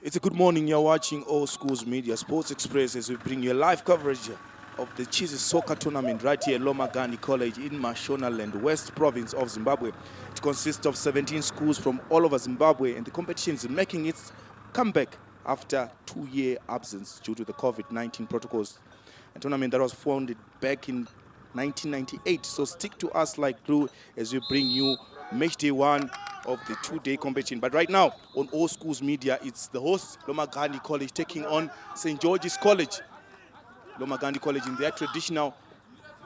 It's a good morning. You're watching All Schools Media Sports Express as we bring you live coverage of the Chisz soccer tournament right here at Lomagundi College in Mashonaland, West Province of Zimbabwe. It consists of 17 schools from all over Zimbabwe, and the competition is making its comeback after 2-year absence due to the COVID-19 protocols. A tournament that was founded back in 1998. So stick to us like glue as we bring you match day one of the 2-day competition. But right now on All Schools Media, it's the host Lomagundi College taking on St. George's College. Lomagundi College in their traditional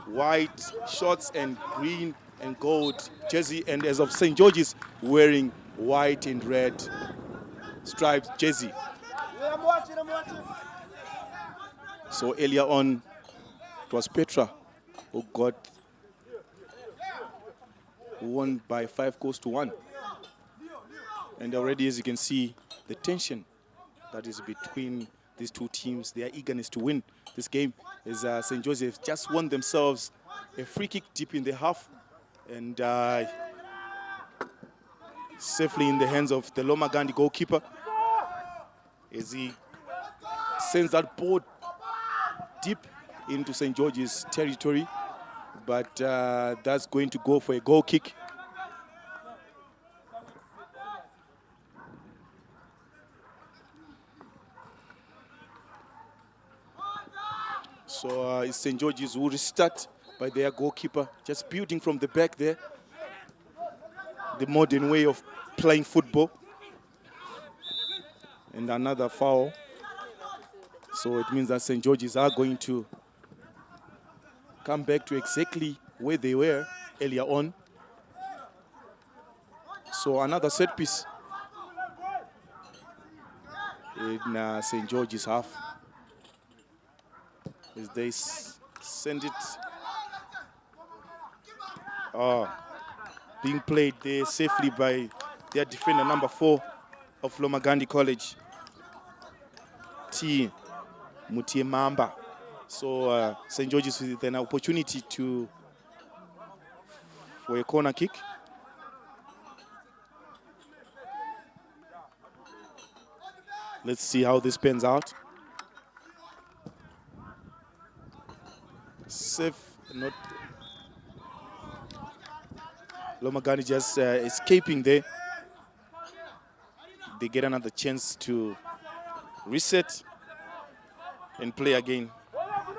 white shorts and green and gold jersey, and as of St. George's wearing white and red striped jersey. So earlier on it was Petra who won by 5-1. And already, as you can see, the tension that is between these two teams, their eagerness to win this game, is St. Joseph just won themselves a free kick deep in the half, and safely in the hands of the Lomagundi goalkeeper as he sends that ball deep into St. George's territory, but that's going to go for a goal kick. So it's St. George's who restart by their goalkeeper, just building from the back there. The modern way of playing football. And another foul. So it means that St. George's are going to come back to exactly where they were earlier on. So another set piece in St. George's half. As they send it. Being played there safely by their defender number 4 of Lomagundi College, T. Mutiemamba. So St. George's with an opportunity for a corner kick. Let's see how this pans out. Safe, not Lomagundi just escaping there. They get another chance to reset and play again.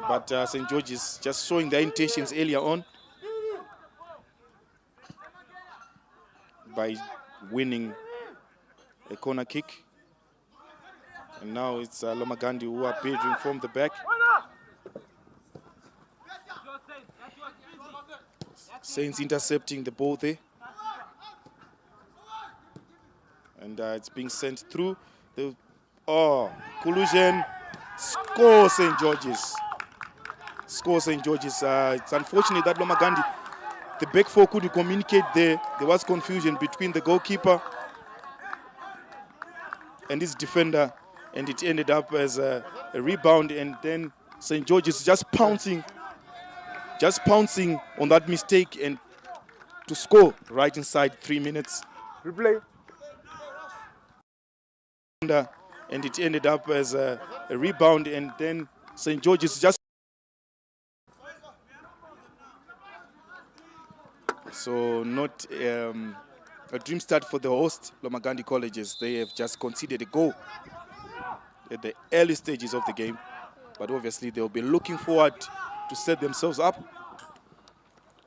But St. George's just showing their intentions earlier on by winning a corner kick. And now it's Lomagundi who are building from the back. Saints intercepting the ball there. And it's being sent through. Collusion. Score St. George's. Score St. George's. It's unfortunate that Lomagundi, the back four couldn't communicate there. There was confusion between the goalkeeper and his defender. And it ended up as a rebound. And then St. George's just pouncing on that mistake and to score right inside 3 minutes. Replay. And it ended up as a rebound, and then St. George's just... So not a dream start for the host, Lomagundi Colleges. They have just conceded a goal at the early stages of the game. But obviously they'll be looking forward to set themselves up.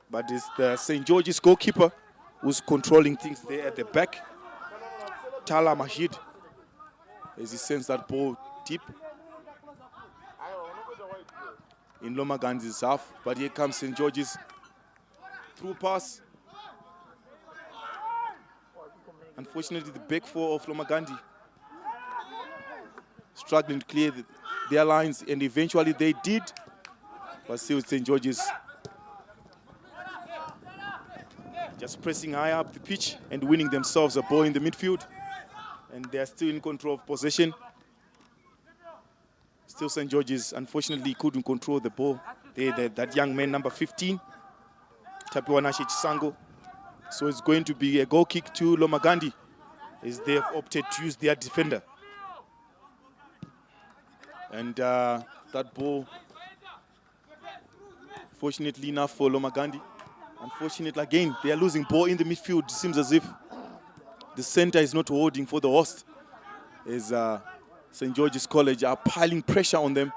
But it's the St. George's goalkeeper who's controlling things there at the back. Tala Mahid, as he sends that ball deep in Lomagundi's half. But here comes St. George's through pass. Unfortunately, the back four of Lomagundi struggling to clear their lines, and eventually they did. But still, St. George's just pressing high up the pitch and winning themselves a ball in the midfield. And they're still in control of possession. Still St. George's, unfortunately, couldn't control the ball. That young man, number 15, Tapiwanashi Chisango. So it's going to be a goal kick to Lomagundi, as they have opted to use their defender. And that ball, fortunately enough for Lomagundi. Unfortunately, again, they are losing ball in the midfield. It seems as if the center is not holding for the host, as St. George's College are piling pressure on them.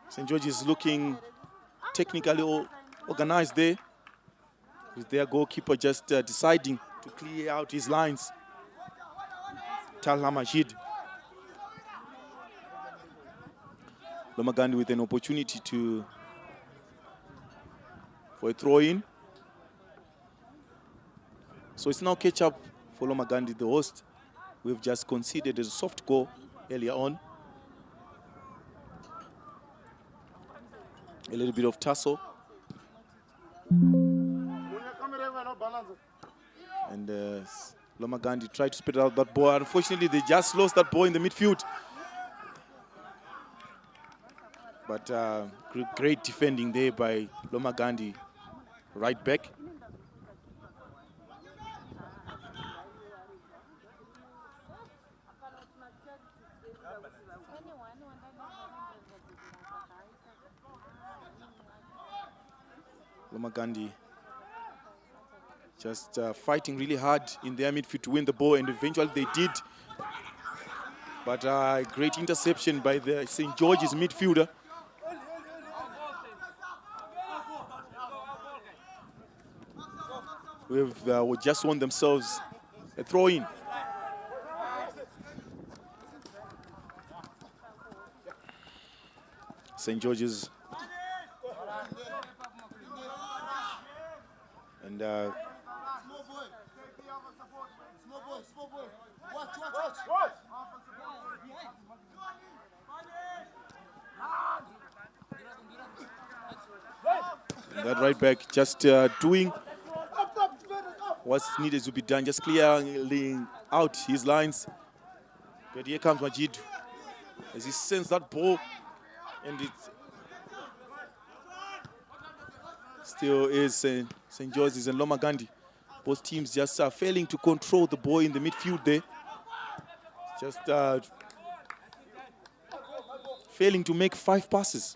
St. George's is looking technically organized there, with their goalkeeper just deciding to clear out his lines. Talha Majid. Lomagundi with an opportunity for a throw-in. So it's now catch up for Lomagundi, the host. We've just conceded a soft goal earlier on. A little bit of tussle. And Lomagundi tried to spit out that ball. Unfortunately, they just lost that ball in the midfield. But great defending there by Lomagundi, right back. Lomagundi just fighting really hard in their midfield to win the ball, and eventually they did. But great interception by the St. George's midfielder. Who just won themselves a throw-in. St. George's. And that right back just doing what's needed to be done, just clearing out his lines. But here comes Majid as he sends that ball, and it still is St. George's and Lomagundi. Both teams just are failing to control the ball in the midfield there. Just failing to make 5 passes.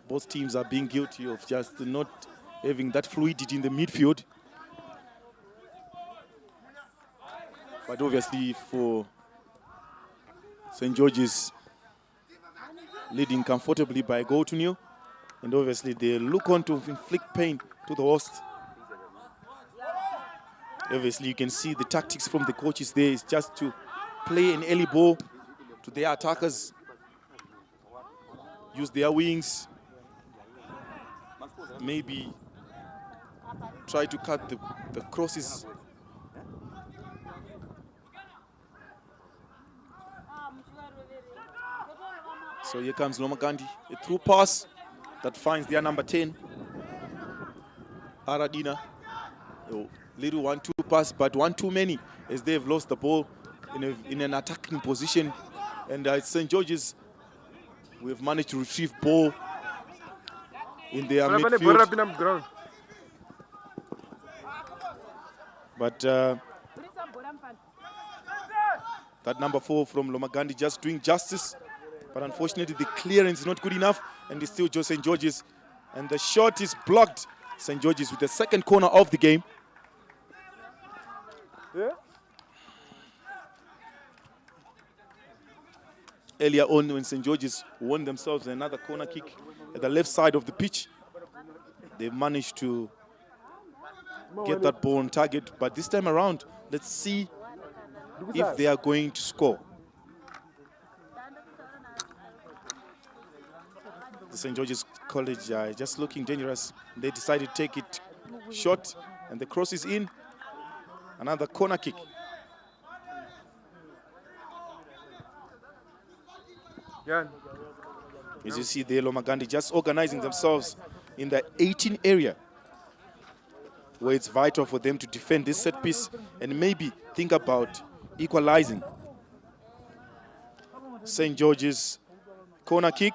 Both teams are being guilty of just not having that fluidity in the midfield. But obviously for St. George's, leading comfortably by a goal to nil. And obviously they look on to inflict pain to the host. Obviously you can see the tactics from the coaches there is just to play an early ball to their attackers, use their wings, maybe try to cut the crosses. So here comes Lomagundi, a through pass that finds their number 10, Aradina. A little 1-2 pass, but one too many as they've lost the ball in an attacking position. And St. George's, we've managed to retrieve ball in their midfield. But that number 4 from Lomagundi just doing justice. But unfortunately, the clearance is not good enough, and it's still just St. George's. And the shot is blocked. St. George's with the second corner of the game. Yeah. Earlier on, when St. George's won themselves another corner kick at the left side of the pitch, they managed to get that ball on target. But this time around, let's see if they are going to score. The St. George's College just looking dangerous. They decided to take it short, and the cross is in. Another corner kick. Yeah. As you see there, Lomagundi just organizing themselves in the 18 area, where it's vital for them to defend this set piece and maybe think about equalizing. St. George's corner kick.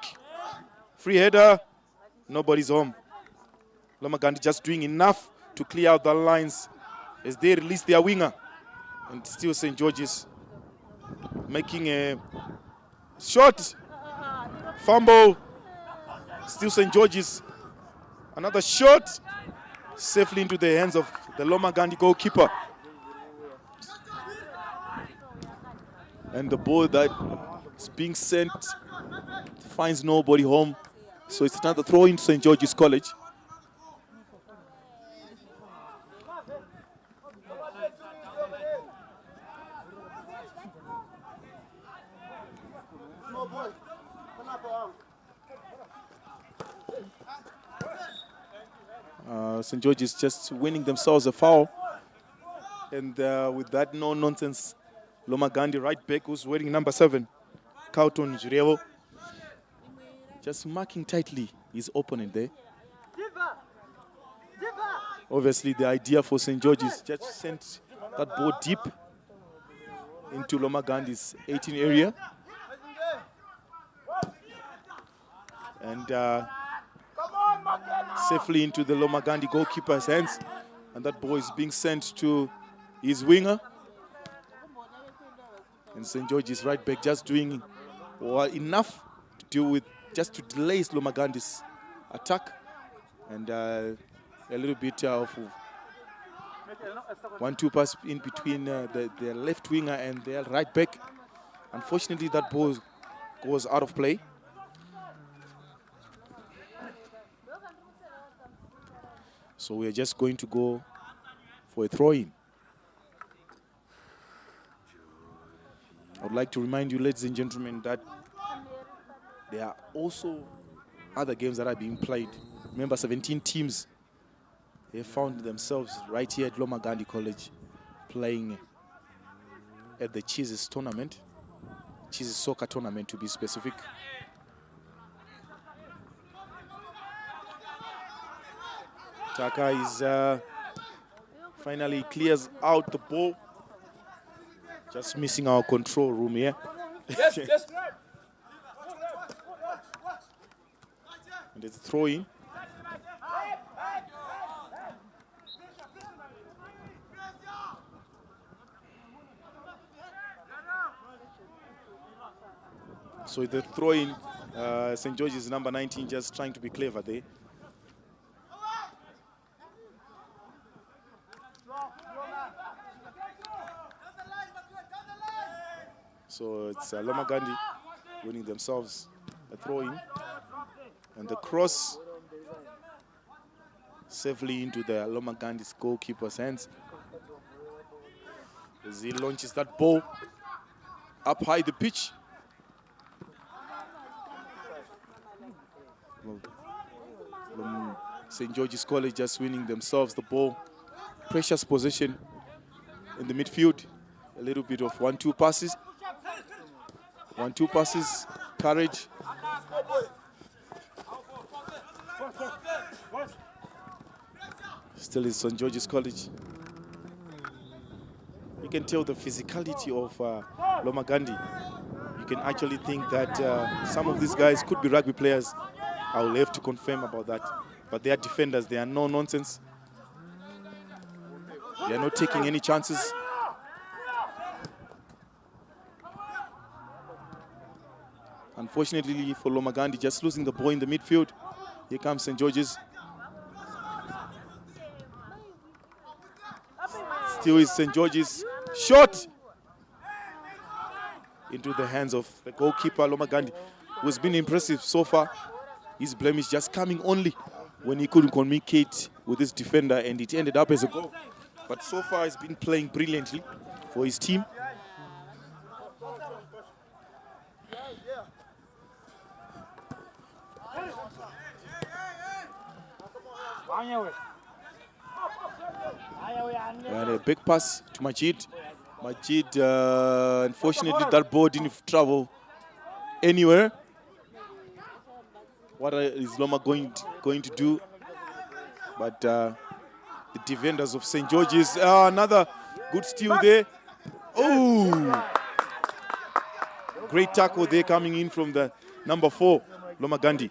Free header, nobody's home. Lomagundi just doing enough to clear out the lines as they release their winger. And still St. George's making a shot. Fumble. Still St. George's. Another shot. Safely into the hands of the Lomagundi goalkeeper. And the ball that is being sent finds nobody home. So it's another throw in St. George's College. St. George's just winning themselves a foul. And with that no-nonsense, Lomagundi right back, who's wearing number 7, Kauton Jirevo, just marking tightly his opponent there. Obviously, the idea for St. George's just sent that ball deep into Lomagundi's 18 area. And safely into the Lomagundi goalkeeper's hands. And that ball is being sent to his winger. And St. George's right back just doing enough to deal with, just to delay Lomagundi's attack. And a little bit of 1-2 pass in between their left winger and their right back. Unfortunately, that ball goes out of play. So we are just going to go for a throw-in. I would like to remind you, ladies and gentlemen, that There are also other games that are being played. Remember, 17 teams, they found themselves right here at Lomagundi College playing at the Chisz tournament, Chisz soccer tournament to be specific. Taka is finally clears out the ball. Just missing our control room here. Yes, yes. And it's throwing. So the throwing, St. George's number 19 just trying to be clever there. So it's Lomagundi winning themselves a throw-in. And the cross safely into the Lomagundi's goalkeeper's hands. As he launches that ball up high the pitch. St. George's College just winning themselves the ball. Precious possession in the midfield. A little bit of 1-2 passes. 1-2 passes, courage. Still is St. George's College. You can tell the physicality of Lomagundi. You can actually think that some of these guys could be rugby players. I will have to confirm about that. But they are defenders. They are no nonsense. They are not taking any chances. Unfortunately for Lomagundi, just losing the ball in the midfield. Here comes St. George's. Still is St. George's. Shot! Into the hands of the goalkeeper, Lomagundi, who's been impressive so far. His blemish just coming only when he couldn't communicate with his defender, and it ended up as a goal. But so far, he's been playing brilliantly for his team. And a big pass to Majid. Majid, unfortunately, that ball didn't travel anywhere. What is Loma going to do? But the defenders of St. George's, another good steal there. Oh! Great tackle there coming in from the number 4, Lomagundi.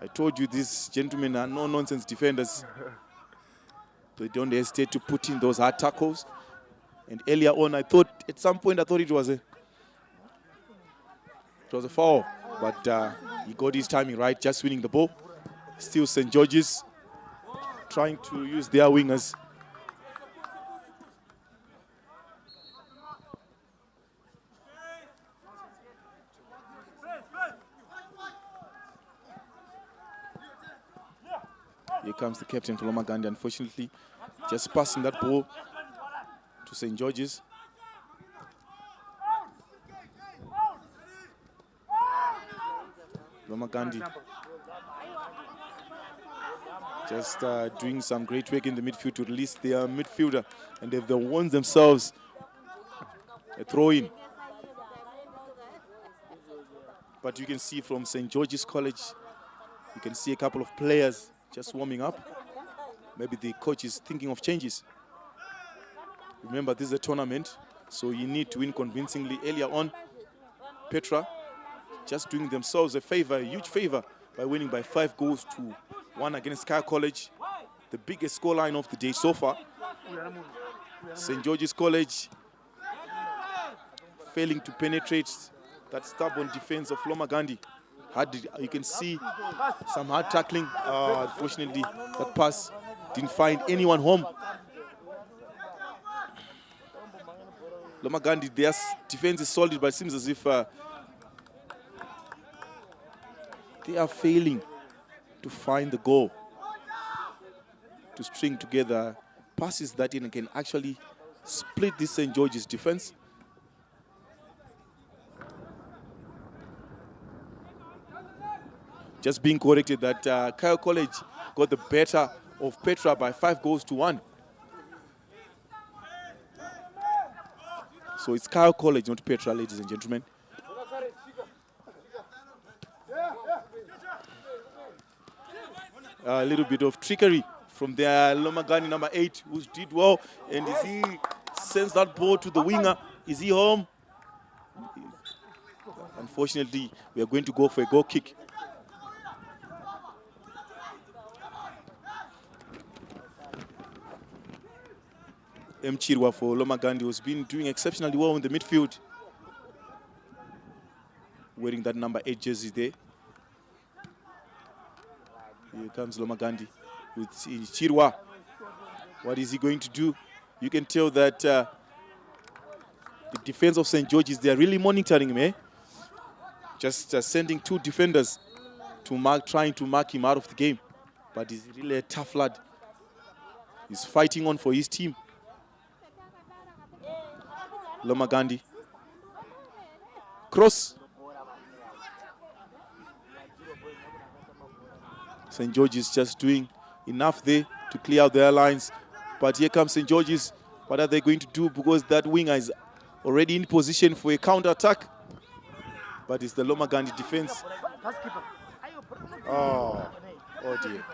I told you these gentlemen are no-nonsense defenders. They don't hesitate to put in those hard tackles. And earlier on, at some point, I thought it was a foul. But he got his timing right, just winning the ball. Still St. George's trying to use their wingers. Here comes the captain for Lomagundi, unfortunately, just passing that ball to St. George's. Lomagundi just doing some great work in the midfield to release their midfielder, and they've won themselves a throw-in. But you can see from St. George's College, you can see a couple of players just warming up. Maybe the coach is thinking of changes. Remember, this is a tournament, so you need to win convincingly. Earlier on, Petra just doing themselves a favor, a huge favor, by winning by 5-1 against Sky College. The biggest scoreline of the day so far. St. George's College failing to penetrate that stubborn defense of Lomagundi. You can see some hard tackling. Unfortunately, that pass didn't find anyone home. Lomagundi, their defense is solid, but it seems as if they are failing to find the goal, to string together passes that can actually split this St. George's defense. Just being corrected that Kyle College got the better of Petra by 5 goals to 1. So it's Kyle College, not Petra, ladies and gentlemen. A little bit of trickery from their Lomagundi number 8, who did well. And is he sends that ball to the winger? Is he home? Unfortunately, we are going to go for a goal kick. Chirwa for Lomagundi has been doing exceptionally well in the midfield. Wearing that number 8 jersey there. Here comes Lomagundi with Chirwa. What is he going to do? You can tell that the defense of St. George's, they are really monitoring him, eh? Just sending 2 defenders to trying to mark him out of the game. But he's really a tough lad. He's fighting on for his team. Lomagundi. Cross. St. George's just doing enough there to clear out their lines. But here comes St. George's. What are they going to do? Because that winger is already in position for a counter-attack. But it's the Lomagundi defense. Oh dear.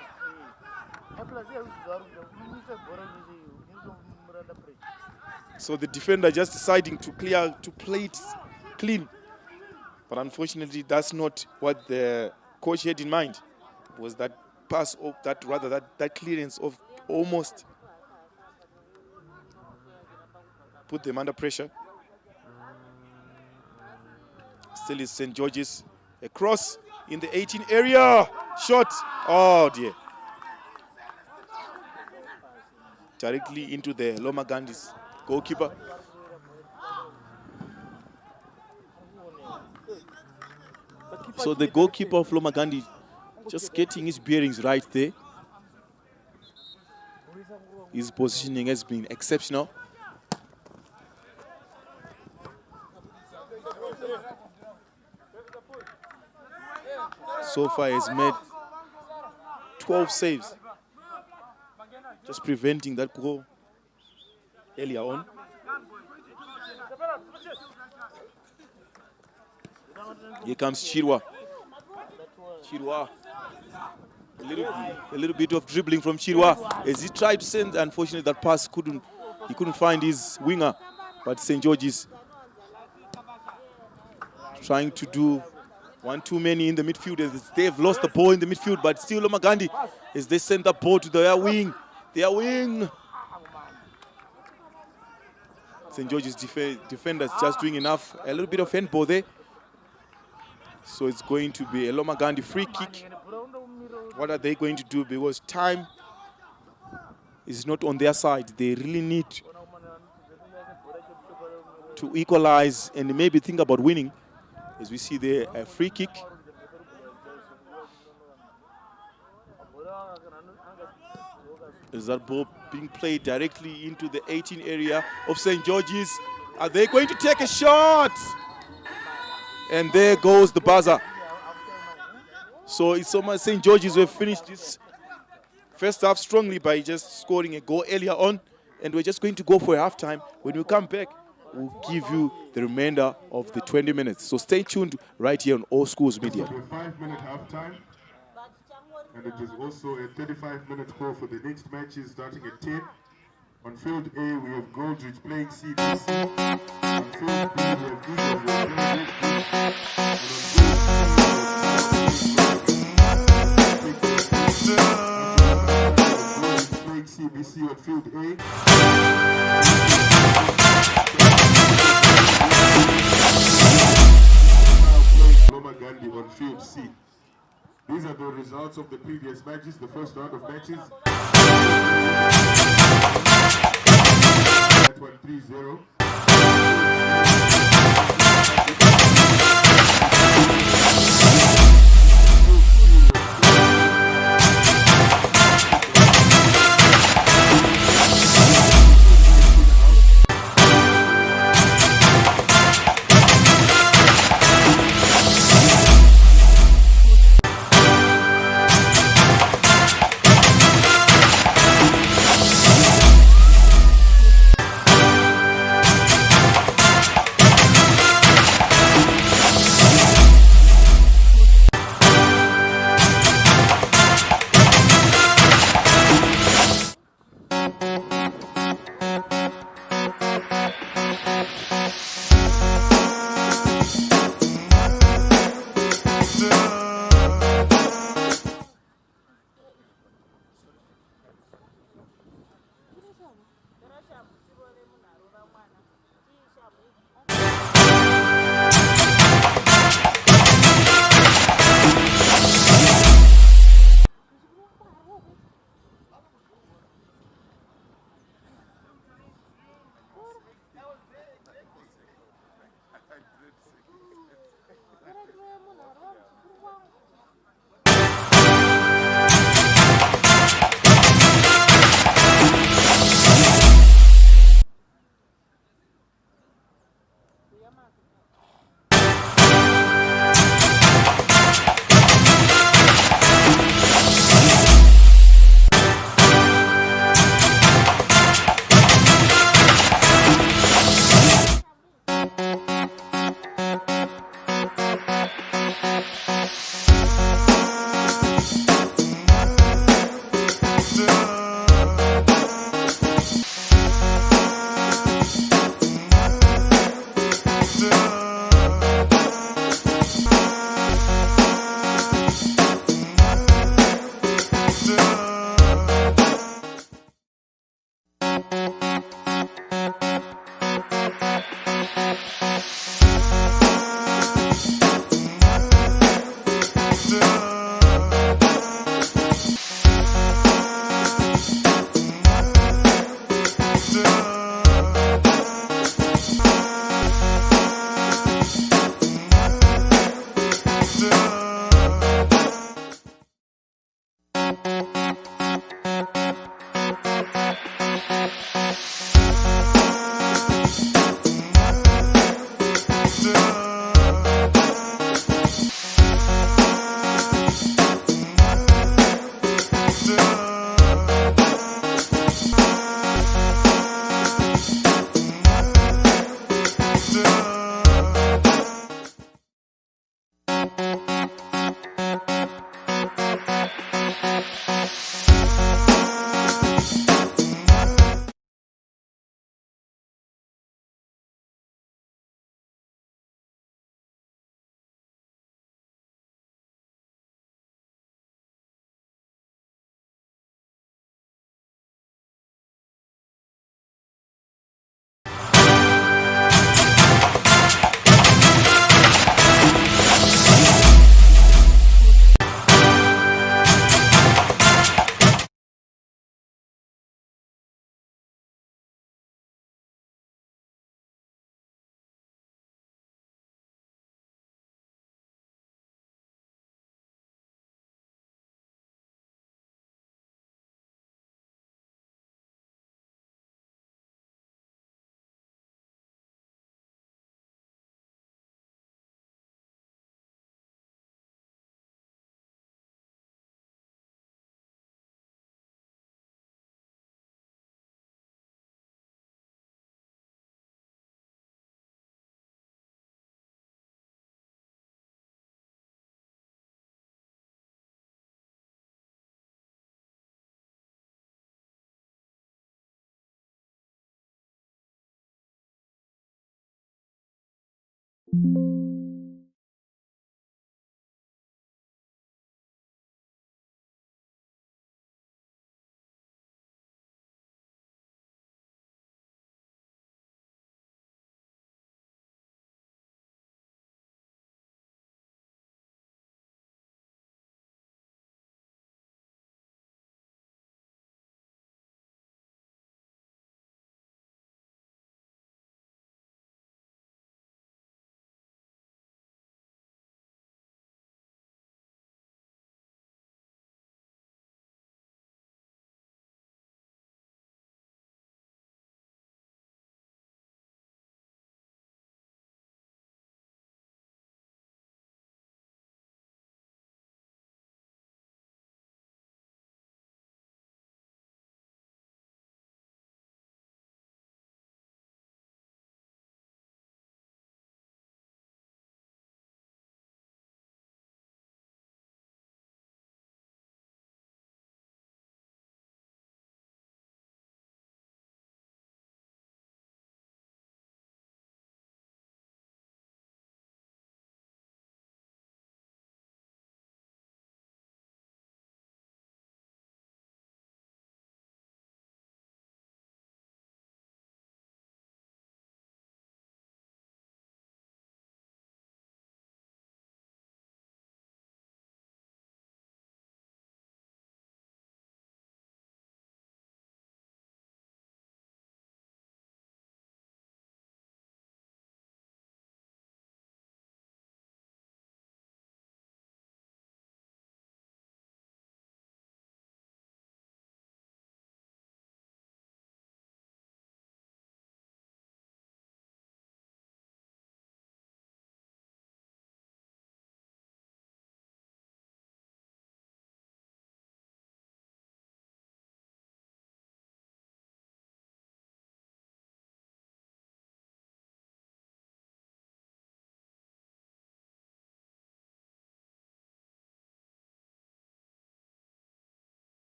So the defender just deciding to play it clean. But unfortunately, that's not what the coach had in mind. It was that pass of that clearance of almost put them under pressure. Still is St. George's. A cross in the 18 area. Shot. Oh dear. Directly into the Lomagundi's goalkeeper. So the goalkeeper of Lomagundi just getting his bearings right there. His positioning has been exceptional. So far he's made 12 saves. Just preventing that goal earlier on. Here comes Chirwa. Chirwa. A little bit of dribbling from Chirwa. As he tried to send, unfortunately that pass he couldn't find his winger. But St. George's trying to do one too many in the midfield. They've lost the ball in the midfield, but still Lomagundi as they send the ball to their wing. Their wing. St. George's defenders just doing enough. A little bit of handball there. So it's going to be a Lomagundi free kick. What are they going to do? Because time is not on their side. They really need to equalize and maybe think about winning. As we see there, a free kick. Is that ball being played directly into the 18 area of St. George's? Are they going to take a shot? And there goes the buzzer. So it's almost St. George's who have finished this first half strongly by just scoring a goal earlier on. And we're just going to go for a halftime. When we come back, we'll give you the remainder of the 20 minutes. So stay tuned right here on All Schools Media. A 5-minute halftime. And it is also a 35-minute call for the next matches starting at 10. On field A, we have Westridge playing CBC. On field B, we have Eaglesville playing CBC on field A. Lomagundi on field C. These are the results of the previous matches, the first round of matches. That one 3-0.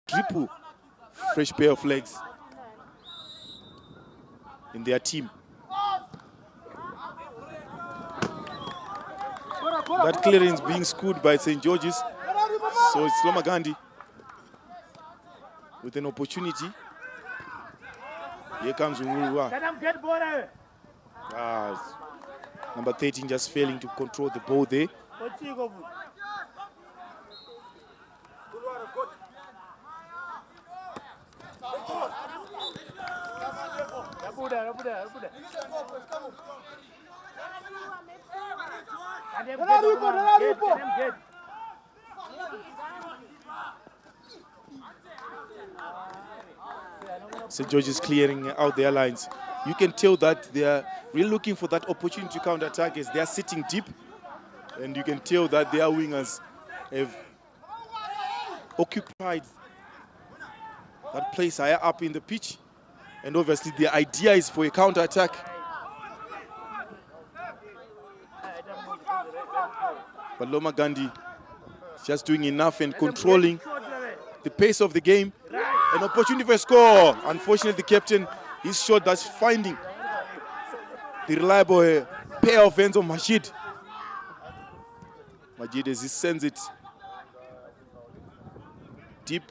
triple fresh pair of legs in their team. That clearance being scored by St. George's. So it's Lomagundi with an opportunity. Here comes Uhuru. Number 13 just failing to control the ball there. St. George is clearing out their lines. You can tell that they are really looking for that opportunity to counter-attack as they are sitting deep. And you can tell that their wingers have occupied that place higher up in the pitch. And obviously the idea is for a counter-attack. But Lomagundi just doing enough and controlling the pace of the game. An opportunity for a score. Unfortunately, the captain, his shot that's finding the reliable pair of hands of Majid. Majid as he sends it deep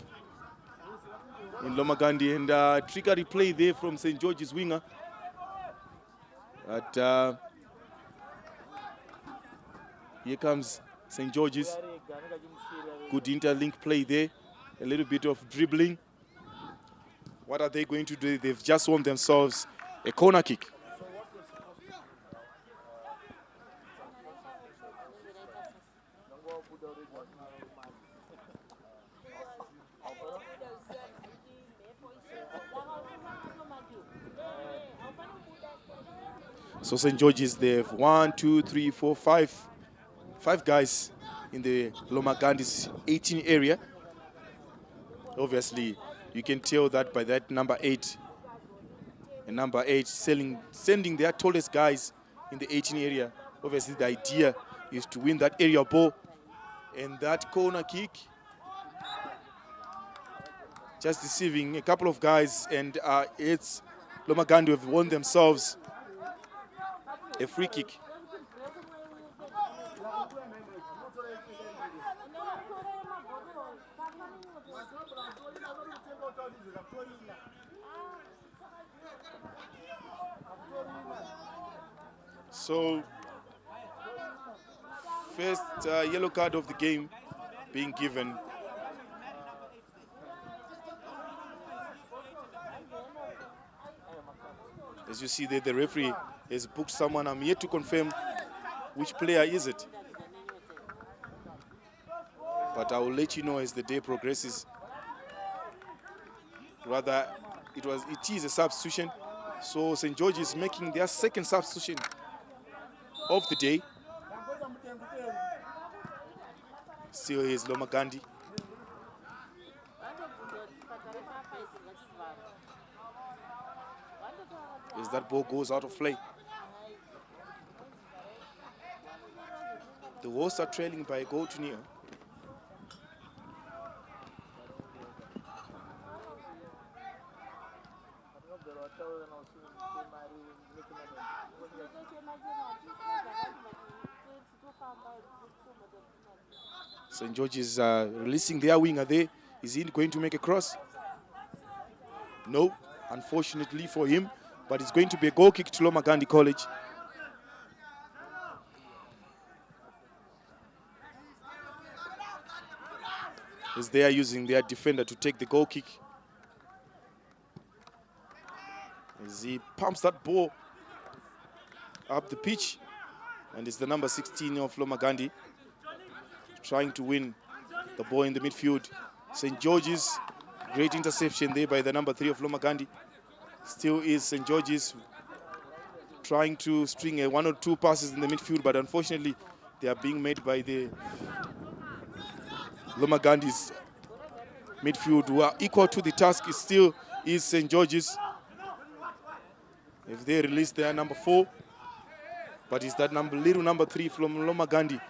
in Lomagundi, and trickery play there from St. George's winger. But here comes St. George's. Good interlink play there. A little bit of dribbling. What are they going to do? They've just won themselves a corner kick. So St. George's, they have 1, 2, 3, 4, 5 guys in the Lomagundi's 18 area. Obviously, you can tell that by that number 8. And number 8 sending their tallest guys in the 18 area. Obviously, the idea is to win that area ball. And that corner kick, just deceiving a couple of guys. And it's Lomagundi have won themselves a free kick. So, first yellow card of the game being given. As you see there, the referee has booked someone. I'm yet to confirm which player is it. But I will let you know as the day progresses. Rather, it is a substitution. So St. George is making their second substitution of the day. Still is Lomagundi. As that ball goes out of play. The Wolves are trailing by a goal to nil. St. George is releasing their winger there. Is he going to make a cross? No, unfortunately for him. But it's going to be a goal kick to Lomagundi College. As they are using their defender to take the goal kick. As he pumps that ball up the pitch. And it's the number 16 of Lomagundi trying to win the ball in the midfield. St. George's, great interception there by the number 3 of Lomagundi. Still is St. George's trying to string 1 or 2 passes in the midfield, but unfortunately they are being made by the Lomagundi's midfield, who are equal to the task. It still is St. George's. If they release their number 4, but it's that little number 3 from Lomagundi.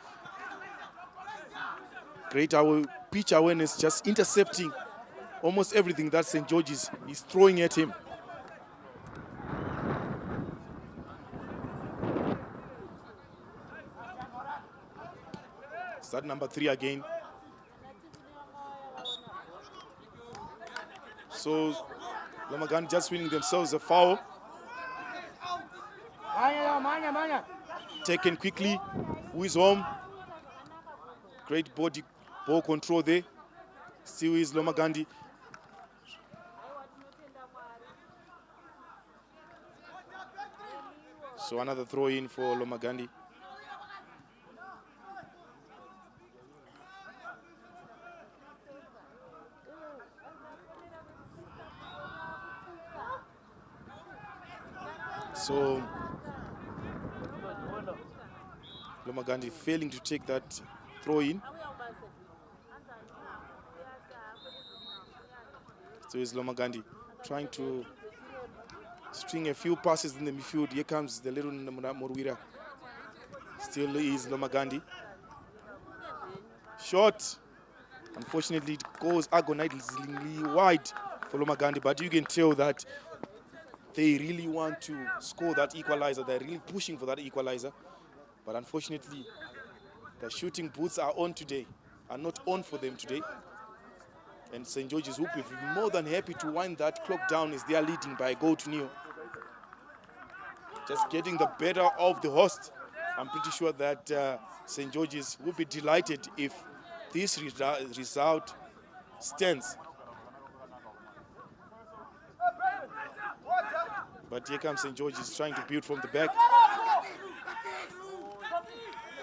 Great pitch awareness, just intercepting almost everything that St. George's is throwing at him. Start number 3 again. So Lomagundi just winning themselves a foul. Taken quickly. Who is home? Great ball control there. Still is Lomagundi. So another throw in for Lomagundi. So Lomagundi failing to take that throw in. So is Lomagundi trying to string a few passes in the midfield. Here comes the little Morwira. Still is Lomagundi. Shot. Unfortunately, it goes agonizingly wide for Lomagundi, but you can tell that they really want to score that equalizer. They're really pushing for that equalizer. But unfortunately, the shooting boots are not on for them today. And St. George's will be more than happy to wind that clock down as they are leading by a goal to nil. Just getting the better of the host. I'm pretty sure that St. George's will be delighted if this result stands. But here comes St. George's trying to build from the back.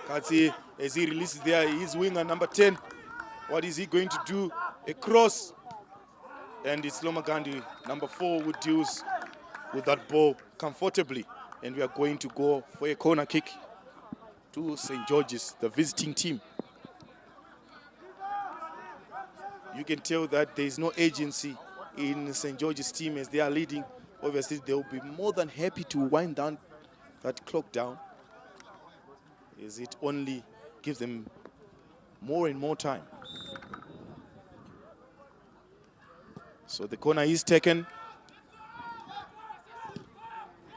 Katsi, as he releases there, his winger number 10. What is he going to do? A cross. And it's Lomagundi, number 4, who deals with that ball comfortably. And we are going to go for a corner kick to St. George's, the visiting team. You can tell that there is no agency in St. George's team as they are leading. Obviously, they will be more than happy to wind down that clock down, as it only gives them more and more time. So the corner is taken.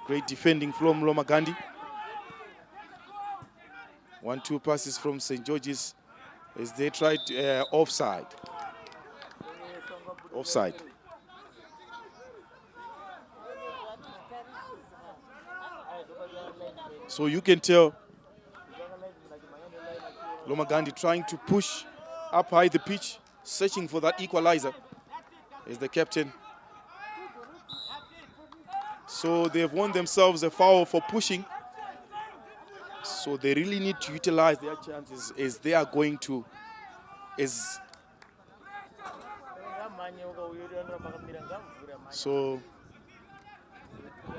Great defending from Lomagundi. 1-2 passes from St. George's as they tried offside. Offside. So you can tell Lomagundi trying to push up high the pitch, searching for that equalizer as the captain. So they've won themselves a foul for pushing. So they really need to utilize their chances as they are going to, so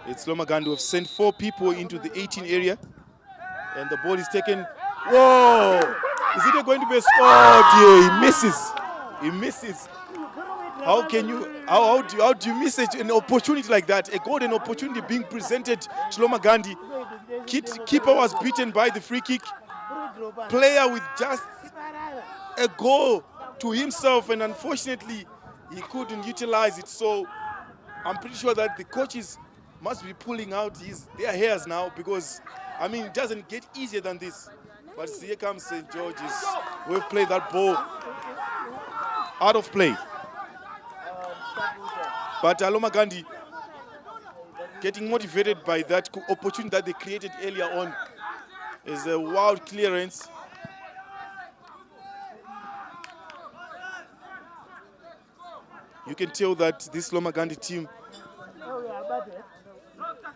it's Lomagundi who have sent 4 people into the 18 area, and the ball is taken. Whoa! Is it going to be a score? Oh dear, he misses. He misses. How can you? How do you miss an opportunity like that? A golden opportunity being presented to Lomagundi. Keeper was beaten by the free kick. Player with just a goal to himself, and unfortunately, he couldn't utilize it. So I'm pretty sure that the coaches must be pulling out their hairs now, because I mean it doesn't get easier than this. But here comes St. George's. We've played that ball out of play. But Lomagundi getting motivated by that opportunity that they created earlier on. Is a wild clearance. You can tell that this Lomagundi team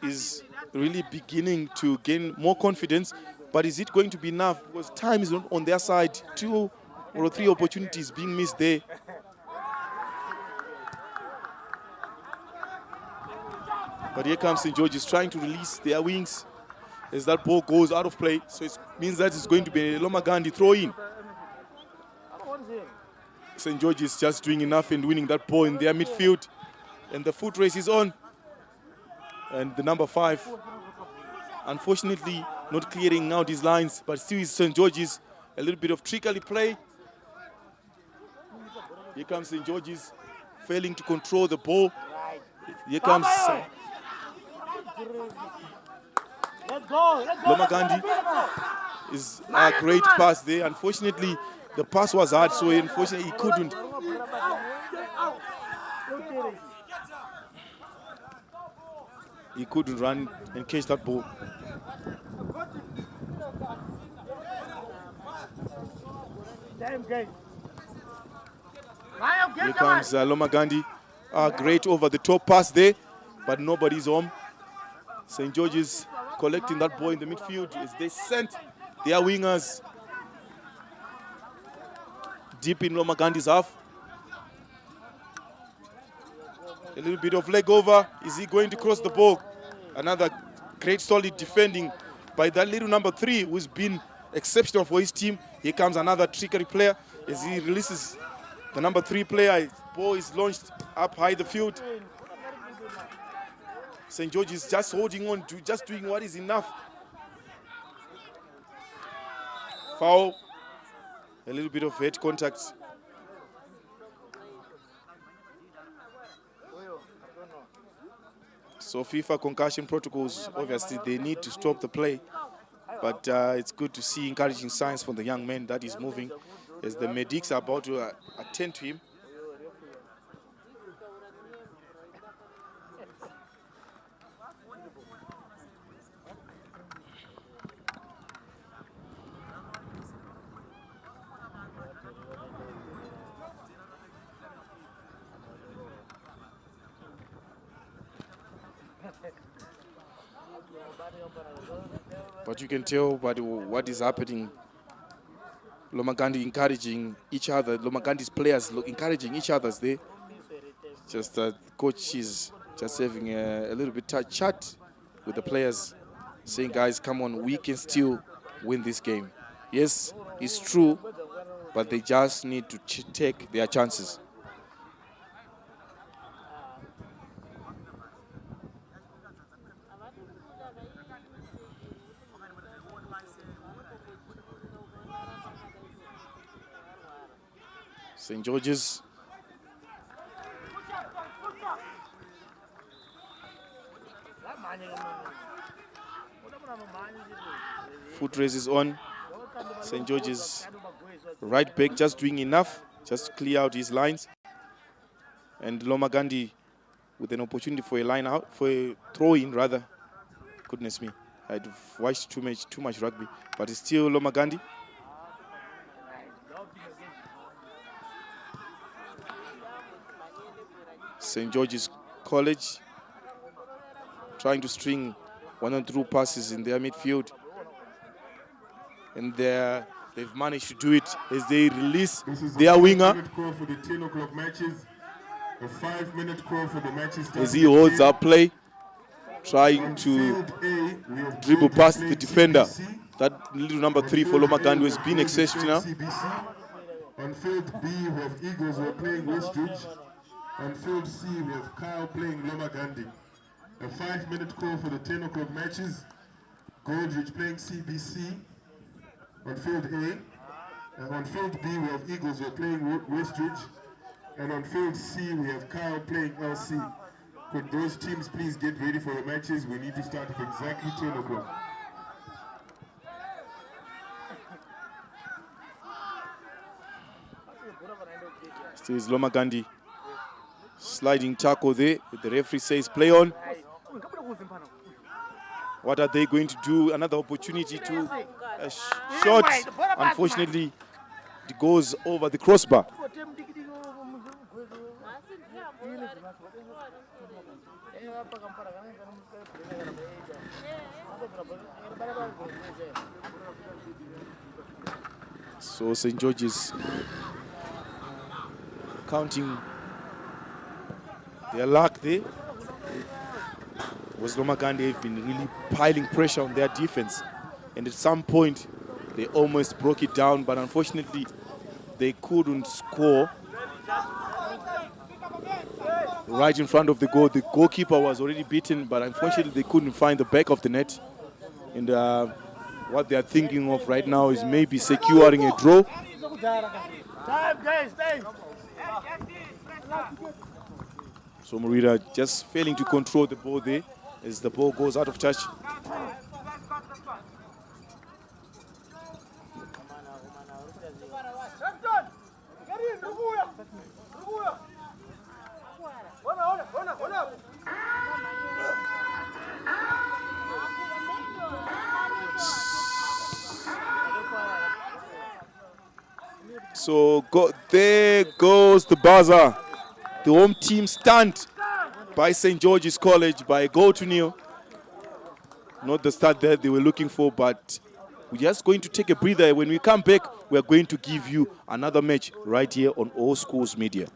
is really beginning to gain more confidence. But is it going to be enough? Because time is on their side. 2 or 3 opportunities being missed there. But here comes St. George's trying to release their wings as that ball goes out of play. So it means that it's going to be a Lomagundi throw-in. St. George's just doing enough and winning that ball in their midfield. And the foot race is on. And the number 5, unfortunately, not clearing out his lines, but still is St. George's. A little bit of trickery play. Here comes St. George's failing to control the ball. Here comes Lomagundi. Is a great pass there. Unfortunately, the pass was hard, so unfortunately he couldn't. He couldn't run and catch that ball. Here comes Lomagundi. Great over-the-top pass there, but nobody's home. St. George's collecting that ball in the midfield as they sent their wingers deep in Lomagundi's half. A little bit of leg over. Is he going to cross the ball? Another great solid defending by that little number 3 who's been exceptional for his team. Here comes another trickery player as he releases the number 3 player. His ball is launched up high the field. St. George is just holding on to just doing what is enough. Foul. A little bit of head contact. So FIFA concussion protocols, obviously they need to stop the play. But it's good to see encouraging signs from the young man that is moving as the medics are about to attend to him. But you can tell by what is happening. Lomagundi encouraging each other. Lomagundi's players encouraging each other there. Just coach is just having a little bit chat with the players, saying, guys, come on, we can still win this game. Yes, it's true, but they just need to take their chances. St. George's. Foot race is on. St. George's right back just doing enough just to clear out his lines. And Lomagundi with an opportunity for a line out, for a throw-in rather. Goodness me, I'd watched too much rugby, but it's still Lomagundi. St. George's College trying to string 1-on-2 passes in their midfield. And they've managed to do it as they release their winger. Call for the 10 o'clock matches. A 5-minute call for the matches. As he holds up play, trying to dribble past the defender. That little number 3 for Lomagundi has been exceptional. On field B, we have Eaglesville playing Westridge. On field C, we have Kyle playing Lomagundi. A 5-minute call for the 10 o'clock matches. Goldridge playing CBC. On field A. On field B, we have Eaglesville playing Westridge. And on field C, we have Kyle playing LC. Could those teams please get ready for the matches? We need to start at exactly 10 o'clock. Still is Lomagundi. Sliding tackle there. The referee says play on. What are they going to do? Another opportunity to shot. Unfortunately, it goes over the crossbar. So St. George's counting their luck there. Was Lomagundi have been really piling pressure on their defense, and at some point they almost broke it down, but unfortunately they couldn't score right in front of the goal. The goalkeeper was already beaten, but unfortunately they couldn't find the back of the net. And what they are thinking of right now is maybe securing a draw. So Murida just failing to control the ball there as the ball goes out of touch. So there goes the buzzer. The home team stunned by St. George's College by a goal to nil. Not the start that they were looking for, but we're just going to take a breather. When we come back, we're going to give you another match right here on All Schools Media.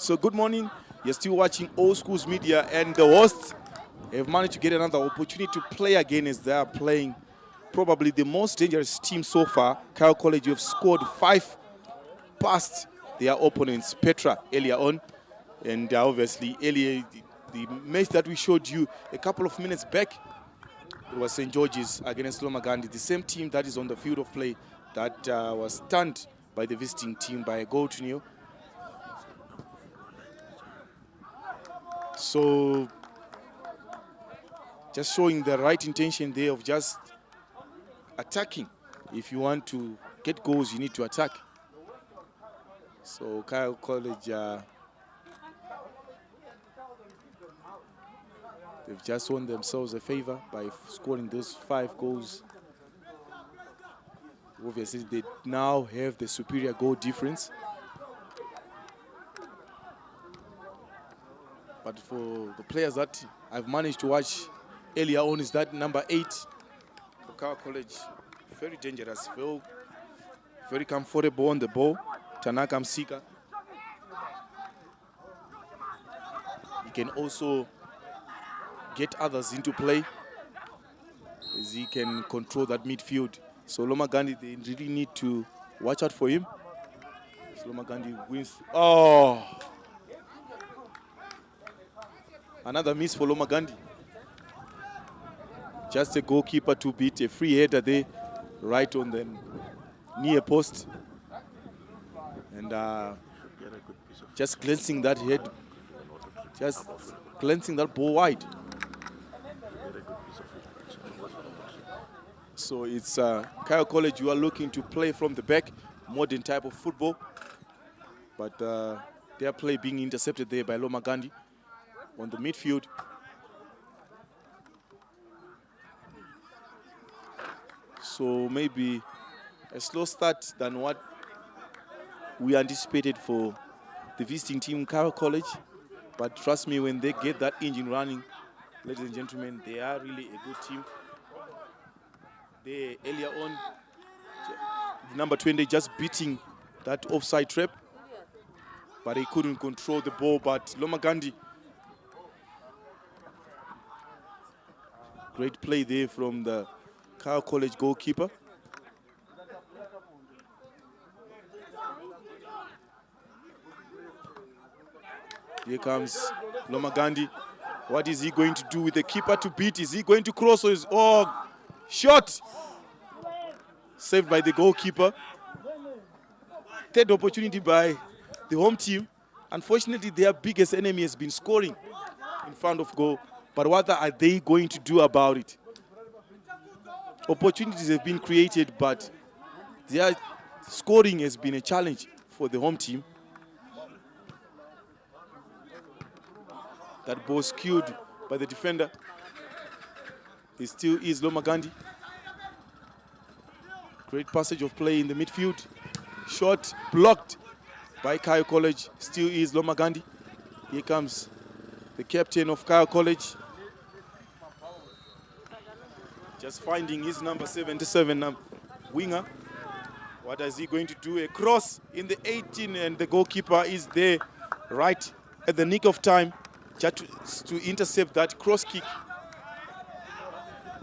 So good morning. You're still watching Old Schools Media, and the hosts have managed to get another opportunity to play again as they are playing probably the most dangerous team so far. Kyle College, you have scored 5 past their opponents, Petra, earlier on. And obviously, earlier, the match that we showed you a couple of minutes back, it was St. George's against Lomagundi, the same team that is on the field of play that was stunned by the visiting team by a goal to nil. So, just showing the right intention there of just attacking. If you want to get goals, you need to attack. So, Kyle College, they've just won themselves a favor by scoring those 5 goals. Obviously, they now have the superior goal difference. But for the players that I've managed to watch earlier on, is that number 8 for Kyle College. Very dangerous, very comfortable on the ball. Tanaka Msika. He can also get others into play as he can control that midfield. So Lomagundi, they really need to watch out for him. So Lomagundi wins. Oh! Another miss for Lomagundi. Just a goalkeeper to beat, a free header there, right on the near post. And just glancing that head, just glancing that ball wide. So it's Kyle College, you are looking to play from the back, modern type of football. But their play being intercepted there by Lomagundi on the midfield. So maybe a slow start than what we anticipated for the visiting team, Kyle College. But trust me, when they get that engine running, ladies and gentlemen, they are really a good team. They earlier on, number 20 just beating that offside trap, but he couldn't control the ball. But Lomagundi, great play there from the Kyle College goalkeeper. Here comes Lomagundi. What is he going to do with the keeper to beat? Is he going to cross or is... Oh, shot! Saved by the goalkeeper. Third opportunity by the home team. Unfortunately, their biggest enemy has been scoring in front of goal. But what are they going to do about it? Opportunities have been created, but their scoring has been a challenge for the home team. That ball skewed by the defender. It still is Lomagundi. Great passage of play in the midfield. Shot blocked by Kyle College. Still is Lomagundi. Here comes the captain of Kyle College. Just finding his number 77 winger. What is he going to do? A cross in the 18, and the goalkeeper is there right at the nick of time just to intercept that cross kick.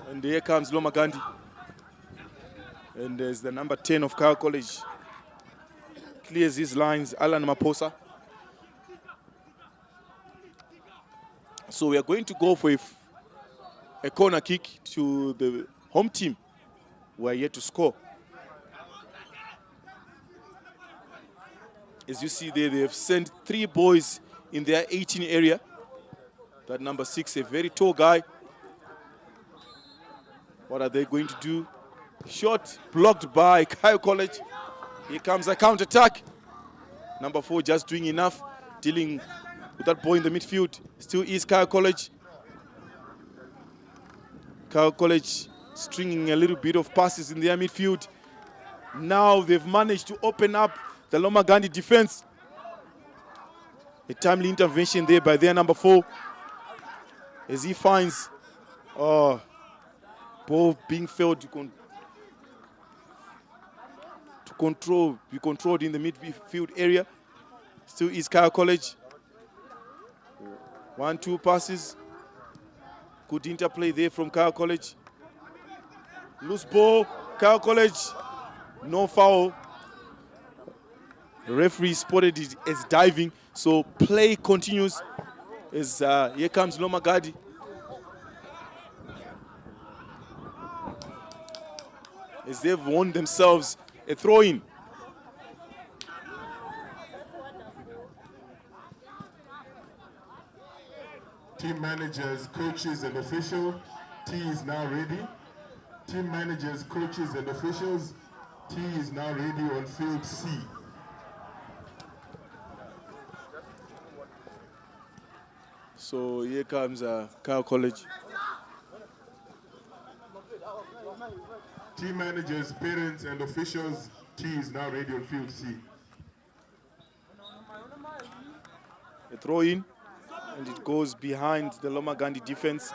And here comes Lomagundi. And there's the number 10 of Kyle College. Clears his lines, Alan Maposa. So we are going to go for a corner kick to the home team. We are yet to score. As you see there, they have sent 3 boys in their 18 area. That number 6, a very tall guy. What are they going to do? Shot blocked by Kyle College. Here comes a counter-attack. Number 4 just doing enough, dealing with that ball in the midfield. Still is Kyle College. Kyle College stringing a little bit of passes in their midfield. Now they've managed to open up the Lomagundi defense. A timely intervention there by their number 4. As he finds ball being failed to be controlled in the midfield area. Still is Kyle College. 1-2 passes. Good interplay there from Kyle College. Loose ball, Kyle College. No foul. The referee spotted it as diving, so play continues as here comes Lomagundi. As they've won themselves a throw-in. Team managers, coaches, and officials, T is now ready. Team managers, coaches, and officials, T is now ready on field C. So here comes Kyle College. Team managers, parents, and officials, T is now ready on field C. A throw-in, and it goes behind the Lomagundi defense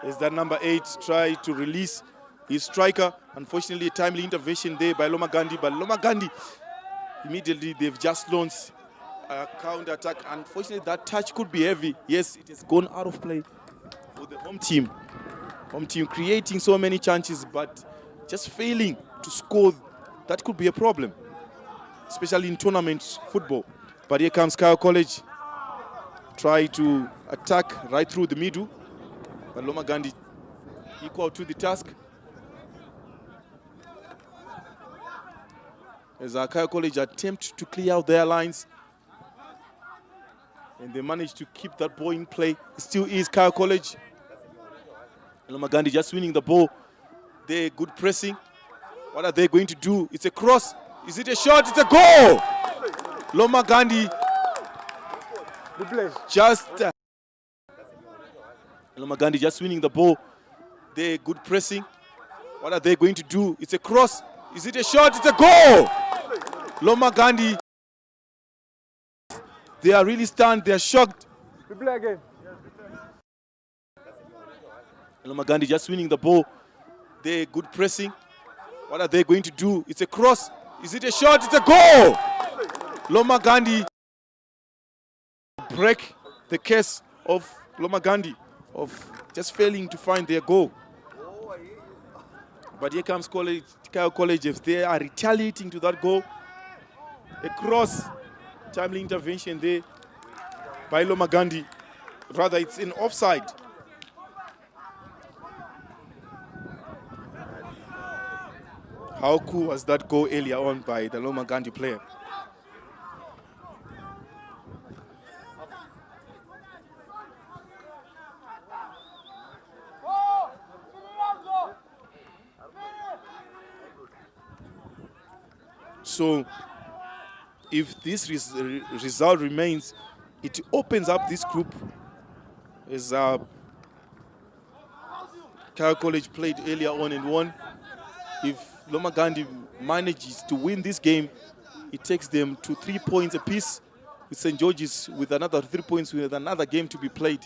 as that number 8 tried to release his striker. Unfortunately, a timely intervention there by Lomagundi, but Lomagundi, immediately they've just launched a counter-attack. Unfortunately, that touch could be heavy. Yes, it has gone out of play for the home team. Home team creating so many chances, but just failing to score. That could be a problem, especially in tournament football. But here comes Kyle College. Try to attack right through the middle, but Lomagundi equal to the task. As Kyle College attempt to clear out their lines, and they managed to keep that ball in play. It still is Kyle College. Lomagundi just winning the ball. They're good pressing. What are they going to do? It's a cross. Is it a shot? It's a goal! Lomagundi just Lomagundi just winning the ball. They're good pressing. What are they going to do? It's a cross. Is it a shot? It's a goal! Lomagundi, they are really stunned. They are shocked. Lomagundi just winning the ball. They're good pressing. What are they going to do? It's a cross. Is it a shot? It's a goal! Lomagundi break the case of Lomagundi of just failing to find their goal. But here comes Kyle College. If they are retaliating to that goal, a cross, timely intervention there by Lomagundi. Rather, it's an offside. How cool was that goal earlier on by the Lomagundi player? So, if this result remains, it opens up this group as Kyle College played earlier on and won. If Lomagundi manages to win this game, it takes them to 3 points apiece, with St. George's with another 3 points with another game to be played,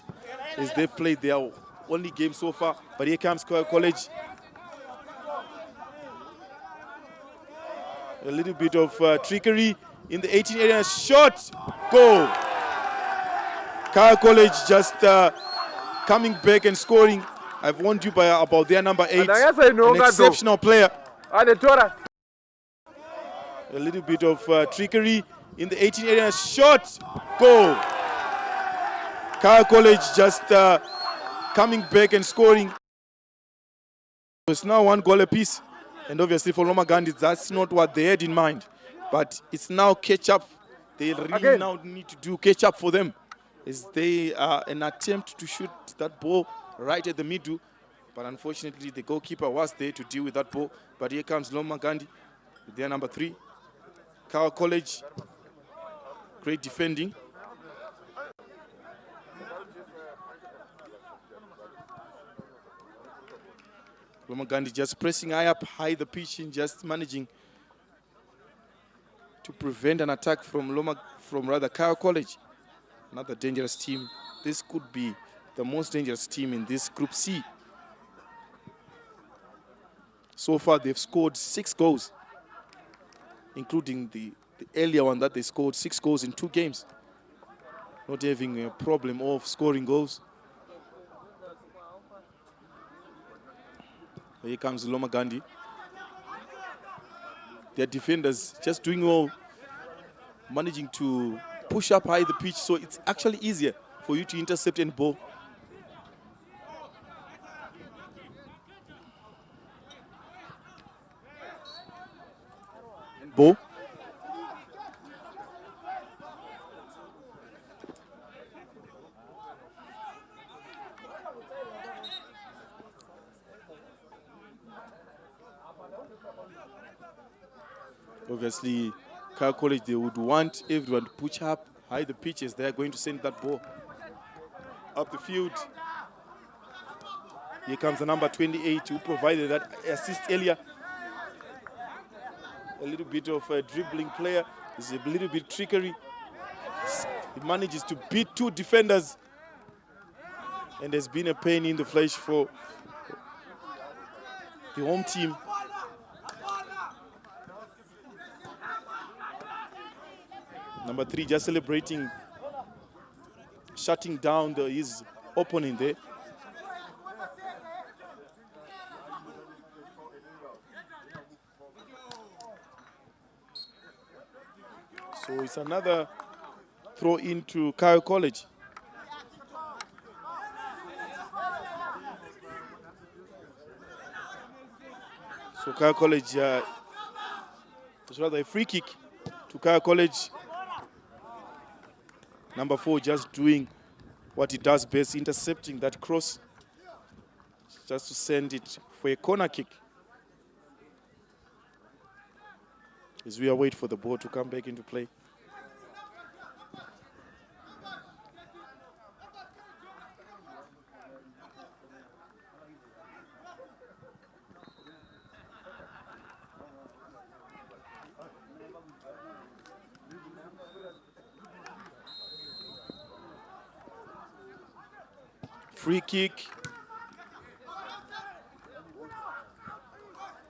as they've played their only game so far. But here comes Kyle College. A little bit of trickery in the 18 area. Shot, goal. Kyle College just coming back and scoring. I've warned you by about their number 8, an exceptional player. A little bit of trickery in the 18 area. Shot, goal. Kyle College just coming back and scoring. It's now 1 goal apiece. And obviously for Lomagundi, that's not what they had in mind. But it's now catch up. They really now need to do catch up for them. As they an attempt to shoot that ball right at the middle. But unfortunately, the goalkeeper was there to deal with that ball. But here comes Lomagundi with their number 3. Kyle College, great defending. Lomagundi just pressing high up, high the pitch, and just managing to prevent an attack from Kyle College. Another dangerous team. This could be the most dangerous team in this Group C. So far, they've scored 6 goals, including the earlier one that they scored 6 goals in 2 games. not having a problem of scoring goals. Here comes Lomagundi. Their defenders just doing well, managing to push up high the pitch, so it's actually easier for you to intercept and ball. And ball. Obviously, Car College, they would want everyone to push up high the pitches. They are going to send that ball up the field. Here comes the number 28 who provided that assist earlier. A little bit of a dribbling player. He's a little bit trickery. He manages to beat two defenders. And there's been a pain in the flesh for the home team. Number 3 just celebrating, shutting down his opponent there. So it's another throw into Kyle College. So Kyle College, it's rather a free kick to Kyle College. Number 4 just doing what he does best, intercepting that cross, just to send it for a corner kick. As we await for the ball to come back into play. Free kick.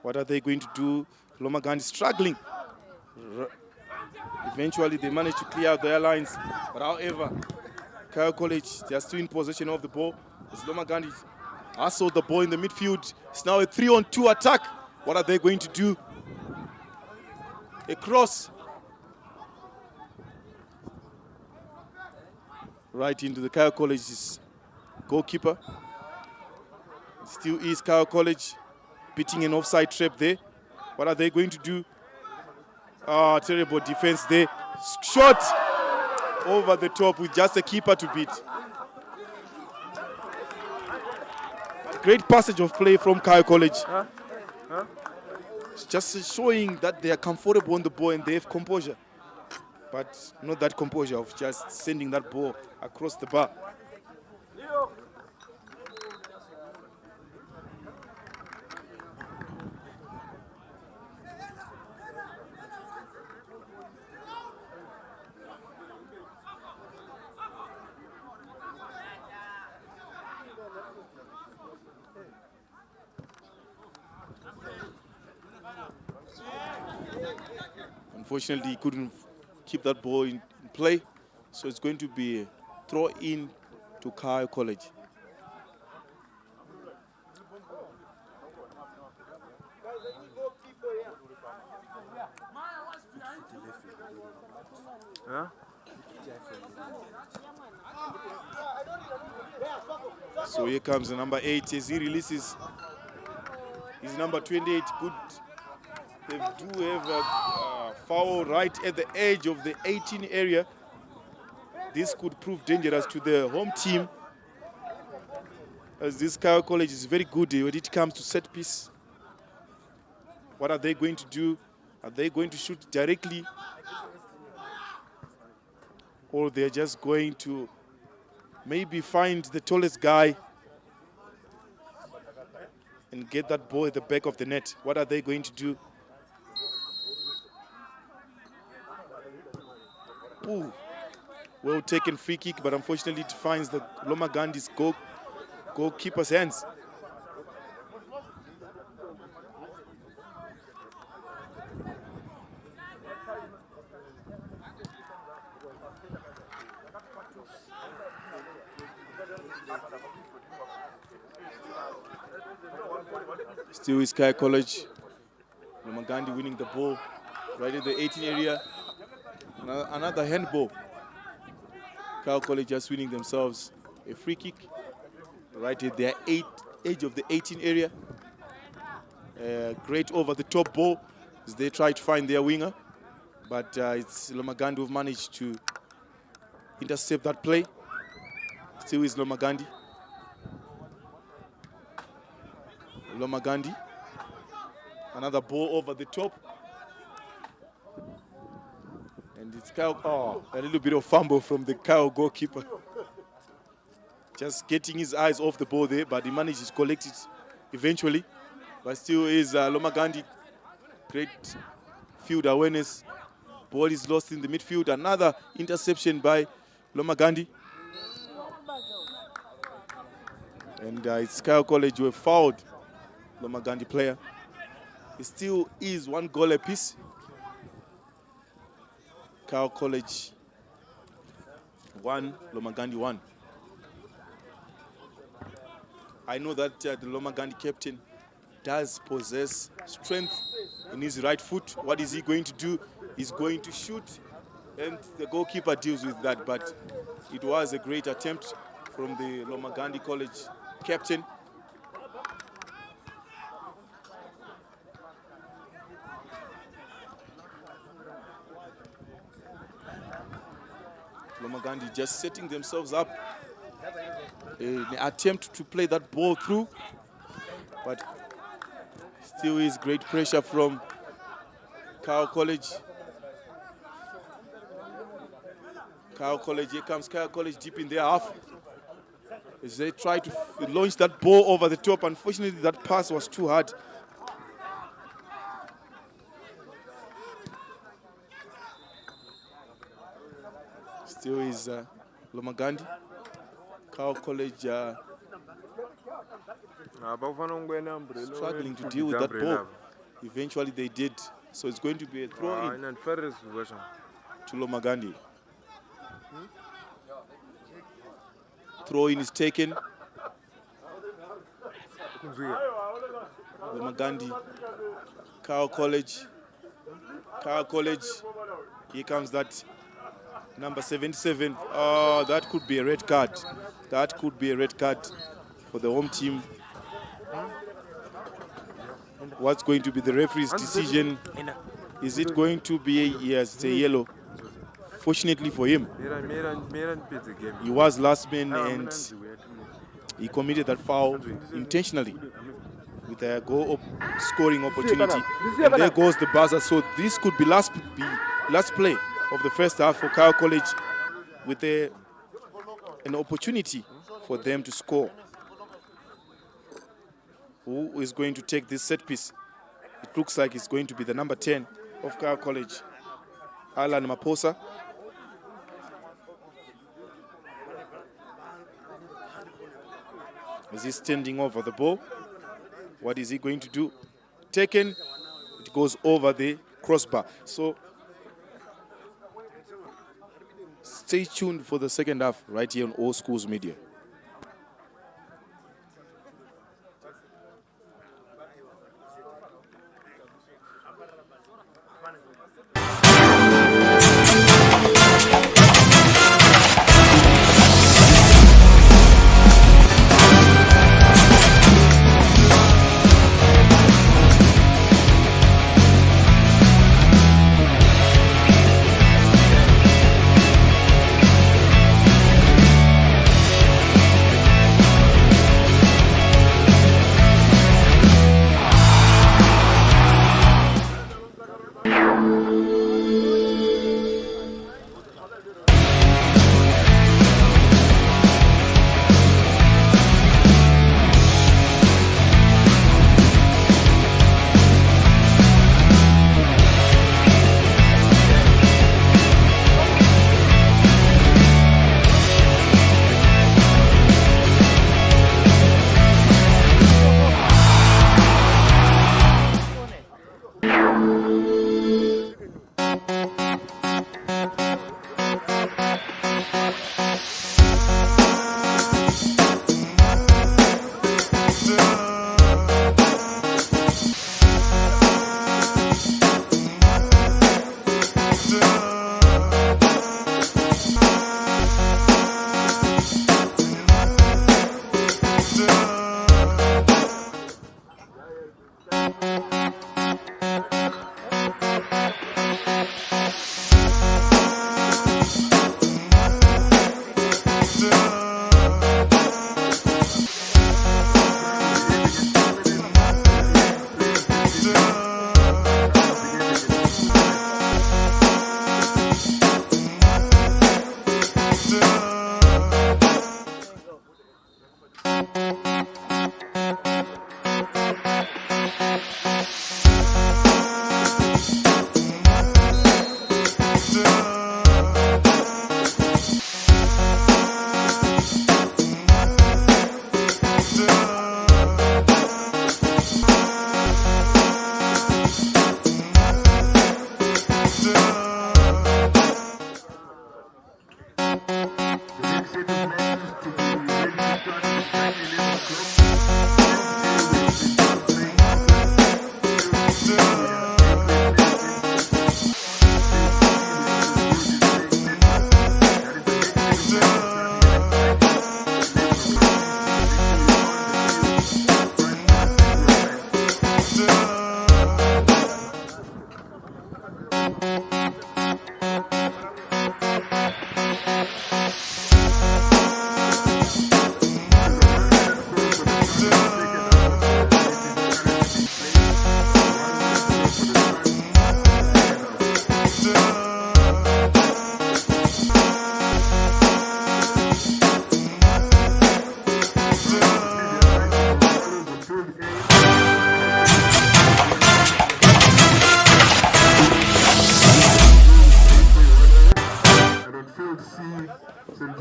What are they going to do? Lomagundi struggling. Eventually they manage to clear out their lines. But however, Kyle College, they are still in possession of the ball. As Lomagundi hustled the ball in the midfield. It's now a 3-on-2 attack. What are they going to do? A cross. Right into the Kyle College's goalkeeper. Still is Kyle College beating an offside trap there. What are they going to do? Terrible defense there. Shot over the top with just a keeper to beat. Great passage of play from Kyle College. It's just showing that they are comfortable on the ball and they have composure. But not that composure of just sending that ball across the bar. Unfortunately, he couldn't keep that ball in play, so it's going to be a throw in to Kyle College. So here comes the number 8 as he releases his number 28. Good. They do have a foul right at the edge of the 18 area. This could prove dangerous to the home team, as this Kyle College is very good when it comes to set piece. What are they going to do? Are they going to shoot directly? Or they're just going to maybe find the tallest guy and get that ball at the back of the net? What are they going to do? Ooh, well taken free kick, but unfortunately it finds the Lomagundi's goalkeeper's hands. Still is Sky College. Lomagundi winning the ball right at the 18 area. Another handball. Sky College just winning themselves a free kick right at their edge of the 18 area. Great over the top ball as they try to find their winger. But it's Lomagundi who've managed to intercept that play. Still is Lomagundi. Lomagundi. Another ball over the top. And it's Kyle. A little bit of fumble from the Kyle goalkeeper. Just getting his eyes off the ball there, but he manages to collect it eventually. But still is Lomagundi. Great field awareness. Ball is lost in the midfield. Another interception by Lomagundi. And it's Kyle College who have fouled Lomagundi player. It still is 1 goal apiece. Kyle College 1, Lomagundi 1. I know that the Lomagundi captain does possess strength in his right foot. What is he going to do? He's going to shoot, and the goalkeeper deals with that. But it was a great attempt from the Lomagundi College captain. Lomagundi just setting themselves up in an attempt to play that ball through, but still is great pressure from Kyle College. Kyle College, here comes Kyle College deep in their half. As they try to launch that ball over the top, unfortunately that pass was too hard. Still is Lomagundi. Kyle College struggling to deal with that ball. Eventually they did. So it's going to be a throw in to Lomagundi. Throw in is taken. Lomagundi. Kyle College. Kyle College. Here comes that number 77. Oh, that could be a red card. That could be a red card for the home team. What's going to be the referee's decision? Is it going to be yes, it's a yellow? Fortunately for him, he was last man and he committed that foul intentionally with a goal scoring opportunity. And there goes the buzzer. So this could be last play of the first half for Kyle College, with an opportunity for them to score. Who is going to take this set piece? It looks like it's going to be the number 10 of Kyle College, Alan Maposa. Is he standing over the ball? What is he going to do? Taken, it goes over the crossbar. So stay tuned for the second half right here on All Schools Media.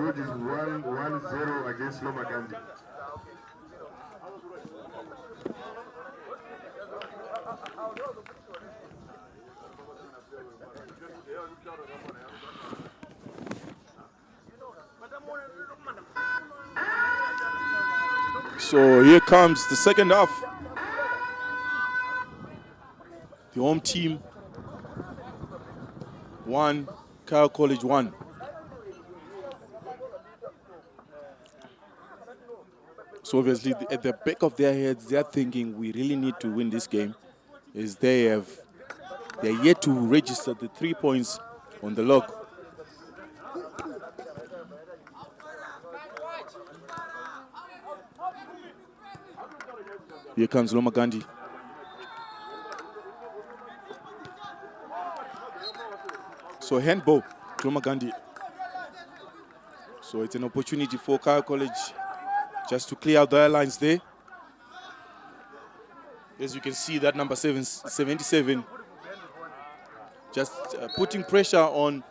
Westridge is 1-0 against Lomagundi. So here comes the second half. The home team 1, Kyle College 1. So obviously at the back of their heads, they're thinking we really need to win this game, as they're yet to register the 3 points on the log. Here comes Lomagundi. So handball to Lomagundi. So it's an opportunity for Kyle College just to clear out their lines there. As you can see, that number 77 just putting pressure on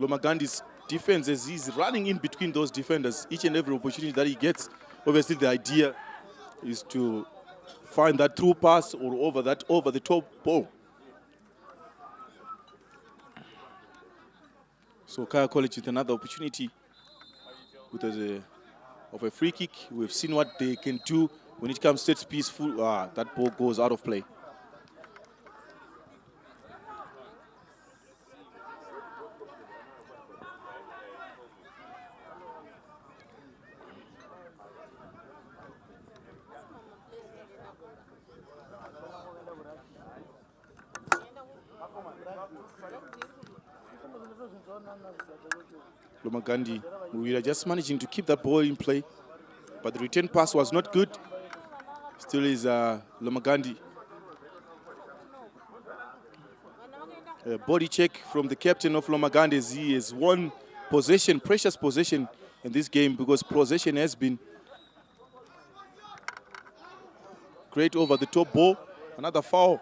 Lomagundi's defense as he's running in between those defenders each and every opportunity that he gets. Obviously, the idea is to find that through pass or over the top ball. So Kyle College with another opportunity of a free kick. We've seen what they can do when it comes to set piece. That ball goes out of play. Lomagundi, we are just managing to keep that ball in play, but the return pass was not good. Still is Lomagundi. A body check from the captain of Lomagundi as he has won possession, precious possession in this game, because possession has been great over the top ball. Another foul.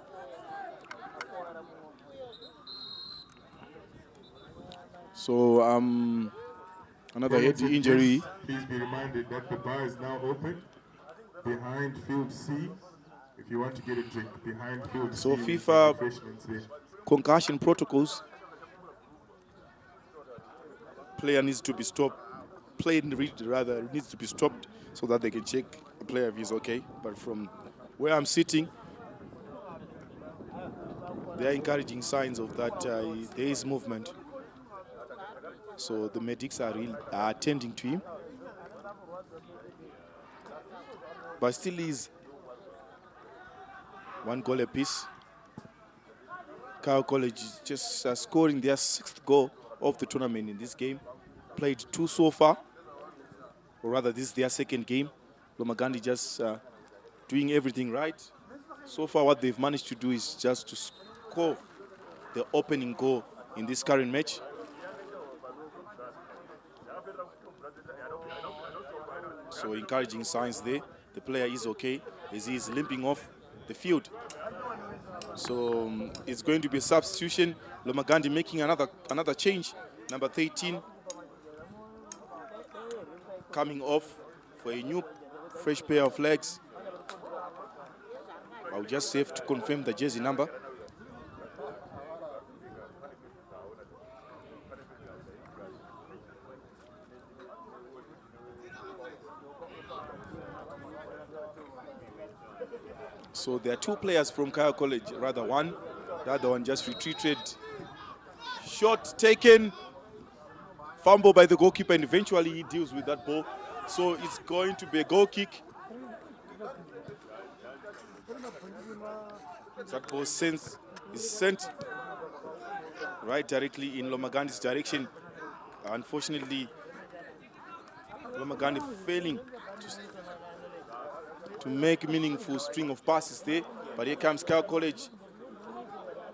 So another head injury. Please be reminded that the bar is now open behind field C. If you want to get a drink behind field So C. FIFA refreshments there. concussion protocols. Player needs to be stopped. Player rather needs to be stopped so that they can check the player if he's okay. But from where I'm sitting, there are encouraging signs of that there is movement. So the medics are attending to him. But still is 1 goal apiece. Kyle College is just scoring their 6th goal of the tournament in this game. Played 2 so far, or rather this is their 2nd game. Lomagundi just doing everything right. So far what they've managed to do is just to score the opening goal in this current match. So encouraging signs there. The player is okay as he is limping off the field. So it's going to be a substitution. Lomagundi making another change. Number 13 coming off for a new fresh pair of legs. I'll just have to confirm the jersey number. So there are 2 players from Kyle College, rather one. The other one just retreated. Shot taken. Fumble by the goalkeeper, and eventually he deals with that ball. So it's going to be a goal kick. That ball is sent right directly in Lomagundi's direction. Unfortunately, Lomagundi failing to make meaningful string of passes there. But here comes Kyle College.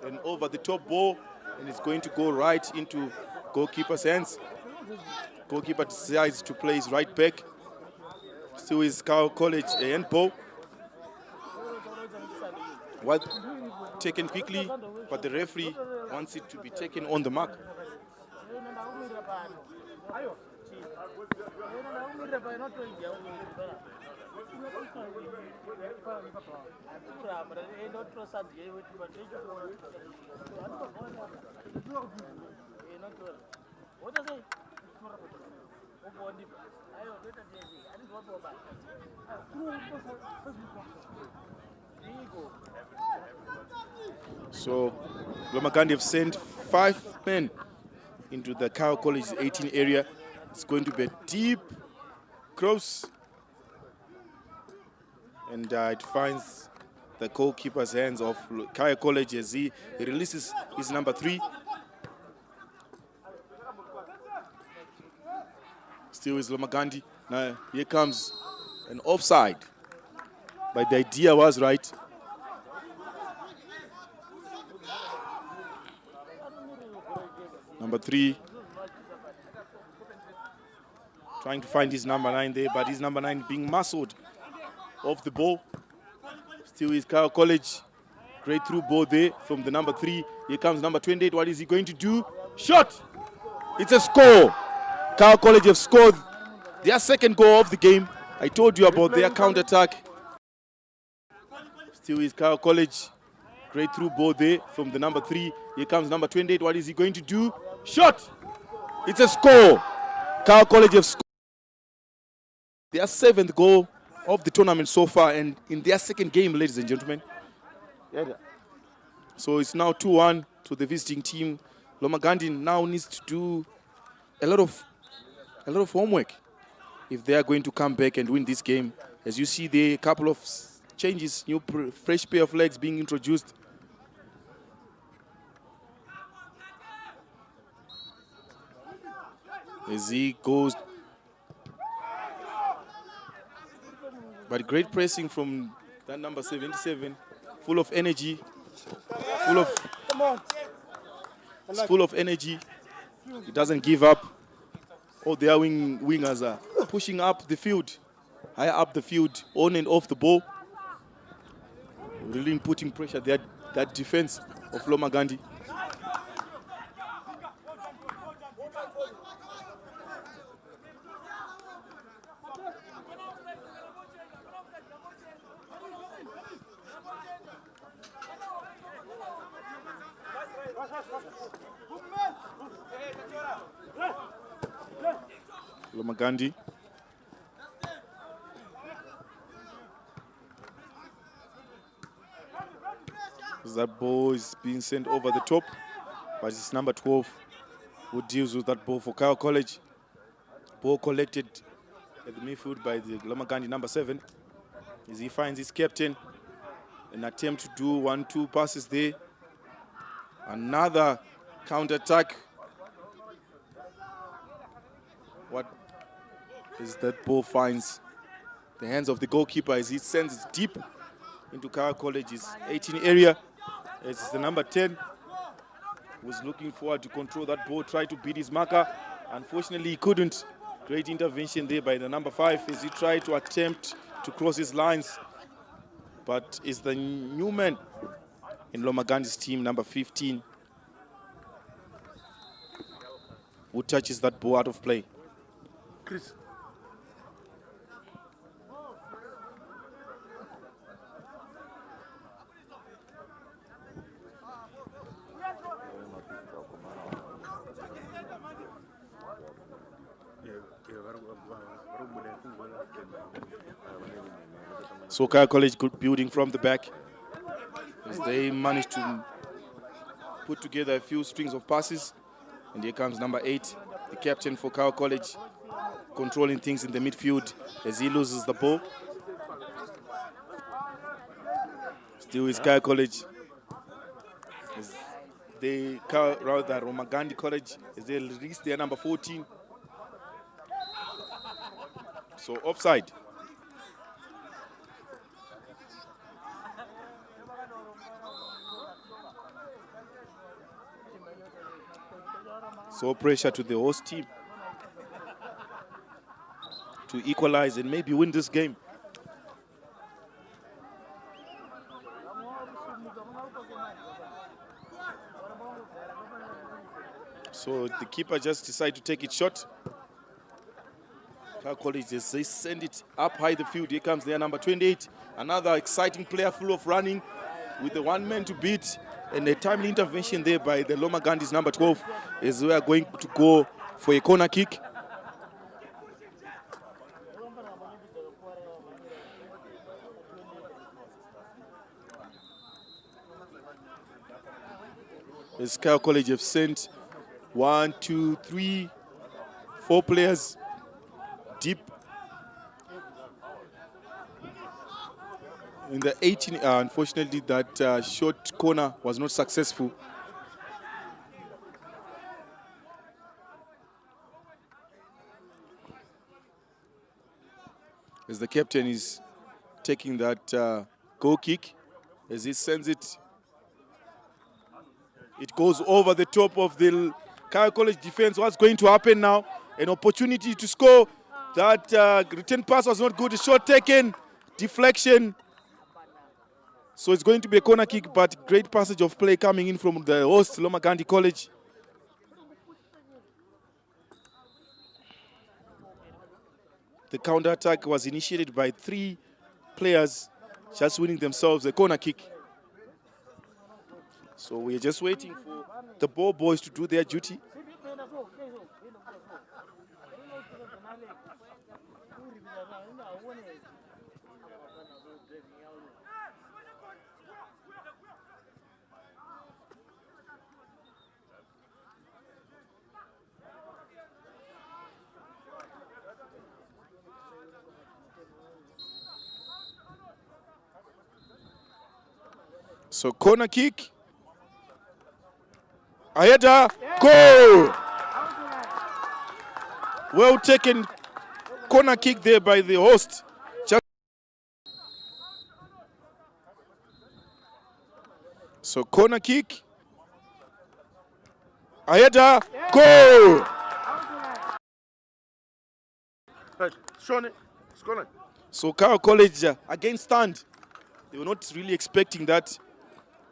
And over the top ball, and it's going to go right into goalkeeper's hands. Goalkeeper decides to play his right back. Still is Kyle College a handball. Well taken quickly, but the referee wants it to be taken on the mark. So Lomagundi have sent 5 men into the Kyle College 18 area. It's going to be a deep cross. And it finds the goalkeeper's hands of Kyle College as he releases his number 3. Still is Lomagundi. Now here comes an offside. But the idea was right. Number 3. Trying to find his number 9 there, but his number 9 being muscled off the ball. Still is Kyle College. Great through ball there from the number 3. Here comes number 28. What is he going to do? Shot! It's a score. Kyle College have scored their second goal of the game. I told you about their counter-attack. Still is Kyle College. Great through ball there from the number 3. Here comes number 28. What is he going to do? Shot! It's a score. Kyle College have scored their 7th goal of the tournament so far, and in their second game, ladies and gentlemen. So it's now 2-1 to the visiting team. Lomagundi now needs to do a lot of homework if they are going to come back and win this game. As you see there, a couple of changes, new fresh pair of legs being introduced. As he goes, but great pressing from that number 77, full of energy, full of energy. He doesn't give up. All the wingers are pushing up the field, higher up the field, on and off the ball, really putting pressure there. That defense of Lomagundi. Lomagundi. That ball is being sent over the top, but it's number 12 who deals with that ball for Kyle College. Ball collected at the midfield by the Lomagundi number 7 as he finds his captain. An attempt to do 1-2 passes there. Another counter-attack. What is that ball finds the hands of the goalkeeper as he sends it deep into Kyle College's 18 area. It's the number 10 who's looking forward to control that ball, try to beat his marker. Unfortunately, he couldn't. Great intervention there by the number 5 as he tried to attempt to cross his lines. But it's the new man in Lomagundi's team, number 15, who touches that ball out of play. Chris. So Kyle College good building from the back as they managed to put together a few strings of passes. And here comes number 8, the captain for Kyle College, controlling things in the midfield as he loses the ball. Still is Kyle College. As they, rather Lomagundi College, as they release their number 14. So offside. So pressure to the host team to equalize and maybe win this game. So the keeper just decided to take it short. Cal College, as they send it up high the field. Here comes their number 28. Another exciting player full of running with the one man to beat. And a timely intervention there by the Lomagundi's number 12 as we are going to go for a corner kick. As Cal College have sent 1, 2, 3, 4 players deep in the 18. Unfortunately, that short corner was not successful. As the captain is taking that goal kick, as he sends it, it goes over the top of the Cal College defense. What's going to happen now? An opportunity to score. That return pass was not good. A shot taken, deflection. So it's going to be a corner kick, but great passage of play coming in from the host, Lomagundi College. The counter-attack was initiated by 3 players just winning themselves a corner kick. So we're just waiting for the ball boys to do their duty. So corner kick. A header, goal! Well taken corner kick there by the host. So corner kick. A header, goal! So Cal College again stand. They were not really expecting that.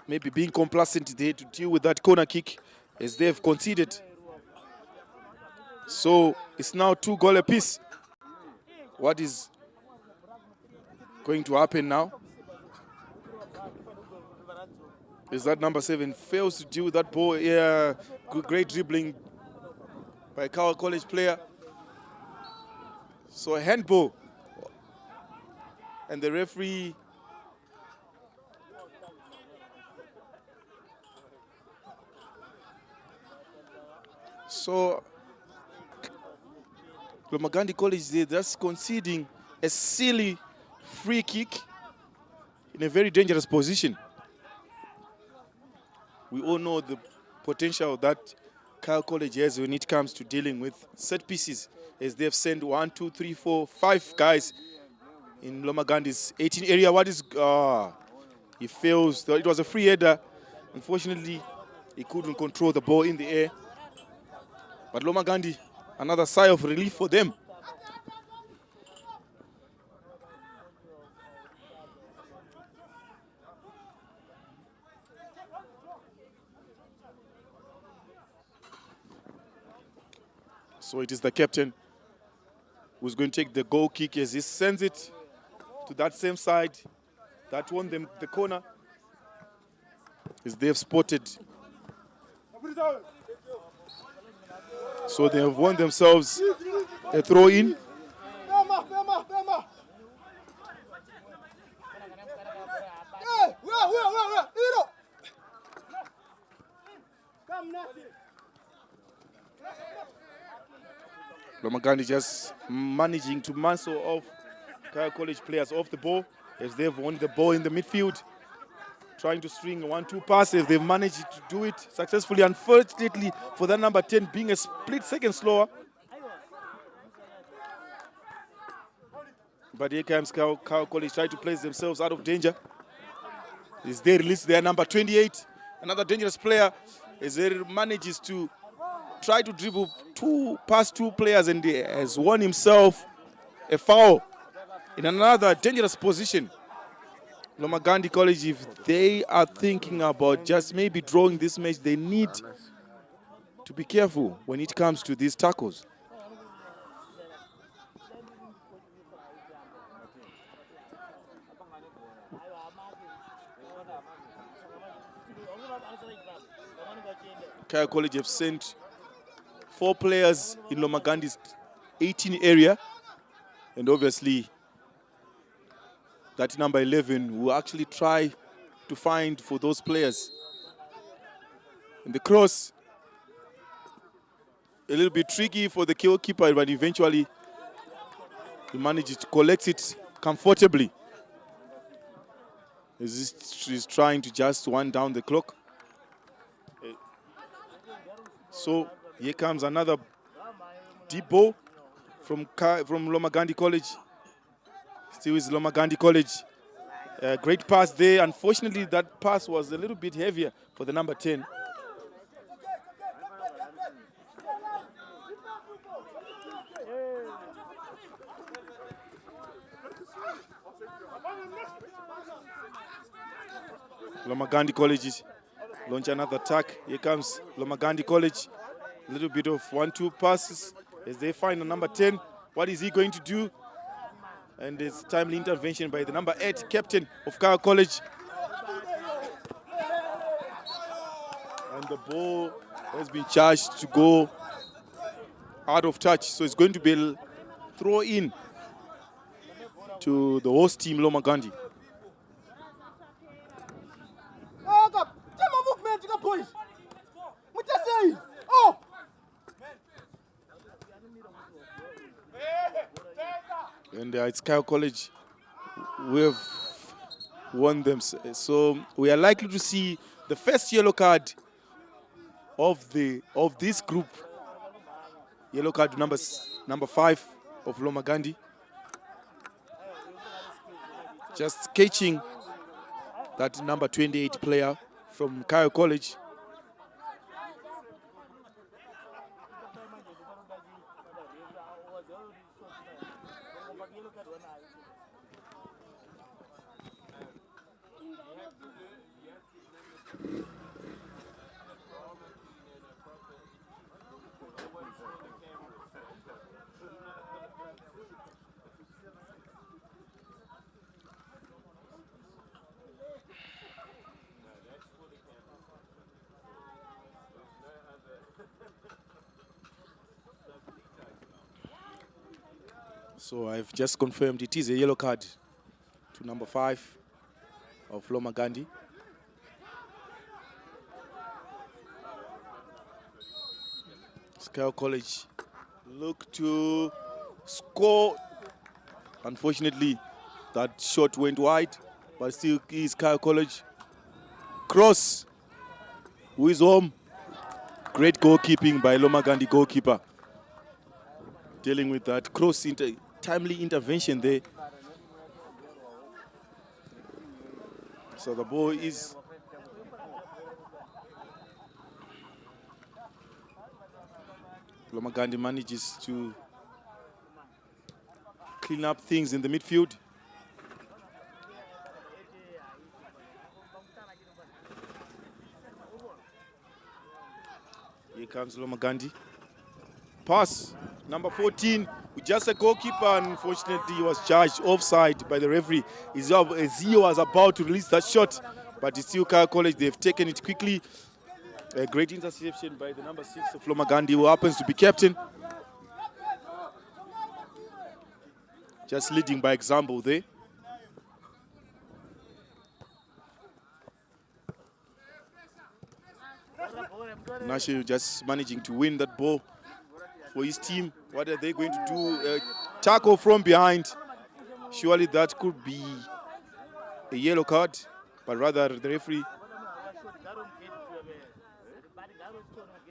Maybe being complacent there to deal with that corner kick as they have conceded. So it's now 2 goals apiece. What is going to happen now is that number 7 fails to deal with that ball. Yeah, great dribbling by a Cal College player. So a handball. And the referee so Lomagundi College, they're just conceding a silly free kick in a very dangerous position. We all know the potential that Cal College has when it comes to dealing with set pieces, as they've sent 1, 2, 3, 4, 5 guys in Lomagundi's 18 area. What is he fails. It was a free header. Unfortunately, he couldn't control the ball in the air. But Lomagundi, another sigh of relief for them. So it is the captain who's going to take the goal kick as he sends it to that same side that won them the corner, as they have spotted. So they have won themselves a throw-in. Lomagundi just managing to muscle off Cal College players off the ball as they've won the ball in the midfield, trying to string a 1-2 passes. They've managed to do it successfully. Unfortunately for that number 10 being a split second slower. But here comes Cal College trying to place themselves out of danger as they release their number 28. Another dangerous player as they manages to try to dribble past two players and has won himself a foul in another dangerous position. Lomagundi College, if they are thinking about just maybe drawing this match, they need to be careful when it comes to these tackles. Kaya College have sent 4 players in Lomagundi's 18 area, and obviously that number 11 will actually try to find for those players. And the cross, a little bit tricky for the goalkeeper, but eventually he manages to collect it comfortably. He's trying to just wind down the clock. So here comes another deep ball from Lomagundi College. Still is Lomagundi College. Great pass there. Unfortunately, that pass was a little bit heavier for the number 10. Lomagundi College launch another attack. Here comes Lomagundi College. A little bit of 1-2 passes as they find the number 10. What is he going to do? And it's timely intervention by the number 8 captain of Kaya College. And the ball has been charged to go out of touch. So it's going to be a throw in to the host team, Lomagundi. And it's Kaya College. We have won them. So we are likely to see the first yellow card of this group. Yellow card number 5 of Lomagundi. Just catching that number 28 player from Kaya College. So I've just confirmed it is a yellow card to number 5 of Lomagundi. Kaya College look to score. Unfortunately, that shot went wide, but still is Kaya College. Cross, who is home. Great goalkeeping by Lomagundi goalkeeper. Dealing with that cross timely intervention there. So the ball is Lomagundi manages to clean up things in the midfield. Here comes Lomagundi. Pass, number 14, with just a goalkeeper. Unfortunately, he was charged offside by the referee as he was about to release that shot. But it's still Kaya College, they've taken it quickly. A great interception by the number 6 of Lomagundi, who happens to be captain. Just leading by example there. Nashi just managing to win that ball for his team. What are they going to do? Tackle from behind. Surely that could be a yellow card, but rather the referee.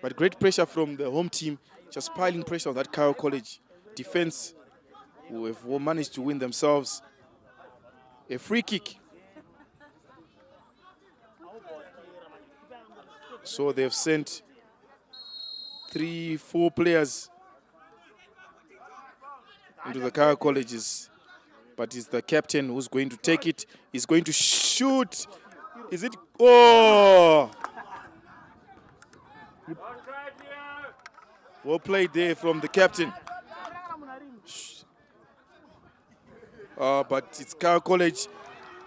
But great pressure from the home team, just piling pressure on that Kaya College defense, who have managed to win themselves a free kick. So they've sent 3-4 players into the Kaya Colleges, but it's the captain who's going to take it. He's going to shoot. Is it? Oh! Well played there from the captain. But it's Kaya College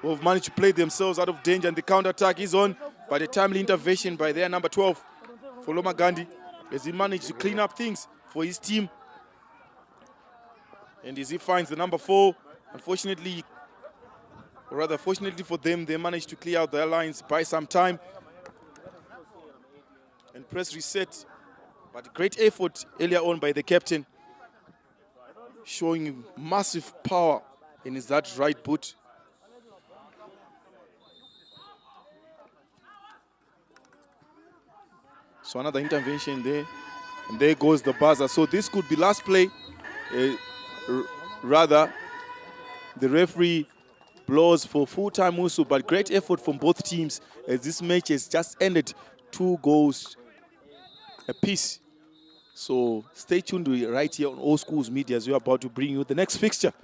who have managed to play themselves out of danger, and the counter-attack is on. But a timely intervention by their number 12 for Lomagundi as he managed to clean up things for his team. And as he finds the number 4, unfortunately, or rather fortunately for them, they managed to clear out their lines by some time and press reset. But great effort earlier on by the captain, showing massive power in his that right boot. So another intervention there, and there goes the buzzer. So this could be last play. Rather, the referee blows for full-time whistle, but great effort from both teams as this match has just ended 2 goals apiece. So stay tuned right here on All Schools Media as we're about to bring you the next fixture.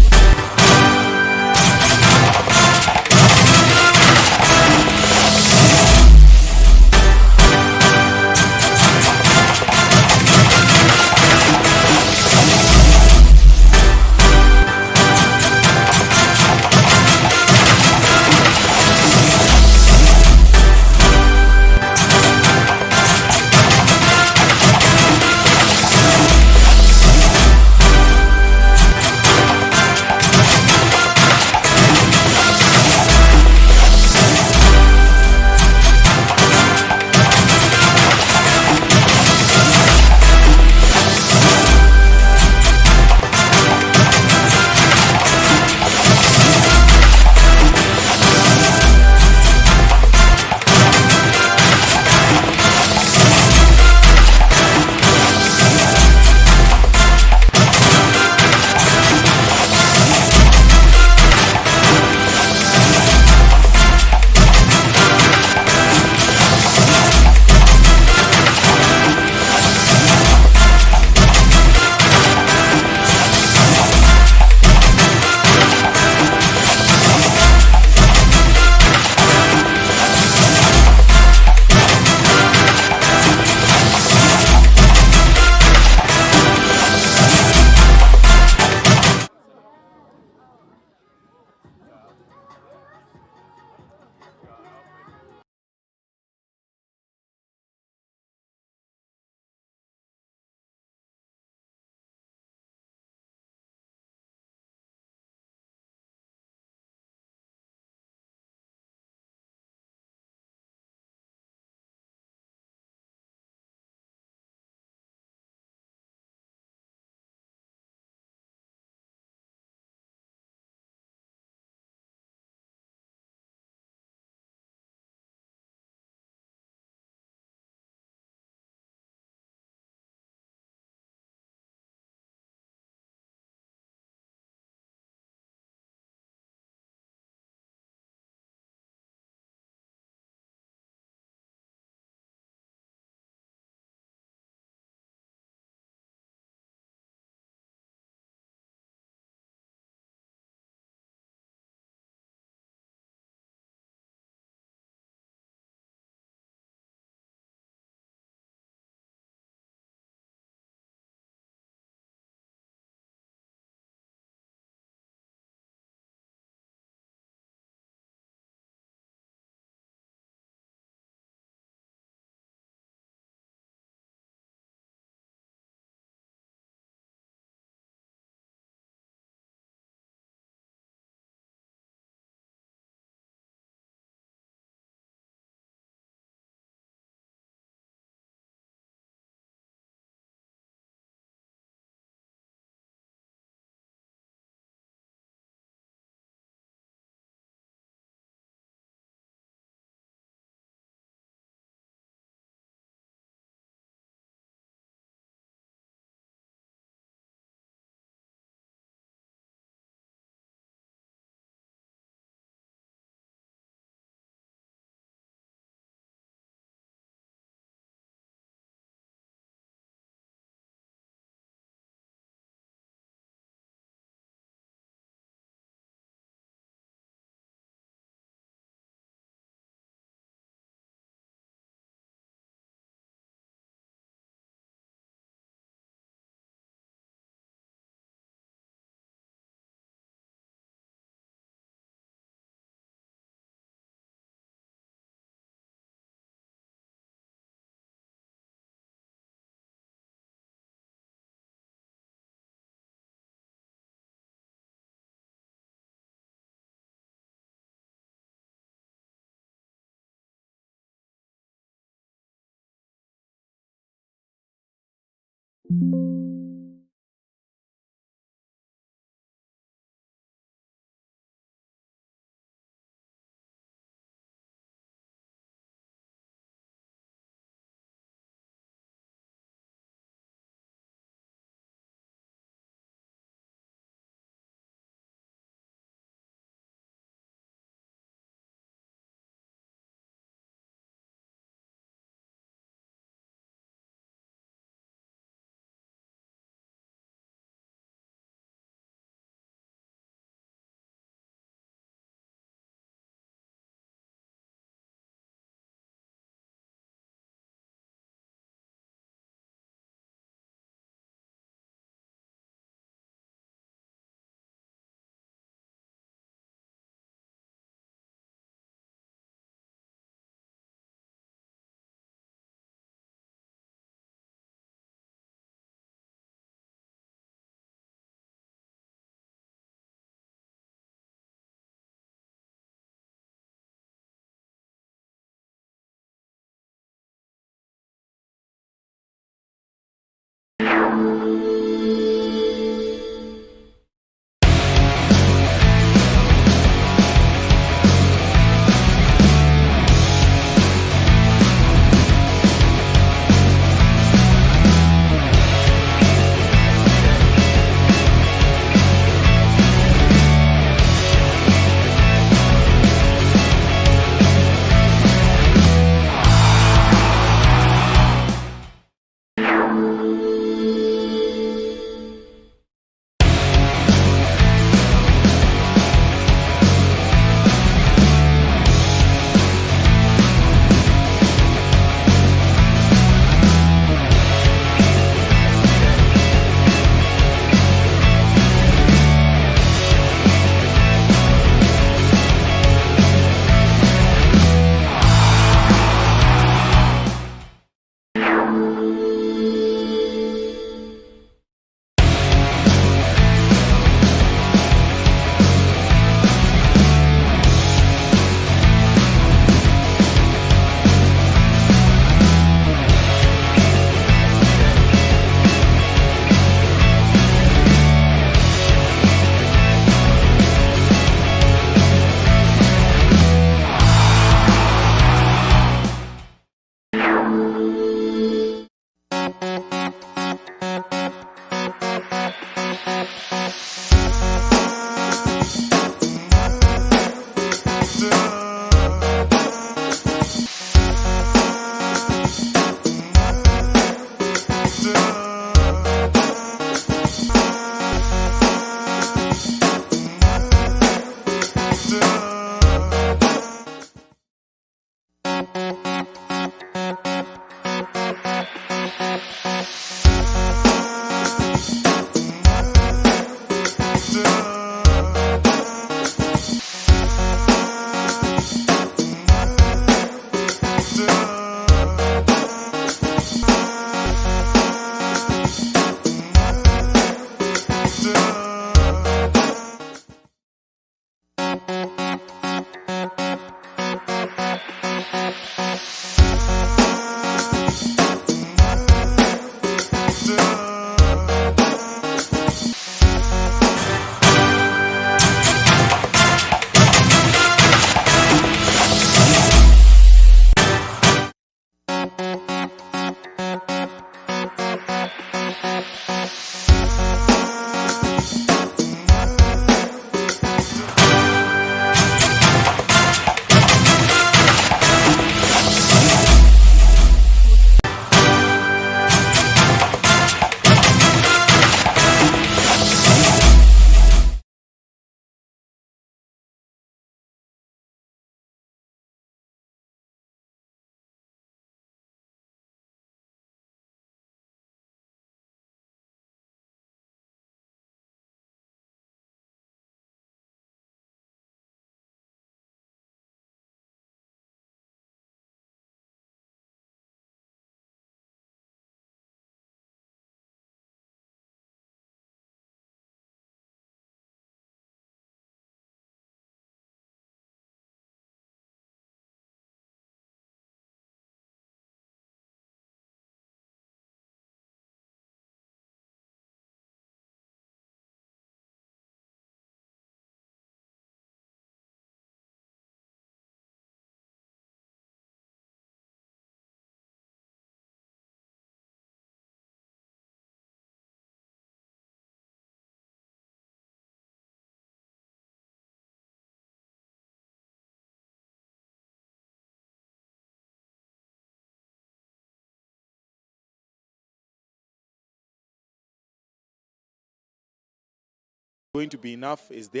going to be enough as they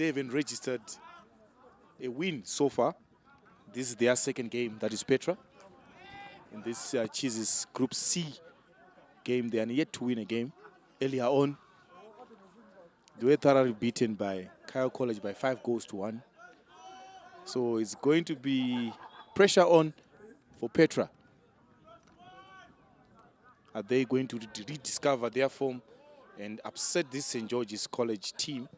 haven't registered a win so far. This is their second game, that is Petra. In this Chish's Group C game, they are yet to win a game. Earlier on, they were thoroughly beaten by Kyle College by 5-1. So it's going to be pressure on for Petra. Are they going to rediscover their form and upset this St. George's College team?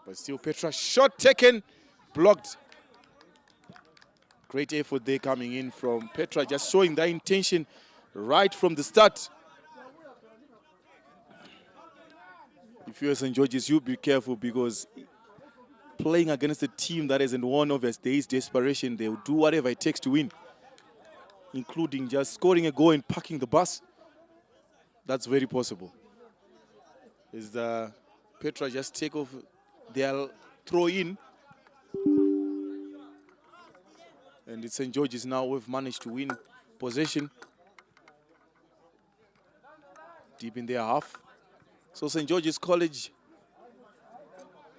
But still Petra, shot taken, blocked. Great effort there coming in from Petra, just showing their intention right from the start. If you're St. George's, you be careful, because playing against a team that hasn't won over days desperation, they will do whatever it takes to win, including just scoring a goal and parking the bus. That's very possible. As the Petra just take off their throw in. And it's St. George's now who have managed to win possession deep in their half. So St. George's College,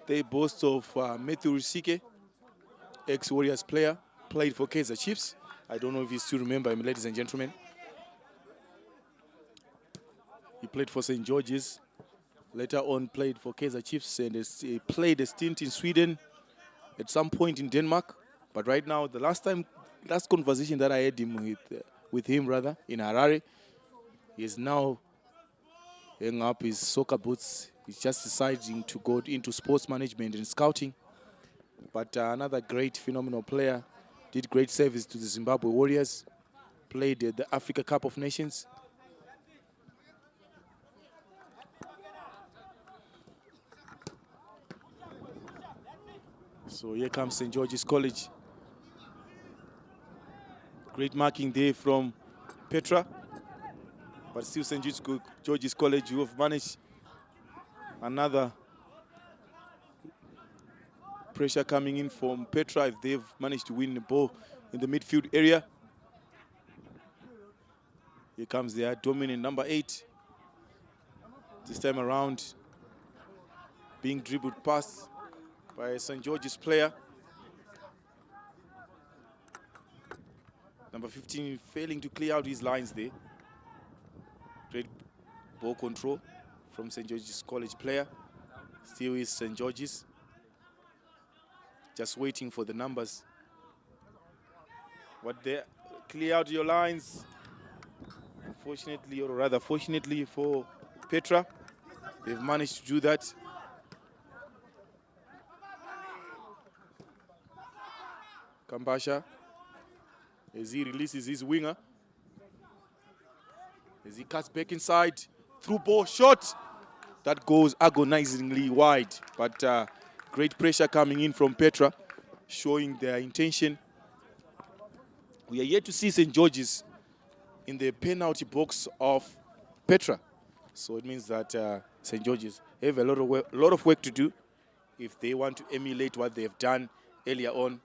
they boast of Matthew Rusike, ex-Warriors player, played for Kaizer Chiefs. I don't know if you still remember him, ladies and gentlemen. He played for St. George's, later on played for Kaizer Chiefs, and he played a stint in Sweden, at some point in Denmark. But right now, the last conversation that I had with him in Harare, he is now hanging up his soccer boots. He's just deciding to go into sports management and scouting. But another great, phenomenal player, did great service to the Zimbabwe Warriors, played at the Africa Cup of Nations. So here comes St. George's College. Great marking there from Petra. But still St. George's College, who have managed another pressure coming in from Petra if they've managed to win the ball in the midfield area. Here comes their dominant number 8. This time around, being dribbled past by a St. George's player. Number 15 failing to clear out his lines there. Great ball control from St. George's College player. Still is St. George's. Just waiting for the numbers. What they clear out your lines. Unfortunately, or rather fortunately for Petra, they've managed to do that. Kambasha, as he releases his winger, as he cuts back inside, through ball shot that goes agonizingly wide. But great pressure coming in from Petra, showing their intention. We are yet to see St. George's in the penalty box of Petra. So it means that St. George's have a lot of work to do if they want to emulate what they've done earlier on,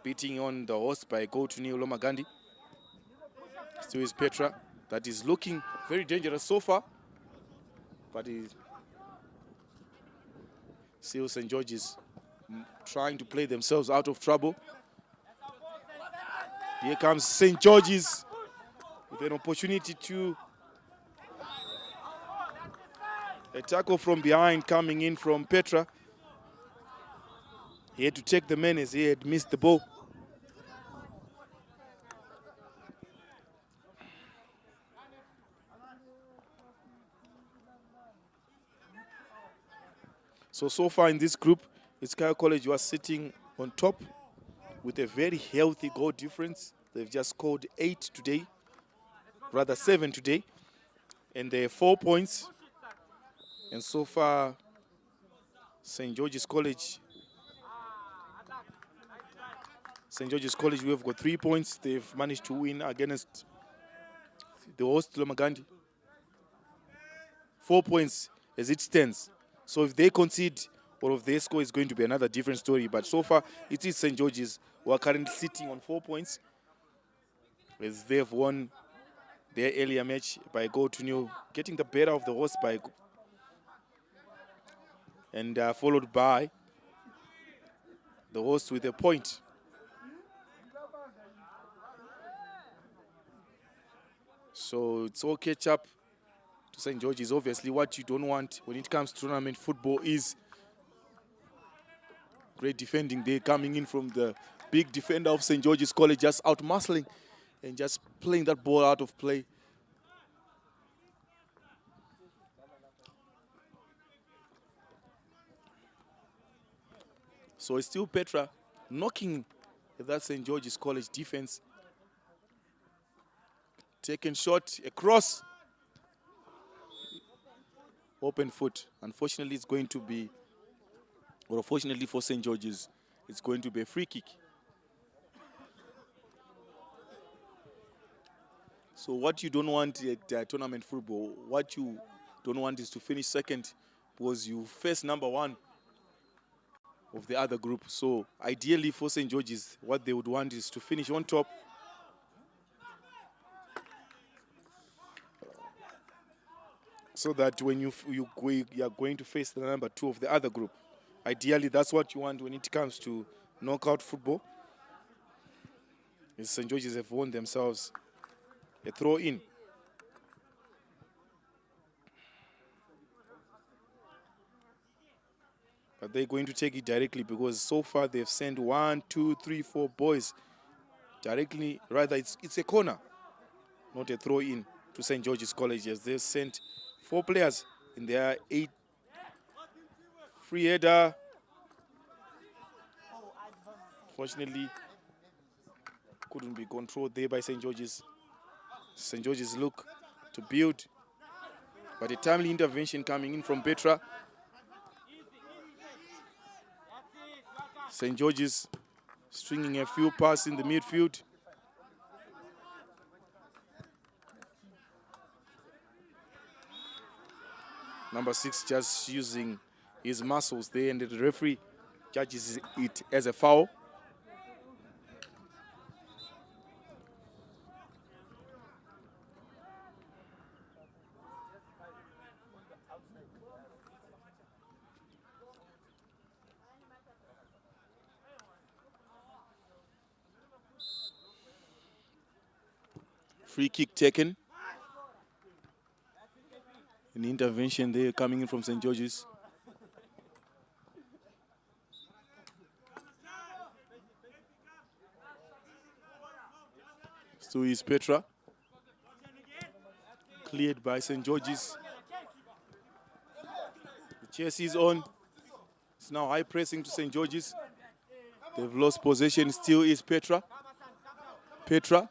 beating on the host by a goal to nil Lomagundi. Still is Petra, that is looking very dangerous so far, but still St. George's trying to play themselves out of trouble. Here comes St. George's with an opportunity to a tackle from behind coming in from Petra. He had to take the man as he had missed the ball. So far in this group, Kyle College was sitting on top with a very healthy goal difference. They've just scored 8 today, rather 7 today, and they have 4 points. And so far, St. George's College, we have got 3 points. They've managed to win against the host, Lomagundi. 4 points as it stands. So if they concede or if they score, it's going to be another different story. But so far, it is St. George's who are currently sitting on 4 points, as they've won their earlier match by goal to nil, getting the better of the host and followed by the host with a point. So it's all catch up to St. George's. Obviously, what you don't want when it comes to tournament football is great defending. They're coming in from the big defender of St. George's College, just out-muscling and just playing that ball out of play. So it's still Petra knocking at that St. George's College defense. Taken shot, across. Open foot. Unfortunately, it's going to be, or unfortunately for St. George's, it's going to be a free kick. So what you don't want at tournament football, what you don't want is to finish second, because you face number one of the other group. So ideally for St. George's, what they would want is to finish on top. So that when you are going to face the number two of the other group. Ideally, that's what you want when it comes to knockout football. St. George's have won themselves a throw-in. But they're going to take it directly because so far they've sent 1, 2, 3, 4 boys directly. Rather, it's a corner, not a throw-in to St. George's College. As they've sent 4 players in their 8 free header. Fortunately, couldn't be controlled there by St. George's. St. George's look to build, but a timely intervention coming in from Petra. St. George's stringing a few passes in the midfield. Number 6 just using his muscles there, and the referee judges it as a foul. Free kick taken. An intervention there coming in from St. George's. So is Petra. Cleared by St. George's. The chase is on. It's now high pressing to St. George's. They've lost possession. Still is Petra. Petra.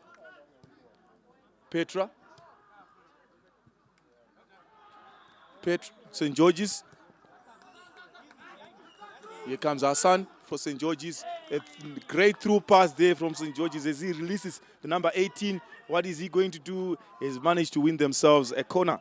Petra. St. George's. Here comes Hassan for St. George's. A great through pass there from St. George's as he releases the number 18. What is he going to do? He's managed to win themselves a corner.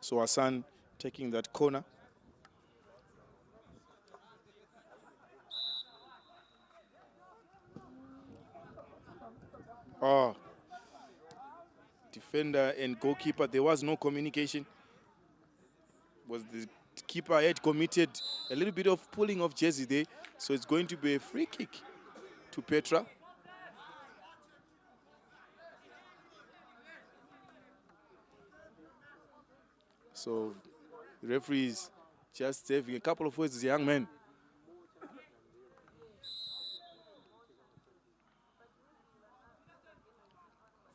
So Hassan taking that corner. Oh. Defender and goalkeeper, there was no communication. Was the keeper had committed a little bit of pulling of jersey there. So it's going to be a free kick to Petra. So the referee is just having a couple of words with the young man.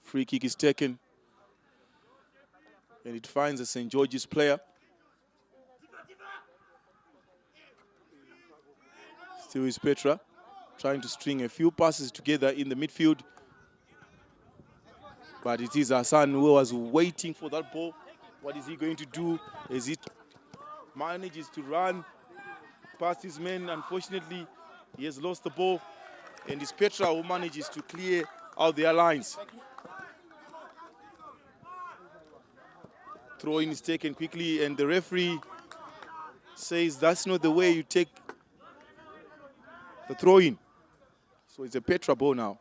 Free kick is taken. And it finds a St. George's player. Still is Petra trying to string a few passes together in the midfield. But it is Hassan who was waiting for that ball. What is he going to do? As he manages to run past his men, unfortunately, He has lost the ball, and it's Petra who manages to clear out their lines. Throw-in is taken quickly, and the referee says that's not the way you take the throw-in. So it's a Petra ball now.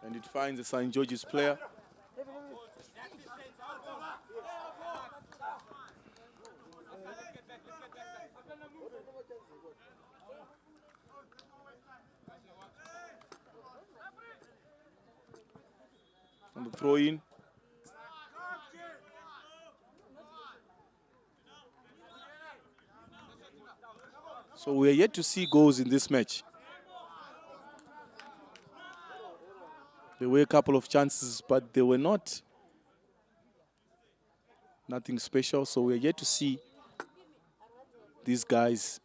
And it finds the St. George's player. On the throw-in. So we are yet to see goals in this match. There were a couple of chances, but they were nothing special. So we are yet to see these guys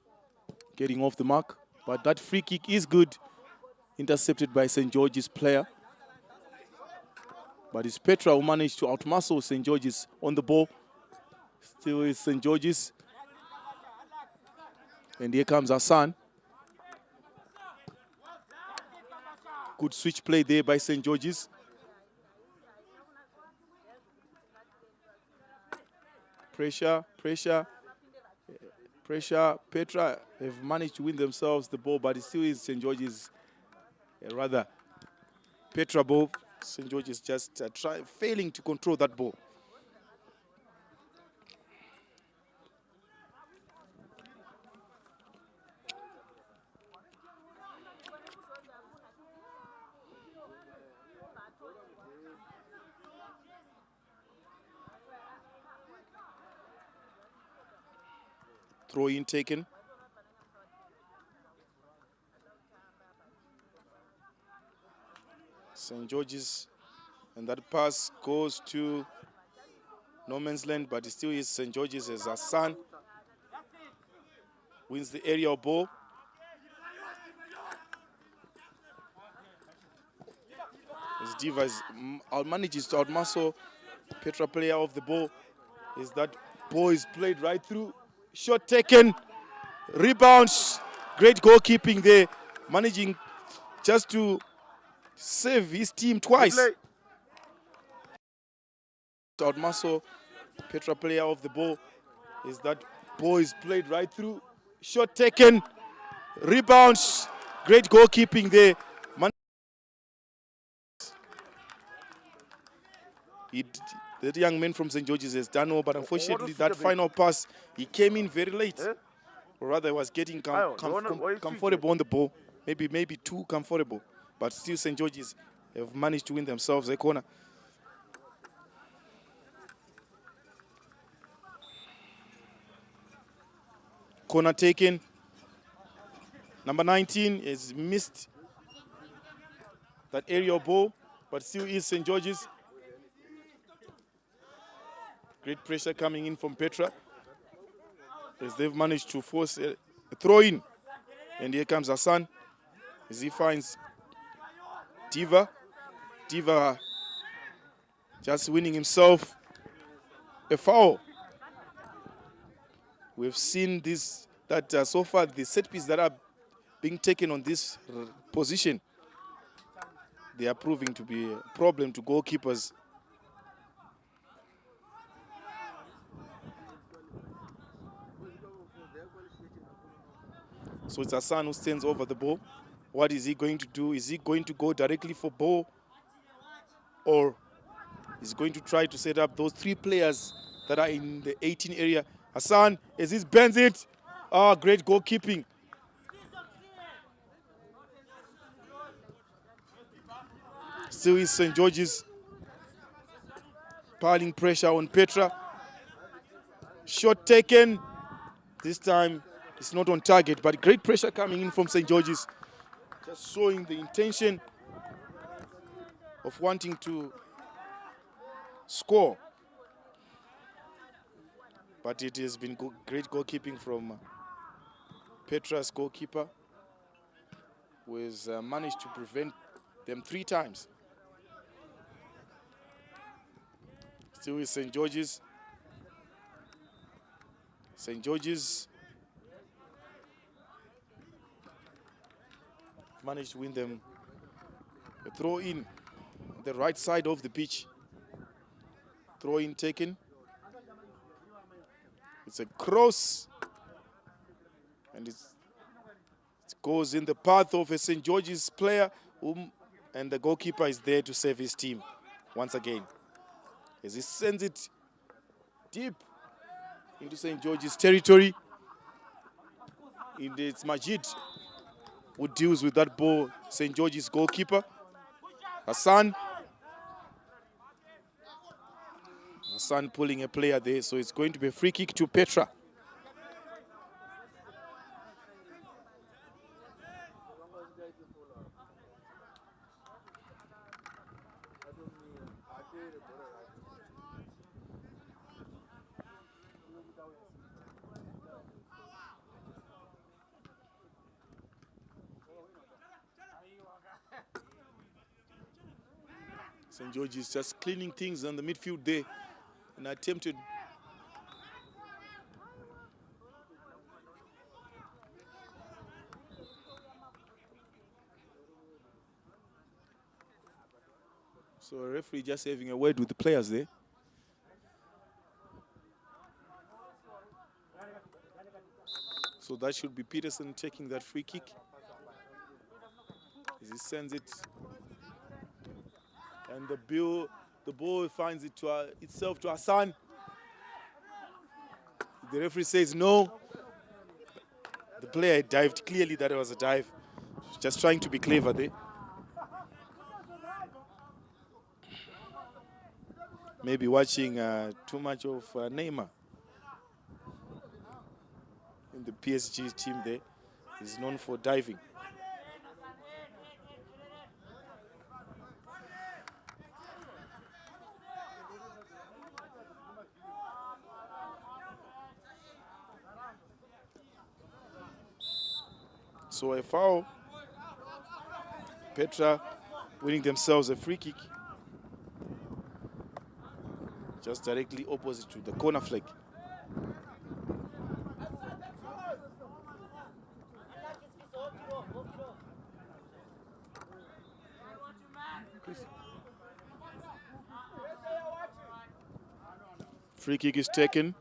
getting off the mark. But that free kick is good, intercepted by St. George's player. But it's Petra who managed to outmuscle St. George's on the ball. Still is St. George's. And here comes Hassan. Good switch play there by St. George's. Pressure. Petra have managed to win themselves the ball, but it still is St. George's, rather Petra ball. St. George's just failing to control that ball. Throw-in taken. St. George's, and that pass goes to no man's land, but it still is St. George's as Hassan wins the aerial ball. As Diva manages to outmuscle Petra player off the ball. As that ball is played right through. Shot taken, rebounds, great goalkeeping there, managing just to save his team twice. Outmuscle Petra player off the ball. As that ball is played right through. Shot taken, rebounds, great goalkeeping there. That young man from St. George's has done well, but unfortunately that final pass, he came in very late. Or rather, he was getting comfortable on the ball. Maybe too comfortable. But still St. George's have managed to win themselves a corner. Corner taken. Number 19 has missed that aerial ball, but still is St. George's. Great pressure coming in from Petra as they've managed to force a throw-in. And here comes Hassan as he finds Diva. Diva just winning himself a foul. We've seen this, that so far the set pieces that are being taken on this position, they are proving to be a problem to goalkeepers. So it's Hassan who stands over the ball. What is he going to do? Is he going to go directly for ball? Or is he going to try to set up those three players that are in the 18 area? Hassan, as he bends it. Ah, great goalkeeping. Still is St. George's piling pressure on Petra. Shot taken. This time it's not on target, but great pressure coming in from St. George's. Just showing the intention of wanting to score. But it has been great goalkeeping from Petra's goalkeeper, who has managed to prevent them 3 times. Still with St. George's. St. George's managed to win them a throw in on the right side of the pitch. Throw in taken. It's a cross. And it goes in the path of a St. George's player, and the goalkeeper is there to save his team once again. As he sends it deep into St. George's territory. It's Majid who deals with that ball, St. George's goalkeeper. Hassan pulling a player there, so it's going to be a free kick to Petra. St. George is just cleaning things on the midfield there and attempted. So a referee just having a word with the players there. So that should be Peterson taking that free kick. As he sends it. And the ball finds itself to Hassan. The referee says no. The player dived. Clearly that was a dive. Just trying to be clever there. Maybe watching too much of Neymar in the PSG team there. He's known for diving. So a foul. Petra winning themselves a free kick. Just directly opposite to the corner flag. Free kick is taken.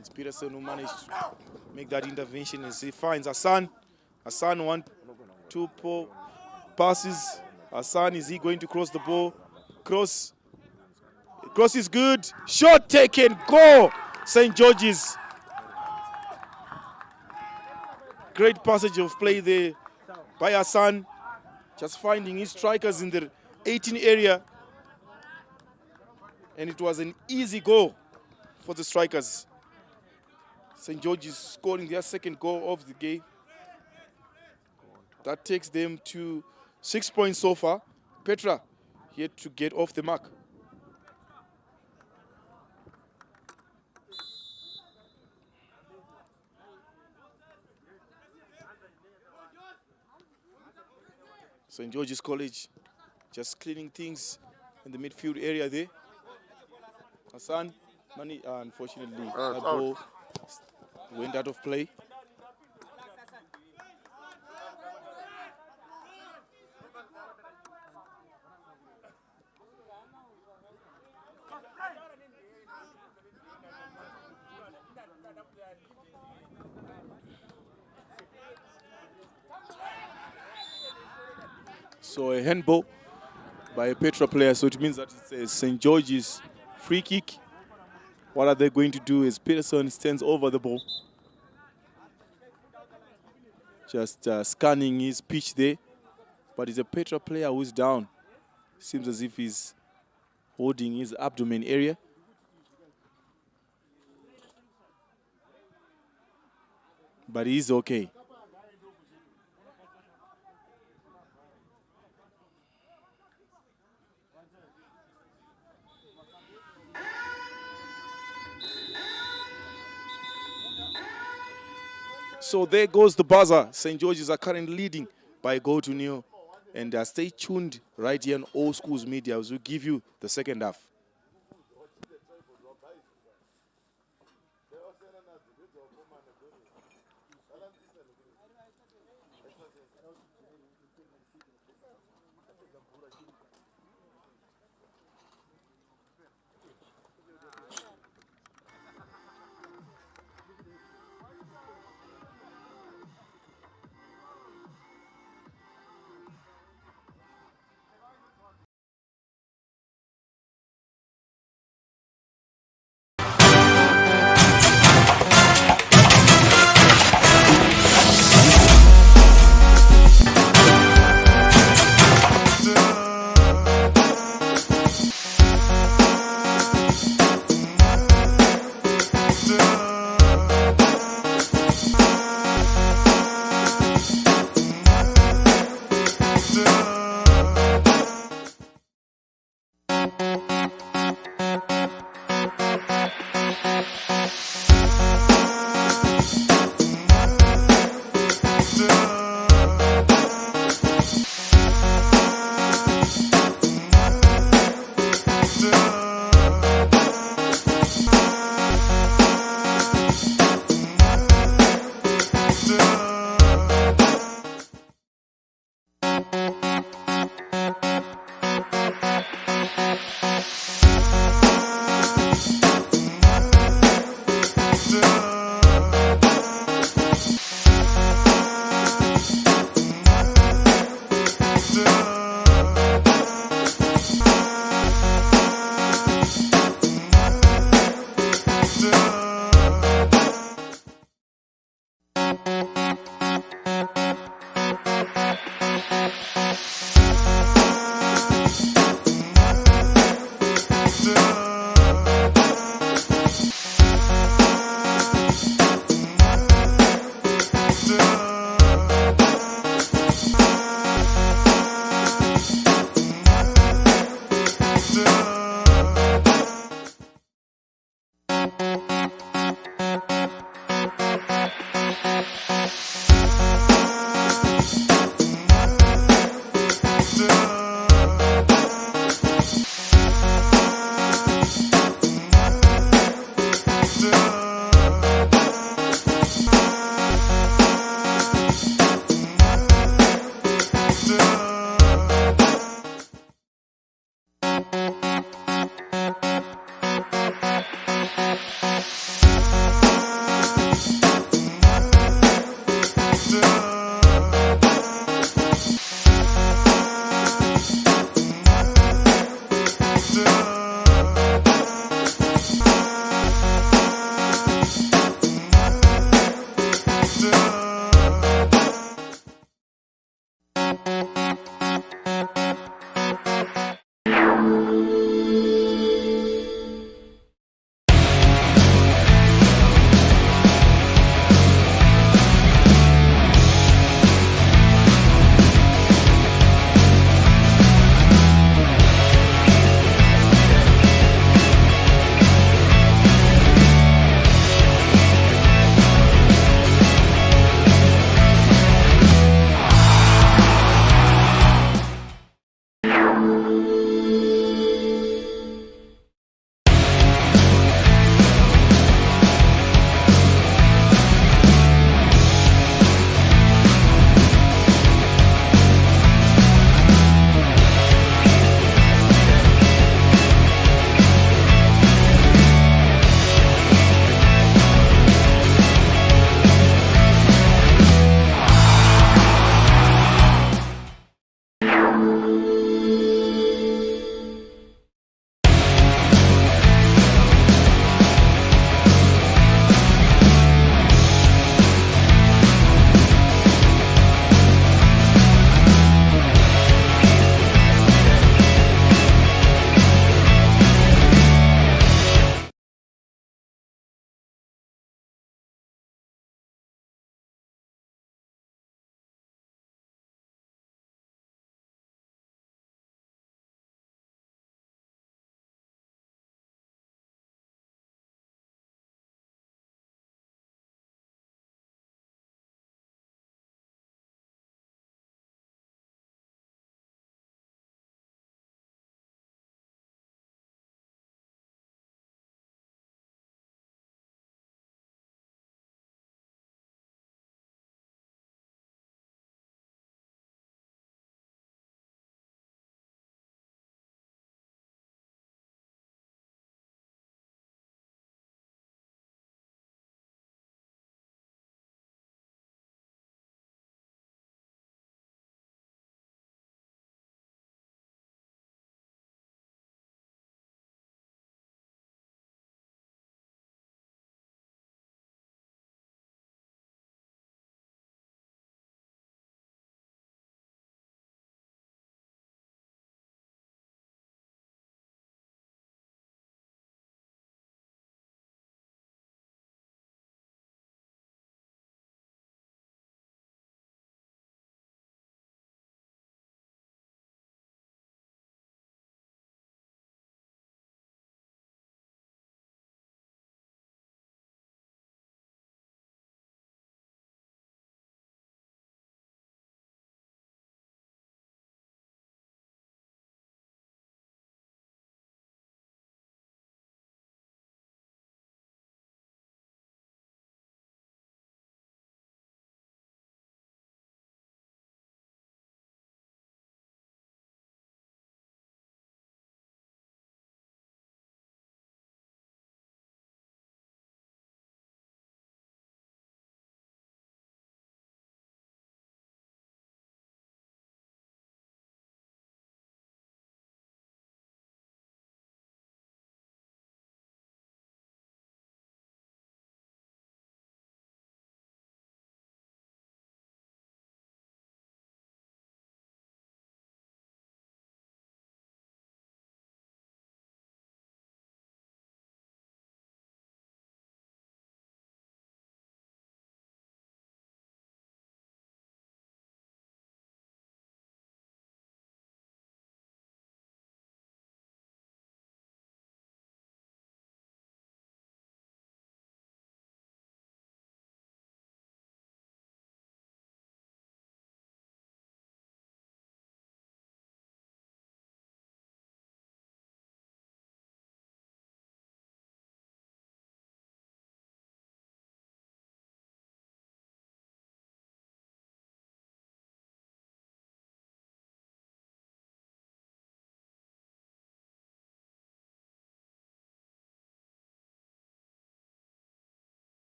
It's Peterson who managed to make that intervention as he finds Hassan. Hassan 1, 2 passes. Hassan, is he going to cross the ball? Cross. Cross is good. Shot taken. Goal. St. George's. Great passage of play there by Hassan. Just finding his strikers in the 18 area. And it was an easy goal for the strikers. St. George's scoring their second goal of the game. That takes them to 6 points so far. Petra yet to get off the mark. St. George's College just cleaning things in the midfield area there. Hassan, unfortunately, that ball went out of play. So a handball by a Petra player, so it means that it's a St. George's free kick. What are they going to do is Peterson stands over the ball. Just scanning his pitch there. But it's a Petra player who's down. Seems as if he's holding his abdomen area. But he's okay. So there goes the buzzer. St. George's are currently leading by a goal to nil. And stay tuned right here on All Schools Media as we give you the second half.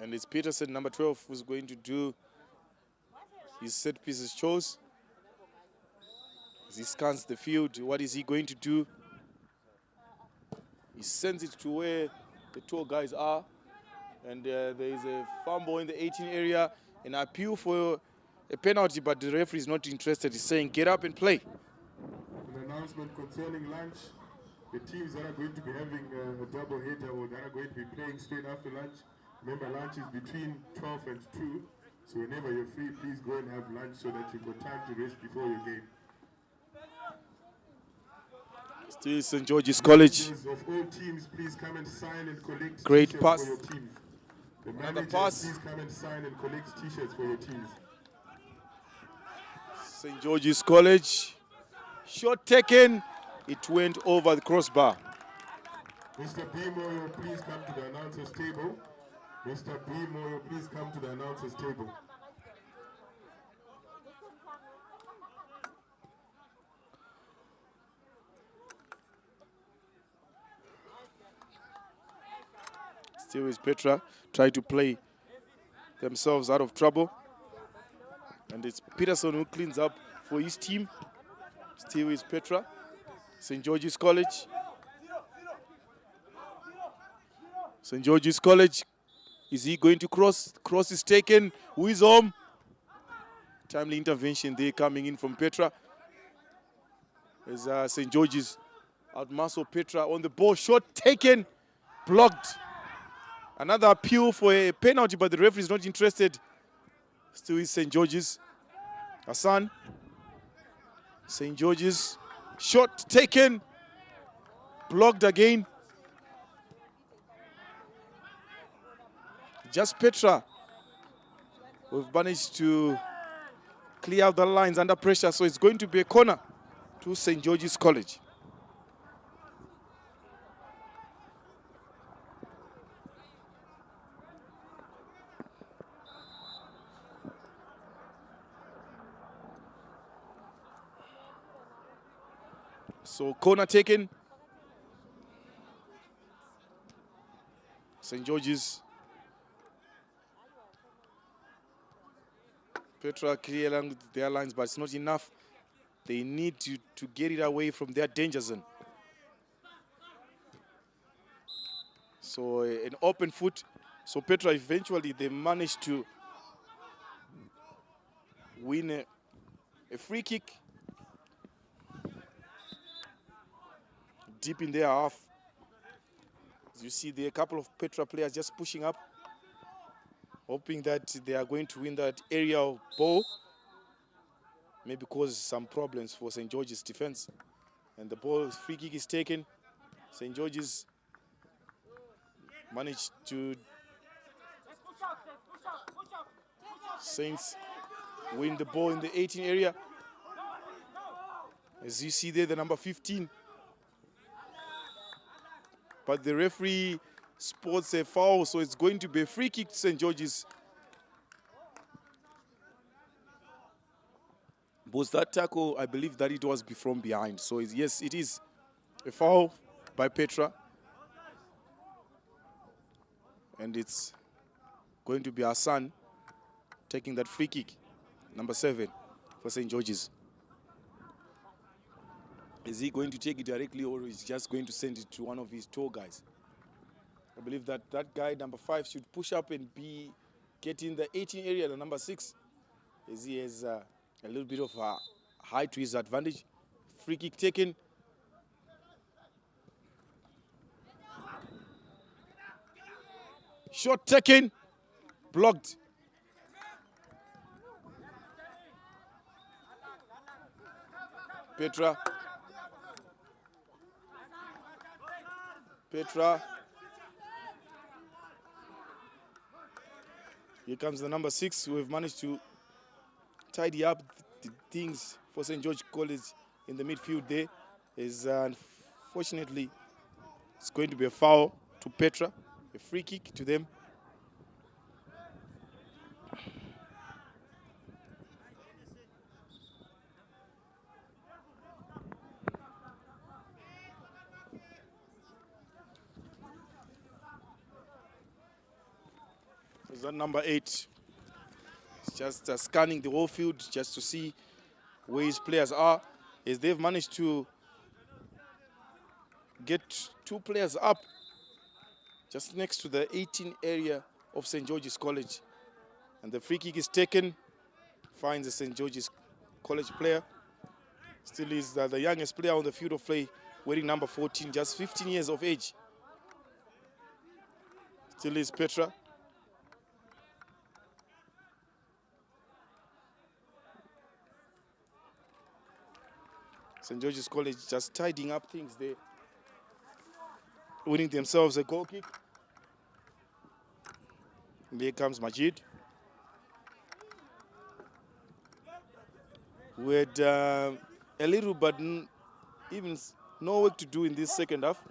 And it's Peterson, number 12, who's going to do his set pieces chose. As he scans the field, what is he going to do? He sends it to where the two guys are. And there is a fumble in the 18 area. An appeal for a penalty, but the referee is not interested. He's saying, get up and play. An announcement concerning lunch. The teams that are going to be having a double header or that are going to be playing straight after lunch. Remember, lunch is between 12 and 2. So whenever you're free, please go and have lunch so that you've got time to rest before your game. Still St. George's College. Of all teams, please come and sign and collect Great t-shirts pass. for your teams. The Another managers, pass. please come and sign and collect t-shirts for your teams. St. George's College. Shot taken. It went over the crossbar. Mr. B. Moyo, please come to the announcer's table. Mr. B. Moyo, please come to the announcer's table. Still is Petra. Try to play themselves out of trouble. And it's Peterson who cleans up for his team. Still is Petra. St. George's College. St. George's College. Is he going to cross? Cross is taken. Who is home? Timely intervention there coming in from Petra. As St. George's outmuscle Petra on the ball. Shot taken. Blocked. Another appeal for a penalty, but the referee is not interested. Still is St. George's. Hassan. St. George's. Shot taken. Blocked again. Just Petra. We've managed to clear out the lines under pressure, so it's going to be a corner to St. George's College. So corner taken. St. George's. Petra clear along their lines, but it's not enough. They need to get it away from their danger zone. So an open foot. So Petra eventually they managed to win a free kick. Deep in their half. As you see there, a couple of Petra players just pushing up, hoping that they are going to win that aerial ball. Maybe cause some problems for St. George's defense. And the ball, free kick is taken. St. George's managed to... Saints win the ball in the 18 area. As you see there, the number 15. But the referee sports a foul, so it's going to be a free kick to St. George's. Was that tackle, I believe that it was from behind. So yes, it is a foul by Petra. And it's going to be Hassan taking that free kick, number 7 for St. George's. Is he going to take it directly, or is he just going to send it to one of his tour guys? I believe that that guy, number 5, should push up and get in the 18 area, the number 6, as he has a little bit of a height to his advantage. Free kick taken. Shot taken. Blocked. Petra. Here comes the number 6. We've managed to tidy up the things for St. George College in the midfield there. Unfortunately, it's going to be a foul to Petra, a free kick to them. Is that number 8? Just scanning the whole field just to see where his players are. As they've managed to get 2 players up just next to the 18 area of St. George's College. And the free kick is taken, finds the St. George's College player. Still is the youngest player on the field of play, wearing number 14, just 15 years of age. Still is Petra. St. George's College just tidying up things there, winning themselves a goal kick. And here comes Majid. We had a little but even no work to do in this second half.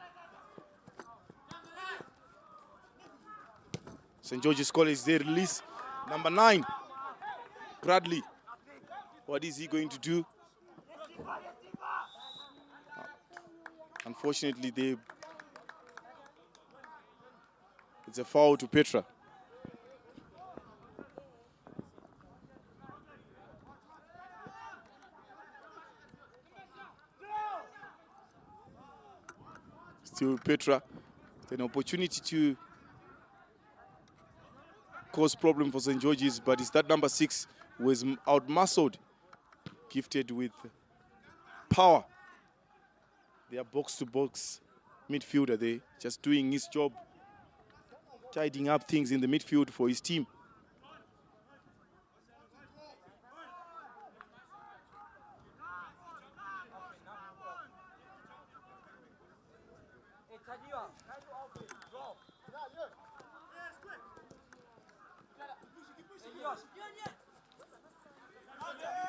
St. George's College, they release number 9, Bradley. What is he going to do? Unfortunately, it's a foul to Petra. Still Petra, an opportunity to cause problem for St. George's, but it's that number 6 who was out-muscled, gifted with power. They are box-to-box midfielder there, just doing his job, tidying up things in the midfield for his team.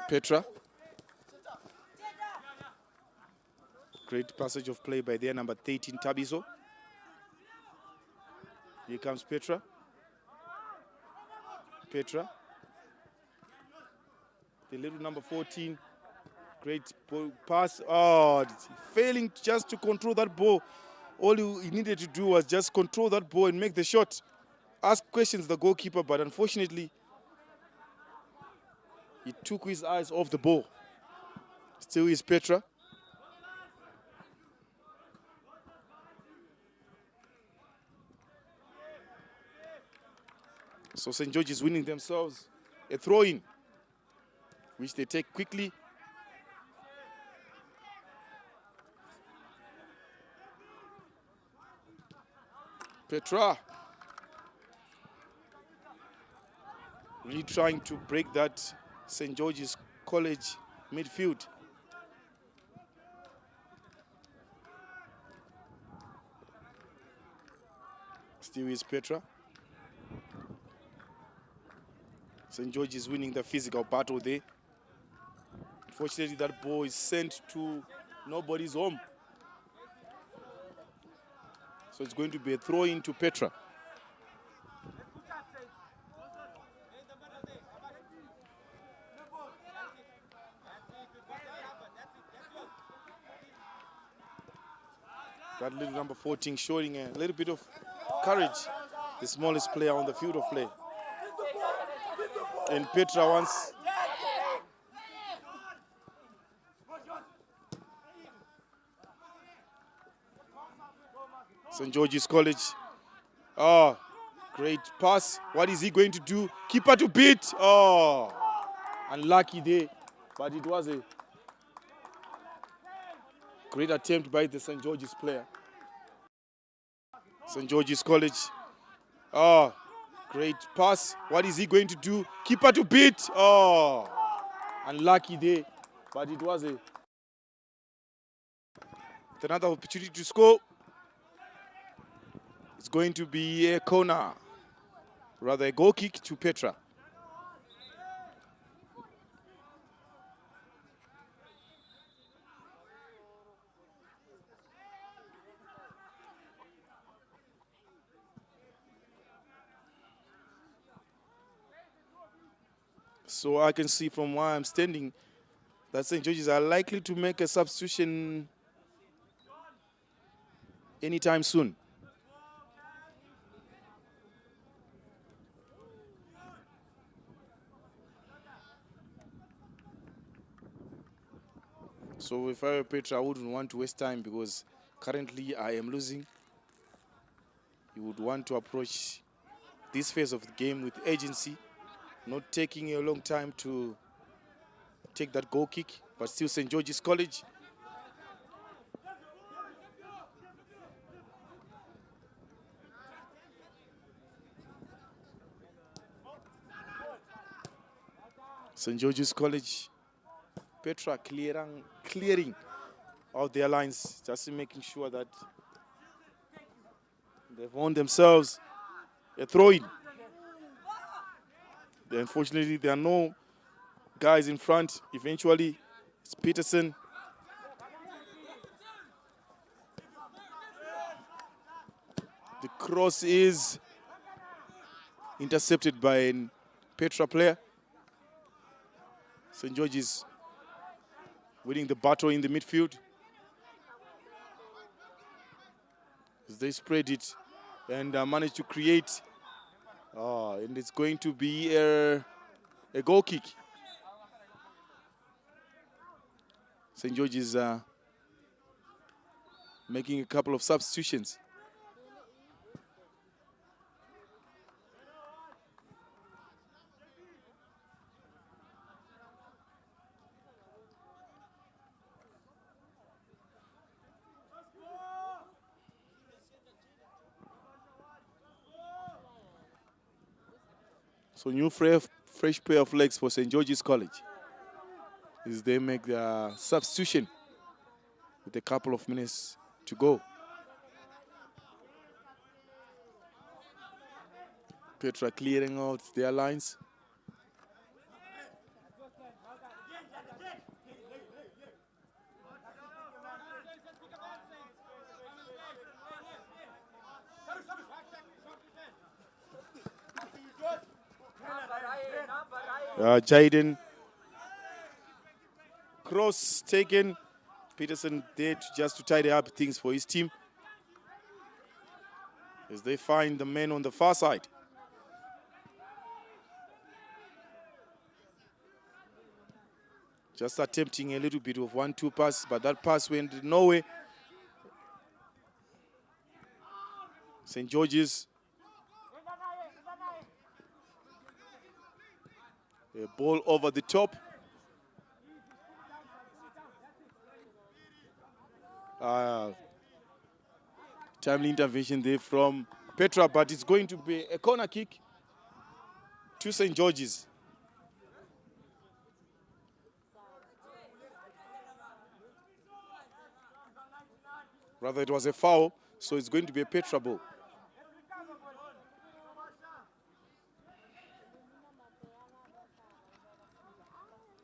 Petra. Great passage of play by their number 13, Tabiso. Here comes Petra. Petra. The little number 14. Great pass. Oh, failing just to control that ball. All he needed to do was just control that ball and make the shot. Ask questions the goalkeeper, but unfortunately, he took his eyes off the ball. Still is Petra. So St. George is winning themselves a throw-in, which they take quickly. Petra really trying to break that St. George's College midfield. Still is Petra. St. George is winning the physical battle there. Unfortunately, that ball is sent to nobody's home. So it's going to be a throw-in to Petra. That little number 14 showing a little bit of courage, the smallest player on the field of play. And Petra wants St. George's College. Oh, great pass. What is he going to do? Keeper to beat. Oh, unlucky there, but it was a great attempt by the St. George's player. St. George's College. Oh, great pass. What is he going to do? Keeper to beat. Oh, unlucky there, but it was another opportunity to score. It's going to be a corner, rather a goal kick to Petra. So I can see from where I'm standing that St. George's are likely to make a substitution anytime soon. So if I were Petra, I wouldn't want to waste time because currently I am losing. You would want to approach this phase of the game with agency, not taking a long time to take that goal kick, but still St. George's College. St. George's College, Petra clearing out their lines, just making sure that they've won themselves a throw-in. Unfortunately, there are no guys in front. Eventually, it's Peterson. The cross is intercepted by a Petra player. St. George's winning the battle in the midfield. As they spread it and manage to create. And it's going to be a goal kick. St. George's making a couple of substitutions. So new fresh pair of legs for St. George's College as they make their substitution with a couple of minutes to go. Petra clearing out their lines. Jaden. Cross taken. Peterson there just to tidy up things for his team as they find the men on the far side. Just attempting a little bit of 1-2 pass, but that pass went nowhere. St. George's. A ball over the top. Timely intervention there from Petra, but it's going to be a corner kick to St. George's. Rather, it was a foul, so it's going to be a Petra ball.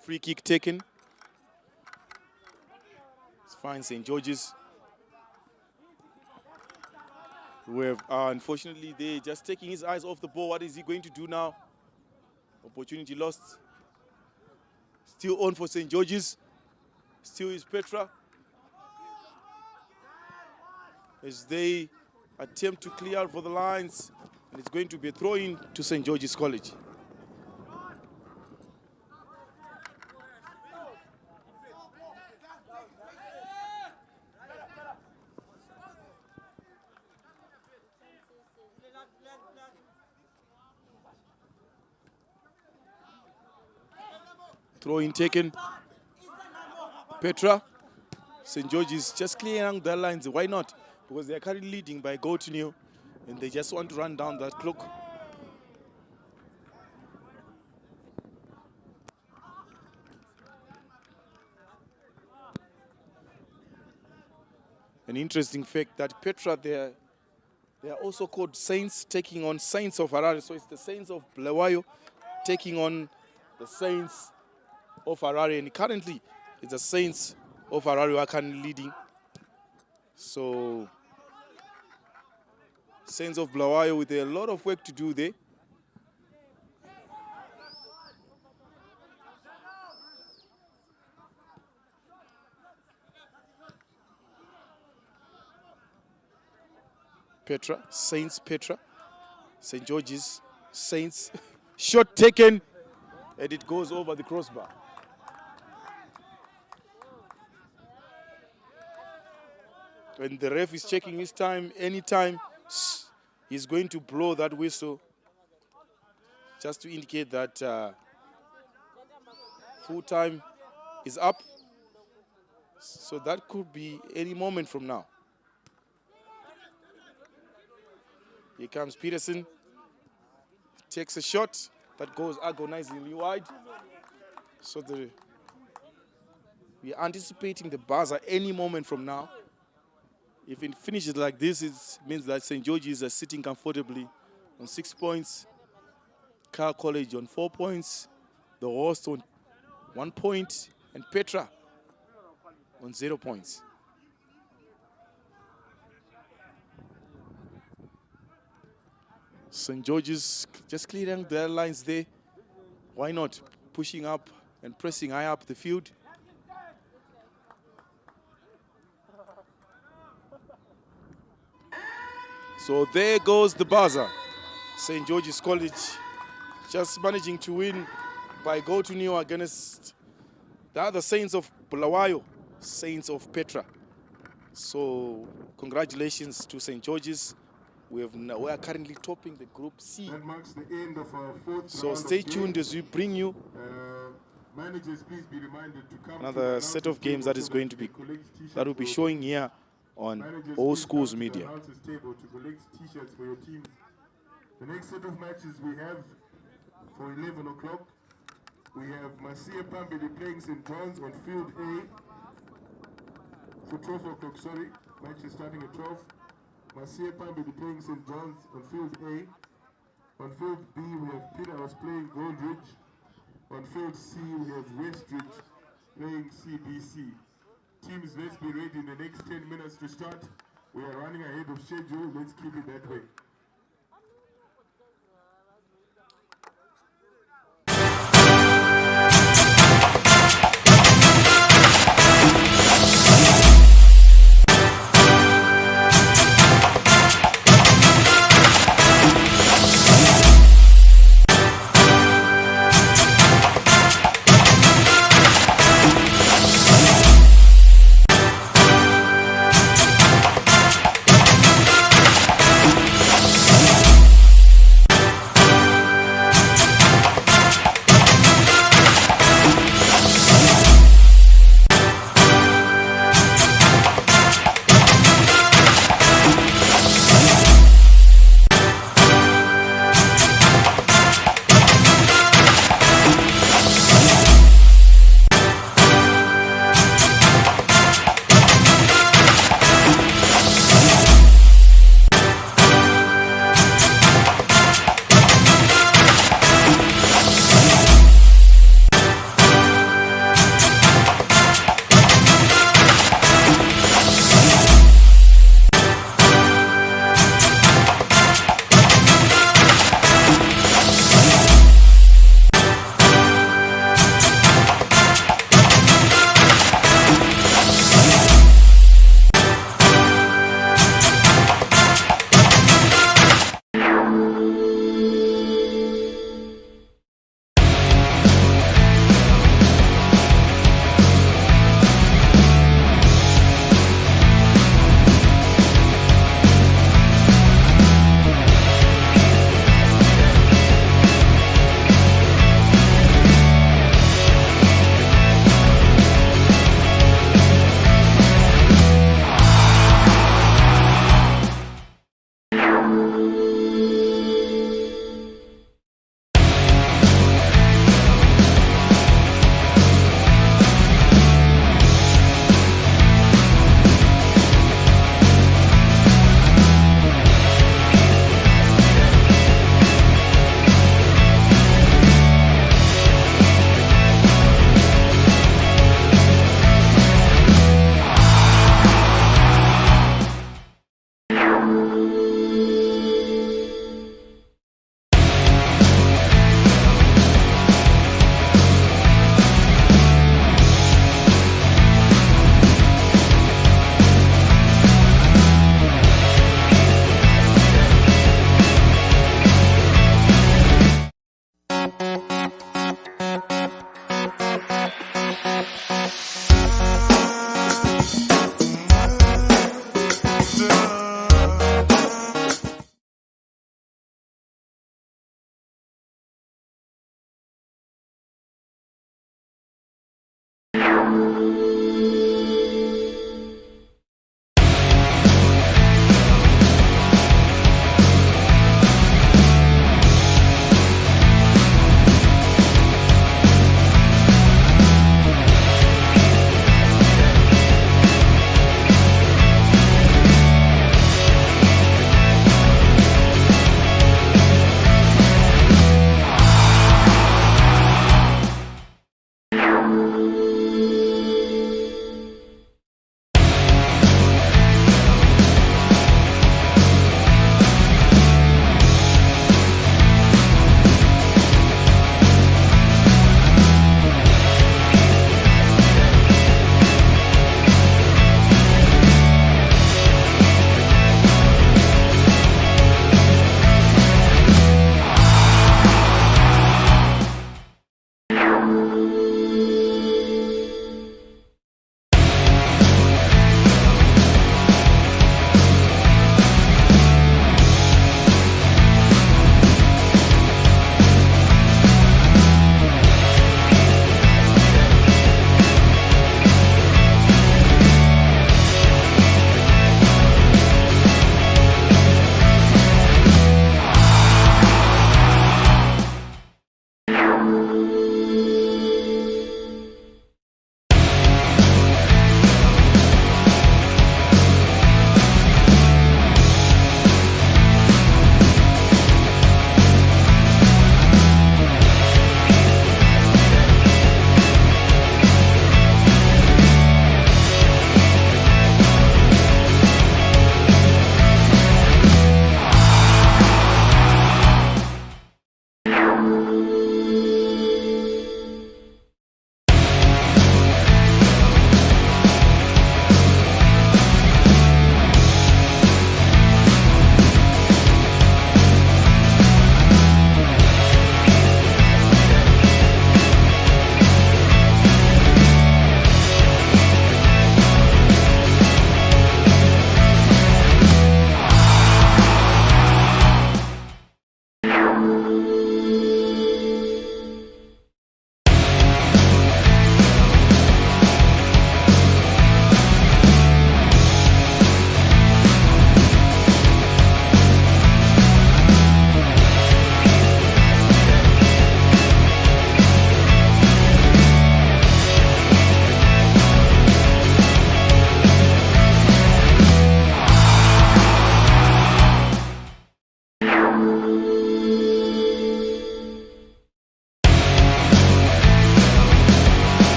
Free kick taken. It's fine, St. George's. Unfortunately, they're just taking his eyes off the ball. What is he going to do now? Opportunity lost. Still on for St. George's. Still is Petra. As they attempt to clear out for the lines. And it's going to be a throw-in to St. George's College. Throw-in taken. Petra. St. George's just clearing their lines. Why not? Because they are currently leading by goal to nil, and they just want to run down that clock. An interesting fact that Petra, they are also called Saints, taking on Saints of Harare. So it's the Saints of Bulawayo taking on the Saints of Harare, and currently it's the Saints of Harare who are currently leading. So Saints of Bulawayo with a lot of work to do there. Petra, Saints Petra, St. George's, Saints. Shot taken, and it goes over the crossbar. When the ref is checking his time, anytime, he's going to blow that whistle just to indicate that full time is up. So that could be any moment from now. Here comes Peterson. Takes a shot that goes agonizingly wide. So we are anticipating the buzzer any moment from now. If it finishes like this, it means that St. George's are sitting comfortably on 6 points. Car College on 4 points. The host on 1 point. And Petra on 0 points. St. George's just clearing their lines there. Why not? Pushing up and pressing high up the field. So there goes the buzzer. St. George's College just managing to win by go-to-nil against the other Saints of Bulawayo, Saints of Petra. So congratulations to St. George's. We are currently topping the Group C. That marks the end of our fourth So round stay of tuned games. as we bring you Managers, please be reminded to come another to set of games that is going to be that will be showing here on All Schools Media. Table to collect t-shirts for your teams. The next set of matches we have for 11 o'clock. We have Masia Pambili playing St. John's on field A. For 12 o'clock, sorry. Match is starting at 12. Masia Pambili playing St. John's on field A. On field B, we have Peterhouse playing Goldridge. On field C, we have Westridge playing CBC. Teams, let's be ready in the next 10 minutes to start. We are running ahead of schedule. Let's keep it that way.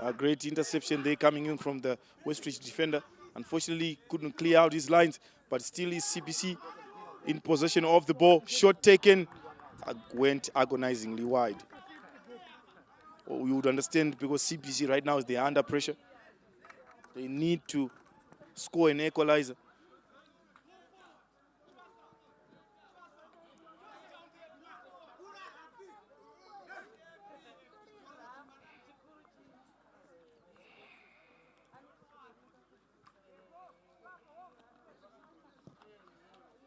A great interception there coming in from the Westridge defender. Unfortunately, couldn't clear out his lines, but still is CBC in possession of the ball. Shot taken, went agonizingly wide. Well, you would understand because CBC right now they're under pressure. They need to score an equalizer.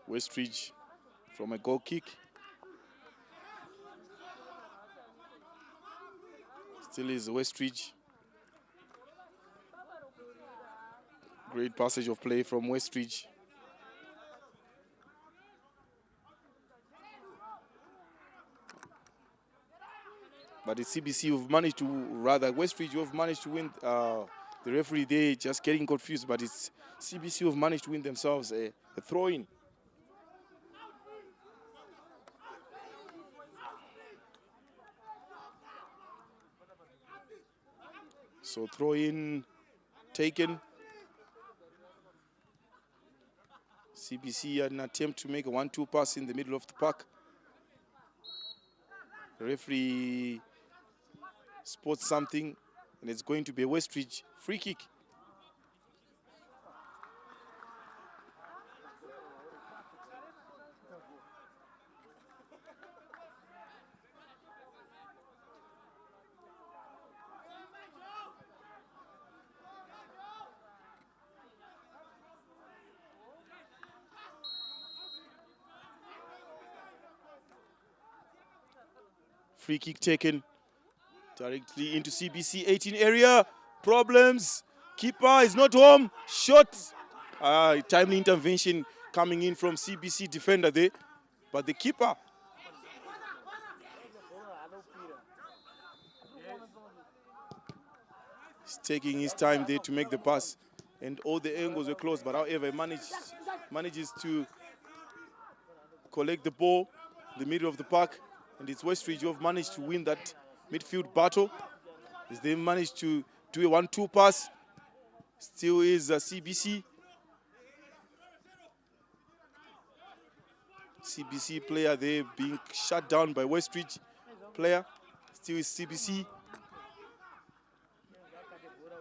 Westridge from a goal kick. Still is Westridge. Great passage of play from Westridge. But it's CBC who've managed to, rather Westridge who have managed to win. The referee there just getting confused, but it's CBC who've managed to win themselves a throw-in. So throw-in taken. CBC had an attempt to make a 1-2 pass in the middle of the park. The referee spots something, and it's going to be a Westridge free kick. Free kick taken directly into CBC 18 area. Problems. Keeper is not home. Shot. Timely intervention coming in from CBC defender there. But the keeper. He's taking his time there to make the pass. And all the angles were closed. But however, manages to collect the ball in the middle of the park. And it's Westridge who have managed to win that midfield battle. As they managed to do a 1-2 pass. Still is CBC. CBC player there being shut down by Westridge player. Still is CBC.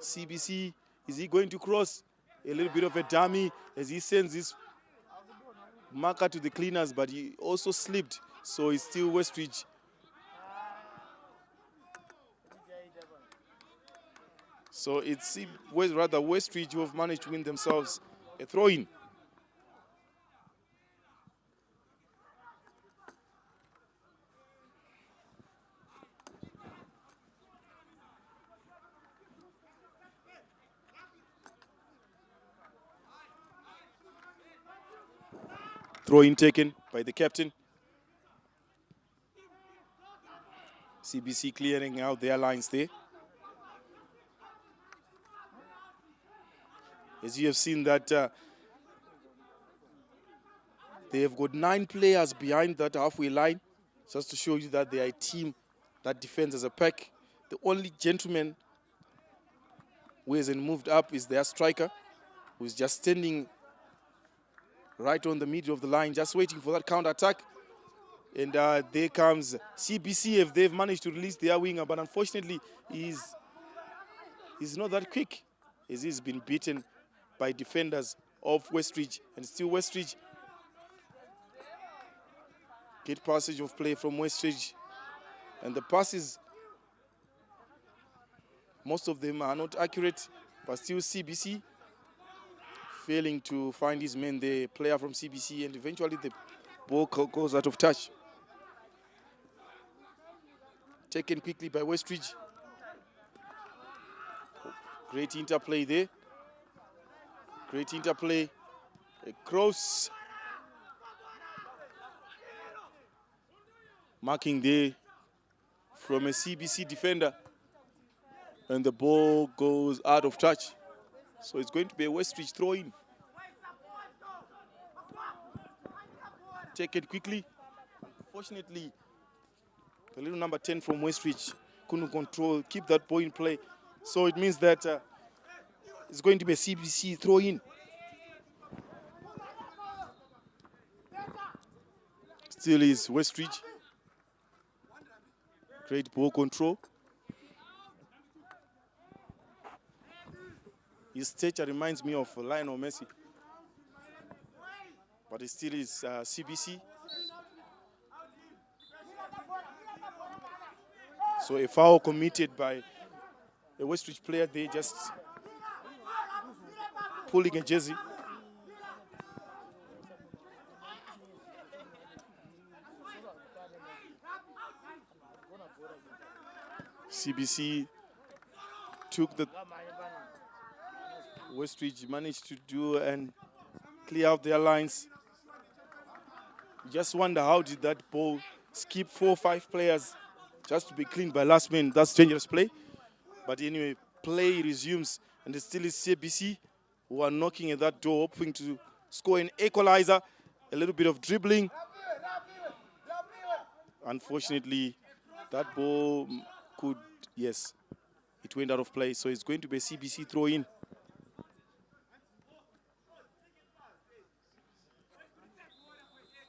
CBC, is he going to cross? A little bit of a dummy as he sends his marker to the cleaners, but he also slipped. So it's still Westridge. So it's rather Westridge who have managed to win themselves a throw-in. Throw-in taken by the captain. CBC clearing out their lines there. As you have seen that they have got 9 players behind that halfway line, just to show you that they are a team that defends as a pack. The only gentleman who hasn't moved up is their striker, who's just standing right on the middle of the line, just waiting for that counter-attack. And there comes CBC if they've managed to release their winger, but unfortunately he's not that quick, as he's been beaten by defenders of Westridge. And still Westridge. Good passage of play from Westridge. And the passes, most of them are not accurate, but still CBC failing to find his man, the player from CBC, and eventually the ball goes out of touch. Taken quickly by Westridge. Great interplay there. Great interplay. A cross. Marking there from a CBC defender. And the ball goes out of touch. So it's going to be a Westridge throw-in. Take it quickly. Fortunately, the little number 10 from Westridge couldn't control, keep that ball in play. So it means that it's going to be a CBC throw-in. Still is Westridge. Great ball control. His stature reminds me of Lionel Messi. But it still is CBC. So a foul committed by a Westridge player, they just pulling a jersey. CBC took the Westridge managed to do and clear out their lines. Just wonder how did that ball skip 4 or 5 players just to be cleaned by last man. That's dangerous play. But anyway, play resumes and it still is CBC who are knocking at that door, hoping to score an equalizer. A little bit of dribbling. Unfortunately, that ball could, yes, it went out of play. So it's going to be a CBC throw-in.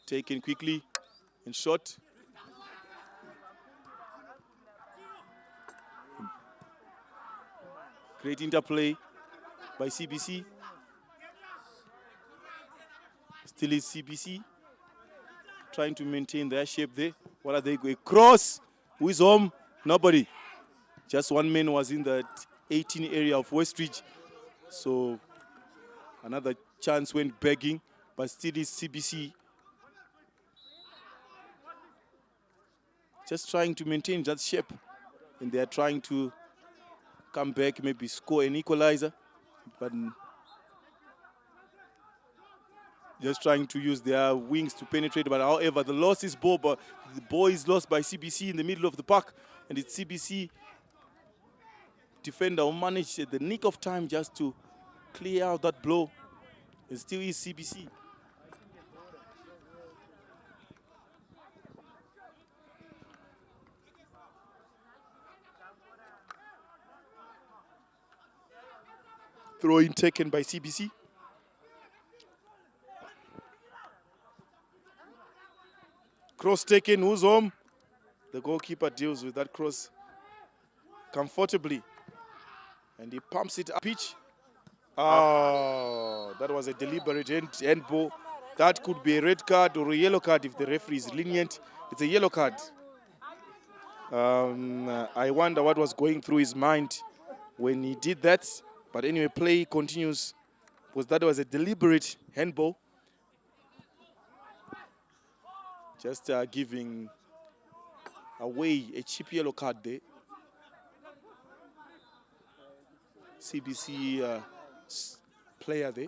Taken quickly and shot. Great interplay by CBC. Still is CBC trying to maintain their shape there. What are they going? Cross. Who is home? Nobody. Just one man was in that 18 area of Westridge. So another chance went begging, but still is CBC. Just trying to maintain that shape. And they are trying to come back, maybe score an equalizer. But just trying to use their wings to penetrate. But however, the loss is ball, but the ball is lost by CBC in the middle of the park. And it's CBC defender who managed at the nick of time just to clear out that blow. It still is CBC. Throw-in taken by CBC. Cross taken, who's home? The goalkeeper deals with that cross comfortably. And he pumps it up pitch. Oh, that was a deliberate handball. That could be a red card or a yellow card if the referee is lenient. It's a yellow card. I wonder what was going through his mind when he did that. But anyway, play continues. Because that was a deliberate handball. Just giving away a cheap yellow card there. CBC player there.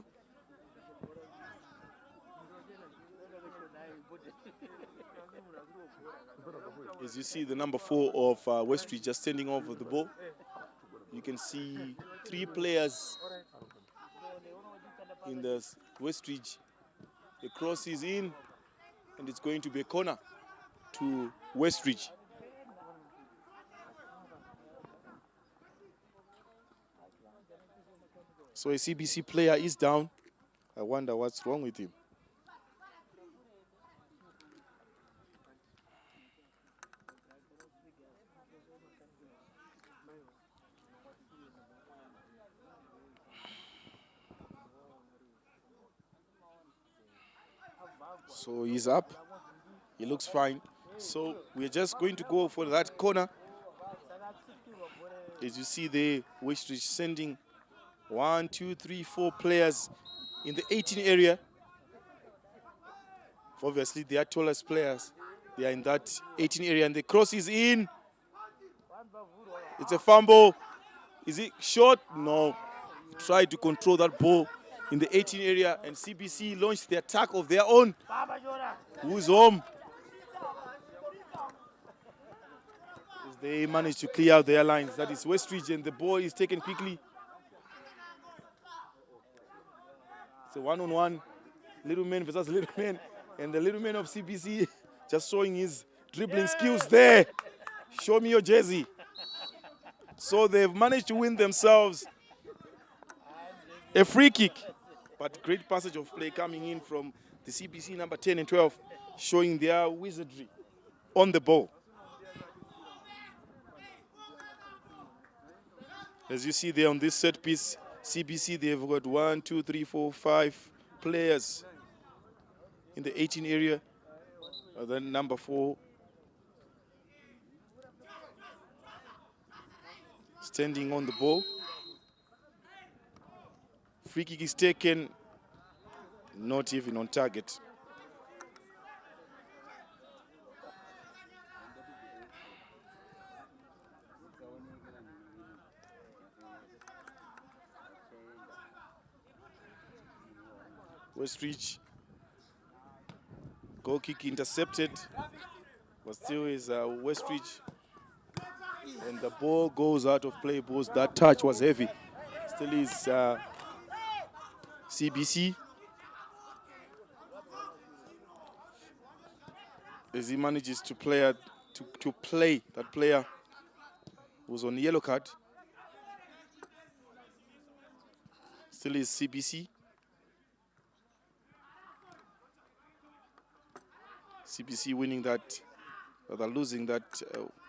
As you see the number 4 of Westridge just standing over the ball. You can see 3 players in the Westridge. The cross is in, and it's going to be a corner to Westridge. So a CBC player is down. I wonder what's wrong with him. So he's up. He looks fine. So we're just going to go for that corner. As you see there, Westridge sending 1, 2, 3, 4 players in the 18 area. Obviously, they are tallest players. They are in that 18 area, and the cross is in. It's a fumble. Is it short? No. Try to control that ball in the 18 area, and CBC launched the attack of their own. Who's home? As they managed to clear out their lines. That is Westridge, and the ball is taken quickly. It's a one-on-one, little man versus little man, and the little man of CBC just showing his dribbling skills there. Show me your jersey. So they've managed to win themselves a free kick. But great passage of play coming in from the CBC number 10 and 12, showing their wizardry on the ball. As you see there on this set piece, CBC, they've got 1, 2, 3, 4, 5 players in the 18 area. Then number 4 standing on the ball. Free kick is taken, not even on target. Westridge, goal kick intercepted, but still is Westridge. And the ball goes out of play because that touch was heavy. Still is CBC. As he manages to play that player who's on yellow card. Still is CBC. CBC winning that, they're losing that,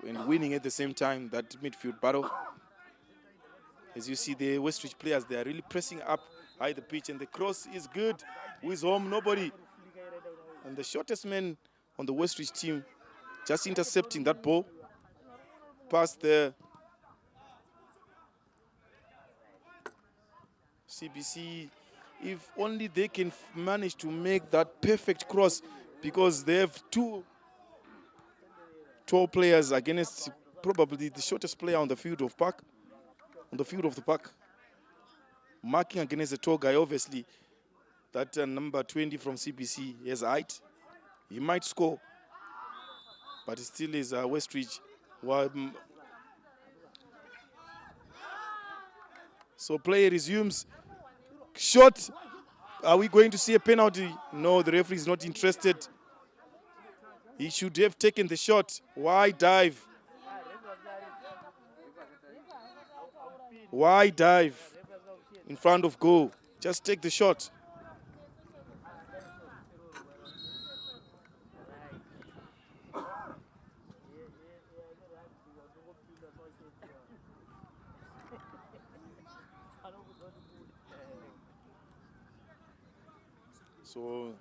and winning at the same time that midfield battle. As you see, the Westridge players, they are really pressing up high the pitch, and the cross is good. Who is home? Nobody. And the shortest man on the Westridge team just intercepting that ball past the CBC. If only they can manage to make that perfect cross, because they have 2 tall players against probably the shortest player on the field of the park. Marking against the tall guy, obviously, that number 20 from CBC has height. He might score, but it still is Westridge. So play resumes. Shot. Are we going to see a penalty? No, the referee is not interested. He should have taken the shot. Why dive? Why dive in front of goal? Just take the shot. So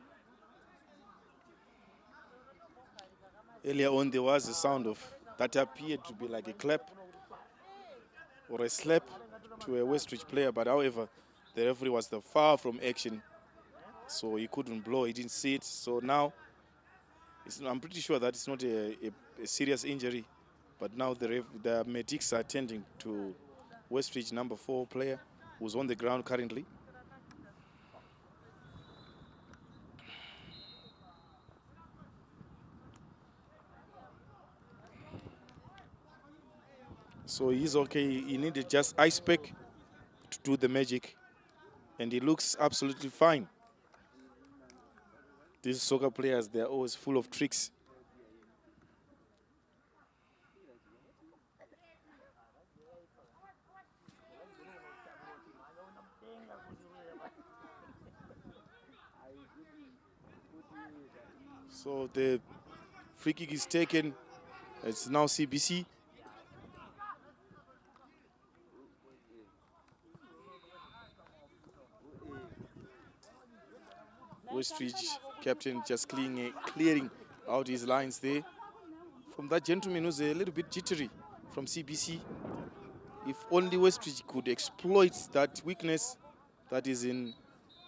earlier on there was a sound of that appeared to be like a clap or a slap to a Westridge player, but however the referee was far from action, so he couldn't blow, he didn't see it. So now I'm pretty sure that it's not a serious injury, but now the medics are attending to Westridge number 4 player who's on the ground currently. So he's okay. He needed just ice pack to do the magic, and he looks absolutely fine. These soccer players, they're always full of tricks. So the free kick is taken. It's now CBC. Westridge captain just clearing out his lines there. From that gentleman who's a little bit jittery from CBC. If only Westridge could exploit that weakness that is in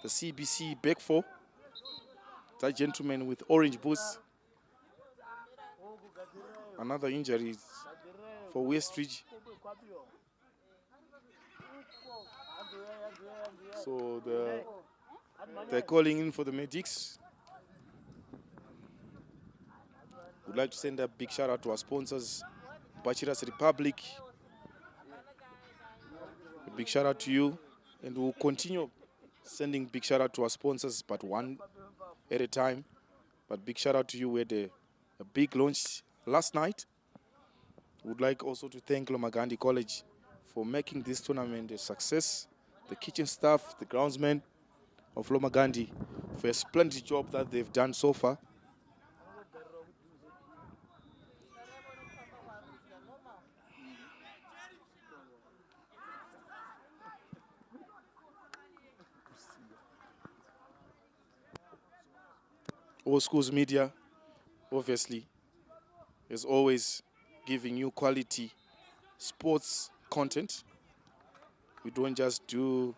the CBC back four. That gentleman with orange boots. Another injury for Westridge. So they're calling in for the medics. We'd like to send a big shout out to our sponsors, Petra's Republic. A big shout out to you, and we'll continue sending big shout out to our sponsors, but one at a time. But big shout out to you. We had a big launch last night. Would like also to thank Lomagundi College for making this tournament a success. The kitchen staff, the groundsmen of Lomagundi, for a splendid job that they've done so far. All Schools Media, obviously, is always giving you quality sports content. We don't just do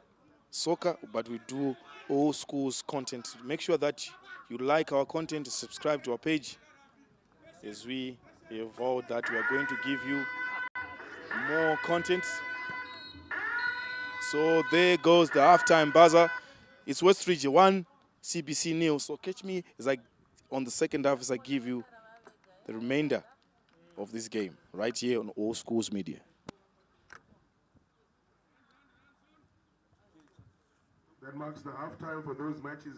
soccer, but we do all schools content. Make sure that you like our content, subscribe to our page, as we have vowed that we are going to give you more content. So there goes the halftime buzzer. It's Westridge 1, CBC nil. So catch me as on the second half as I give you the remainder of this game right here on All Schools Media. That marks the halftime for those matches.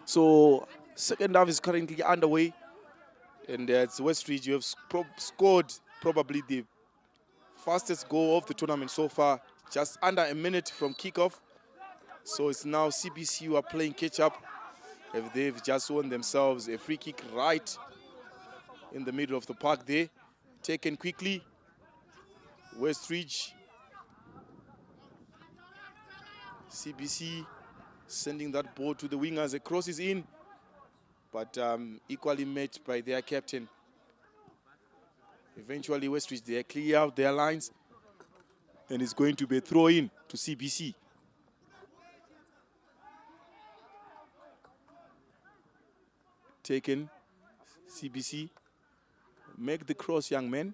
So second half is currently underway, and it's Westridge. You have scored probably the fastest goal of the tournament so far, just under a minute from kickoff. So it's now CBC who are playing catch up. If they've just won themselves a free kick right in the middle of the park there, taken quickly. Westridge, CBC sending that ball to the wingers. A cross is in, but equally met by their captain. Eventually, Westridge, they clear out their lines, and it's going to be a throw-in to CBC. Taken, CBC. Make the cross, young men.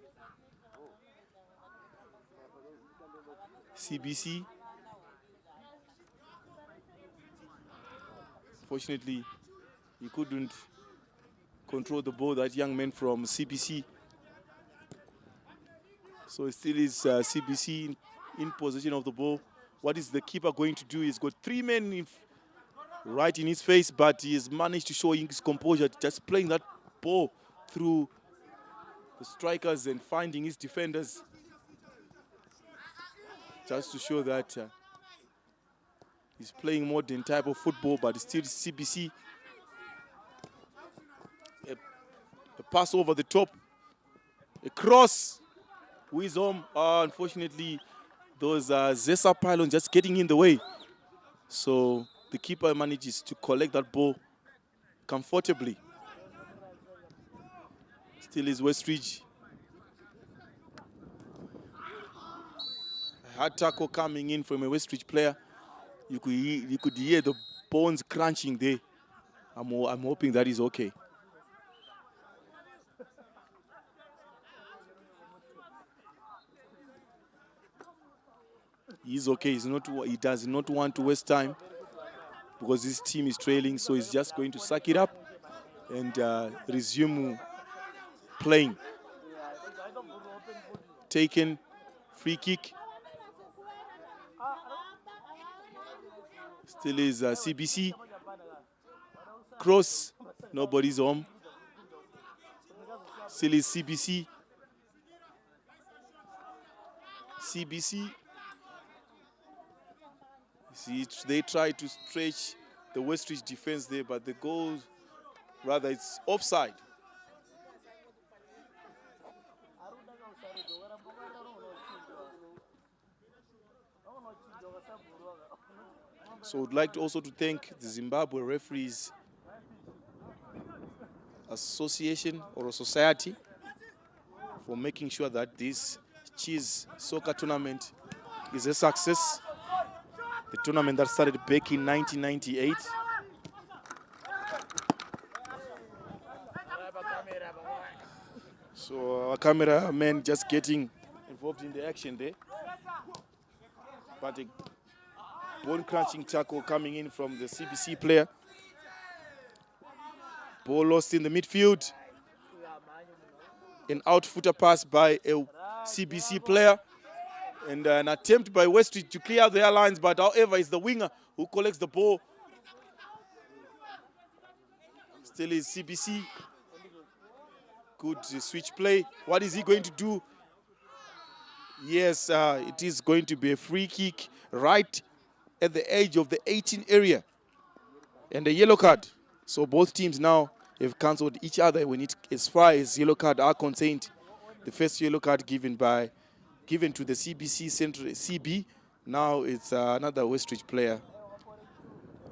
CBC. Fortunately, he couldn't control the ball, that young man from CBC. So it still is CBC in possession of the ball. What is the keeper going to do? He's got 3 men right in his face, but he has managed to show his composure, just playing that ball through the strikers and finding his defenders, just to show that he's playing modern type of football, but still CBC. A pass over the top, a cross. Who is home? Unfortunately, those Zesa pylons just getting in the way. So the keeper manages to collect that ball comfortably. Still is Westridge. A hard tackle coming in from a Westridge player. You could hear the bones crunching there. I'm hoping that is okay. He's okay. He does not want to waste time because his team is trailing, so he's just going to suck it up and resume playing. Taken, free kick. Still is CBC. Cross, nobody's home. Still is CBC. CBC. See, they try to stretch the Westridge defense there, but the goal, rather, it's offside. So I'd like to also thank the Zimbabwe Referees Association or Society for making sure that this Chisz soccer tournament is a success. The tournament that started back in 1998. So our cameraman just getting involved in the action there. But a bone-crunching tackle coming in from the CBC player. Ball lost in the midfield. An out-footer pass by a CBC player. And an attempt by Westridge to clear their lines, but however, it's the winger who collects the ball. Still is CBC. Good switch play. What is he going to do? Yes, it is going to be a free kick right at the edge of the 18 area. And a yellow card. So both teams now have cancelled each other as far as yellow card are concerned. The first yellow card given to the CBC Central CB. Now it's another Westridge player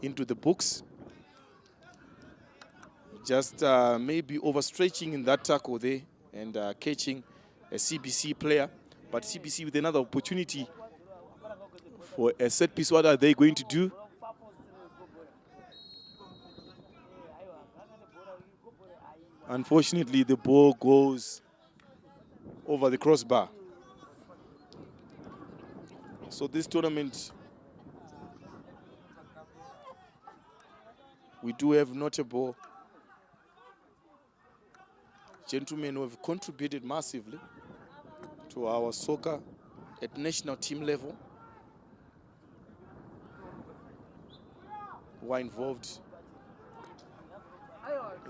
into the books. Just maybe overstretching in that tackle there and catching a CBC player. But CBC with another opportunity for a set piece. What are they going to do? Unfortunately, the ball goes over the crossbar. So this tournament, we do have notable gentlemen who have contributed massively to our soccer at national team level, who are involved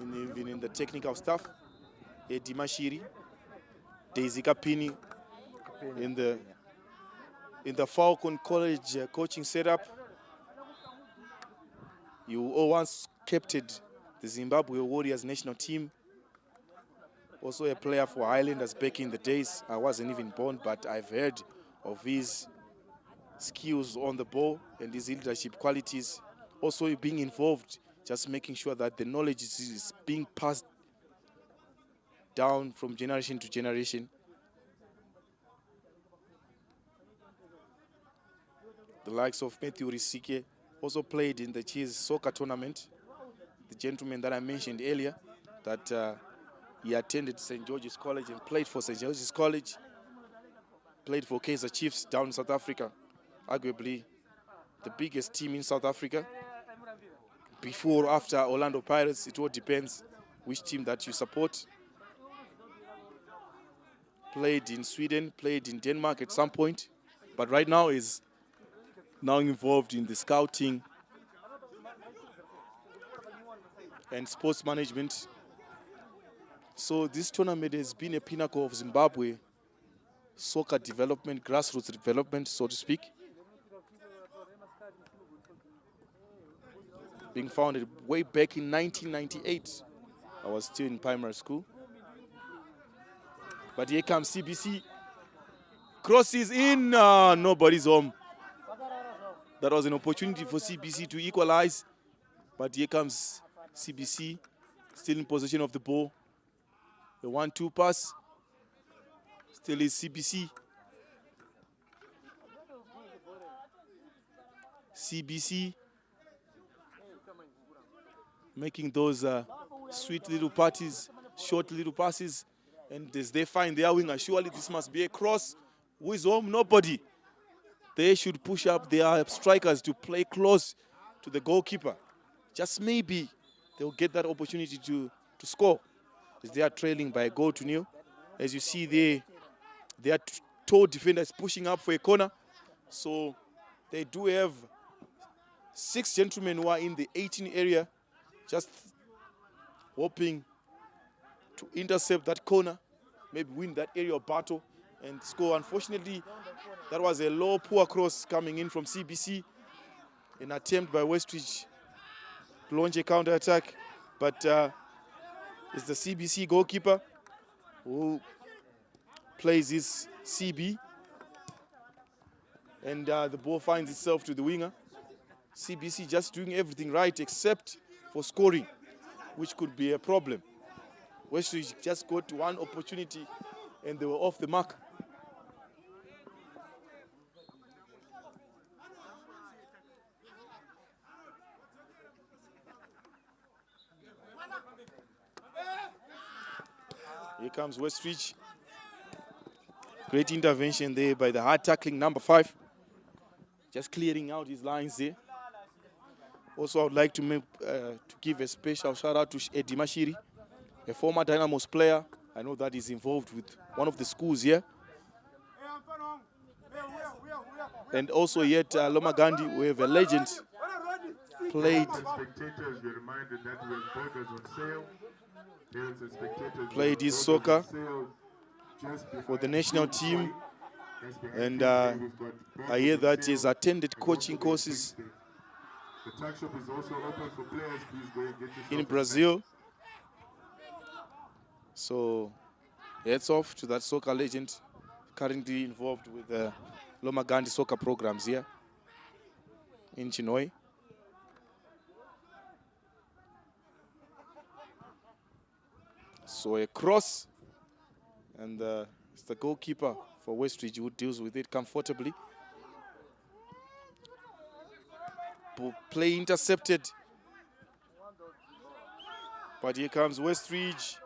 even in the technical staff. Eddie Mashiri, Daisy Kapini in the Falcon College coaching setup. You all once captained the Zimbabwe Warriors national team. Also a player for Highlanders back in the days. I wasn't even born, but I've heard of his skills on the ball and his leadership qualities. Also being involved, just making sure that the knowledge is being passed down from generation to generation. The likes of Matthew Risike also played in the Chisz soccer tournament. The gentleman that I mentioned earlier, that he attended St. George's College and played for St. George's College, played for Kaizer Chiefs down in South Africa, arguably the biggest team in South Africa. Before or after Orlando Pirates, it all depends which team that you support. Played in Sweden, played in Denmark at some point, but right now is now involved in the scouting and sports management. So this tournament has been a pinnacle of Zimbabwe soccer development, grassroots development, so to speak. Being founded way back in 1998. I was still in primary school. But here comes CBC. Crosses in, nobody's home. That was an opportunity for CBC to equalize. But here comes CBC, still in possession of the ball. The 1-2 pass, still is CBC. CBC making those sweet little parties, short little passes. And as they find their winger, surely this must be a cross. Who is home? Nobody. They should push up their strikers to play close to the goalkeeper. Just maybe they'll get that opportunity to score, as they are trailing by a goal to nil. As you see, they are tall defenders pushing up for a corner. So they do have 6 gentlemen who are in the 18 area, just hoping to intercept that corner, maybe win that area of battle and score. Unfortunately, that was a low, poor cross coming in from CBC. An attempt by Westridge to launch a counter-attack, but it's the CBC goalkeeper who plays his CB, and the ball finds itself to the winger. CBC just doing everything right except for scoring, which could be a problem. Westridge just got one opportunity and they were off the mark. Here comes Westridge. Great intervention there by the hard tackling number 5. Just clearing out his lines there. Also, I would like to give a special shout out to Eddie Mashiri, a former Dynamos player. I know that he's involved with one of the schools here. And also yet Lomagundi, we have a legend, played his soccer for the national team. And I hear that he's attended coaching courses in Brazil. So heads off to that soccer legend, currently involved with the Lomagundi soccer programs here in Chinoy. So a cross, and it's the goalkeeper for Westridge who deals with it comfortably. Play intercepted. But here comes Westridge.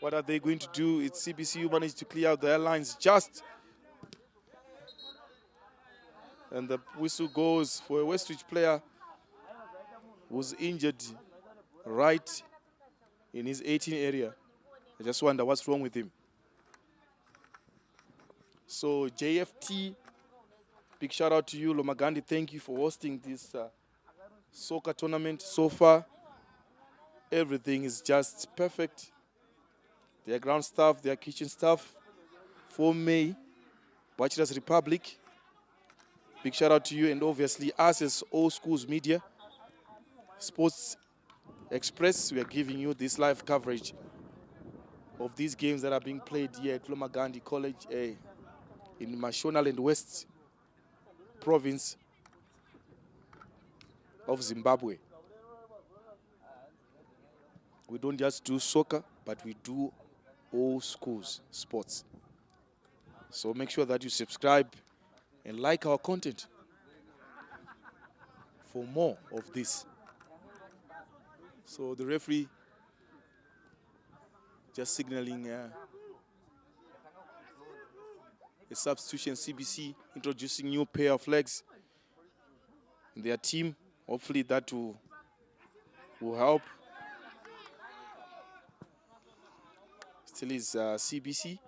What are they going to do? It's CBC who managed to clear out their lines just. And the whistle goes for a Westridge player who's injured right in his 18 area. I just wonder what's wrong with him. So JFT, big shout out to you, Lomagundi. Thank you for hosting this soccer tournament so far. Everything is just perfect. Their ground staff, their kitchen staff. For May, Bachelor's Republic. Big shout out to you, and obviously us as All Schools Media, Sports Express, we are giving you this live coverage of these games that are being played here at Lomagundi College in Mashonaland West province of Zimbabwe. We don't just do soccer, but we do all schools sports. So make sure that you subscribe and like our content for more of this. So the referee just signaling a substitution. CBC introducing new pair of legs in their team. Hopefully that will help. Still is CBC.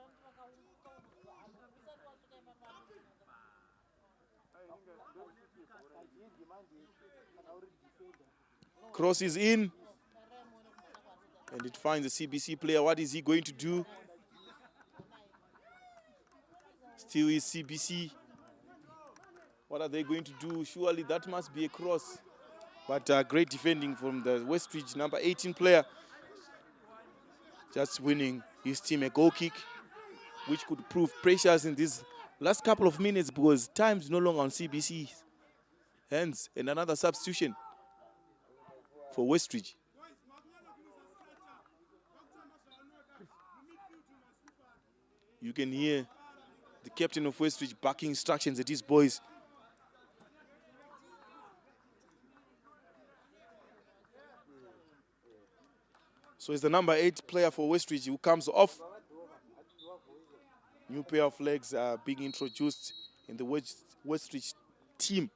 Cross is in. And it finds the CBC player. What is he going to do? Still is CBC. What are they going to do? Surely that must be a cross. But great defending from the Westridge number 18 player. Just winning his team a goal kick, which could prove precious in these last couple of minutes because time is no longer on CBC's hands. And another substitution for Westridge. You can hear the captain of Westridge backing instructions at his boys. So it's the number 8 player for Westridge who comes off. New pair of legs are being introduced in the Westridge team.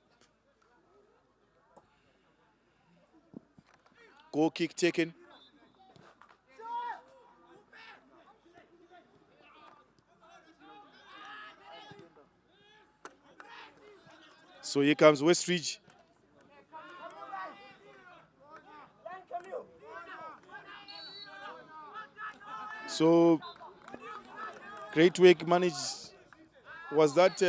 Goal kick taken. So here comes Westridge. So great work managed. Was that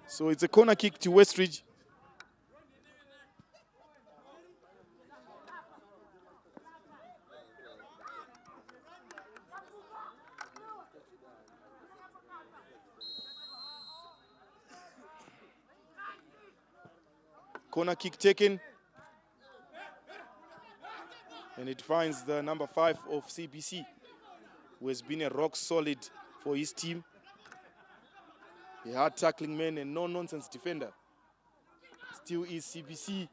so it's a corner kick to Westridge. Corner kick taken. And it finds the number 5 of CBC, who has been a rock solid for his team. A hard tackling man and no-nonsense defender. Still is CBC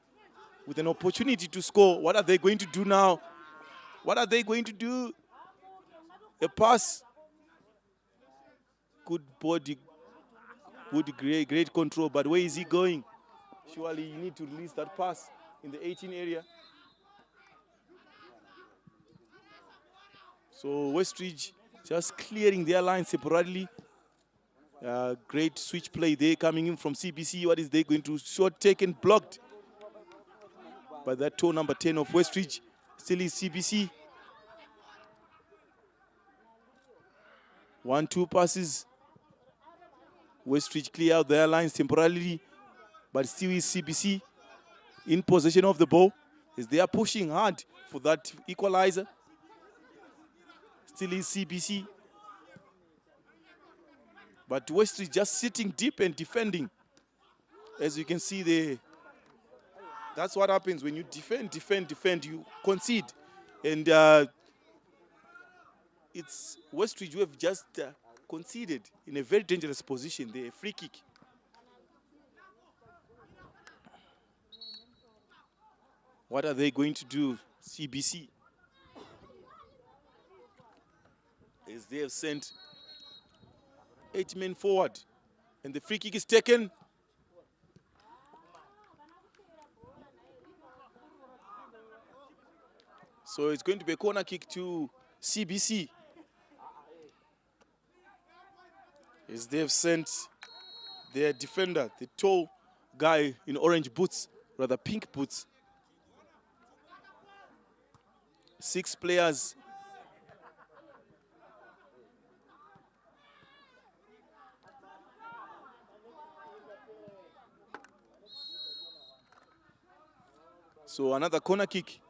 with an opportunity to score. What are they going to do now? What are they going to do? A pass. Good body. Good, great control. But where is he going? Surely you need to release that pass in the 18 area. So Westridge just clearing their line separately. Great switch play there coming in from CBC. What is they going to? Shot taken, blocked by that toe number 10 of Westridge. Still is CBC. 1-2 passes. Westridge clear out their lines temporarily, but still is CBC in possession of the ball as they are pushing hard for that equalizer. Still is CBC. But Westridge just sitting deep and defending. As you can see there, that's what happens when you defend, you concede. And it's Westridge who have just conceded in a very dangerous position there, a free kick. What are they going to do, CBC? As they have sent 8 men forward, and the free kick is taken. So it's going to be a corner kick to CBC. As they've sent their defender, the tall guy in orange boots, rather pink boots. 6 players. So another corner kick.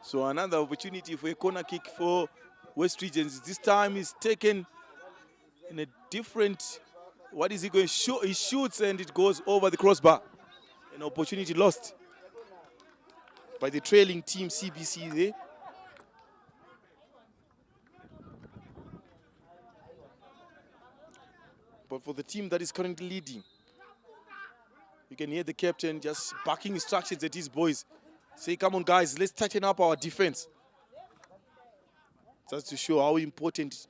So another opportunity for a corner kick for Westridge. This time is taken in a different, what is he going to shoot? He shoots and it goes over the crossbar. An opportunity lost by the trailing team CBC there. But for the team that is currently leading, you can hear the captain just barking instructions at his boys. Say, come on guys, let's tighten up our defense. Just to show how important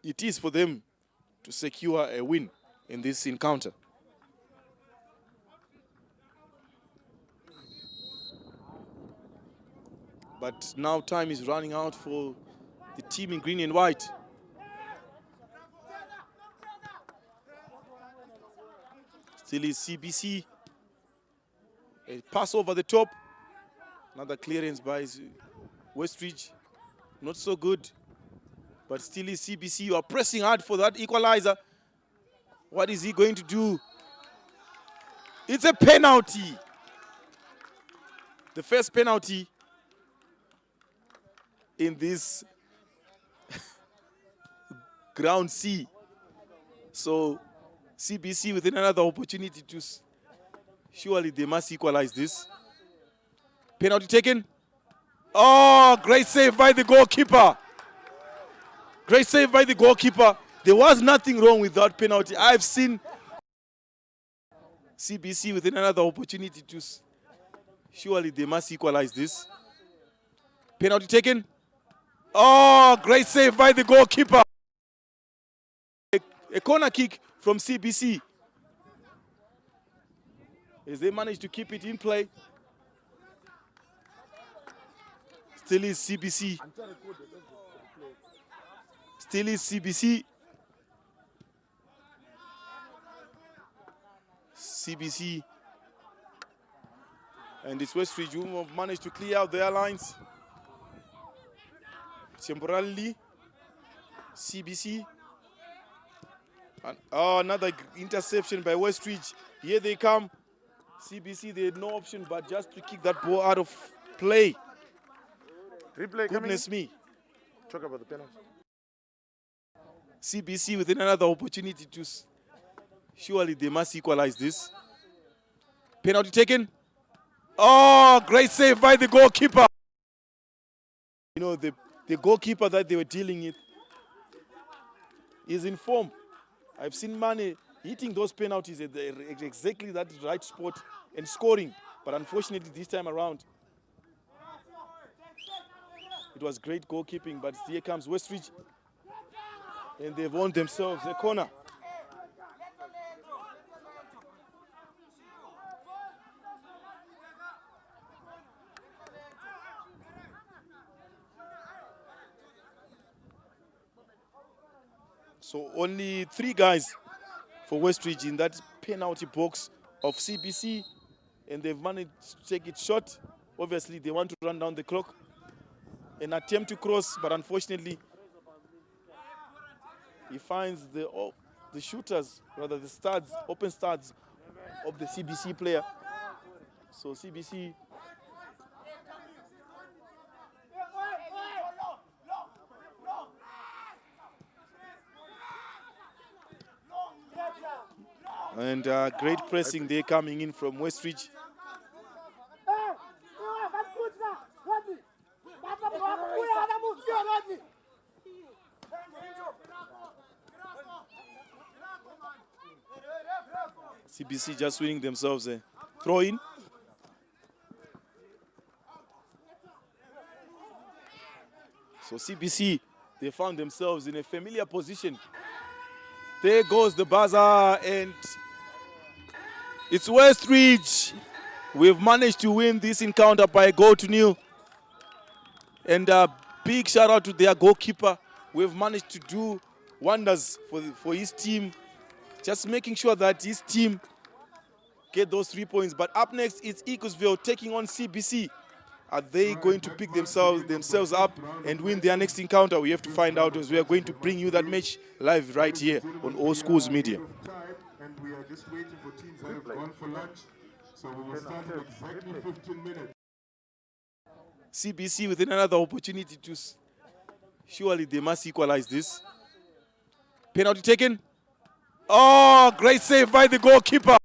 it is for them to secure a win in this encounter. But now time is running out for the team in green and white. Still is CBC. A pass over the top. Another clearance by Westridge. Not so good. But still is CBC. You are pressing hard for that equalizer. What is he going to do? It's a penalty. The first penalty in this ground C. So CBC with another opportunity to, surely they must equalize this. Penalty taken. Oh, great save by the goalkeeper. Great save by the goalkeeper. There was nothing wrong with that penalty. I've seen CBC with another opportunity to, surely they must equalize this. Penalty taken. Oh, great save by the goalkeeper. A corner kick from CBC. As they managed to keep it in play. Still is CBC. Still is CBC. CBC. And it's Westridge who have managed to clear out their lines. Temporarily. CBC. And, oh, another interception by Westridge. Here they come. CBC, they had no option but just to kick that ball out of play. Replay Goodness me. Talk about the penalty. CBC with another opportunity to, surely they must equalize this. Penalty taken. Oh, great save by the goalkeeper. You know, the goalkeeper that they were dealing with is in form. I've seen Mane hitting those penalties at exactly that right spot and scoring. But unfortunately, this time around, it was great goalkeeping. But here comes Westridge. And they've won themselves a corner. So only 3 guys for Westridge in that penalty box of CBC, and they've managed to take it short. Obviously, they want to run down the clock. An attempt to cross, but unfortunately, he finds the shooters, rather the studs, open studs of the CBC player. So CBC. And great pressing there coming in from Westridge. CBC just winning themselves a throw-in. So CBC They found themselves in a familiar position. There goes the buzzer, and it's Westridge. We've managed to win this encounter by a goal to nil. And a big shout out to their goalkeeper. We've managed to do wonders for his team, just making sure that his team get those 3 points. But up next is Eaglesville taking on CBC. Are they going to pick themselves up and win their next encounter? We have to find out, as we are going to bring you that match live right here on All Schools Media. And we are just waiting for teams that have gone for lunch. So we will start in exactly 15 minutes. CBC with another opportunity to, surely they must equalize this. Penalty taken. Oh, great save by the goalkeeper.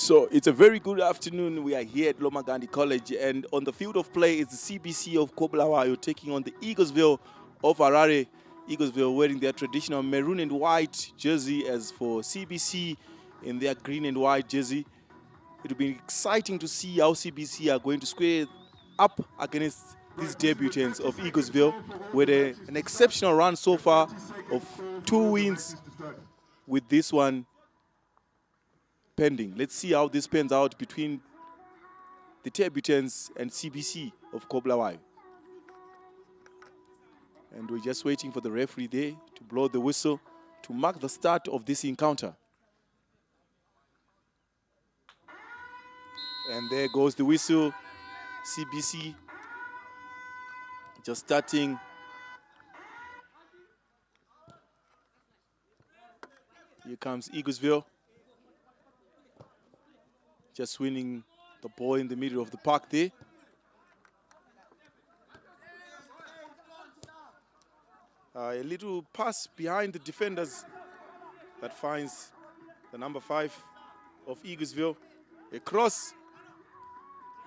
So it's a very good afternoon. We are here at Lomagundi College, and on the field of play is the CBC of Kobulawayo taking on the Eaglesville of Harare. Eaglesville wearing their traditional maroon and white jersey, as for CBC in their green and white jersey. It will be exciting to see how CBC are going to square up against these debutants of Eaglesville with an exceptional run so far of 2 wins with this one pending. Let's see how this pans out between the debutants and CBC of Kobulawayo. And we're just waiting for the referee there to blow the whistle to mark the start of this encounter. And there goes the whistle. CBC just starting. Here comes Eaglesville. Just winning the ball in the middle of the park there. A little pass behind the defenders that finds the number 5 of Eaglesville. A cross.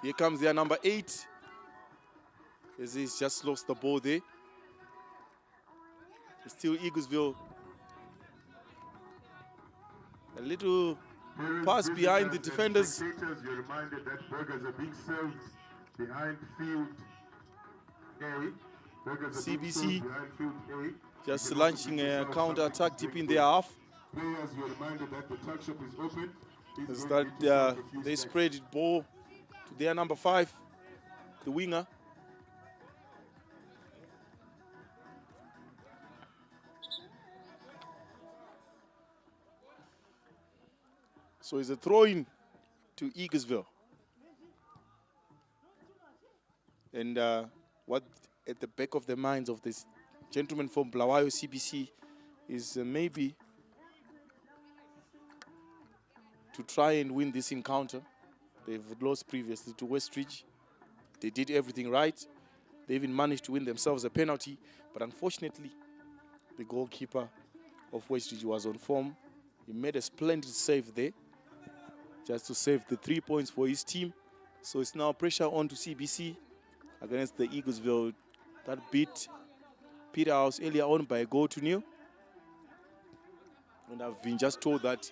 Here comes their number 8. As he's just lost the ball there. It's still Eaglesville. A little pass behind the defenders. You're reminded that burgers are being served behind field A. Burgers are being served CBC behind field A. just launching a counter-attack deep in their half. Players, you're reminded that the tuck shop is open. As that they spread the ball to their number 5, the winger. So it's a throw-in to Eaglesville. And what at the back of the minds of this gentleman from Bulawayo CBC is maybe to try and win this encounter. They've lost previously to Westridge. They did everything right. They even managed to win themselves a penalty. But unfortunately, the goalkeeper of Westridge was on form. He made a splendid save there, just to save the 3 points for his team. So it's now pressure on to CBC against the Eaglesville that beat Peterhouse earlier on by a goal to 0. And I've been just told that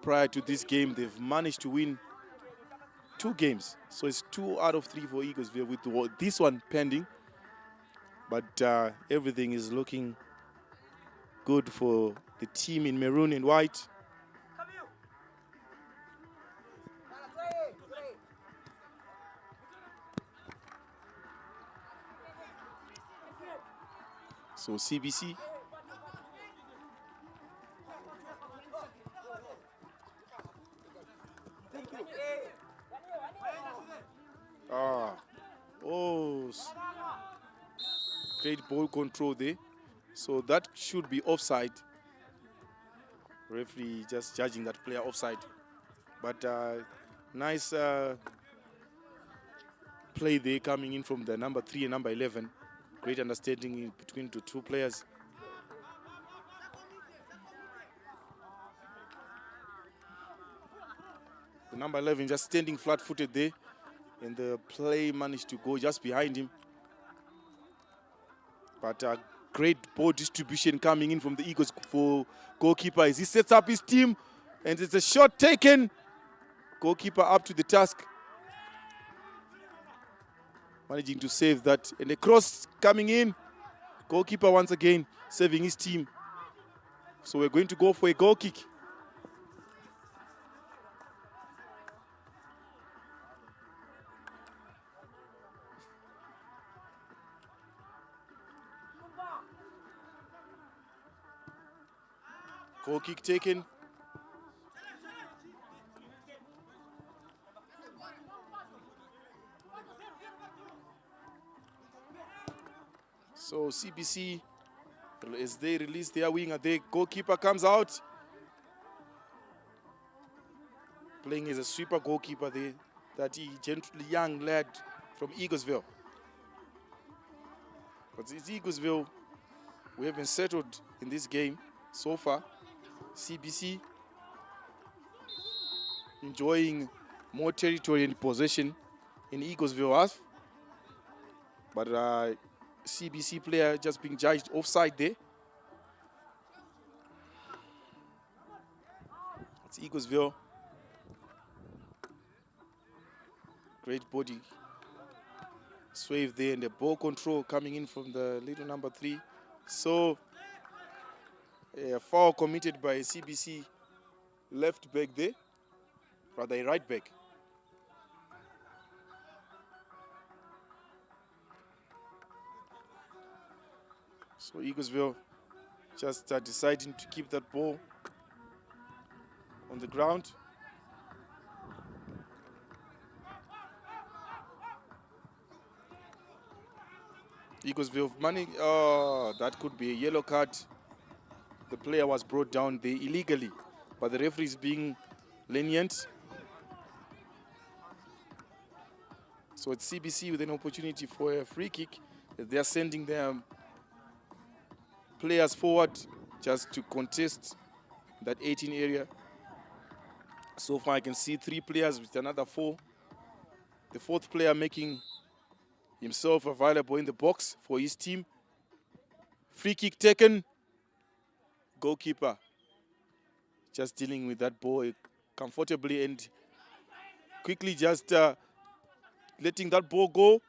prior to this game, they've managed to win 2 games. So it's 2 out of 3 for Eaglesville with this one pending. But everything is looking good for the team in maroon and white. So CBC great ball control there. So that should be offside. Referee just judging that player offside. But nice play there coming in from the number 3 and number 11. Great understanding between the 2 players. The number 11 just standing flat-footed there, and the play managed to go just behind him. But great ball distribution coming in from the Eagles for goalkeeper as he sets up his team, and it's a shot taken. Goalkeeper up to the task, managing to save that. And a cross coming in. Goalkeeper once again saving his team. So we're going to go for a goal kick. Goal kick taken. So CBC, as they release their winger, the goalkeeper comes out. Playing as a sweeper goalkeeper there, that gently young lad from Eaglesville. But it's Eaglesville. We haven't settled in this game so far. CBC enjoying more territory and possession in Eaglesville half. But CBC player just being judged offside there. It's Eaglesville. Great body swave there, and the ball control coming in from the little number 3. So a foul committed by CBC left back there, rather a right back. So Eaglesville just deciding to keep that ball on the ground. Eaglesville money. Oh, that could be a yellow card. The player was brought down there illegally, but the referee is being lenient. So it's CBC with an opportunity for a free kick. They are sending their players forward just to contest that 18 area. So far I can see 3 players with another 4. The 4th player making himself available in the box for his team. Free kick taken. Goalkeeper just dealing with that ball comfortably and quickly just letting that ball go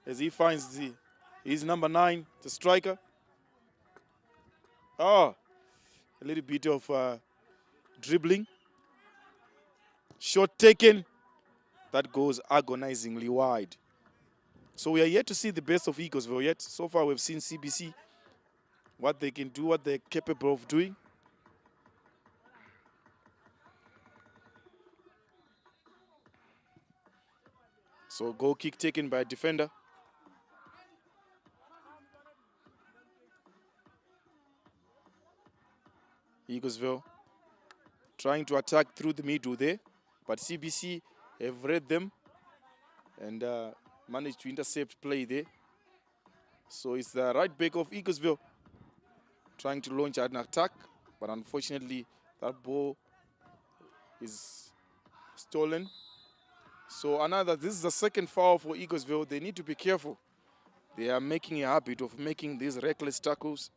as he finds his number 9, the striker. Oh, a little bit of dribbling. Shot taken. That goes agonizingly wide. So we are yet to see the best of Eaglesville yet. So far we've seen CBC, what they can do, what they're capable of doing. So goal kick taken by a defender. Eaglesville trying to attack through the middle there, but CBC have read them and managed to intercept play there. So it's the right back of Eaglesville trying to launch an attack, but unfortunately that ball is stolen. So this is the second foul for Eaglesville. They need to be careful. They are making a habit of making these reckless tackles.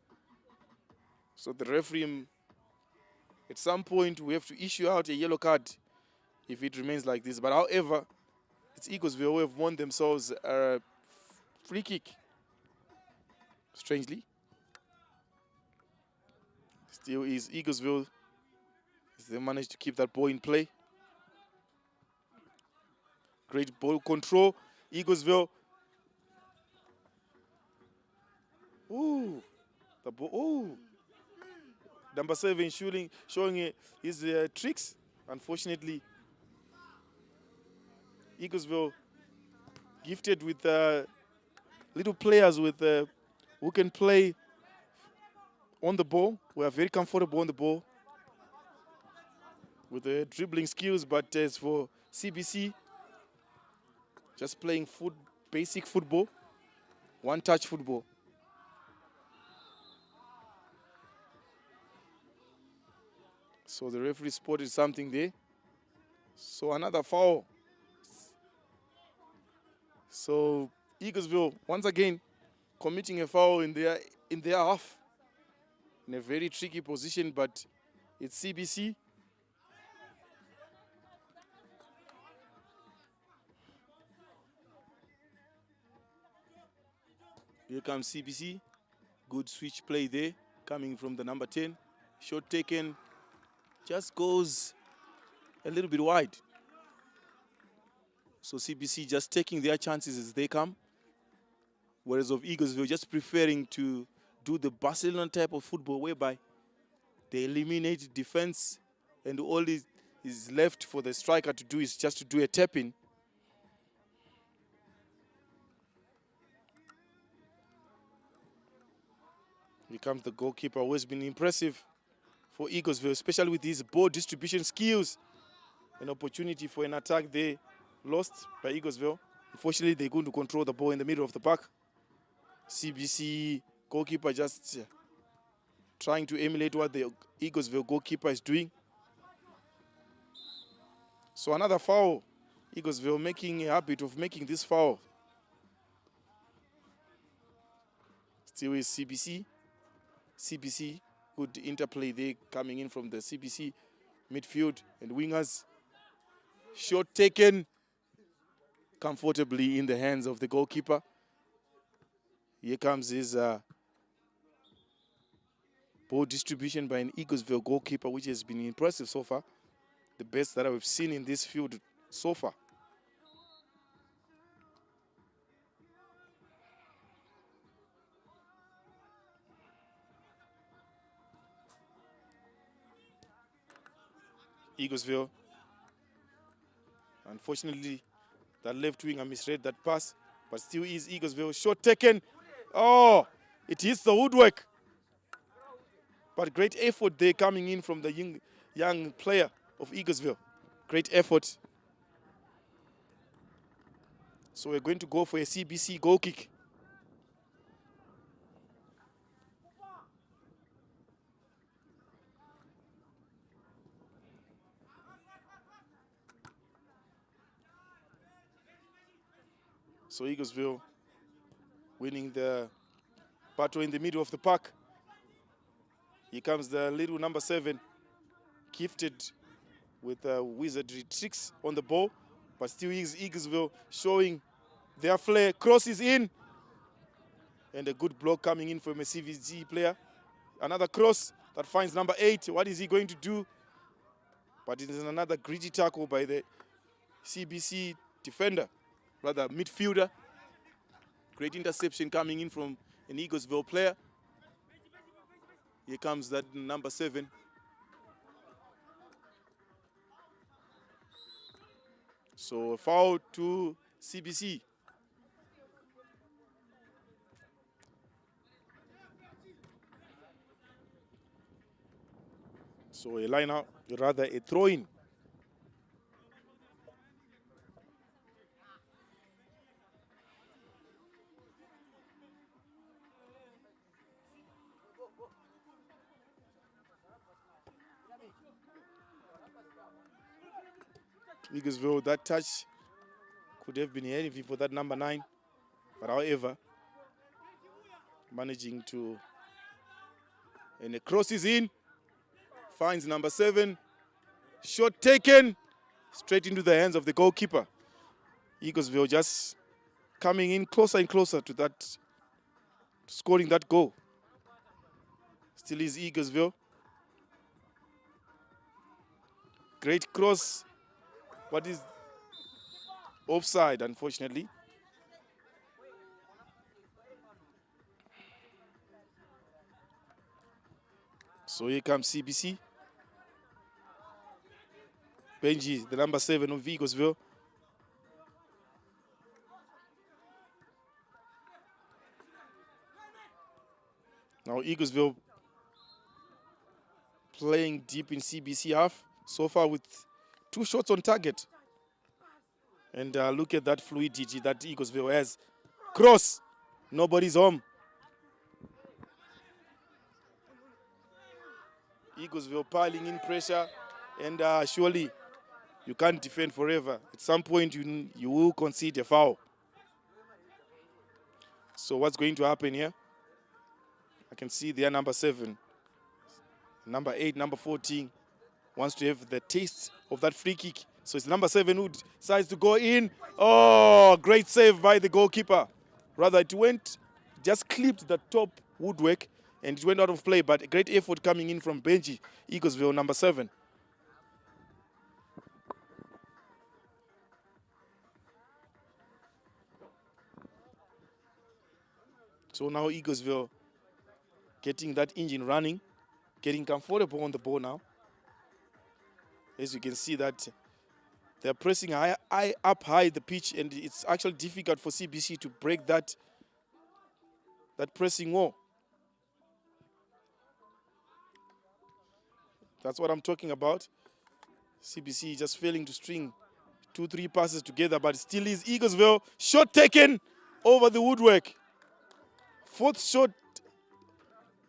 So the referee, at some point, we have to issue out a yellow card if it remains like this. But however, it's Eaglesville who have won themselves a free kick. Strangely. Still is Eaglesville as they managed to keep that ball in play. Great ball control. Eaglesville. Ooh. The ball. Ooh. Number 7 showing his tricks. Unfortunately, Eaglesville gifted with little players with who can play on the ball. We are very comfortable on the ball with the dribbling skills. But as for CBC, just playing basic football, one-touch football. So the referee spotted something there. So another foul. So Eaglesville once again committing a foul in their half, in a very tricky position, but it's CBC. Here comes CBC. Good switch play there, coming from the number 10. Shot taken, just goes a little bit wide. So CBC just taking their chances as they come. Whereas of Eaglesville just preferring to do the Barcelona type of football whereby they eliminate defense and all is left for the striker to do is just to do a tap-in. Here comes the goalkeeper, who has been impressive for Eaglesville, especially with his ball distribution skills. An opportunity for an attack there lost by Eaglesville. Unfortunately, they're going to control the ball in the middle of the park. CBC goalkeeper just trying to emulate what the Eaglesville goalkeeper is doing. So another foul. Eaglesville making a habit of making this foul. Still is CBC. CBC, good interplay there coming in from the CBC midfield and wingers. Shot taken comfortably in the hands of the goalkeeper. Here comes his ball distribution by an Eaglesville goalkeeper, which has been impressive so far. The best that we've seen in this field so far. Eaglesville. Unfortunately, that left winger misread that pass, but still is Eaglesville. Shot taken. Oh, it hits the woodwork. But great effort there coming in from the young player of Eaglesville. Great effort. So we're going to go for a CBC goal kick. So Eaglesville winning the battle in the middle of the park. Here comes the little number 7, gifted with wizardry tricks on the ball, but still is Eaglesville showing their flair. Crosses in, and a good block coming in from a CVG player. Another cross that finds number 8. What is he going to do? But it is another gritty tackle by the CBC defender, rather midfielder. Great interception coming in from an Eaglesville player. Here comes that number 7. So a foul to CBC. So a line out, rather a throw-in. Eaglesville, that touch could have been anything for that number 9. But however, managing to, and the cross is in, finds number 7. Shot taken straight into the hands of the goalkeeper. Eaglesville just coming in closer and closer to that, scoring that goal. Still is Eaglesville. Great cross. What is offside, unfortunately. So here comes CBC. Benji, the number 7 of Eaglesville. Now Eaglesville playing deep in CBC half so far with 2 shots on target. And look at that fluidity that Eaglesville has. Cross. Nobody's home. Eaglesville piling in pressure. And surely you can't defend forever. At some point you will concede a foul. So what's going to happen here? I can see their number 7. Number 8, number 14 wants to have the taste of that free kick. So it's number 7 who decides to go in. Oh, great save by the goalkeeper. Rather, it went, just clipped the top woodwork and it went out of play. But a great effort coming in from Benji, Eaglesville, number 7. So now Eaglesville getting that engine running, getting comfortable on the ball now. As you can see that they're pressing up high the pitch, and it's actually difficult for CBC to break that pressing wall. That's what I'm talking about. CBC just failing to string 2-3 passes together, but it still is Eaglesville. Shot taken over the woodwork. 4th shot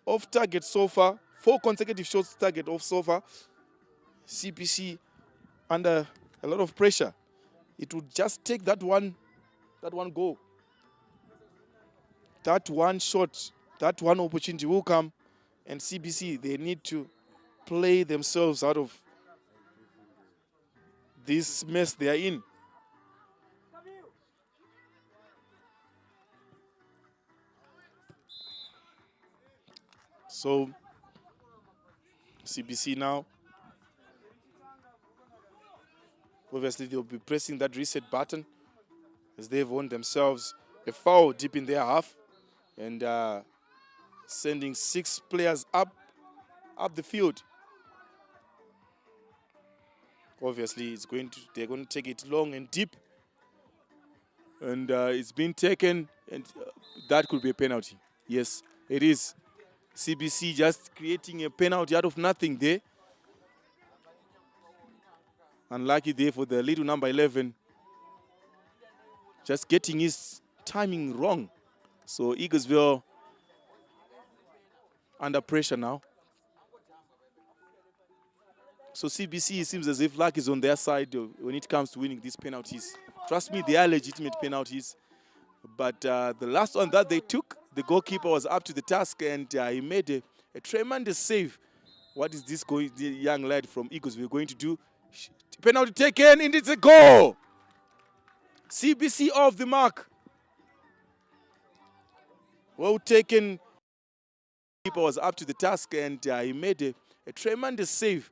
off target so far. 4 consecutive shots target off so far. CBC under a lot of pressure. It would just take that one goal. That one shot, that one opportunity will come, and CBC, they need to play themselves out of this mess they are in. So, CBC now, obviously they'll be pressing that reset button as they've won themselves a foul deep in their half and sending 6 players up the field. Obviously, they're going to take it long and deep, and it's been taken, and that could be a penalty. Yes, it is. CBC just creating a penalty out of nothing there. Unlucky there for the little number 11. Just getting his timing wrong. So Eaglesville under pressure now. So CBC, it seems as if luck is on their side when it comes to winning these penalties. Trust me, they are legitimate penalties. But the last one that they took, the goalkeeper was up to the task, and he made a tremendous save. What is this the young lad from Eaglesville going to do? Penalty taken, and it's a goal! CBC off the mark. Well taken. The keeper was up to the task, and he made a tremendous save.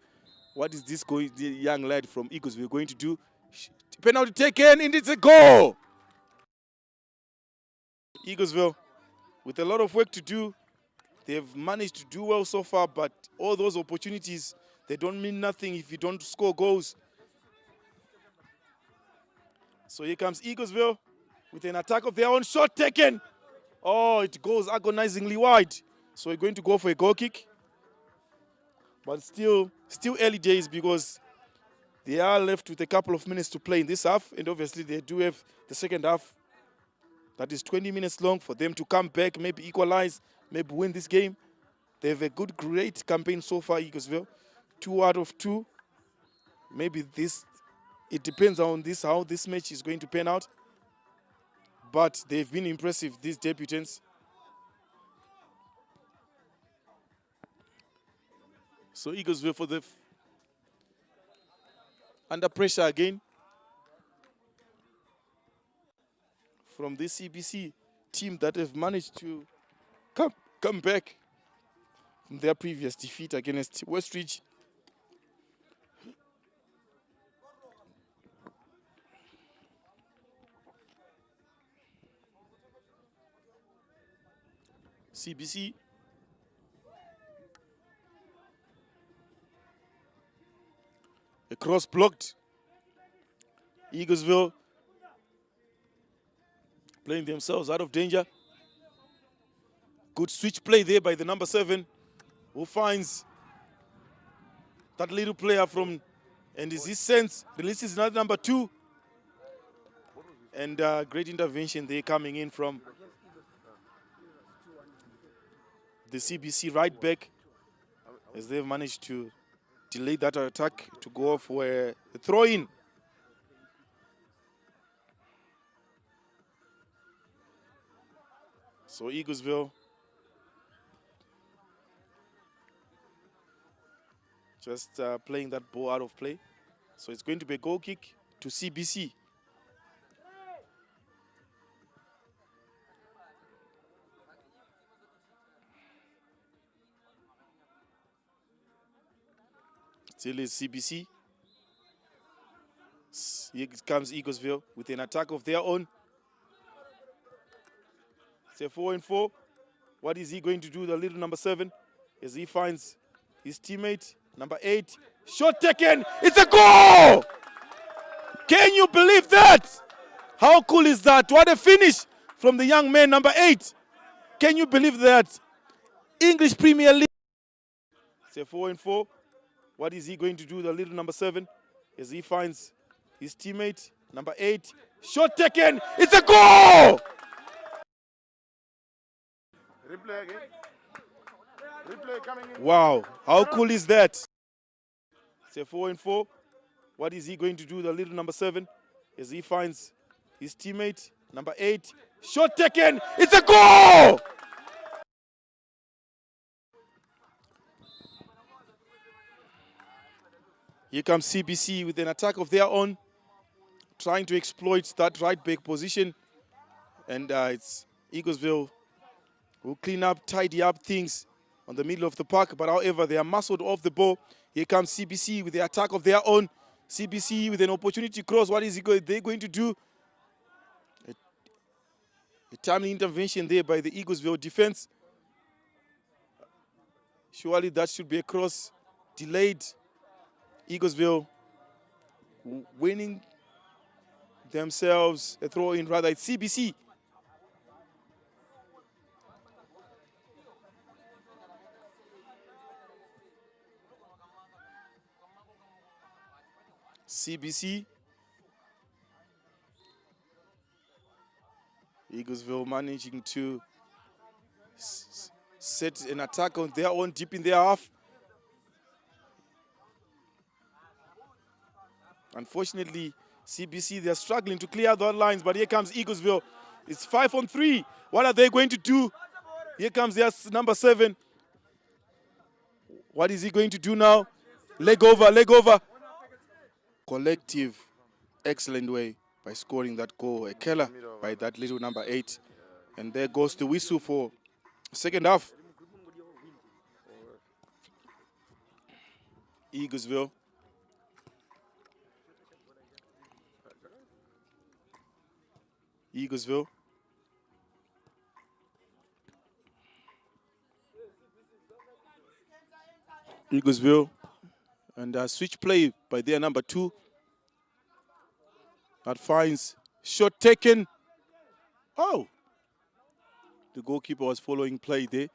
What is this the young lad from Eaglesville going to do? Penalty taken, and it's a goal! Eaglesville, with a lot of work to do, they've managed to do well so far, but all those opportunities, they don't mean nothing if you don't score goals. So here comes Eaglesville with an attack of their own. Shot taken. Oh, it goes agonizingly wide. So we're going to go for a goal kick. But still early days because they are left with a couple of minutes to play in this half. And obviously they do have the second half that is 20 minutes long for them to come back, maybe equalize, maybe win this game. They have a great campaign so far, Eaglesville. 2 out of 2. Maybe it depends on how this match is going to pan out. But they've been impressive, these debutants. So Eaglesville for the under pressure again from this CBC team that have managed to come back from their previous defeat against Westridge. CBC a cross blocked. Eaglesville playing themselves out of danger. Good switch play there by the number 7 who finds that little player from, and is his sense, releases another number 2. And great intervention there coming in from the CBC right back as they've managed to delay that attack to go for a throw-in. So Eaglesville just playing that ball out of play. So it's going to be a goal kick to CBC. Still is CBC. Here comes Eaglesville with an attack of their own. It's a 4-4. What is he going to do, the little number 7? As he finds his teammate, number 8. Shot taken. It's a goal! Can you believe that? How cool is that? What a finish from the young man, number 8. Can you believe that? English Premier League. It's a 4-4. What is he going to do, the little number 7? As he finds his teammate, number 8. Shot taken. It's a goal! Replay again. Replay coming in. Wow, how cool is that? It's a 4-4. What is he going to do, the little number 7, as he finds his teammate, number 8. Shot taken. It's a goal! Here comes CBC with an attack of their own, trying to exploit that right back position. And it's Eaglesville who clean up, tidy up things on the middle of the park. But however, they are muscled off the ball. Here comes CBC with the attack of their own. CBC with an opportunity cross. What is they going to do? A timely intervention there by the Eaglesville defense. Surely that should be a cross. Delayed. Eaglesville winning themselves a throw in, rather it's CBC. CBC. Eaglesville managing to set an attack on their own deep in their half. Unfortunately, CBC, they're struggling to clear the lines, but here comes Eaglesville. It's 5-on-3. What are they going to do? Here comes their number 7. What is he going to do now? Leg over, leg over. Collective, excellent way by scoring that goal. A killer by that little number 8. And there goes the whistle for second half. Eaglesville. Eaglesville. Eaglesville. And a switch play by their number 2. That finds shot taken. Oh! The goalkeeper was following play there.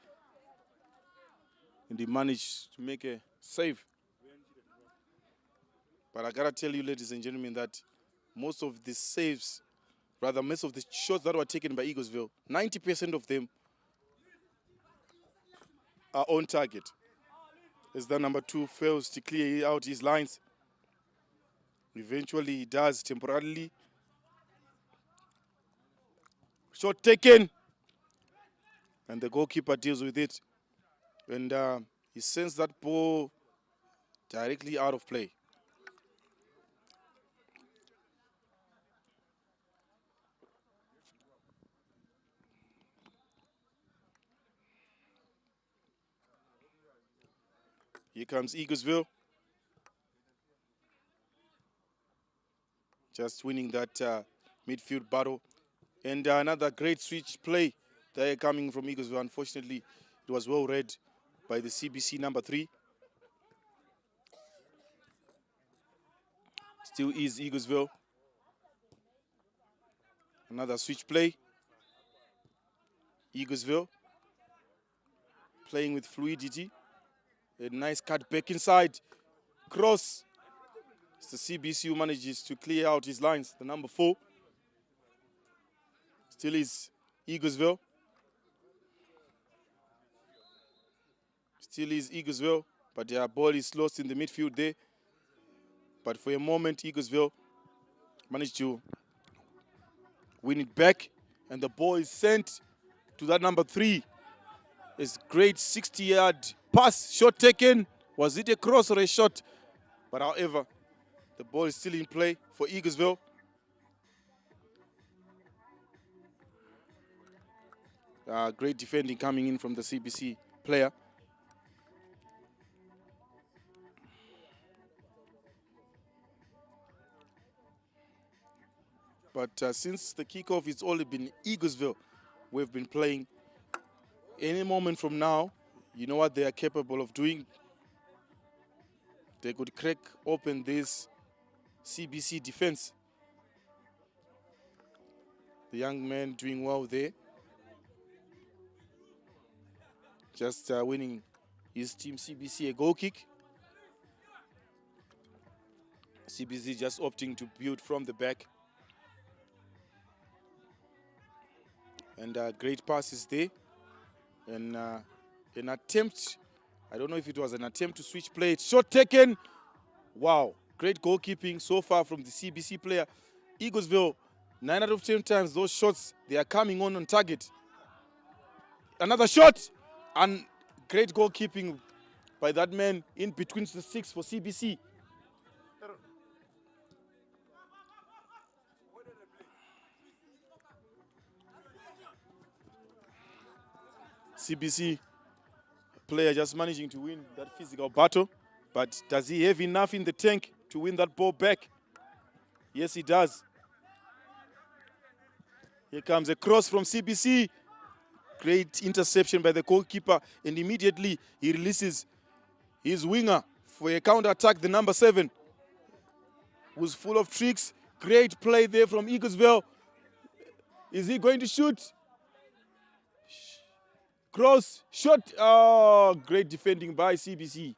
And he managed to make a save. But I gotta tell you, ladies and gentlemen, that most of the saves, rather, most of the shots that were taken by Eaglesville, 90% of them are on target. As the number 2 fails to clear out his lines. Eventually he does temporarily. Shot taken. And the goalkeeper deals with it. And he sends that ball directly out of play. Here comes Eaglesville. Just winning that midfield battle. And another great switch play there coming from Eaglesville. Unfortunately, it was well read by the CBC number 3. Still is Eaglesville. Another switch play. Eaglesville playing with fluidity. A nice cut back inside. Cross. It's the CBC who manages to clear out his lines. The number 4. Still is Eaglesville. Still is Eaglesville. But their ball is lost in the midfield there. But for a moment, Eaglesville managed to win it back. And the ball is sent to that number 3. It's great 60-yard pass, shot taken. Was it a cross or a shot? But however, the ball is still in play for Eaglesville. Great defending coming in from the CBC player. But since the kickoff, it's only been Eaglesville we've been playing. Any moment from now, you know what they are capable of doing. They could crack open this CBC defense. The young man doing well there. Just winning his team CBC a goal kick. CBC just opting to build from the back. And great passes there. And an attempt, I don't know if it was an attempt to switch play. Shot taken. Wow, Great goalkeeping so far from the CBC player. Eaglesville, 9 out of 10 times, those shots, they are coming on target. Another shot, and great goalkeeping by that man in between the six for CBC. CBC player just managing to win that physical battle, but does he have enough in the tank to win that ball back? Yes, he does. Here comes a cross from CBC. Great interception by the goalkeeper, and immediately he releases his winger for a counter-attack, the number 7, who's full of tricks. Great play there from Eaglesville. Is he going to shoot? Cross, shot. Oh, great defending by CBC.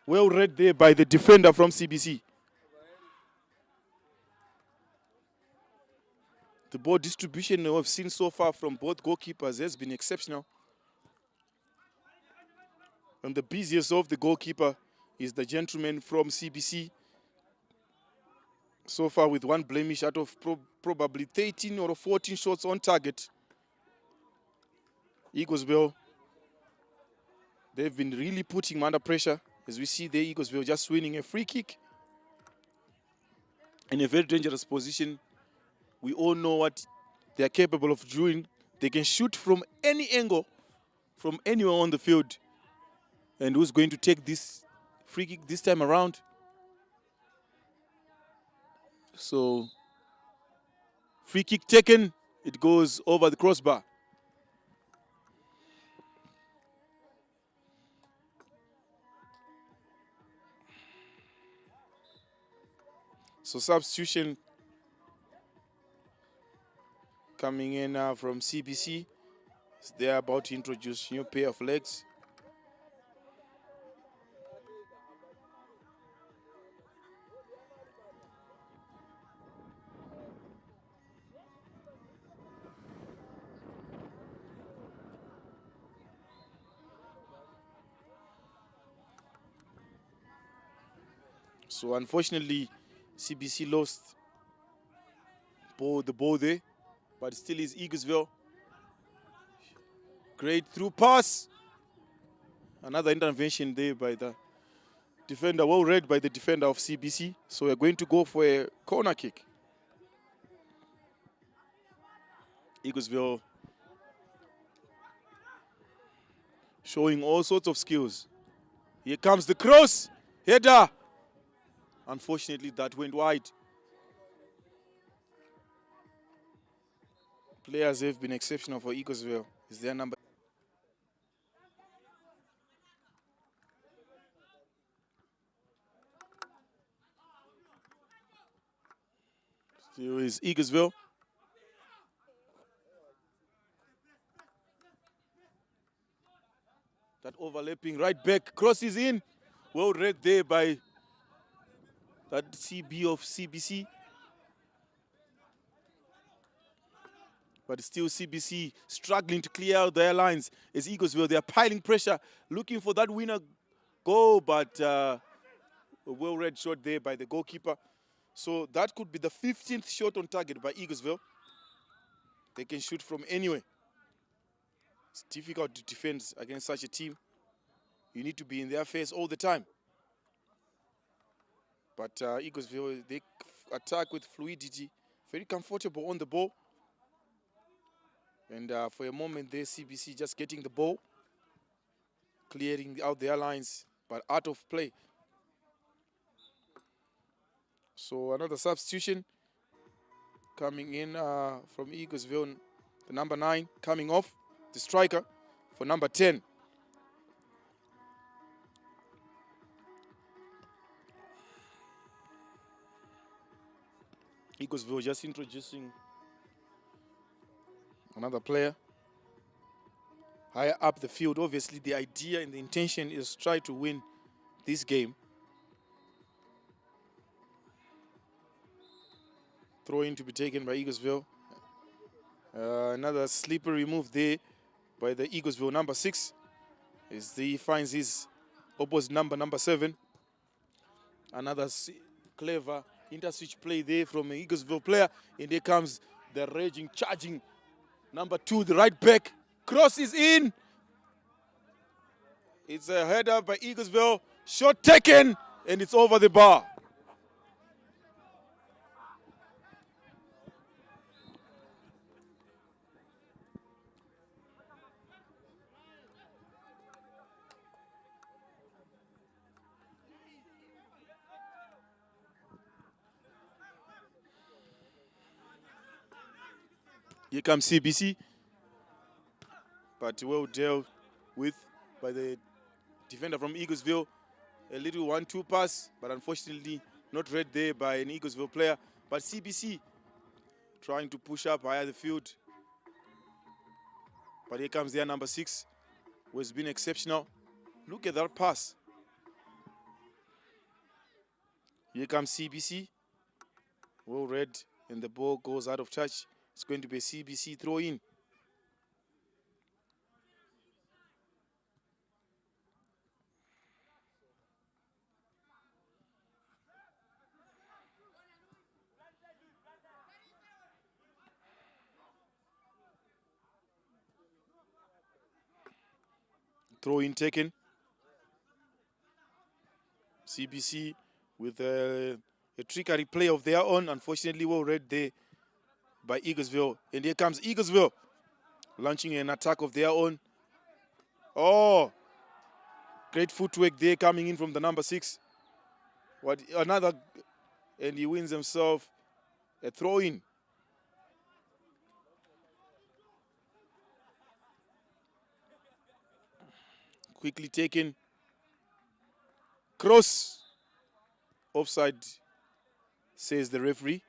Well read there by the defender from CBC. The ball distribution we've seen so far from both goalkeepers has been exceptional. And the busiest of the goalkeeper is the gentleman from CBC. So far with one blemish out of probably 13 or 14 shots on target. Eaglesville, they've been really putting him under pressure. As we see there, Eaglesville just winning a free kick in a very dangerous position. We all know what they are capable of doing. They can shoot from any angle, from anywhere on the field. And who's going to take this free kick this time around? So, free kick taken. It goes over the crossbar. So substitution coming in now from CBC. They're about to introduce new pair of legs. So unfortunately, CBC lost the ball there, but still is Eaglesville. Great through pass. Another intervention there by the defender, well read by the defender of CBC. So we're going to go for a corner kick. Eaglesville showing all sorts of skills. Here comes the cross. Header. Unfortunately, that went wide. Players have been exceptional for Eaglesville. Is their number? Still is Eaglesville. That overlapping right back crosses in. Well read there by that CB of CBC. But still CBC struggling to clear out their lines as Eaglesville. They are piling pressure, looking for that winner goal, but a well-read shot there by the goalkeeper. So that could be the 15th shot on target by Eaglesville. They can shoot from anywhere. It's difficult to defend against such a team. You need to be in their face all the time. But Eaglesville, they attack with fluidity, very comfortable on the ball. And for a moment there, CBC just getting the ball, clearing out their lines, but out of play. So another substitution coming in from Eaglesville, the number 9 coming off, the striker for number 10. Eaglesville just introducing another player higher up the field. Obviously, the idea and the intention is try to win this game. Throw in to be taken by Eaglesville. Another slippery move there by the Eaglesville number 6 as he finds his opposite number 7. Another Clever interswitch play there from an Eaglesville player. And here comes the raging, charging number 2, the right back. Cross is in. It's a header by Eaglesville. Shot taken, and it's over the bar. Here comes CBC, but well dealt with by the defender from Eaglesville. A little 1-2 pass, but unfortunately not read there by an Eaglesville player. But CBC trying to push up higher the field. But here comes their number 6, who has been exceptional. Look at that pass. Here comes CBC. Well read, and the ball goes out of touch. It's going to be a CBC throw in. Throw in taken. CBC with a trickery play of their own. Unfortunately, well read there by Eaglesville. And here comes Eaglesville launching an attack of their own. Oh, great footwork there coming in from the number 6. What another, and he wins himself a throw in. Quickly taken. Cross. Offside, says the referee.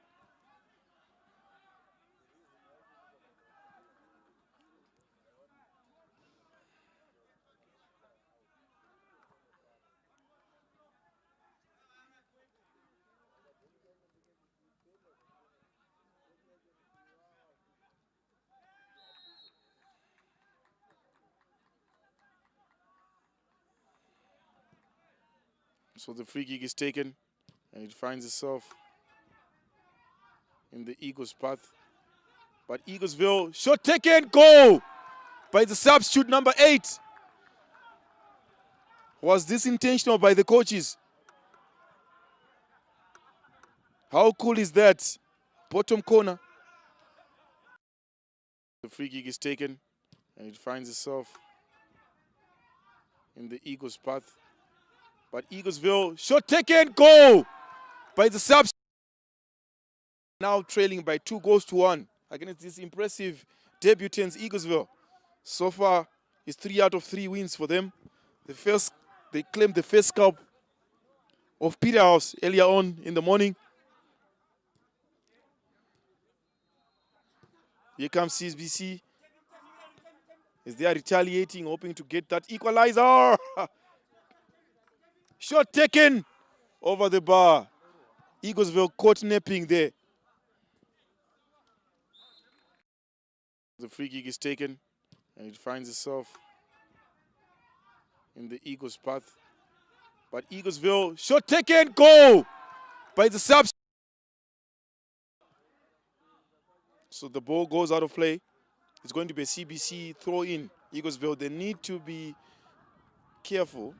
So the free kick is taken, and it finds itself in the Eagles' path. But Eaglesville, shot taken, goal by the substitute number 8. Was this intentional by the coaches? How cool is that? Bottom corner. The free kick is taken, and it finds itself in the Eagles' path. But Eaglesville, shot taken, goal by the subs. Now trailing by 2-1 against this impressive debutants, Eaglesville. So far, it's 3 out of 3 wins for them. They claimed the first cup of Peterhouse earlier on in the morning. Here comes CBC. As they are retaliating, hoping to get that equalizer. Shot taken over the bar. Eaglesville caught napping there. The free kick is taken, and it finds itself in the Eagles' path. But Eaglesville, shot taken, goal by the subs. So the ball goes out of play. It's going to be a CBC throw in. Eaglesville, they need to be careful.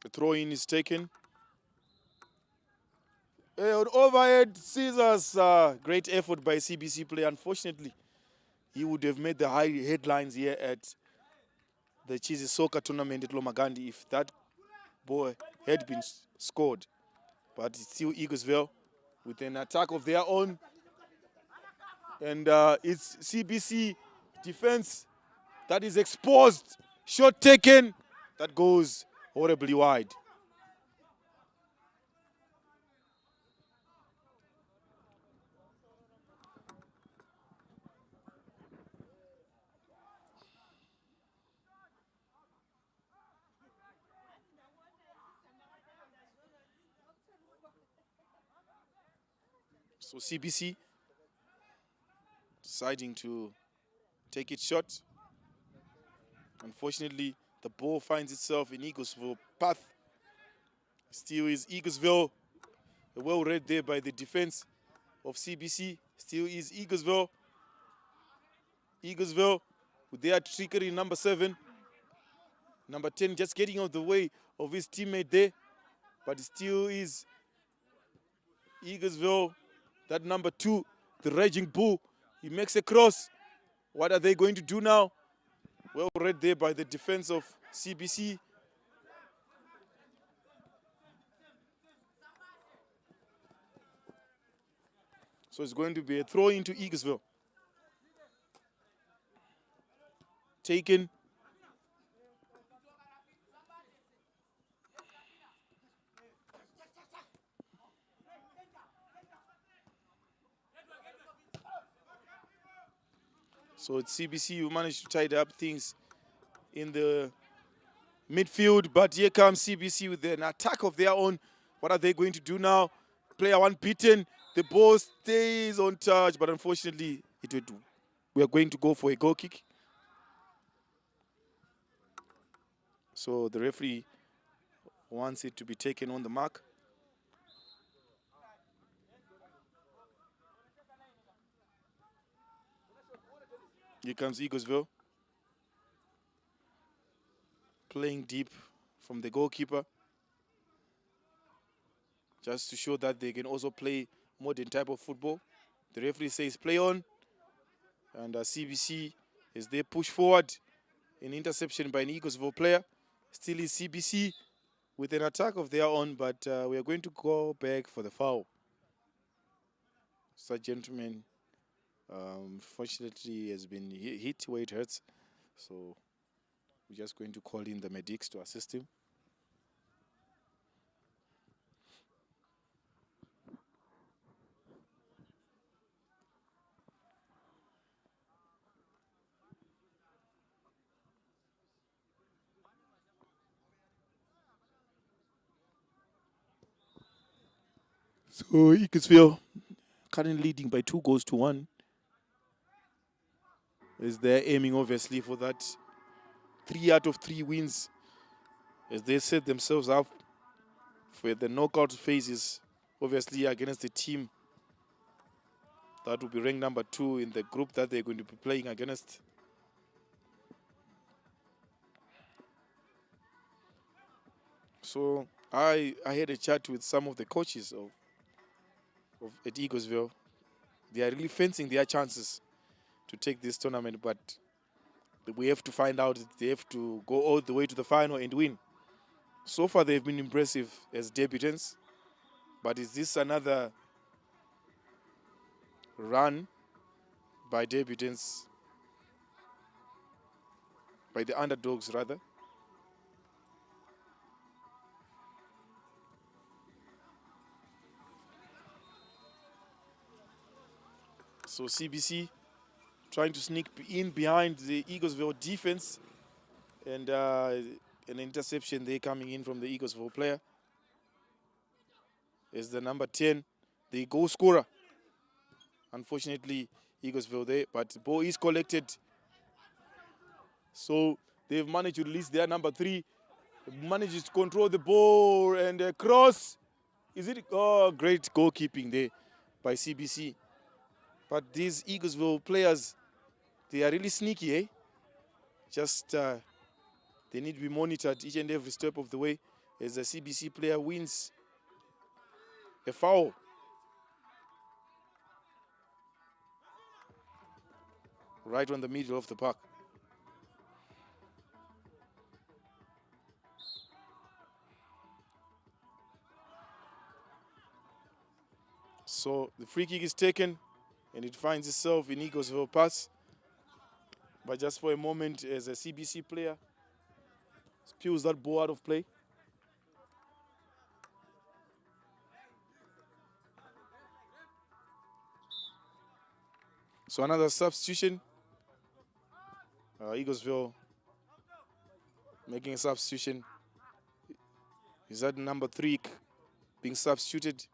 The throw-in is taken. On overhead, scissors. Great effort by CBC player. Unfortunately, he would have made the high headlines here at the Chisz soccer tournament at Lomagundi if that ball had been scored. But it's still Eaglesville with an attack of their own. And it's CBC defense that is exposed. Shot taken. That goes horribly wide. So CBC deciding to take its shot. Unfortunately, the ball finds itself in Eaglesville path. Still is Eaglesville. Well read there by the defense of CBC. Still is Eaglesville. Eaglesville with their trickery, number 7. Number 10 just getting out of the way of his teammate there. But it still is Eaglesville. That number 2, the Raging Bull. He makes a cross. What are they going to do now? Well read there by the defense of CBC. So it's going to be a throw into Eaglesville. Taken. So it's CBC who managed to tidy up things in the midfield. But here comes CBC with an attack of their own. What are they going to do now? Player 1 beaten. The ball stays on touch, but unfortunately, we are going to go for a goal kick. So the referee wants it to be taken on the mark. Here comes Eaglesville. Playing deep from the goalkeeper. Just to show that they can also play modern type of football. The referee says play on. And CBC, as they push forward, an interception by an Eaglesville player. Still is CBC with an attack of their own, but we are going to go back for the foul. Such gentleman, fortunately, has been hit where it hurts. So we're just going to call in the medics to assist him. So Eaglesville currently leading by 2-1. As they're aiming obviously for that 3 out of 3 wins as they set themselves up for the knockout phases, obviously against the team that will be ranked number 2 in the group that they're going to be playing against. So I had a chat with some of the coaches at Eaglesville. They are really fencing their chances to take this tournament, but we have to find out that they have to go all the way to the final and win. So far, they've been impressive as debutants, but is this another run by debutants, by the underdogs rather? So CBC trying to sneak in behind the Eaglesville defense, and an interception there coming in from the Eaglesville player. Is the number 10, the goal scorer. Unfortunately, Eaglesville there, but the ball is collected. So they've managed to release their number 3. Manages to control the ball and a cross. Is it? Oh, great goalkeeping there by CBC. But these Eaglesville players, they are really sneaky, eh? Just they need to be monitored each and every step of the way as a CBC player wins a foul. Right on the middle of the park. So the free kick is taken and it finds itself in Eaglesville pass. But just for a moment, as a CBC player spews that ball out of play. So another substitution. Eaglesville making a substitution. Is that number 3 being substituted?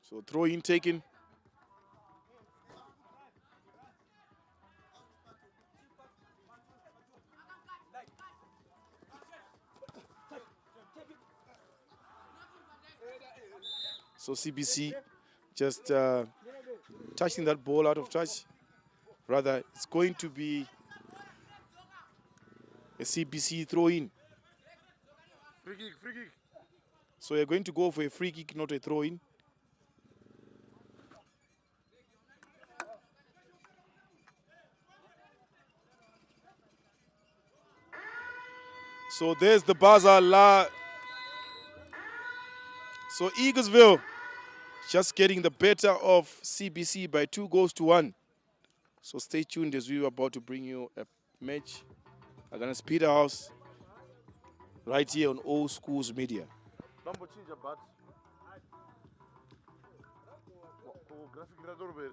So throw in taken. So CBC just touching that ball out of touch. Rather, it's going to be a CBC throw in. Free kick, free kick. So you're going to go for a free kick, not a throw in. So there's the buzzer. So Eaglesville just getting the better of CBC by 2 goals to 1. So stay tuned as we're about to bring you a match against Peterhouse right here on All Schools Media. Lambo change a bat. Graphic radar.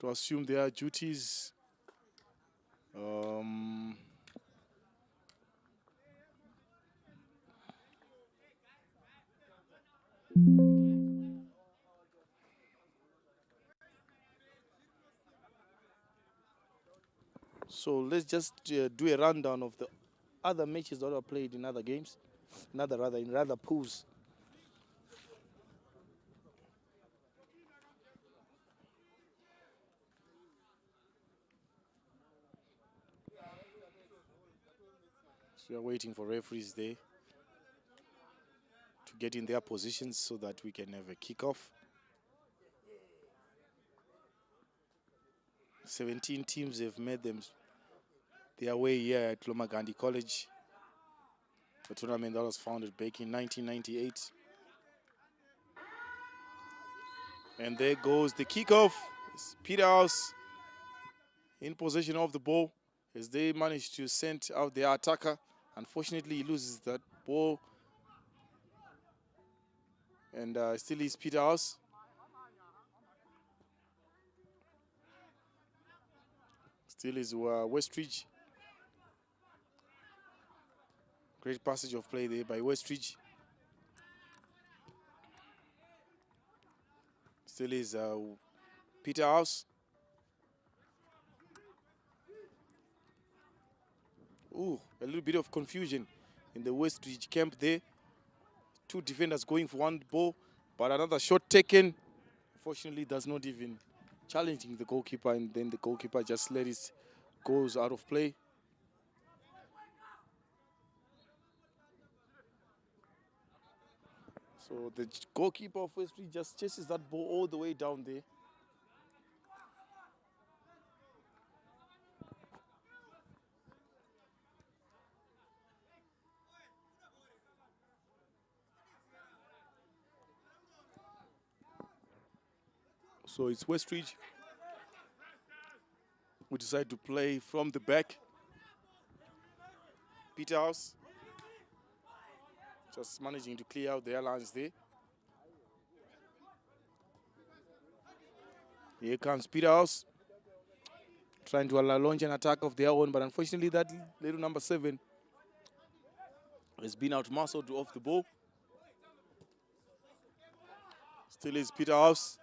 To assume their duties. So let's just do a rundown of the other matches that are played in other games, in other pools. So we are waiting for referees there to get in their positions so that we can have a kickoff. 17 teams have made their way here at Lomagundi College, a tournament that was founded back in 1998. And there goes the kickoff. It's Peterhouse in possession of the ball as they manage to send out their attacker. Unfortunately, he loses that ball. And still is Peterhouse. Still is Westridge. Great passage of play there by Westridge. Still is Peterhouse. Ooh, a little bit of confusion in the Westridge camp there. Two defenders going for one ball, but another shot taken. Unfortunately, does not even challenging the goalkeeper, and then the goalkeeper just let it goes out of play. So the goalkeeper of Westridge just chases that ball all the way down there. So it's Westridge. We decide to play from the back. Peterhouse just managing to clear out their lines there. Here comes Peterhouse, trying to launch an attack of their own, but unfortunately that little number 7 has been outmuscled off the ball. Still is Peterhouse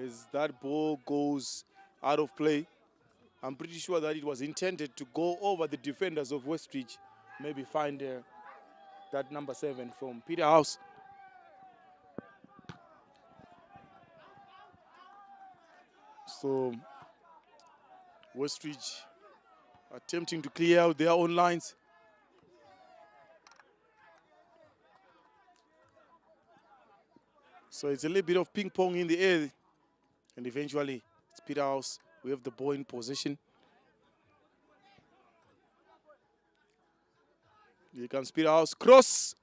as that ball goes out of play. I'm pretty sure that it was intended to go over the defenders of Westridge, maybe find that number 7 from Peterhouse. So Westridge attempting to clear out their own lines. So it's a little bit of ping pong in the air, and eventually it's Peterhouse. We have the ball in possession. Here comes Peterhouse. Cross.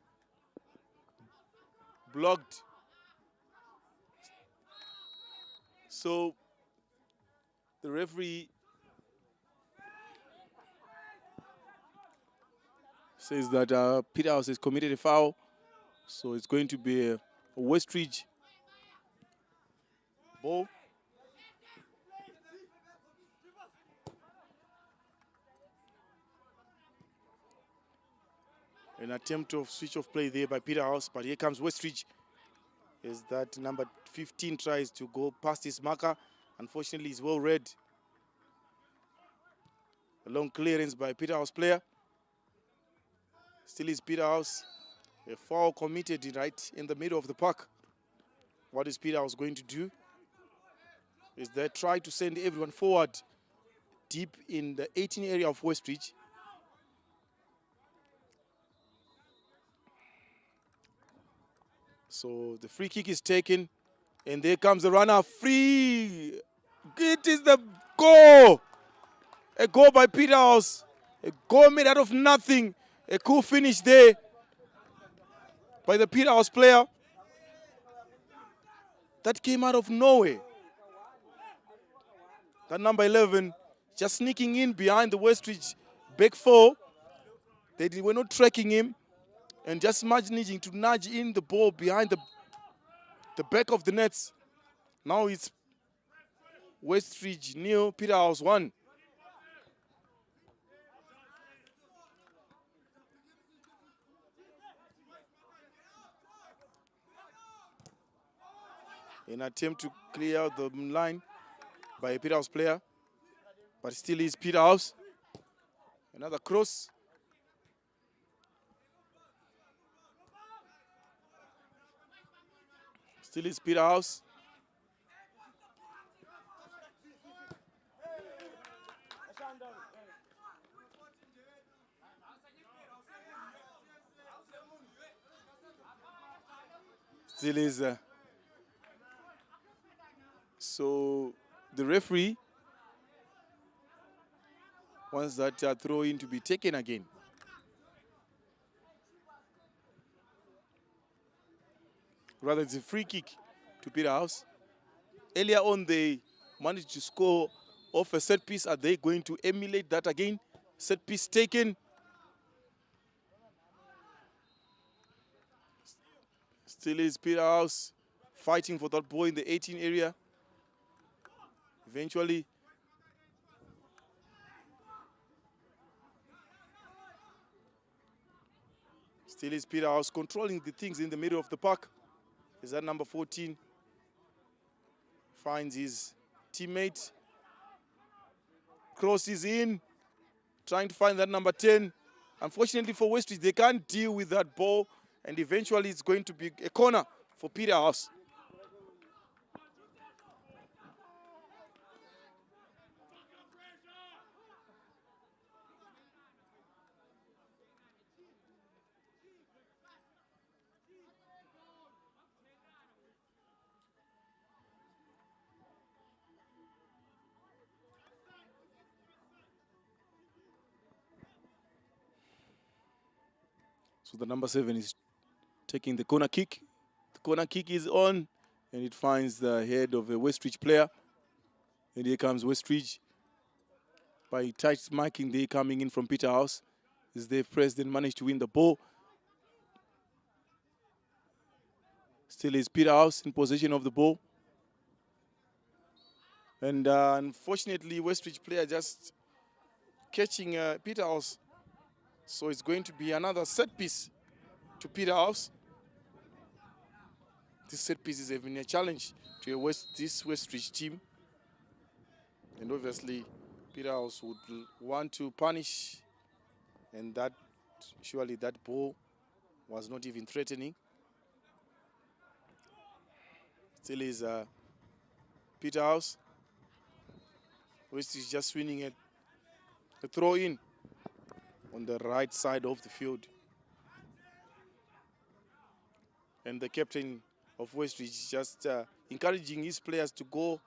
Blocked. So the referee says that Peterhouse has committed a foul. So it's going to be a Westridge ball. An attempt of switch of play there by Peterhouse, but here comes Westridge as that number 15 tries to go past his marker. Unfortunately, he's well read. A long clearance by Peterhouse player. Still is Peterhouse. A foul committed right in the middle of the park. What is Peterhouse going to do? Is they try to send everyone forward deep in the 18 area of Westridge. So the free kick is taken, and there comes the runner free. It is the goal. A goal by Peterhouse. A goal made out of nothing. A cool finish there by the Peterhouse player. That came out of nowhere. That number 11 just sneaking in behind the Westridge back four. They were not tracking him and just managing to nudge in the ball behind the back of the nets. Now it's Westridge 0, Peterhouse 1. An attempt to clear out the line by a Peterhouse player, but still is Peterhouse. Another cross. Still is Peterhouse. Still is. So the referee wants that throw in to be taken again. Rather, it's a free kick to Peterhouse. Earlier on, they managed to score off a set piece. Are they going to emulate that again? Set piece taken. Still is Peterhouse fighting for that ball in the 18 area. Eventually, still is Peterhouse controlling the things in the middle of the park. Is that number 14? Finds his teammate. Crosses in, trying to find that number 10. Unfortunately for Westridge, they can't deal with that ball, and eventually it's going to be a corner for Peterhouse. So the number 7 is taking the corner kick. The corner kick is on, and it finds the head of a Westridge player. And here comes Westridge. By tight marking, they coming in from Peterhouse. As they pressed and managed to win the ball. Still is Peterhouse in possession of the ball. And unfortunately, Westridge player just catching Peterhouse. So it's going to be another set piece to Peterhouse. This set piece is having a challenge to this Westridge team. And obviously, Peterhouse would want to punish. And that, surely that ball was not even threatening. Still is Peterhouse. Westridge just winning a throw in on the right side of the field. And the captain of Westridge just encouraging his players to go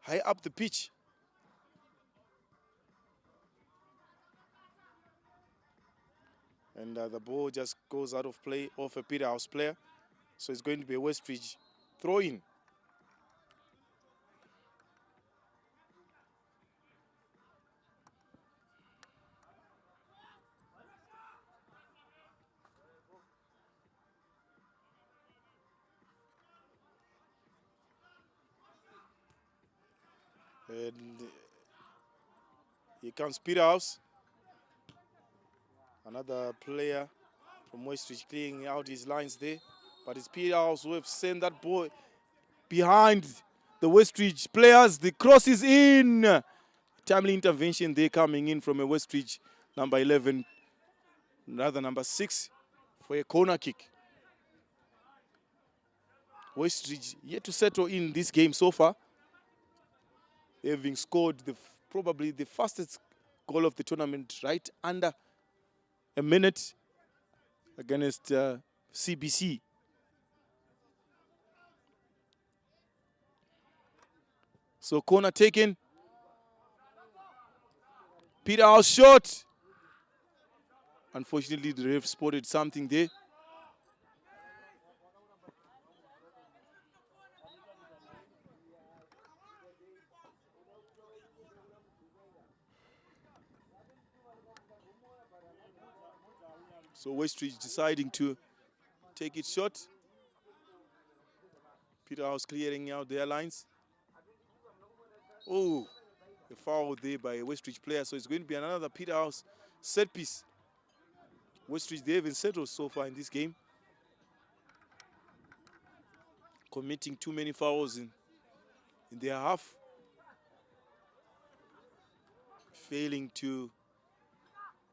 high up the pitch. And the ball just goes out of play off a Peterhouse player. So it's going to be a Westridge throw in. And here comes Peterhouse. Another player from Westridge clearing out his lines there. But it's Peterhouse who have sent that ball behind the Westridge players. The cross is in. Timely intervention there coming in from a Westridge number 11. Rather number 6 for a corner kick. Westridge yet to settle in this game so far. Having scored probably the fastest goal of the tournament right under a minute against CBC. So corner taken. Peterhouse shot. Unfortunately, the ref spotted something there. So Westridge deciding to take its shot. Peterhouse clearing out their lines. Oh, a foul there by a Westridge player. So it's going to be another Peterhouse set piece. Westridge, they haven't settled so far in this game. Committing too many fouls in their half. Failing to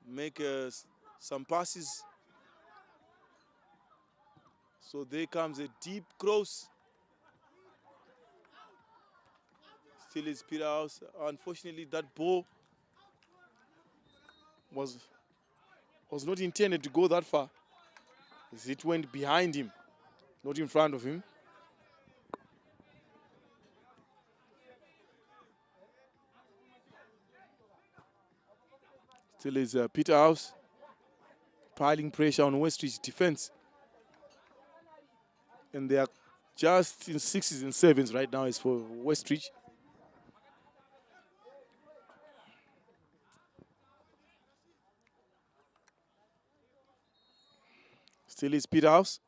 make some passes. So there comes a deep cross. Still is Peterhouse. Unfortunately, that ball was not intended to go that far, as it went behind him, not in front of him. Still is Peterhouse piling pressure on Westridge defense. And they are just in 6s and 7s right now is for Westridge. Still is Peterhouse.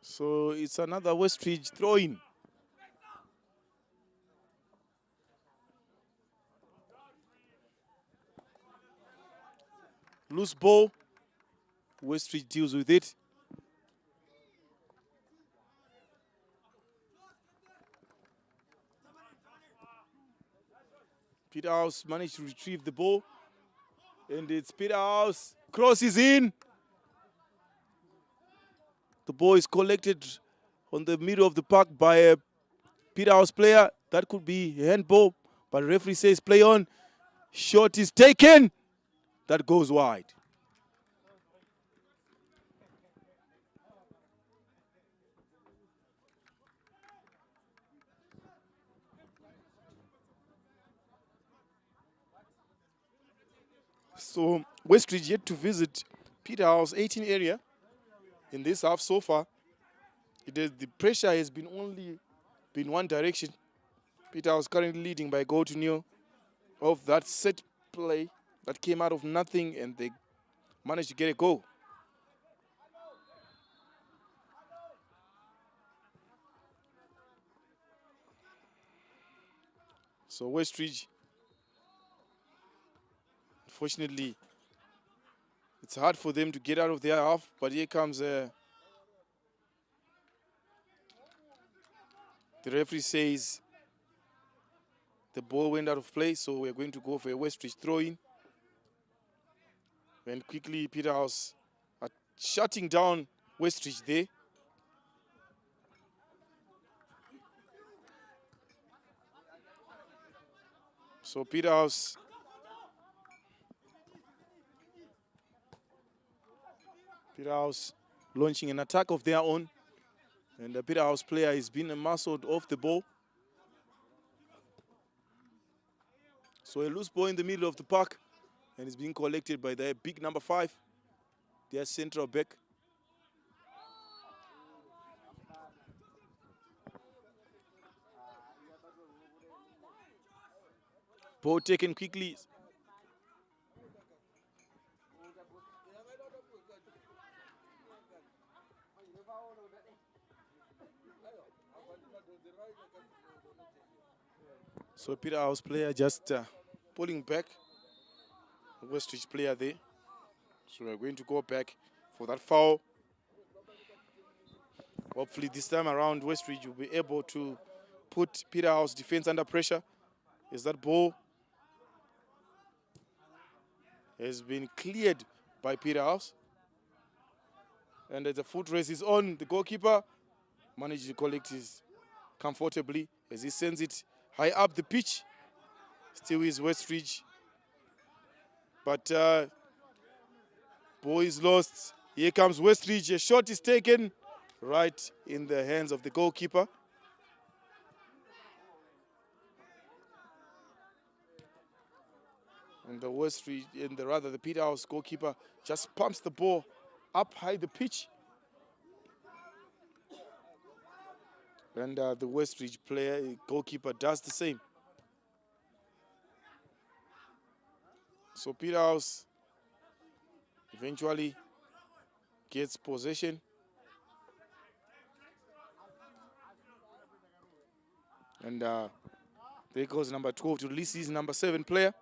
So it's another Westridge throw-in. Loose ball. Westridge deals with it. Peterhouse managed to retrieve the ball. And it's Peterhouse. Crosses in. The ball is collected on the middle of the park by a Peterhouse player. That could be a handball. But the referee says play on. Shot is taken. That goes wide. So Westridge yet to visit Peterhouse 18 area in this half so far. The pressure has been only been one direction. Peterhouse currently leading by goal to nil of that set play that came out of nothing, and they managed to get a goal. So Westridge, unfortunately, it's hard for them to get out of their half, but here comes the referee says the ball went out of play, so we're going to go for a Westridge throw-in. And quickly Peterhouse are shutting down Westridge there. So Peterhouse launching an attack of their own. And the Peterhouse player is being muscled off the ball. So a loose ball in the middle of the park, and it's being collected by the big number 5, their central back. Ball taken quickly. So Peterhouse player just pulling back. Westridge player there. So we're going to go back for that foul. Hopefully this time around Westridge will be able to put Peterhouse defense under pressure, as that ball has been cleared by Peterhouse. And as the foot race is on, the goalkeeper managed to collect his comfortably as he sends it high up the pitch. Still is Westridge. But ball is lost. Here comes Westridge. A shot is taken. right in the hands of the goalkeeper. And the Westridge, the Peterhouse goalkeeper just pumps the ball up high the pitch. And the Westridge goalkeeper does the same. So Peterhouse eventually gets possession. And there goes number 12 to release his number 7 player.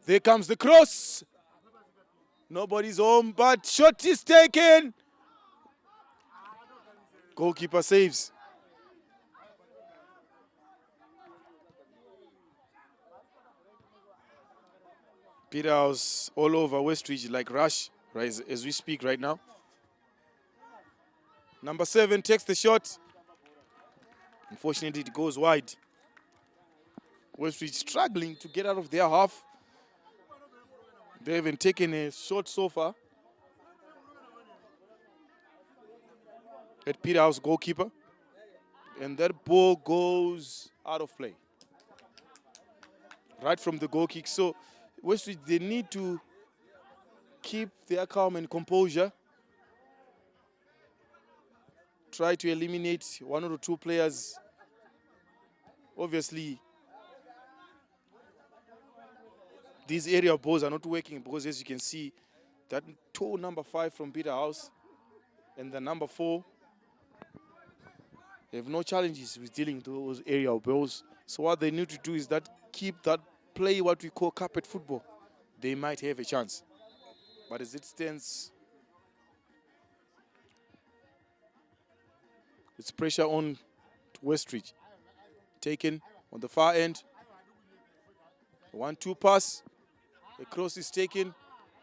There comes the cross. Nobody's home, but shot is taken. Goalkeeper saves. Peterhouse all over Westridge like rush as we speak right now. Number 7 takes the shot. Unfortunately, it goes wide. Westridge struggling to get out of their half. They haven't taken a shot so far. At Peterhouse goalkeeper. And that ball goes out of play. Right from the goal kick. So Westridge, they need to keep their calm and composure. Try to eliminate 1 or 2 players. Obviously, these area balls are not working because, as you can see, that number 5 from Peterhouse and the number 4 they have no challenges with dealing with those area balls. So what they need to do is keep that play what we call carpet football. They might have a chance. But as it stands, it's pressure on to Westridge. Taken on the far end. 1-2 pass. The cross is taken.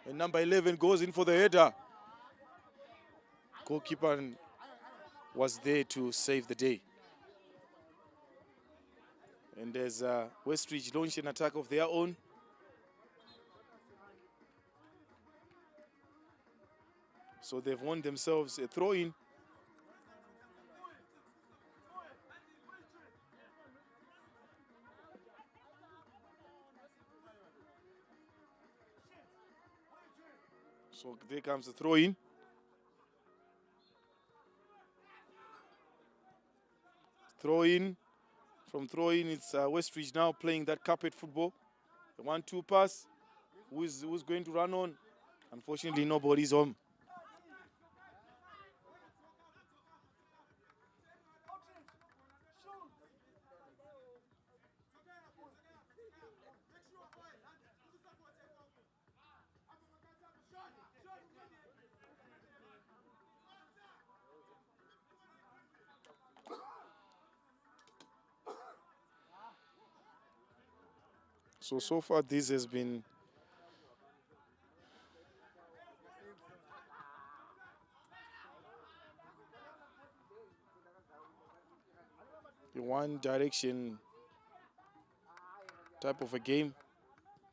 And number 11 goes in for the header. Goalkeeper was there to save the day. And as Westridge launched an attack of their own. So they've won themselves a throw-in. So there comes the throw-in. Throw-in. From throw-in, it's Westridge now playing that carpet football. The 1-2 pass. Who's going to run on? Unfortunately, nobody's home. So far this has been the one direction type of a game.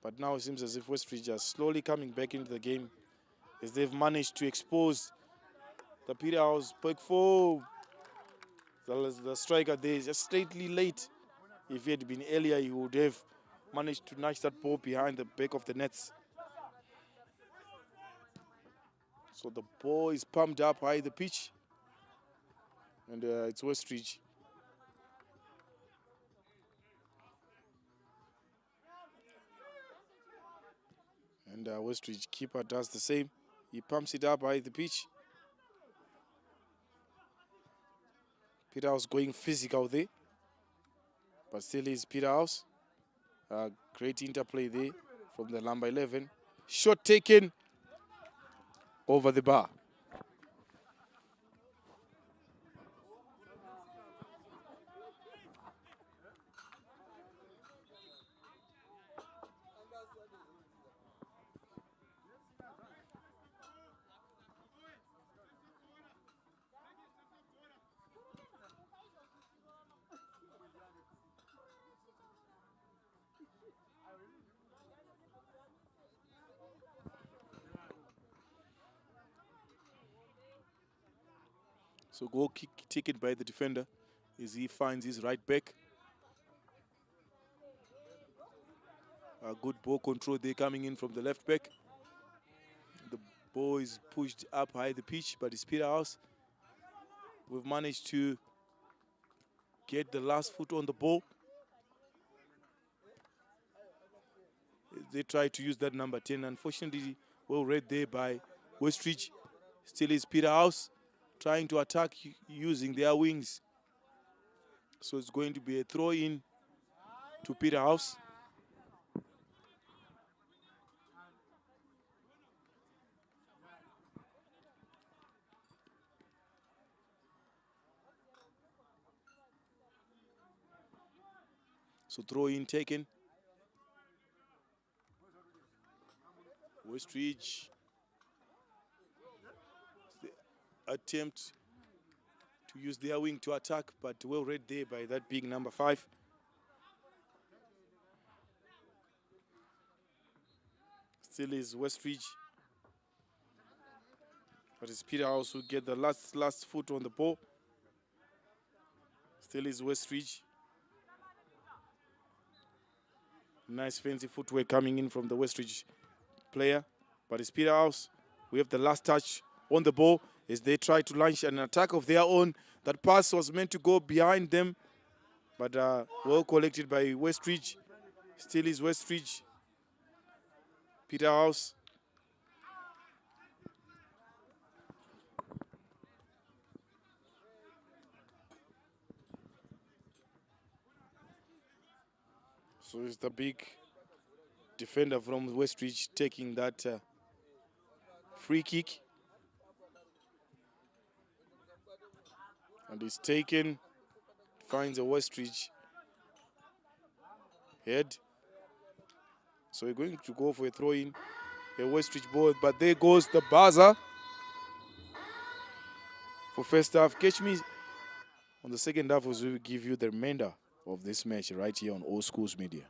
But now it seems as if Westridge are slowly coming back into the game as they've managed to expose the Peterhouse back four. The striker there is just slightly late. If he had been earlier, he would have managed to nudge that ball behind the back of the nets. So the ball is pumped up high the pitch. And it's Westridge. And Westridge keeper does the same. He pumps it up high the pitch. Peterhouse going physical there. But still is Peterhouse. Great interplay there from the number 11. Shot taken over the bar. So goal kick taken by the defender as he finds his right back. A good ball control there coming in from the left back. The ball is pushed up high the pitch, but it's Peterhouse. We've managed to get the last foot on the ball. They try to use that number 10. Unfortunately, well read there by Westridge. Still is Peterhouse trying to attack using their wings. So it's going to be a throw in to Peterhouse. So throw in taken. Westridge. The attempt to use their wing to attack, but well read there by that big number 5. Still is Westridge. But it's Peterhouse who get the last foot on the ball. Still is Westridge. Nice fancy footwork coming in from the Westridge player. But it's Peterhouse. We have the last touch on the ball as they try to launch an attack of their own. That pass was meant to go behind them, but well collected by Westridge. Still is Westridge. Peterhouse. So it's the big defender from Westridge taking that free kick. And it's taken, finds a Westridge head. So we're going to go for a throw in, a Westridge ball, but there goes the buzzer for first half. Catch me on the second half as we will give you the remainder of this match right here on All Schools Media.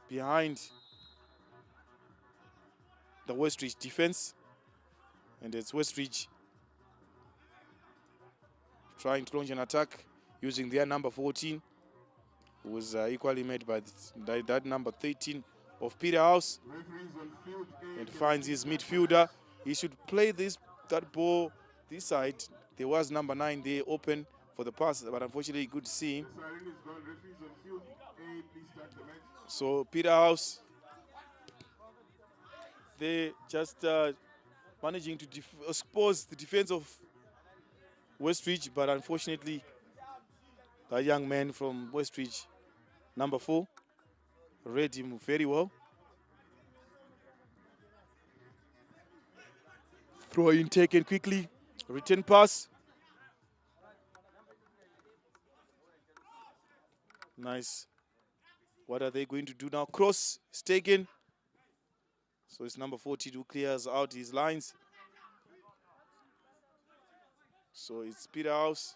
behind the Westridge defense. And it's Westridge trying to launch an attack using their number 14, who was equally made by that number 13 of Peterhouse. Referees on field A. And finds his midfielder. He should play that ball this side. There was number 9 there open for the pass, but unfortunately good to see him. The siren is gone. Referees on field A, please start the match. So Peterhouse, they just managing to expose the defense of Westridge, but unfortunately that young man from Westridge, number 4, read him very well. Throw in taken quickly, return pass. Nice. What are they going to do now? Cross is taken. So it's number 40 who clears out his lines. So it's Peterhouse.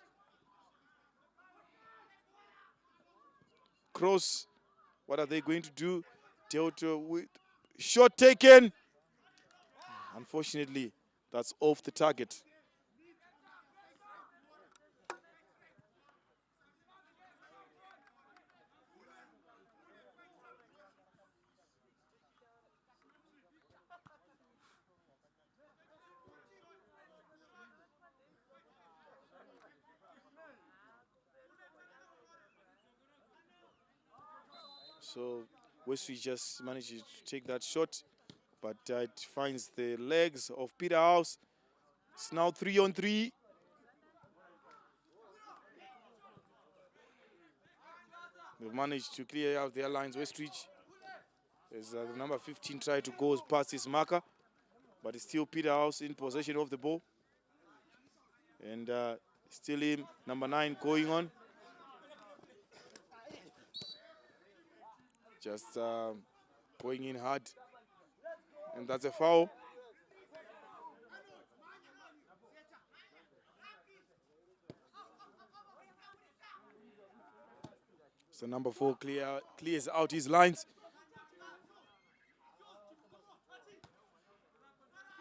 Cross. What are they going to do? Delta with shot taken. Unfortunately, that's off the target. So Westridge just manages to take that shot, but it finds the legs of Peterhouse. It's now 3-on-3. They've managed to clear out their lines, Westridge. As the number 15 tried to go past his marker, but it's still Peterhouse in possession of the ball. And still him, number 9, going on. Just going in hard. And that's a foul. So number 4 clears out his lines.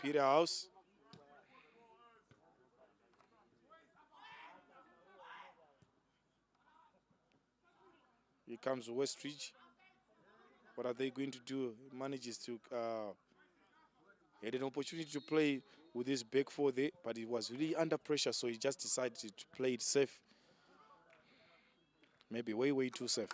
Peterhouse. Here comes Westridge. What are they going to do? He manages to had an opportunity to play with his back 4 there, but he was really under pressure, so he just decided to play it safe. Maybe way too safe.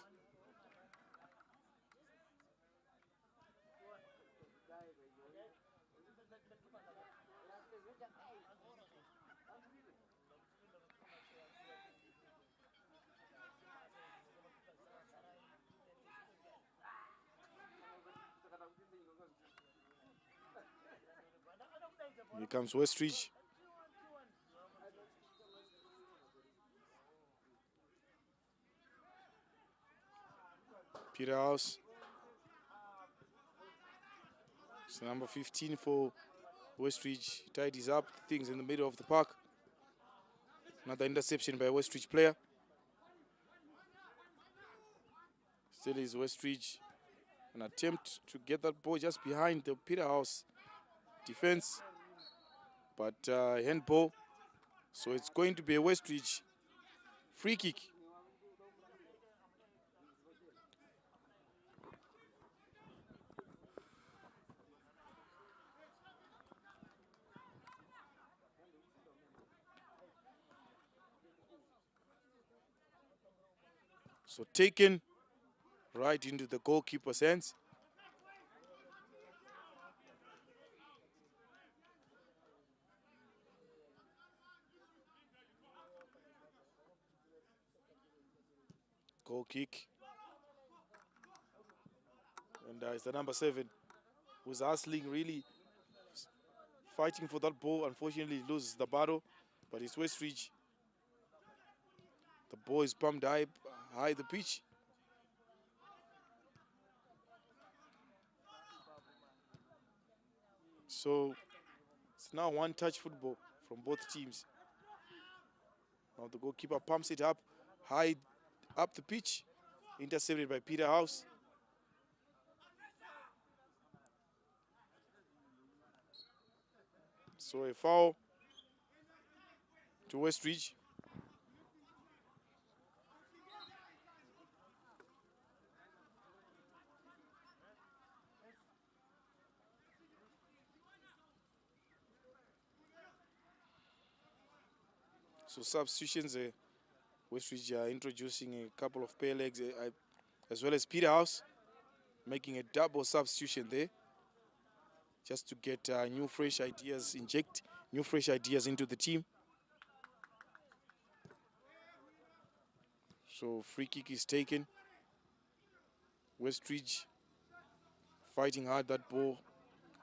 Here comes Westridge. Peterhouse. It's number 15 for Westridge. Tidies up things in the middle of the park. Another interception by a Westridge player. Still is Westridge. An attempt to get that ball just behind the Peterhouse defense. But handball. So it's going to be a Westridge free kick. So taken right into the goalkeeper's hands. Goal kick. And it's the number 7 who's hustling, really fighting for that ball. Unfortunately, he loses the battle, but it's Westridge. The ball is pumped high the pitch. So it's now one-touch football from both teams. Now the goalkeeper pumps it up high up the pitch, intercepted by Peterhouse. So a foul to Westridge. So substitutions, Westridge are introducing a couple of pair legs as well as Peterhouse, making a double substitution there just to get new fresh ideas, inject new fresh ideas into the team. So free kick is taken. Westridge fighting hard that ball.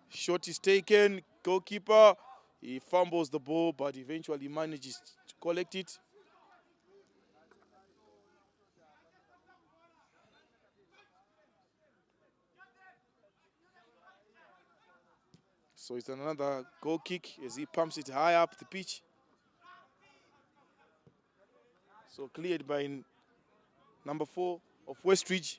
Shot is taken. Goalkeeper, he fumbles the ball, but eventually manages to collect it. So it's another goal kick as he pumps it high up the pitch. So cleared by number 4 of Westridge.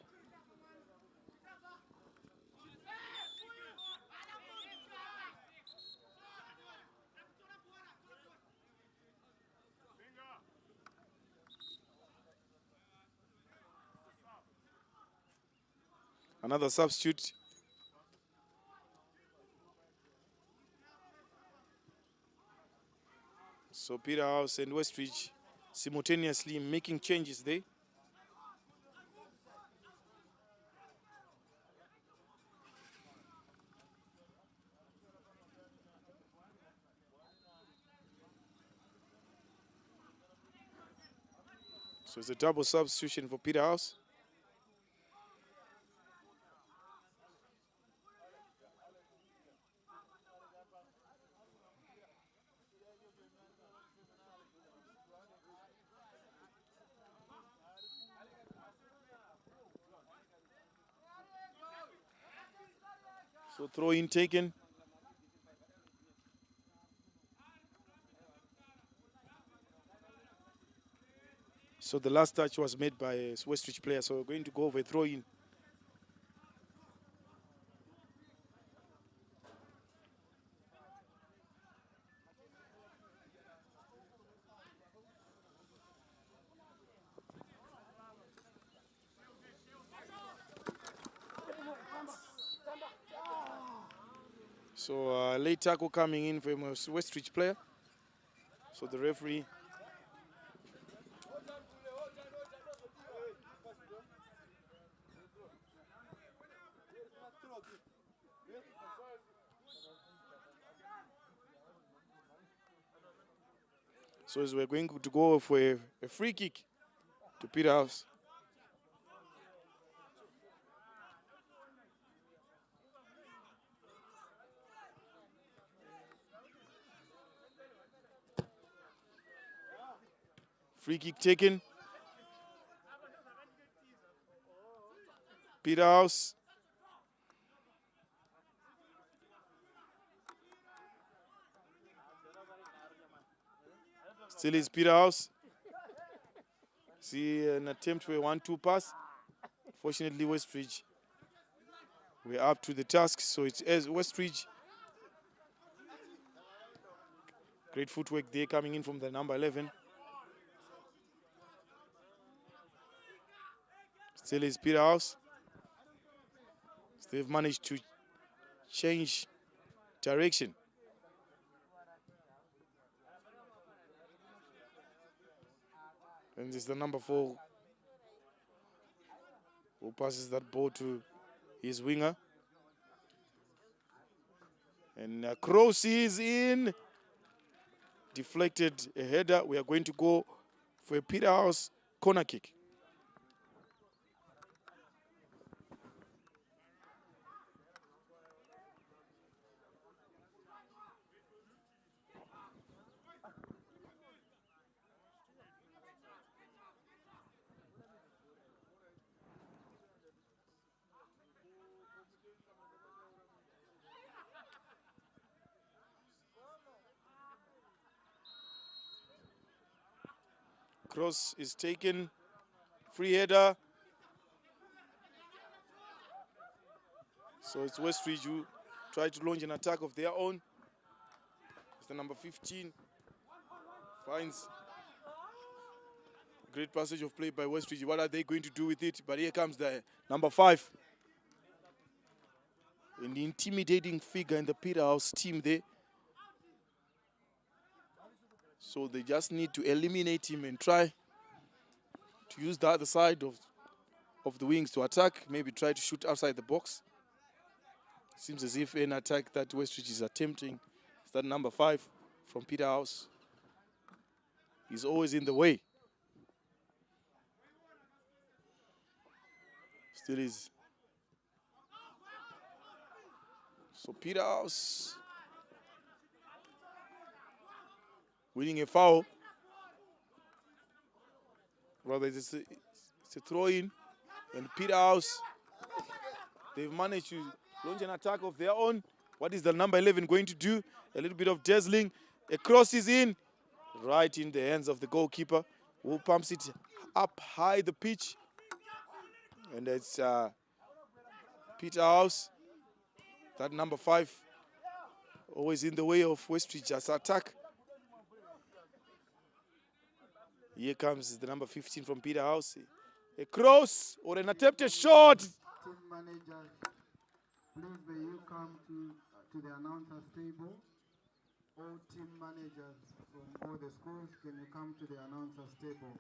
Another substitute. So Peterhouse and Westridge simultaneously making changes there. So it's a double substitution for Peterhouse. So throw in taken. So the last touch was made by a Westridge player. So we're going to go over a throw in. So late tackle coming in from a Westridge player. So the referee so as we're going to go for a free kick to Peterhouse. Free kick taken. Peterhouse. Still is Peterhouse. See an attempt for a 1-2 pass. Fortunately, Westridge, we're up to the task. So it's as Westridge. Great footwork there coming in from the number 11. Still is Peterhouse. They've managed to change direction. And this is the number 4 who passes that ball to his winger. And cross is in. Deflected a header. We are going to go for a Peterhouse corner kick. Cross is taken. Free header. So it's Westridge who try to launch an attack of their own. It's the number 15. Finds great passage of play by Westridge. What are they going to do with it? But here comes the number 5. An intimidating figure in the Peterhouse team there. So they just need to eliminate him and try to use the other side of the wings to attack. Maybe try to shoot outside the box. Seems as if an attack that Westridge is attempting is that number 5 from Peterhouse. He's always in the way. Still is. So Peterhouse winning a foul. Rather, it's a throw-in. And Peterhouse, they've managed to launch an attack of their own. What is the number 11 going to do? A little bit of dazzling. A cross is in. Right in the hands of the goalkeeper, who pumps it up high the pitch. And it's Peterhouse. That number 5, always in the way of Westridge's attack. Here comes the number 15 from Peterhouse. A cross or an attempted shot. Team managers, please may you come to the announcers table. All team managers from all the schools, can you come to the announcers table?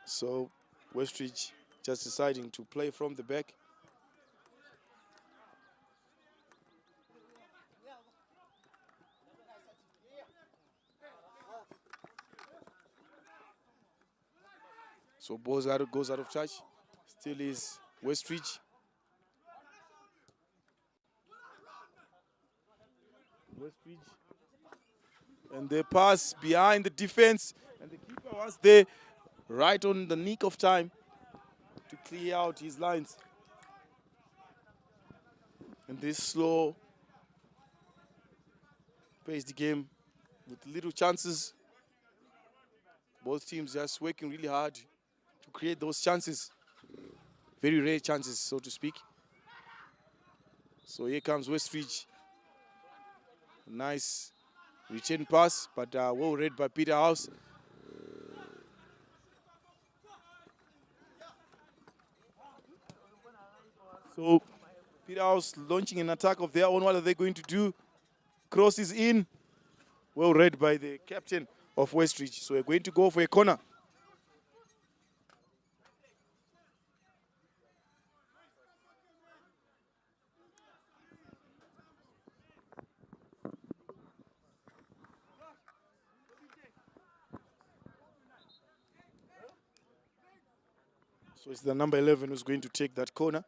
So Westridge just deciding to play from the back. So ball goes out of touch. Still is Westridge. And they pass behind the defense. And the keeper was there right on the nick of time to clear out his lines. And this slow paced game with little chances. Both teams just working really hard to create those chances. Very rare chances, so to speak. So here comes Westridge. Nice return pass, but well read by Peterhouse. So Peterhouse launching an attack of their own. What are they going to do? Cross is in. Well read by the captain of Westridge. So we're going to go for a corner. So it's the number 11 who's going to take that corner.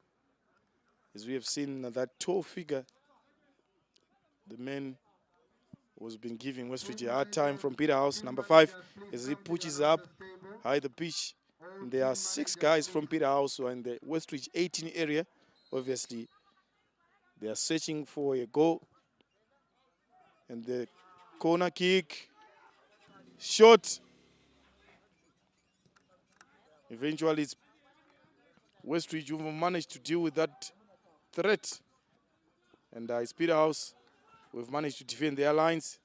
As we have seen that tall figure, the man who's been giving Westridge a hard time from Peterhouse, number 5, as he pushes up high the pitch. And there are 6 guys from Peterhouse who are in the Westridge 18 area. Obviously, they are searching for a goal. And the corner kick, shot. Eventually, it's Westridge who managed to deal with that threat. And it's Peterhouse who have managed to defend their lines.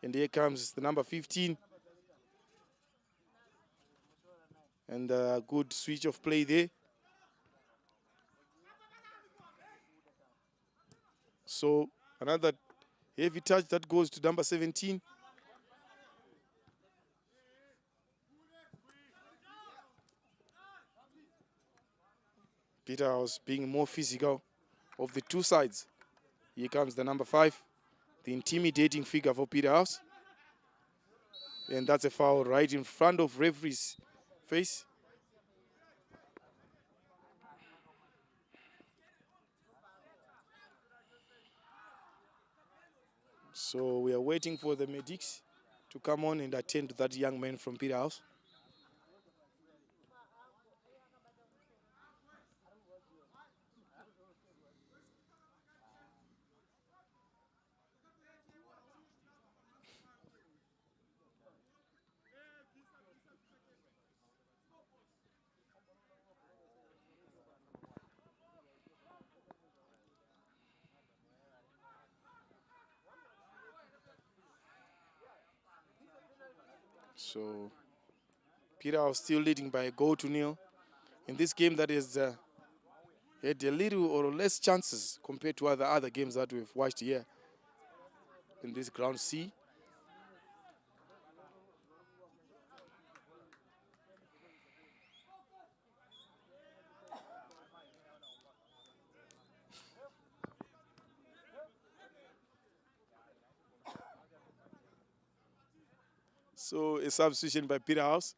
And here comes the number 15. And a good switch of play there. So another heavy touch that goes to number 17. Peterhouse being more physical of the two sides. Here comes the number 5, the intimidating figure for Peterhouse. And that's a foul right in front of referee's face. So we are waiting for the medics to come on and attend to that young man from Peterhouse. So Peterhouse still leading by a goal to nil. In this game that is had a little or less chances compared to other games that we've watched here in this ground C. So a substitution by Peterhouse,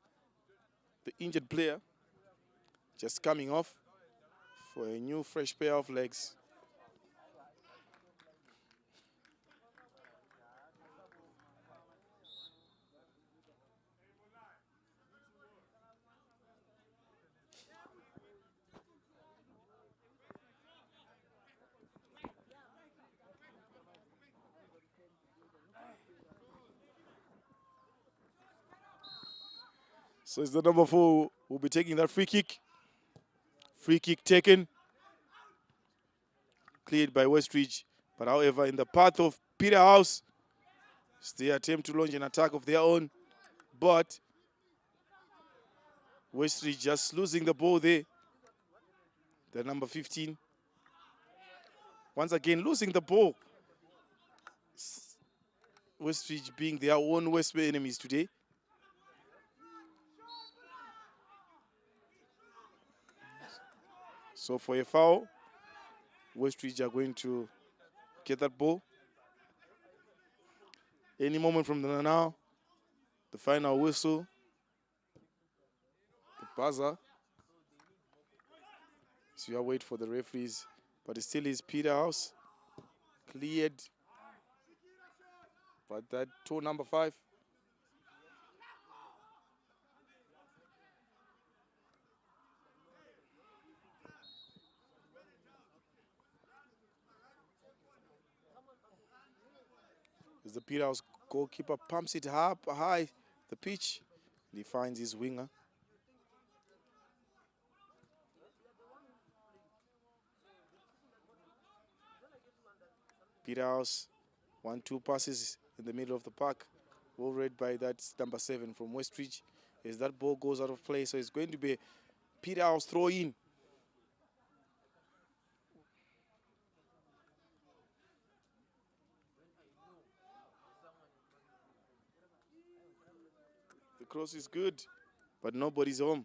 the injured player, just coming off for a new fresh pair of legs. So it's the number 4 who will be taking that free kick. Free kick taken. Cleared by Westridge. But however, in the path of Peterhouse, they attempt to launch an attack of their own. But Westridge just losing the ball there. The number 15. Once again, losing the ball. Westridge being their own West Bay enemies today. So for a foul, Westridge are going to get that ball. Any moment from now, the final whistle, the buzzer. So you wait for the referees, but it still is Peterhouse. Cleared. But that toe number 5. As the Peterhouse goalkeeper pumps it up high the pitch, and he finds his winger. Peterhouse, 1-2 passes in the middle of the park, well read by that number 7 from Westridge. As that ball goes out of play, so it's going to be Peterhouse throw in. The cross is good, but nobody's home.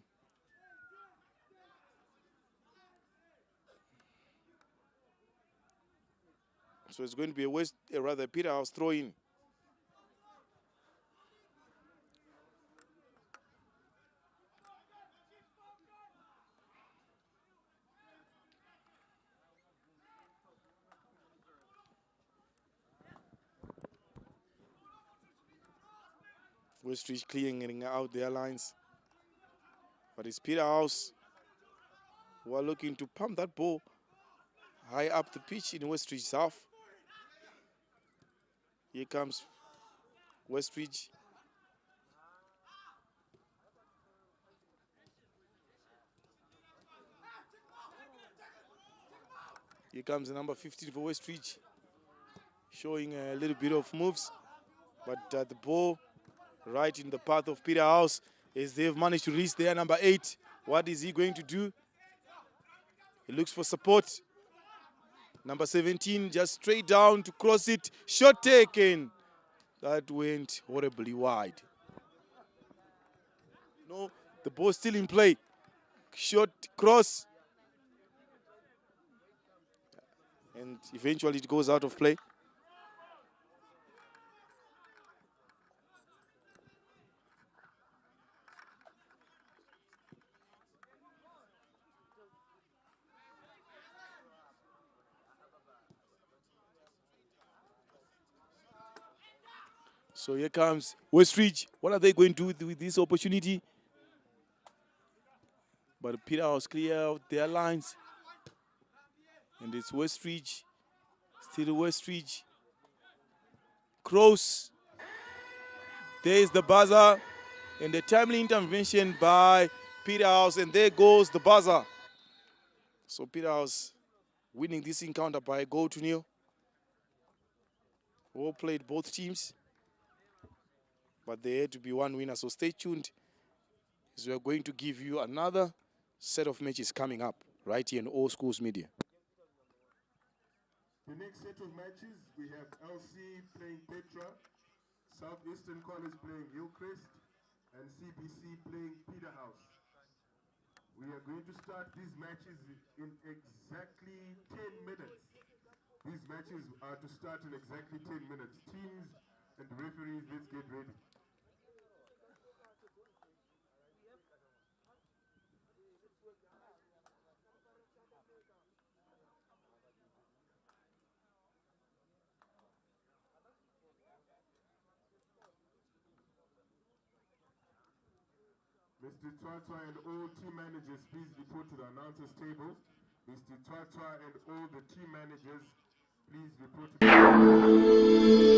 So it's going to be a Peterhouse throw in. Westridge clearing out their lines. But it's Peterhouse who are looking to pump that ball high up the pitch in Westridge's half. Here comes Westridge. Here comes the number 15 for Westridge, showing a little bit of moves. But the ball right in the path of Peterhouse as they've managed to reach their number 8. What is he going to do? He looks for support. Number 17 just straight down to cross it. Shot taken. That went horribly wide. No, the ball still in play. Shot cross. And eventually it goes out of play. So here comes Westridge. What are they going to do with this opportunity? But Peterhouse clear out their lines. And it's Westridge. Still Westridge. Cross. There's the buzzer. And the timely intervention by Peterhouse. And there goes the buzzer. So Peterhouse winning this encounter by a goal to nil. Well played, both teams. but there had to be one winner. So stay tuned, as we are going to give you another set of matches coming up right here in All Schools Media. The next set of matches, we have LC playing Petra, Southeastern College playing Hillcrest, and CBC playing Peterhouse. We are going to start these matches in exactly 10 minutes. These matches are to start in exactly 10 minutes. Teams and referees, let's get ready. Mr. Twatwa and all team managers, please report to the announcers table. Mr. Twatwa and all the team managers, please report to the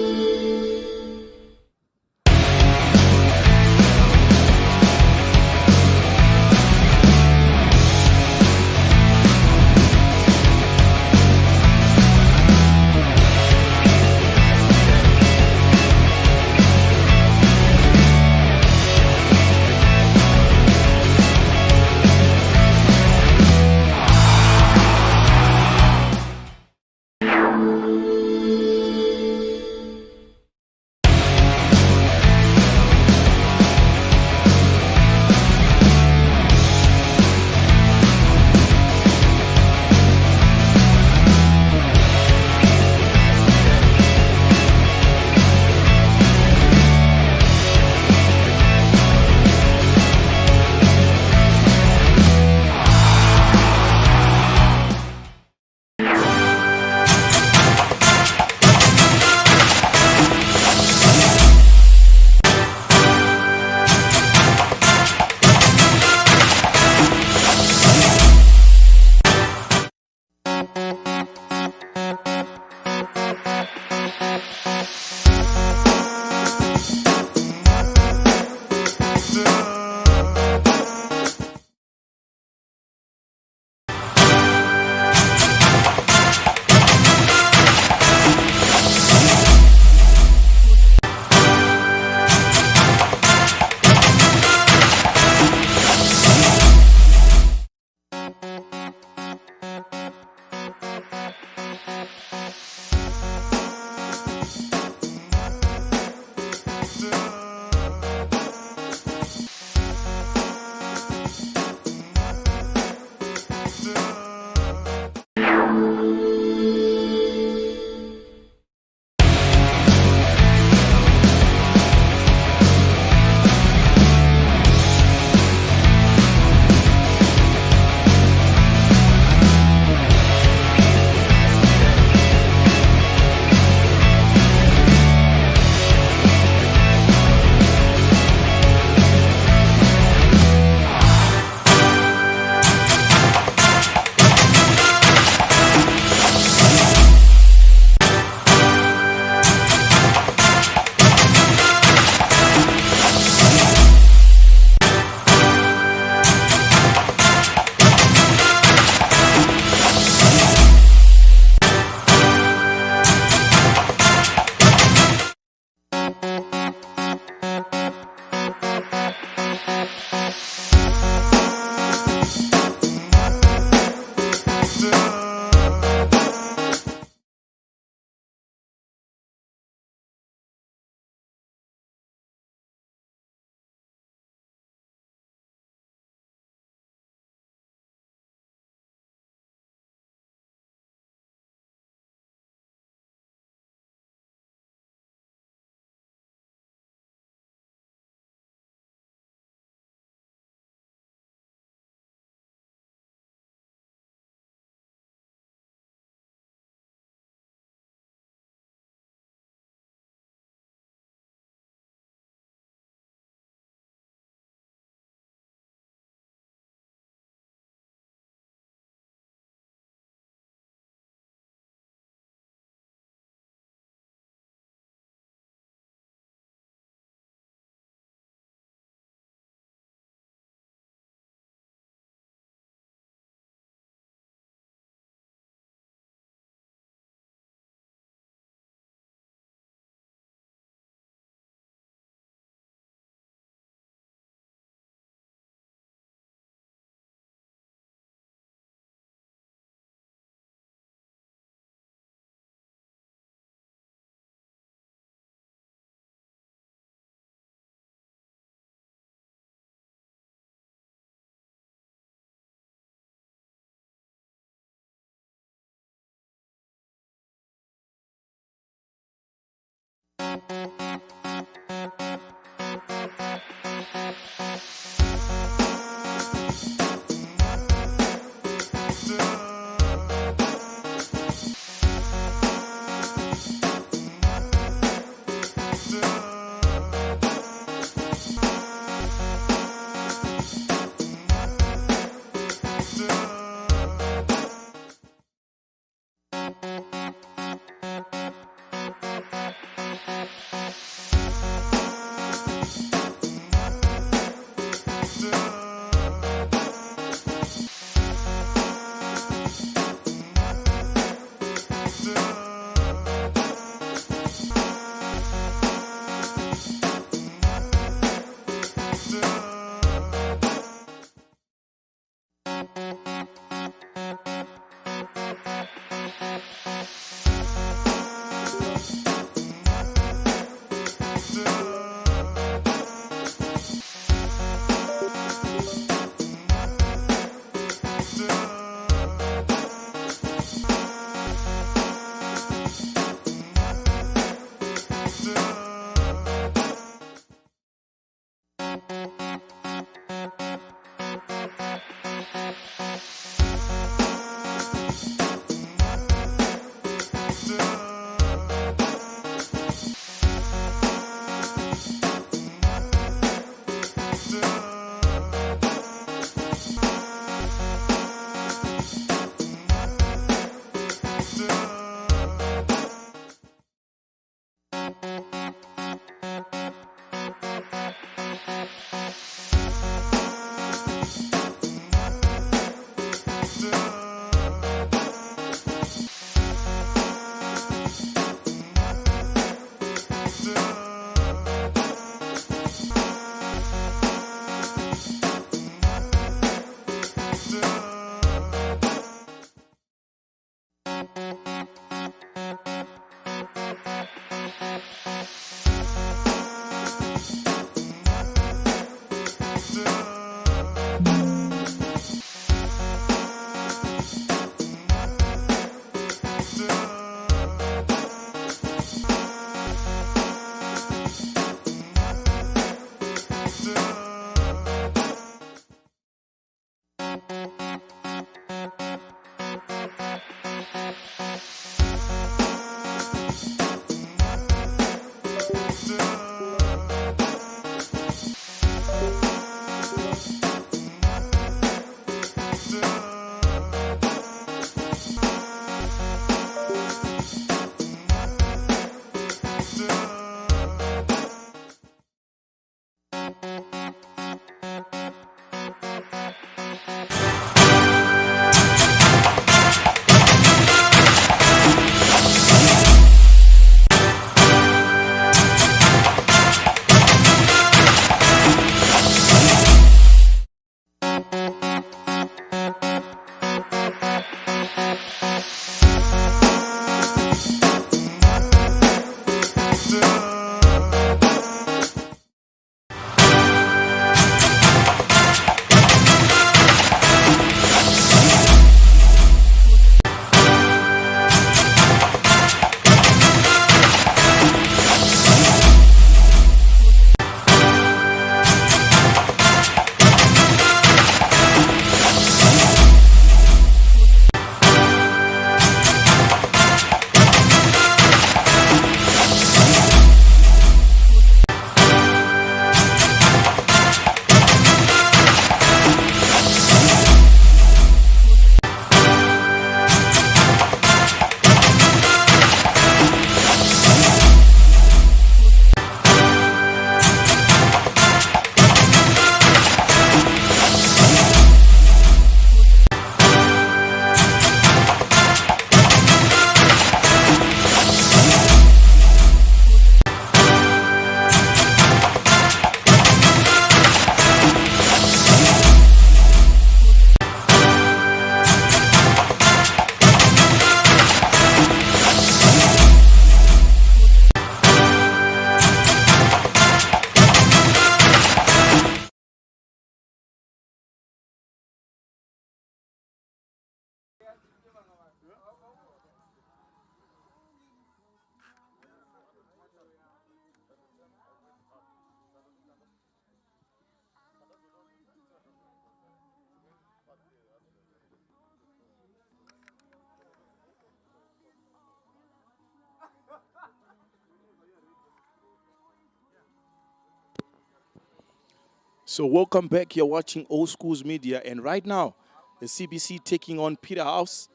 So welcome back. You're watching Old Schools Media, and right now, the CBC taking on Peterhouse.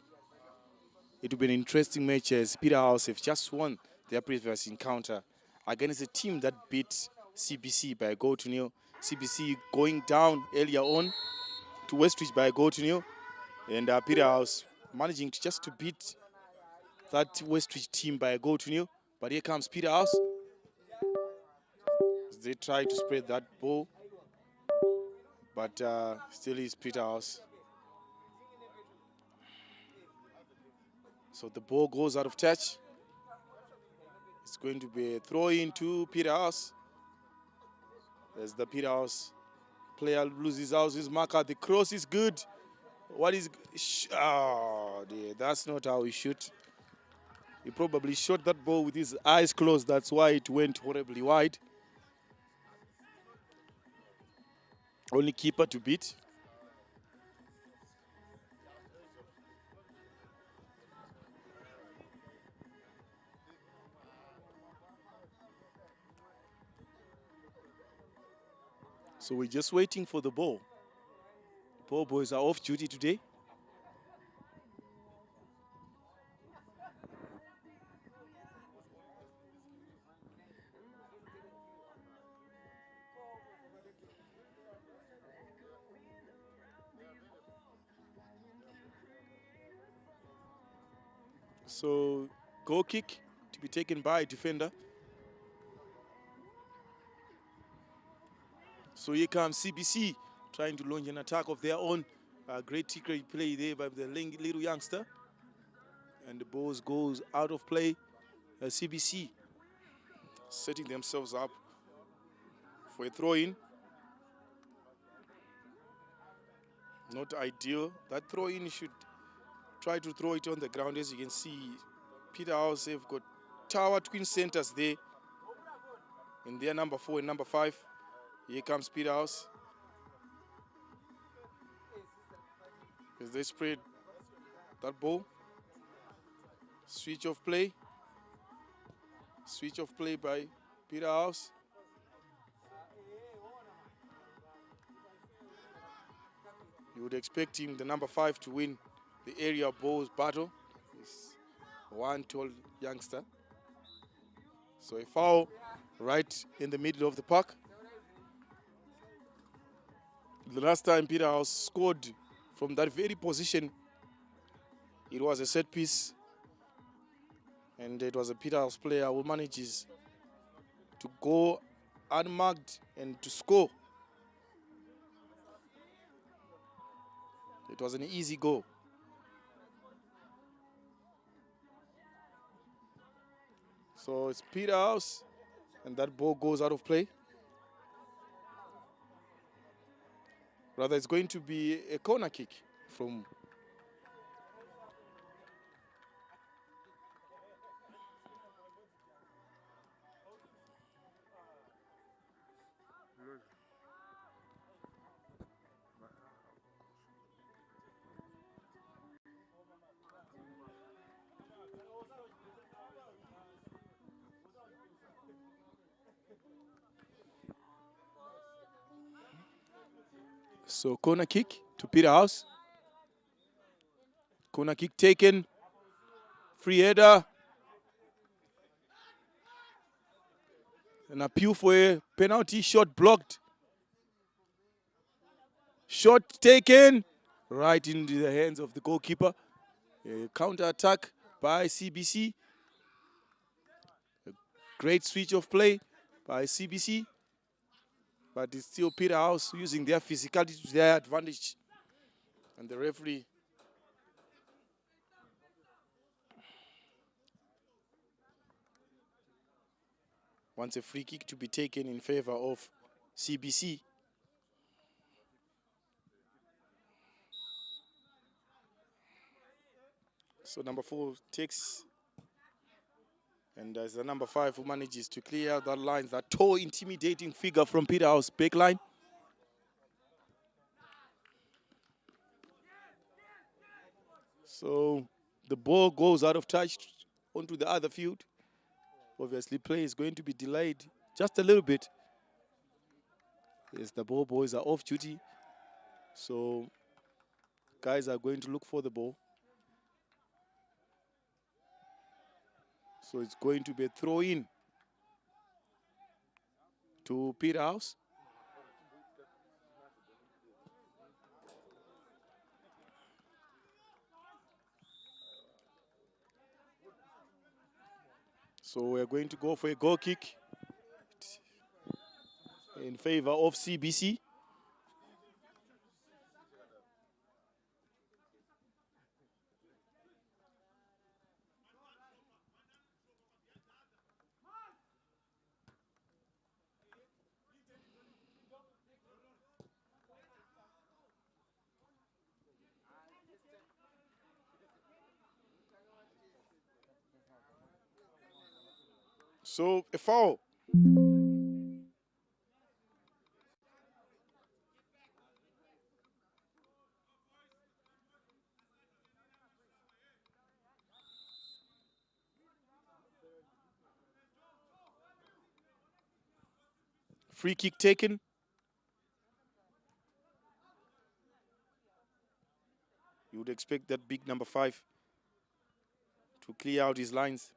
It will be an interesting match as Peterhouse have just won their previous encounter against a team that beat CBC by a goal to nil. CBC going down earlier on to Westridge by a goal to nil, and Peterhouse managing just to beat that Westridge team by a goal to nil. But here comes Peterhouse. They try to spread that ball, but still is Peterhouse. So the ball goes out of touch. It's going to be a throw in to Peterhouse. As the Peterhouse player loses out his marker. The cross is good. What is... Oh, dear. That's not how he shoot. He probably shot that ball with his eyes closed. That's why it went horribly wide. Only keeper to beat. So we're just waiting for the ball. The ball boys are off duty today. So goal kick to be taken by a defender. So here comes CBC trying to launch an attack of their own. Great play there by the little youngster. And the ball goes out of play. CBC setting themselves up for a throw-in. Not ideal. That throw-in should try to throw it on the ground. As you can see, Peterhouse have got tower twin centers there in their number 4 and number 5. Here comes Peterhouse. As they spread that ball. Switch of play. Switch of play by Peterhouse. You would expect him, the number 5, to win the area balls battle. He's one tall youngster. So a foul right in the middle of the park. The last time Peterhouse scored from that very position, it was a set piece. And it was a Peterhouse player who manages to go unmarked and to score. It was an easy goal. So it's Peterhouse, and that ball goes out of play. Rather, it's going to be a corner kick from... So corner kick to Peterhouse. Corner kick taken. Free header. An appeal for a penalty. Shot blocked. Shot taken. Right into the hands of the goalkeeper. A counter attack by CBC. A great switch of play by CBC. But it's still Peterhouse using their physicality to their advantage. And the referee wants a free kick to be taken in favor of CBC. So number 4 takes, and there's the number 5 who manages to clear that line, that tall, intimidating figure from Peterhouse back line. So the ball goes out of touch onto the other field. Obviously, play is going to be delayed just a little bit. Yes, the ball boys are off duty. So guys are going to look for the ball. So it's going to be a throw in to Peterhouse. So we're going to go for a goal kick in favor of CBC. So a foul. Free kick taken. You would expect that big number 5 to clear out his lines.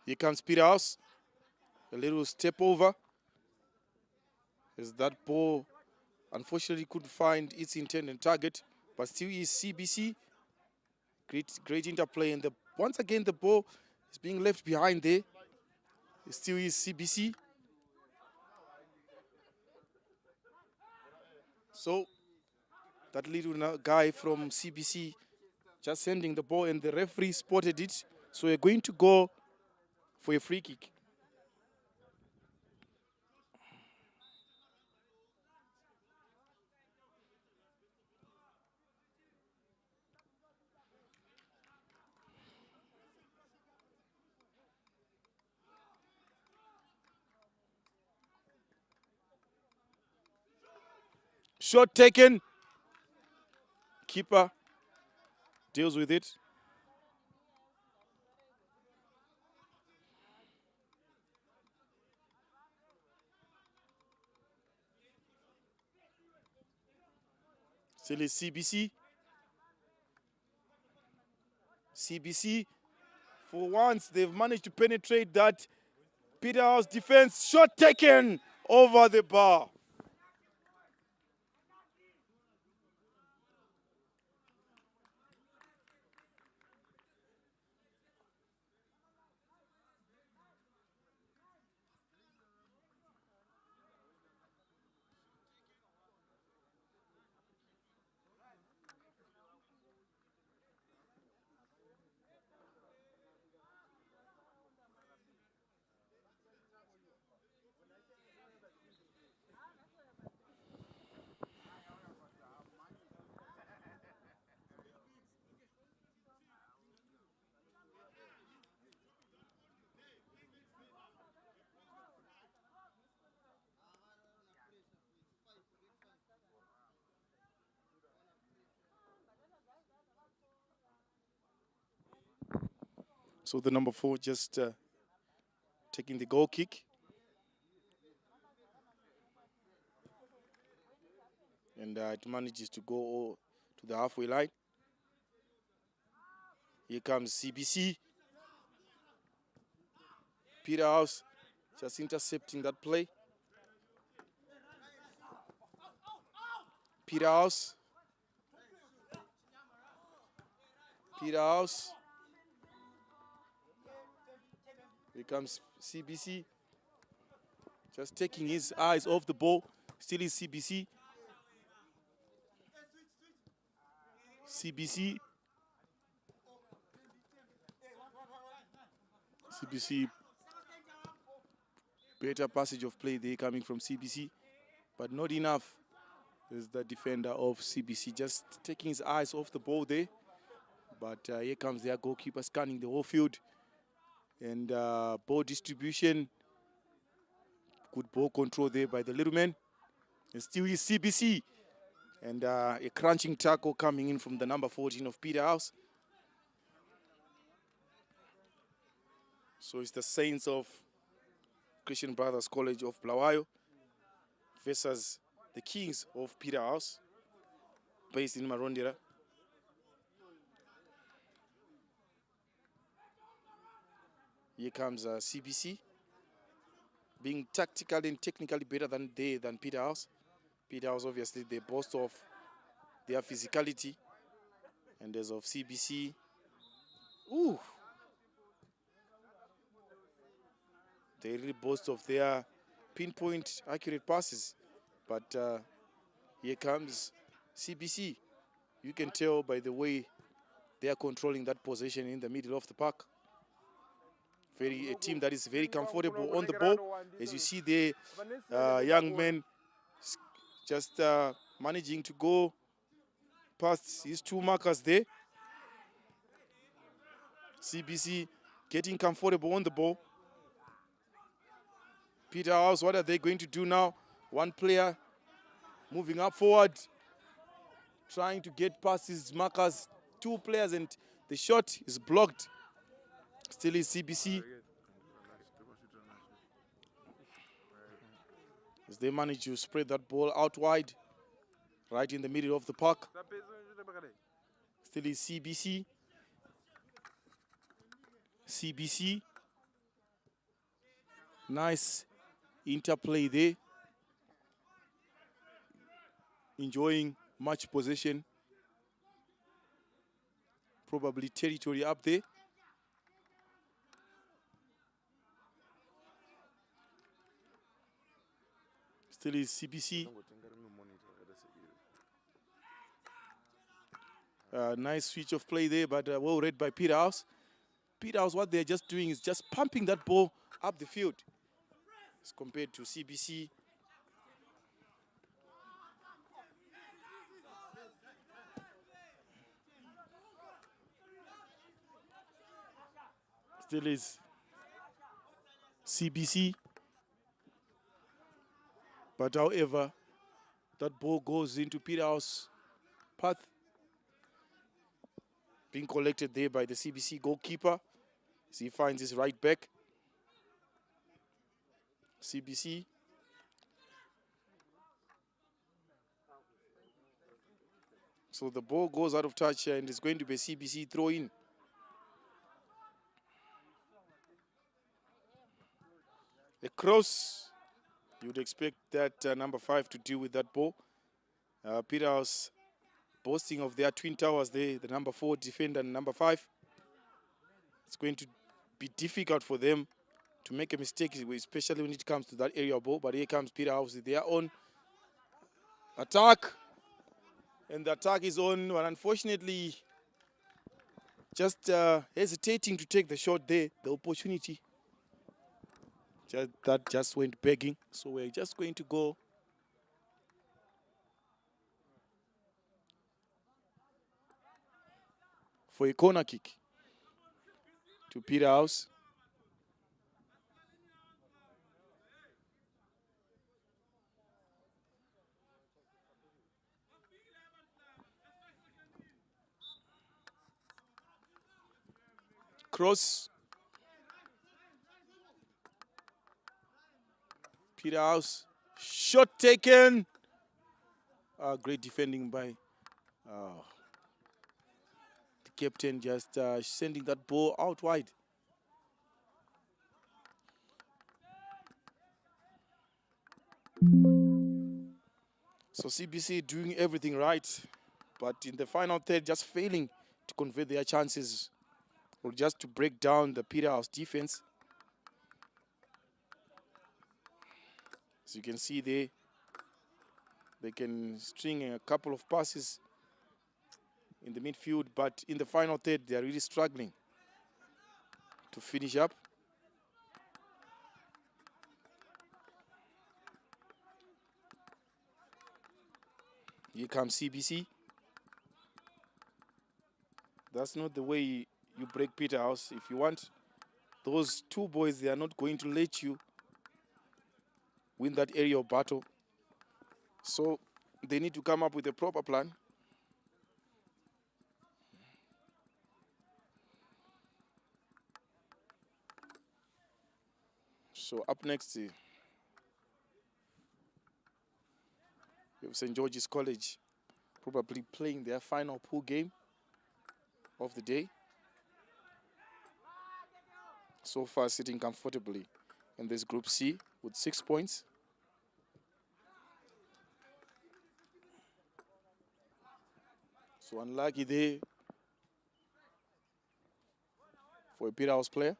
Here comes Peterhouse. A little step over. As that ball unfortunately couldn't find its intended target, but still is CBC. Great interplay, and once again the ball is being left behind there. It still is CBC. So that little guy from CBC just sending the ball, and the referee spotted it. So we're going to go for a free kick. Shot taken. Keeper deals with it. Still is CBC. CBC, for once, they've managed to penetrate that Peterhouse defense. Shot taken over the bar. So the number 4 just taking the goal kick. And it manages to go to the halfway line. Here comes CBC. Peterhouse just intercepting that play. Peterhouse. Peterhouse. Here comes CBC. Just taking his eyes off the ball. Still is CBC. CBC. CBC. Better passage of play there coming from CBC. But not enough. There's the defender of CBC just taking his eyes off the ball there. But here comes their goalkeeper scanning the whole field. And ball distribution Good ball control there by the little man. And still is CBC. And a crunching tackle coming in from the number 14 of Peterhouse. So it's the Saints of Christian Brothers College of Bulawayo versus the Kings of Peterhouse, based in Marondera. Here comes CBC, being tactically and technically better than Peterhouse. Peterhouse, obviously, they boast of their physicality. And as of CBC, ooh, they really boast of their pinpoint accurate passes. But here comes CBC. You can tell by the way they are controlling that possession in the middle of the park. A team that is very comfortable on the ball. As you see the young man just managing to go past his two markers there. CBC getting comfortable on the ball. Peterhouse, what are they going to do now? One player moving up forward, trying to get past his markers. Two players, and the shot is blocked. Still is CBC. As they manage to spread that ball out wide, right in the middle of the park. Still is CBC. CBC. Nice interplay there. Enjoying much possession. Probably territory up there. Still is CBC. Nice switch of play there, but well read by Peterhouse. Peterhouse, what they're just doing is just pumping that ball up the field as compared to CBC. Still is CBC. But however, that ball goes into Peterhouse path. Being collected there by the CBC goalkeeper as he finds his right back. CBC. So the ball goes out of touch and it's going to be a CBC throw in. A cross. You would expect that number 5 to deal with that ball. Peterhouse boasting of their twin towers there, the number 4 defender and number 5. It's going to be difficult for them to make a mistake, especially when it comes to that area ball. But here comes Peterhouse with their own attack. And the attack is on, but unfortunately, just hesitating to take the shot there, the opportunity. That just went begging. So we're just going to go for a corner kick to Peterhouse. Cross. Peterhouse. Shot taken. Great defending by the captain, just sending that ball out wide. So CBC doing everything right, but in the final third, just failing to convert their chances or just to break down the Peterhouse defense. As you can see there, they can string a couple of passes in the midfield, but in the final third, they are really struggling to finish up. Here comes CBC. That's not the way you break Peterhouse. If you want those two boys, they are not going to let you win that aerial battle. So they need to come up with a proper plan. So up next, you have St. George's College probably playing their final pool game of the day. So far sitting comfortably in this Group C with 6 points. So unlucky there for a Peterhouse player.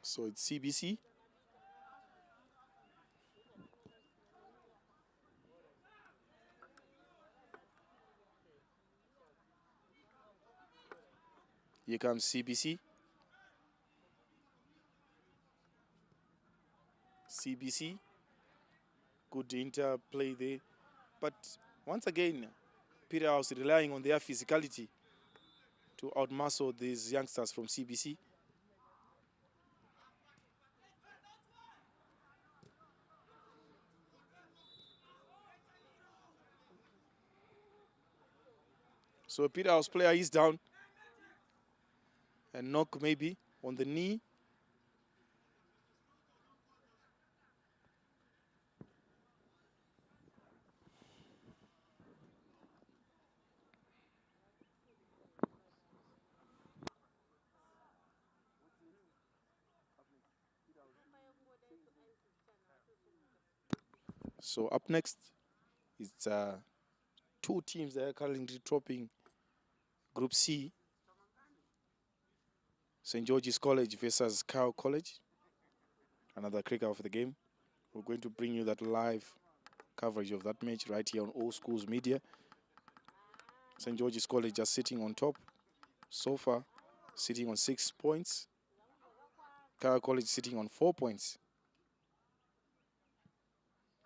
So it's CBC. Here comes CBC. CBC. Good interplay there. But once again, Peterhouse relying on their physicality to outmuscle these youngsters from CBC. So a Peterhouse player is down. A knock maybe on the knee. So up next is two teams that are currently topping Group C. St. George's College versus Kyle College. Another kickoff of the game. We're going to bring you that live coverage of that match right here on All Schools Media. St. George's College just sitting on top so far, sitting on 6 points. Kyle College sitting on 4 points.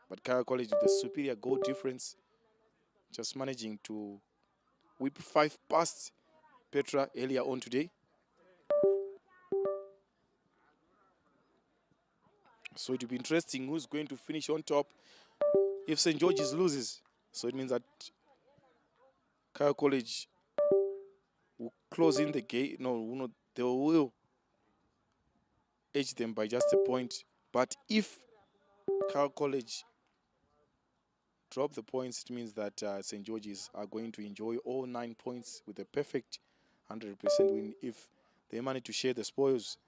But Kyle College with the superior goal difference, just managing to whip 5 past Petra earlier on today. So it will be interesting who's going to finish on top if St. George's loses. So it means that Kyle College will close in the game. No, they will edge them by just a point. But if Kyle College drop the points, it means that St. George's are going to enjoy all 9 points with a perfect 100% win. If they manage to share the spoils,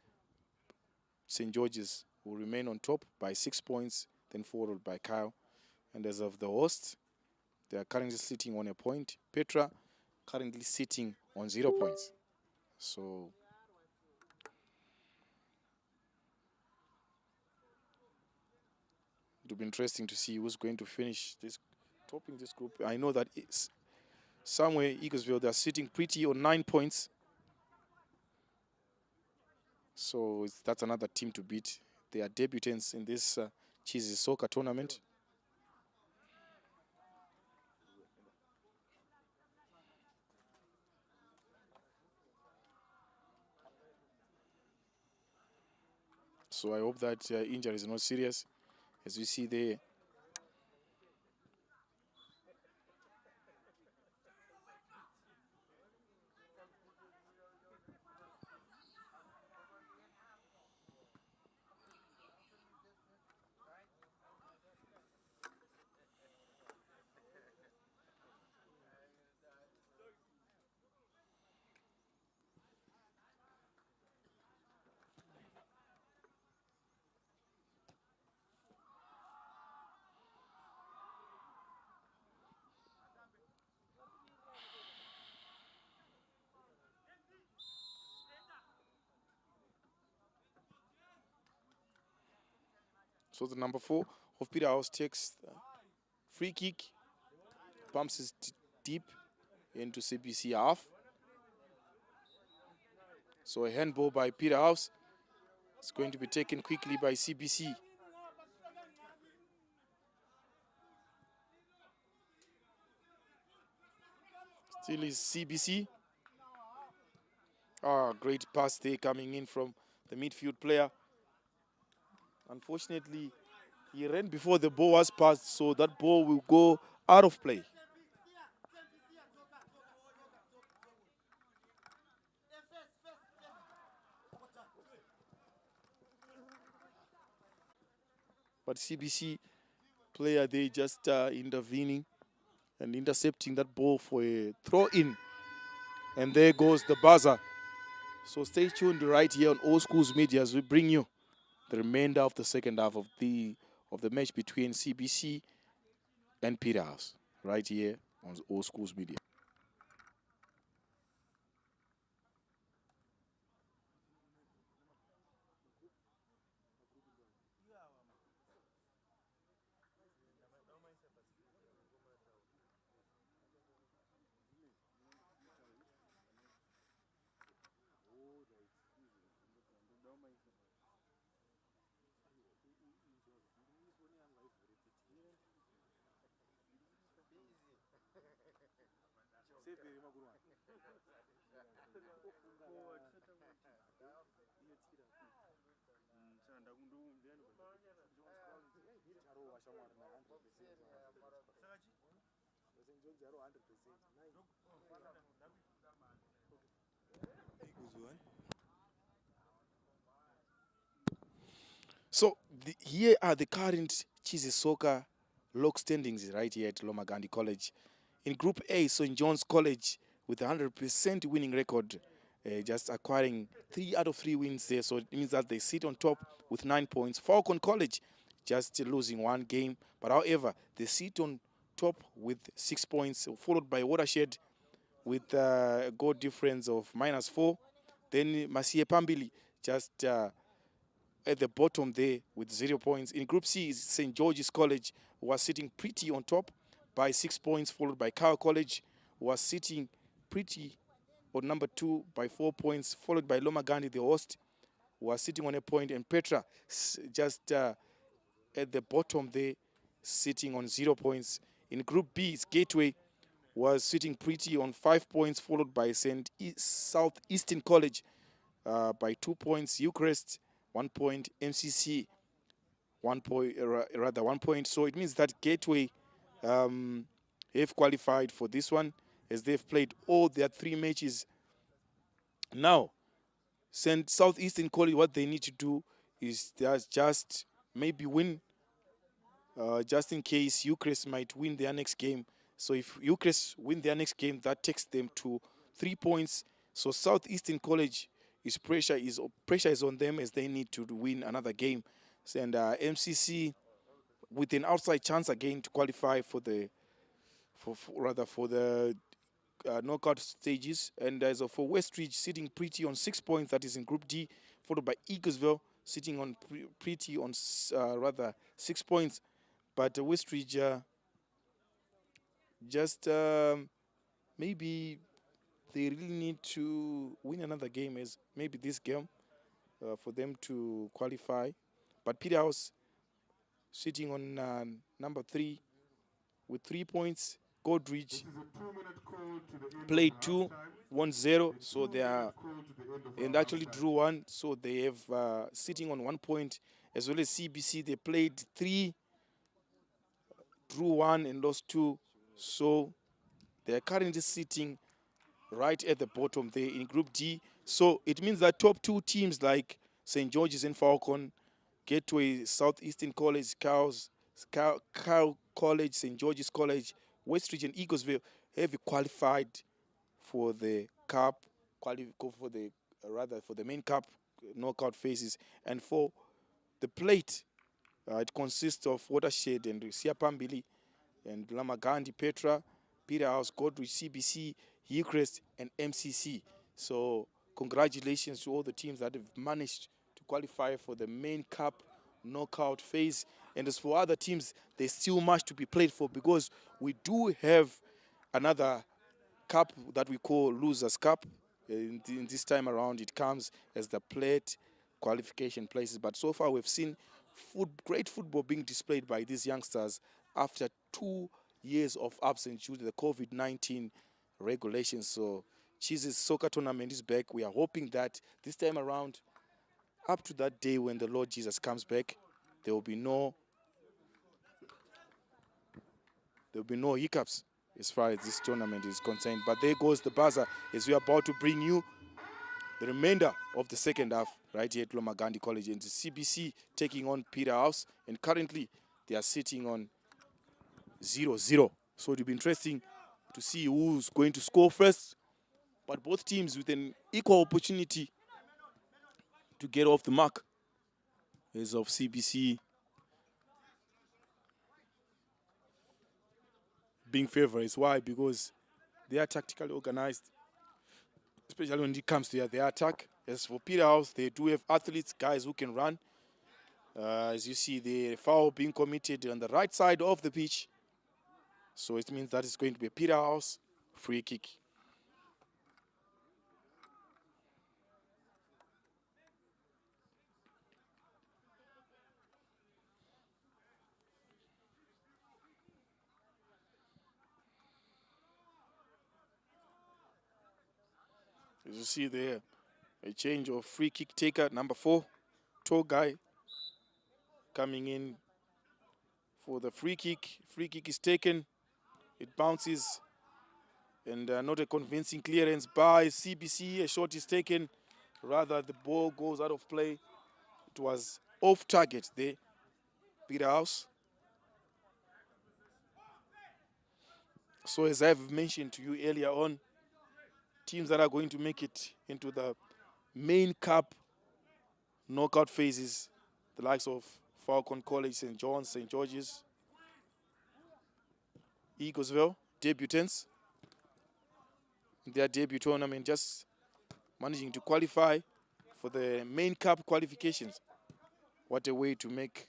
St. George's will remain on top by 6 points, then followed by Kyle. And as of the host, they are currently sitting on a point. Petra currently sitting on 0 points. So it will be interesting to see who's going to finish topping this group. I know that it's somewhere Eaglesville, they're sitting pretty on 9 points. So that's another team to beat. They are debutants in this Chisz soccer tournament. So I hope that injury is not serious. As you see there, so the number 4 of Peterhouse takes the free kick, pumps it deep into CBC half. So a handball by Peterhouse. It's going to be taken quickly by CBC. Still is CBC. Ah, great pass there coming in from the midfield player. Unfortunately, he ran before the ball was passed, so that ball will go out of play. But CBC player, they just intervening and intercepting that ball for a throw-in. And there goes the buzzer. So stay tuned right here on All Schools Media as we bring you the remainder of the second half of the match between CBC and Peterhouse, right here on All Schools Media. So here are the current Chisz soccer log standings right here at Lomagundi College. In Group A, St. John's College with a 100% winning record, just acquiring 3 out of 3 wins there. So it means that they sit on top with 9 points. Falcon College just losing 1 game. But however, they sit on top with 6 points, followed by Watershed with a goal difference of -4. Then Masie Pambili just at the bottom there with 0 points. In Group C, St. George's College was sitting pretty on top by 6 points, followed by Kyle College was sitting pretty on number 2 by 4 points, followed by Lomagundi, the host, was sitting on a point, and Petra just at the bottom there, sitting on 0 points. In Group B, Gateway was sitting pretty on 5 points, followed by Southeastern College by 2 points, Eucharist 1 point, MCC 1 point, rather 1 point. So it means that Gateway have qualified for this one as they've played all their 3 matches. Now, Southeastern College, what they need to do is just maybe win, just in case Eucharist might win their next game. So if Eucharist win their next game, that takes them to 3 points. So Southeastern College pressure is on them as they need to win another game. And MCC with an outside chance again to qualify for the knockout stages. And as for Westridge sitting pretty on 6 points, that is in Group D, followed by Eaglesville sitting on pretty on 6 points. But Westridge just maybe they really need to win another game, as maybe this game, for them to qualify. But Peterhouse sitting on number 3 with 3 points. Godridge played 2, 1-0, so they are, and actually drew 1, so they have sitting on 1 point, as well as CBC. They played 3, drew 1, and lost 2, so they are currently sitting right at the bottom there in Group D. So it means that top 2 teams like St. George's and Falcon, Gateway, Southeastern College, Kyle College, St. George's College, Westridge and Eaglesville have qualified for the cup, for the main cup knockout phases. And for the plate, it consists of Watershed and Siapambili and Lomagundi, Petra, Peterhouse, Godridge, CBC, Eucharist, and MCC. So congratulations to all the teams that have managed to qualify for the main cup knockout phase. And as for other teams, there's still much to be played for, because we do have another cup that we call Losers Cup. In this time around, it comes as the plate qualification places. But so far, we've seen great football being displayed by these youngsters after 2 years of absence due to the COVID-19 regulations. So Chiz's soccer tournament is back. We are hoping that this time around, up to that day when the Lord Jesus comes back, there will be no hiccups as far as this tournament is concerned. But there goes the buzzer as we are about to bring you the remainder of the second half right here at Lomagundi College. And the CBC taking on Peterhouse, and currently they are sitting on 0-0. So it will be interesting to see who's going to score first. But both teams with an equal opportunity to get off the mark as of CBC being favorites. Why? Because they are tactically organized, especially when it comes to their attack. As for Peterhouse, they do have athletes, guys who can run. As you see, the foul being committed on the right side of the pitch. So it means that it's going to be a Peterhouse free kick. As you see there, a change of free kick taker, number 4, tall guy, coming in for the free kick. Free kick is taken. It bounces, and not a convincing clearance by CBC. A shot is taken. Rather, the ball goes out of play. It was off target there. Peterhouse. So as I've mentioned to you earlier on, teams that are going to make it into the main cup knockout phases, the likes of Falcon College, St. John's, St. George's, Eaglesville, debutants, in their debut tournament, just managing to qualify for the main cup qualifications. What a way to make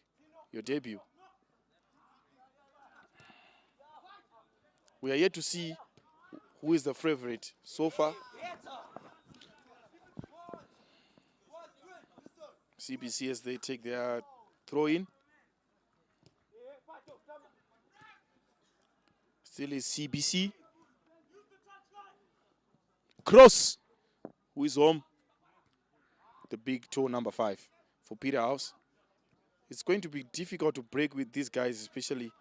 your debut. We are yet to see who is the favorite so far. CBC as they take their throw in. Still is CBC. Cross, who is home. The big toe, number 5 for Peterhouse. It's going to be difficult to break with these guys, especially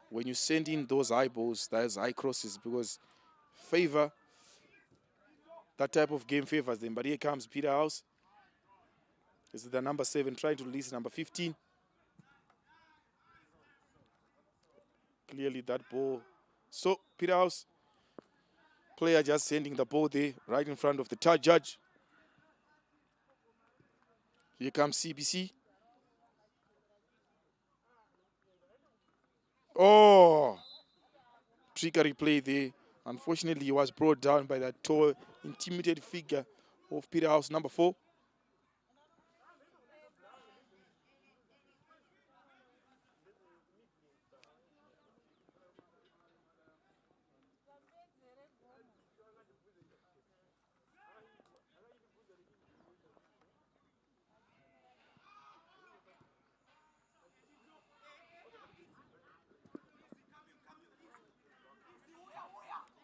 when you send in those high balls, those high crosses, because that type of game favors them. But here comes Peterhouse. This is the number 7 trying to release number 15. Clearly that ball. So Peterhouse player just sending the ball there right in front of the third judge. Here comes CBC. Oh, trickery play there. Unfortunately, he was brought down by that tall, intimidated figure of Peterhouse, number 4.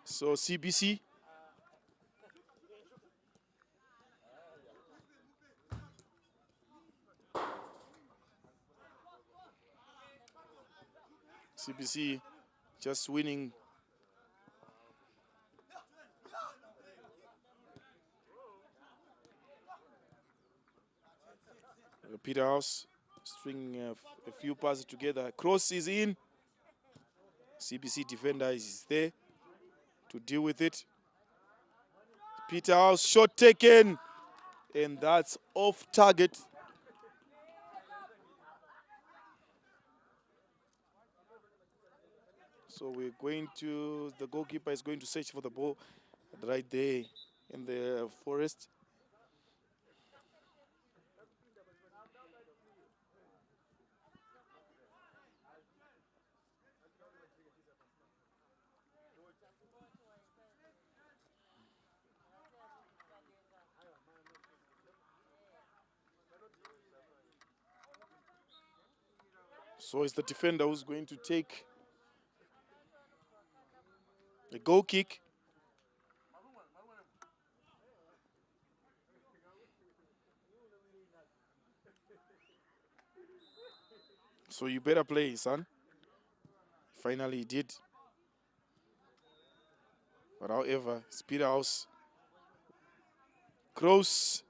So CBC. CBC just winning. Peterhouse stringing a few passes together. Cross is in. CBC defender is there to deal with it. Peterhouse shot taken, and that's off target. So the goalkeeper is going to search for the ball right there in the forest. So it's the defender who's going to take a goal kick. So you better play, son. Finally he did. But however, it's Peterhouse. Cross.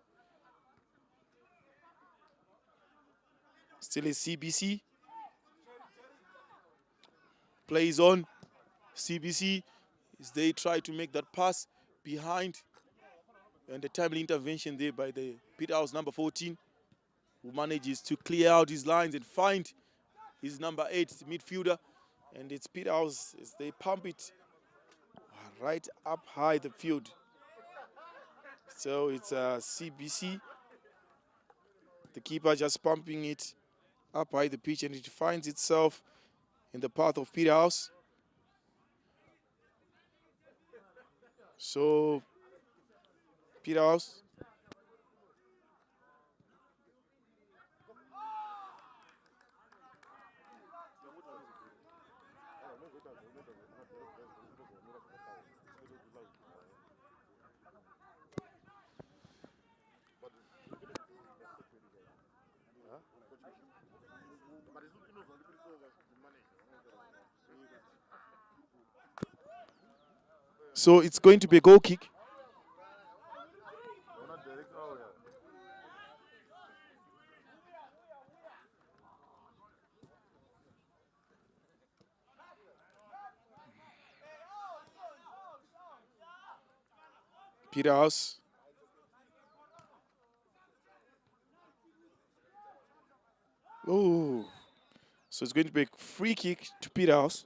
Still is CBC. Plays on. CBC as they try to make that pass behind. And the timely intervention there by the Peterhouse number 14, who manages to clear out his lines and find his number 8 midfielder. And it's Peterhouse as they pump it right up high the field. So it's CBC. The keeper just pumping it up high the pitch, and it finds itself in the path of Peterhouse. So Peterhouse. So it's going to be a goal kick. Peterhouse. Oh, so it's going to be a free kick to Peterhouse.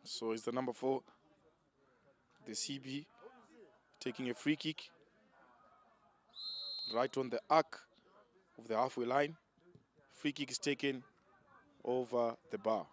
So it's the number 4, the CB, taking a free kick right on the arc of the halfway line. Free kick is taken over the bar.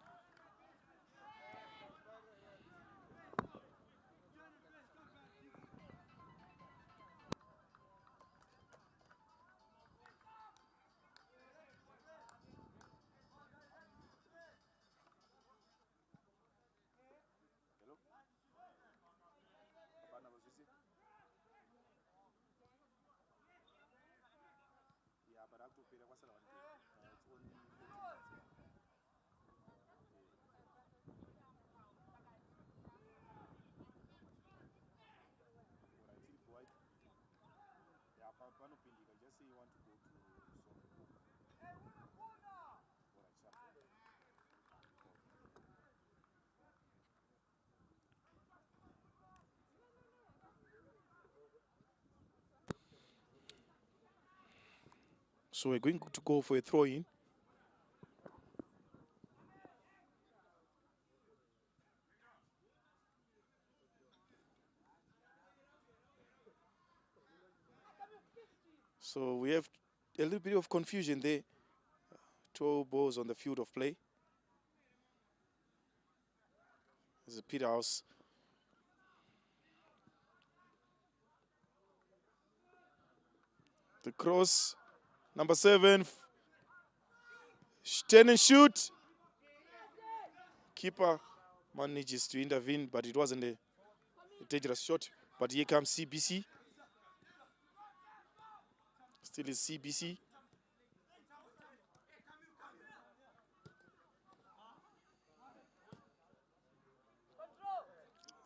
So we're going to go for a throw-in. So we have a little bit of confusion there. 2 balls on the field of play. There's a Peterhouse. The cross, number 7. Turn and shoot. Keeper manages to intervene, but it wasn't a dangerous shot. But here comes CBC. Still is CBC.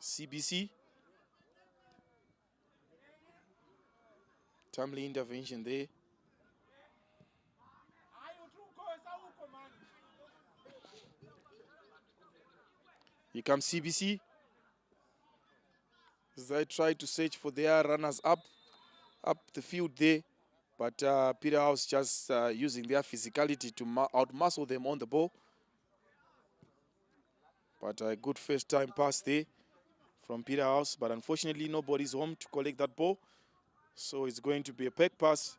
CBC. Timely intervention there. Here comes CBC. As they try to search for their runners up the field there. But Peterhouse just using their physicality to outmuscle them on the ball. But a good first time pass there from Peterhouse. But unfortunately, nobody's home to collect that ball. So it's going to be a back pass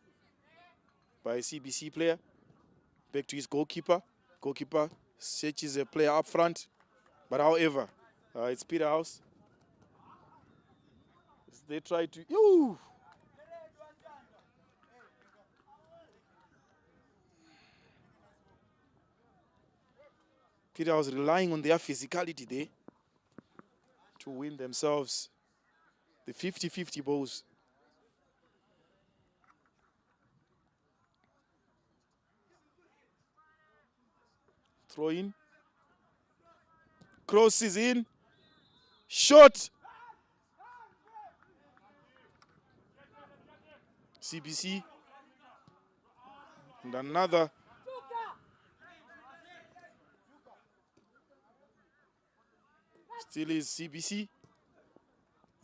by a CBC player. back to his goalkeeper. Goalkeeper searches a player up front. But however, it's Peterhouse. They try to... Yoo! Peterhouse relying on their physicality there to win themselves the 50-50 balls. Throw in. Cross is in. Shot. CBC. And another. Still is CBC.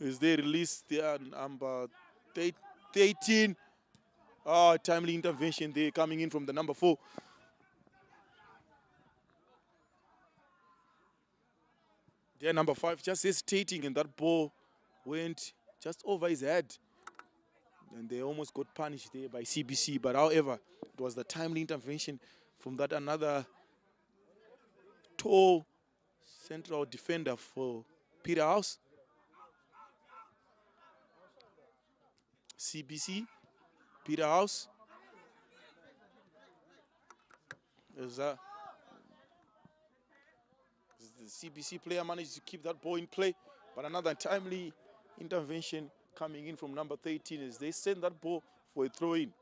As they release their number 13. Oh, timely intervention there coming in from the number 4. Their number 5 just hesitating, and that ball went just over his head. And they almost got punished there by CBC. But however, it was the timely intervention from that another tall central defender for Peterhouse. CBC, Peterhouse. As the CBC player managed to keep that ball in play, but another timely intervention coming in from number 13 as they send that ball for a throw-in.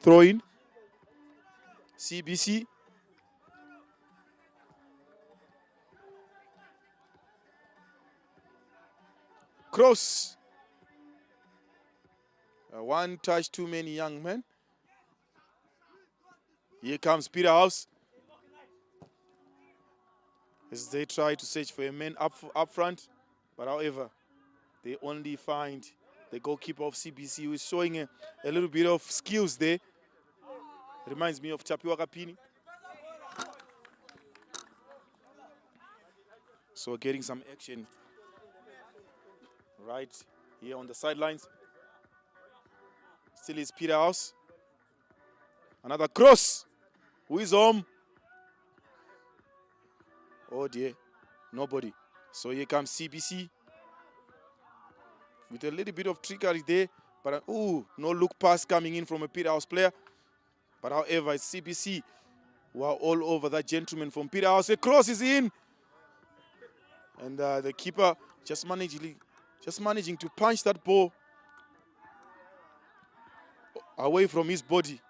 Throw in. CBC. Cross. One touch too many, young men. Here comes Peterhouse. As they try to search for a man up front. But however, they only find the goalkeeper of CBC, who is showing a little bit of skills there. Reminds me of Tapiwa Kapini. So getting some action right here on the sidelines. Still is Peterhouse. Another cross. Who is home? Oh dear, nobody. So here comes CBC. With a little bit of trickery there. But no look pass coming in from a Peterhouse player. But however, it's CBC who are all over that gentleman from Peterhouse. The cross is in. And the keeper just managing to punch that ball away from his body.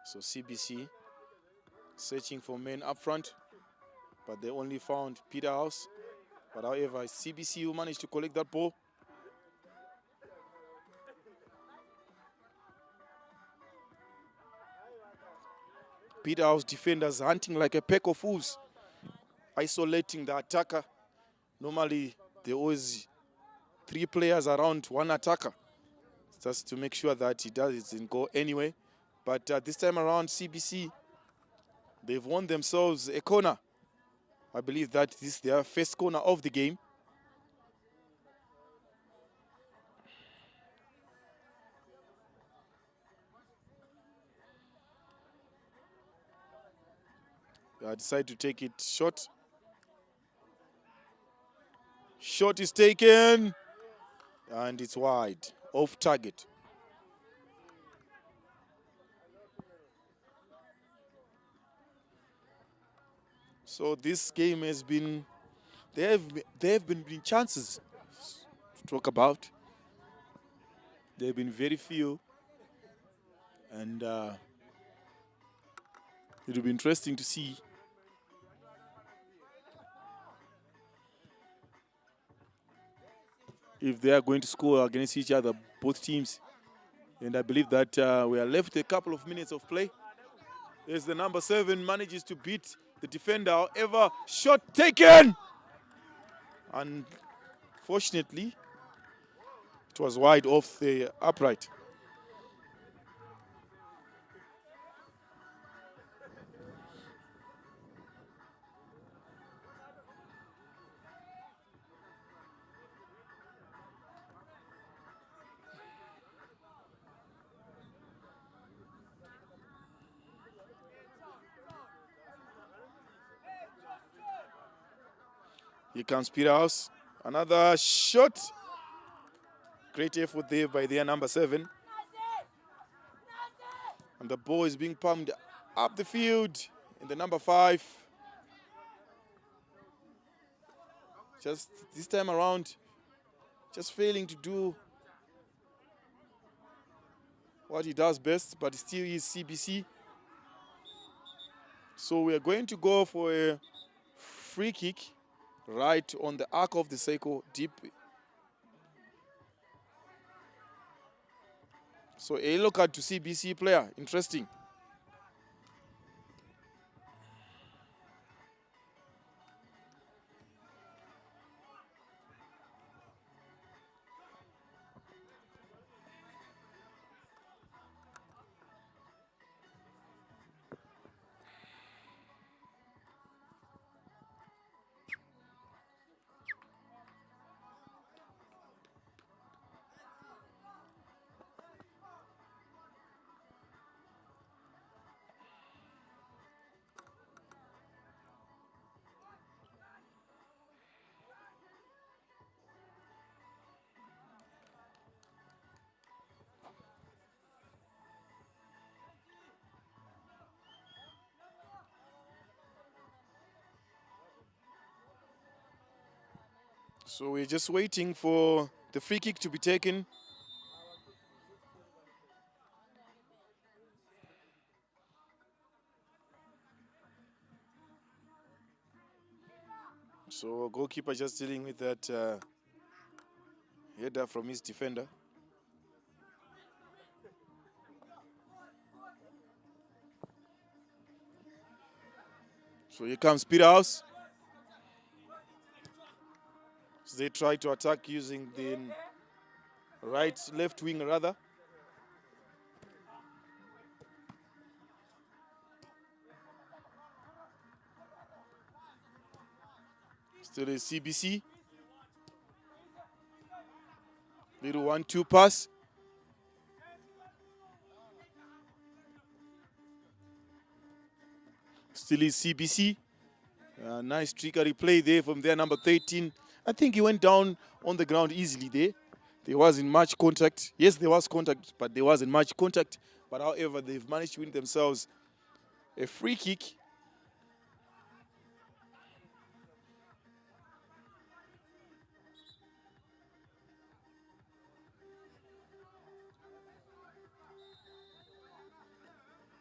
So CBC searching for men up front, but they only found Peterhouse. But however, it's CBC who managed to collect that ball. Peterhouse defenders hunting like a pack of wolves, isolating the attacker. Normally, there always 3 players around one attacker, just to make sure that it doesn't go anywhere. But this time around, CBC, they've won themselves a corner. I believe that this is their first corner of the game. They decide to take it short. Shot is taken. And it's wide, off target. So this game has been, there have been chances to talk about. There have been very few. And it'll be interesting to see if they are going to score against each other, both teams. And I believe that we are left a couple of minutes of play. As the number 7 manages to beat the defender, however, shot taken! Unfortunately, it was wide off the upright. Here comes Peterhouse. Another shot. Great effort there by their number 7. And the ball is being pumped up the field in the number 5. Just this time around, just failing to do what he does best, but still is CBC. So we are going to go for a free kick right on the arc of the circle, deep. So a yellow card to CBC player. Interesting. So we're just waiting for the free kick to be taken. So goalkeeper just dealing with that header from his defender. So here comes Peterhouse. So they try to attack using the left wing rather. Still is CBC. Little 1-2 pass. Still is CBC. Nice trickery play there from their number 13. I think he went down on the ground easily there. There wasn't much contact. Yes, there was contact, but there wasn't much contact. But however, they've managed to win themselves a free kick.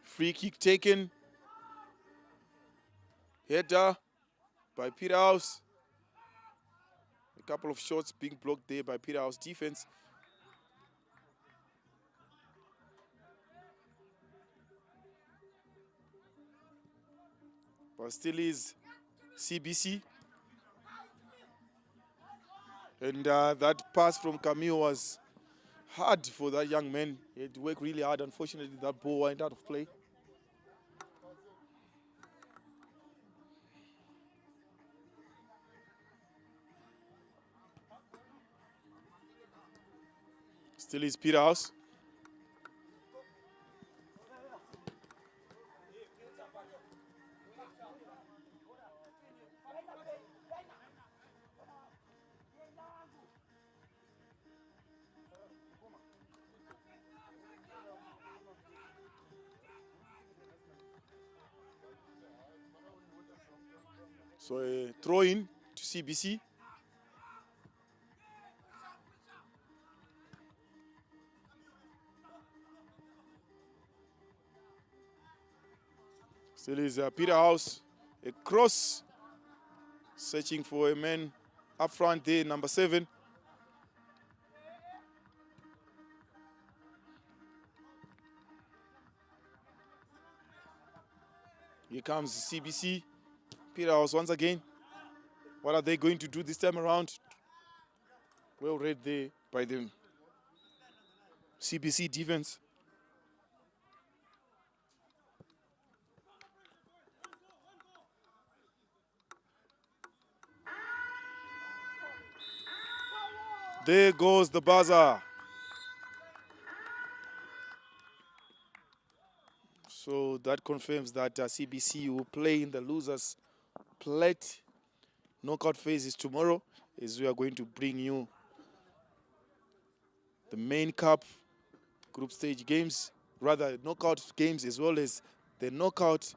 Free kick taken. Header by Peterhouse. A couple of shots being blocked there by Peterhouse defense. But still is CBC. And that pass from Camille was hard for that young man. He had to work really hard. Unfortunately, that ball went out of play. Still is Peterhouse. So a throw in to CBC. Still is Peterhouse. A cross. Searching for a man up front there, number 7. Here comes CBC. Peterhouse once again. What are they going to do this time around? Well read there by the CBC defense. There goes the buzzer. So that confirms that CBC will play in the losers plate knockout phases tomorrow, as we are going to bring you the main cup group stage games, rather knockout games, as well as the knockout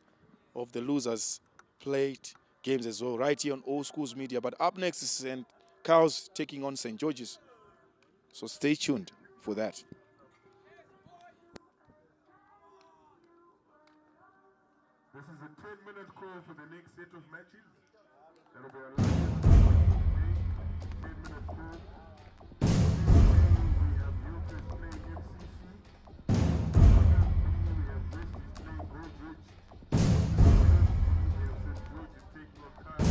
of the losers plate games as well, right here on All Schools Media. But up next is St. Carl's taking on St. George's. So stay tuned for that. This is a 10-minute call for the next set of matches. That'll be our last 10-minute call. We have Milton playing FCC. We have Westridge playing Goldridge. We have St. George's taking on Kyle.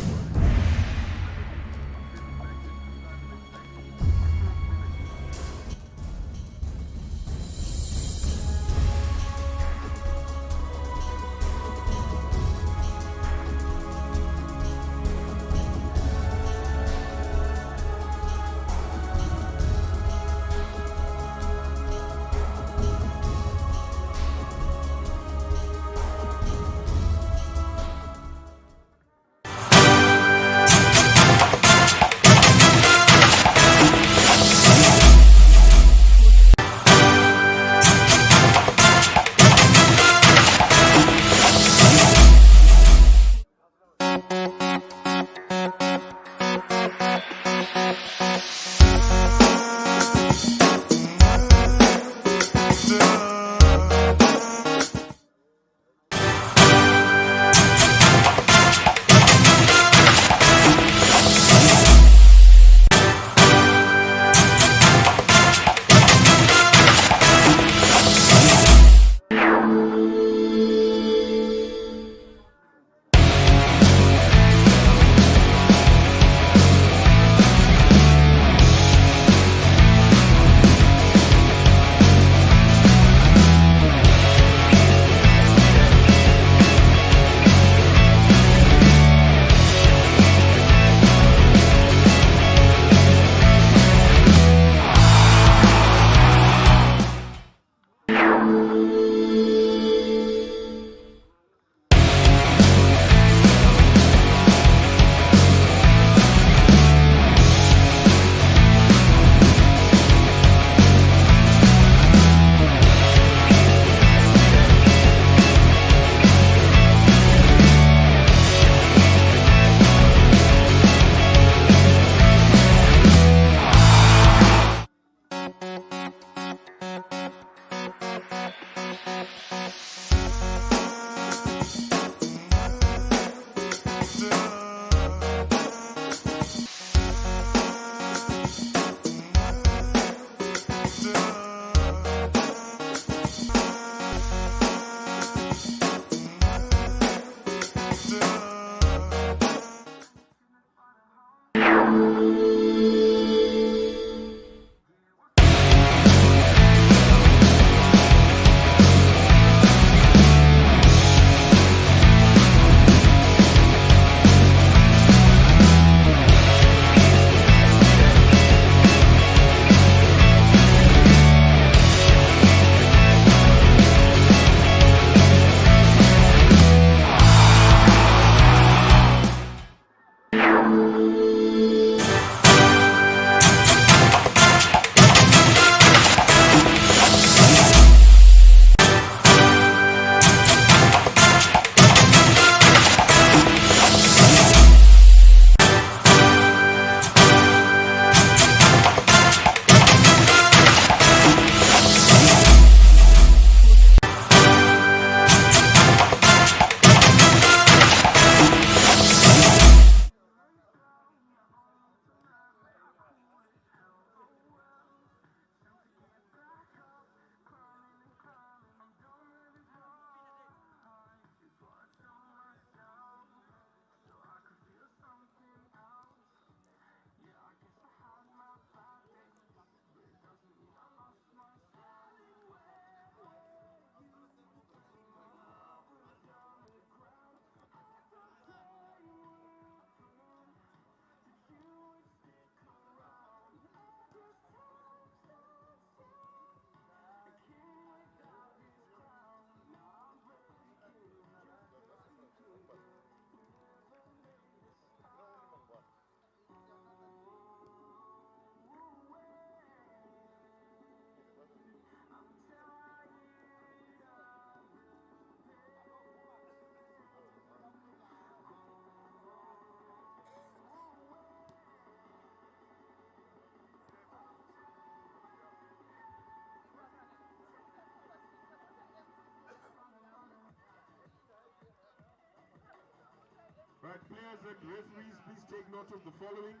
and referees, please take note of the following.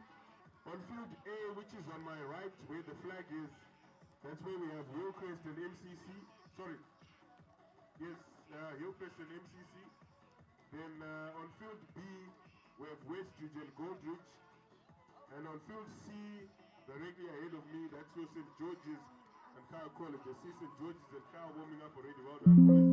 On field A, which is on my right, where the flag is, that's where we have Hillcrest and MCC. Sorry. Yes, Hillcrest and MCC. Then on field B, we have Westridge and Goldridge. And on field C, directly ahead of me, that's your St. George's and Kyle College. I see St. George's and Kyle warming up already. Well done, boys.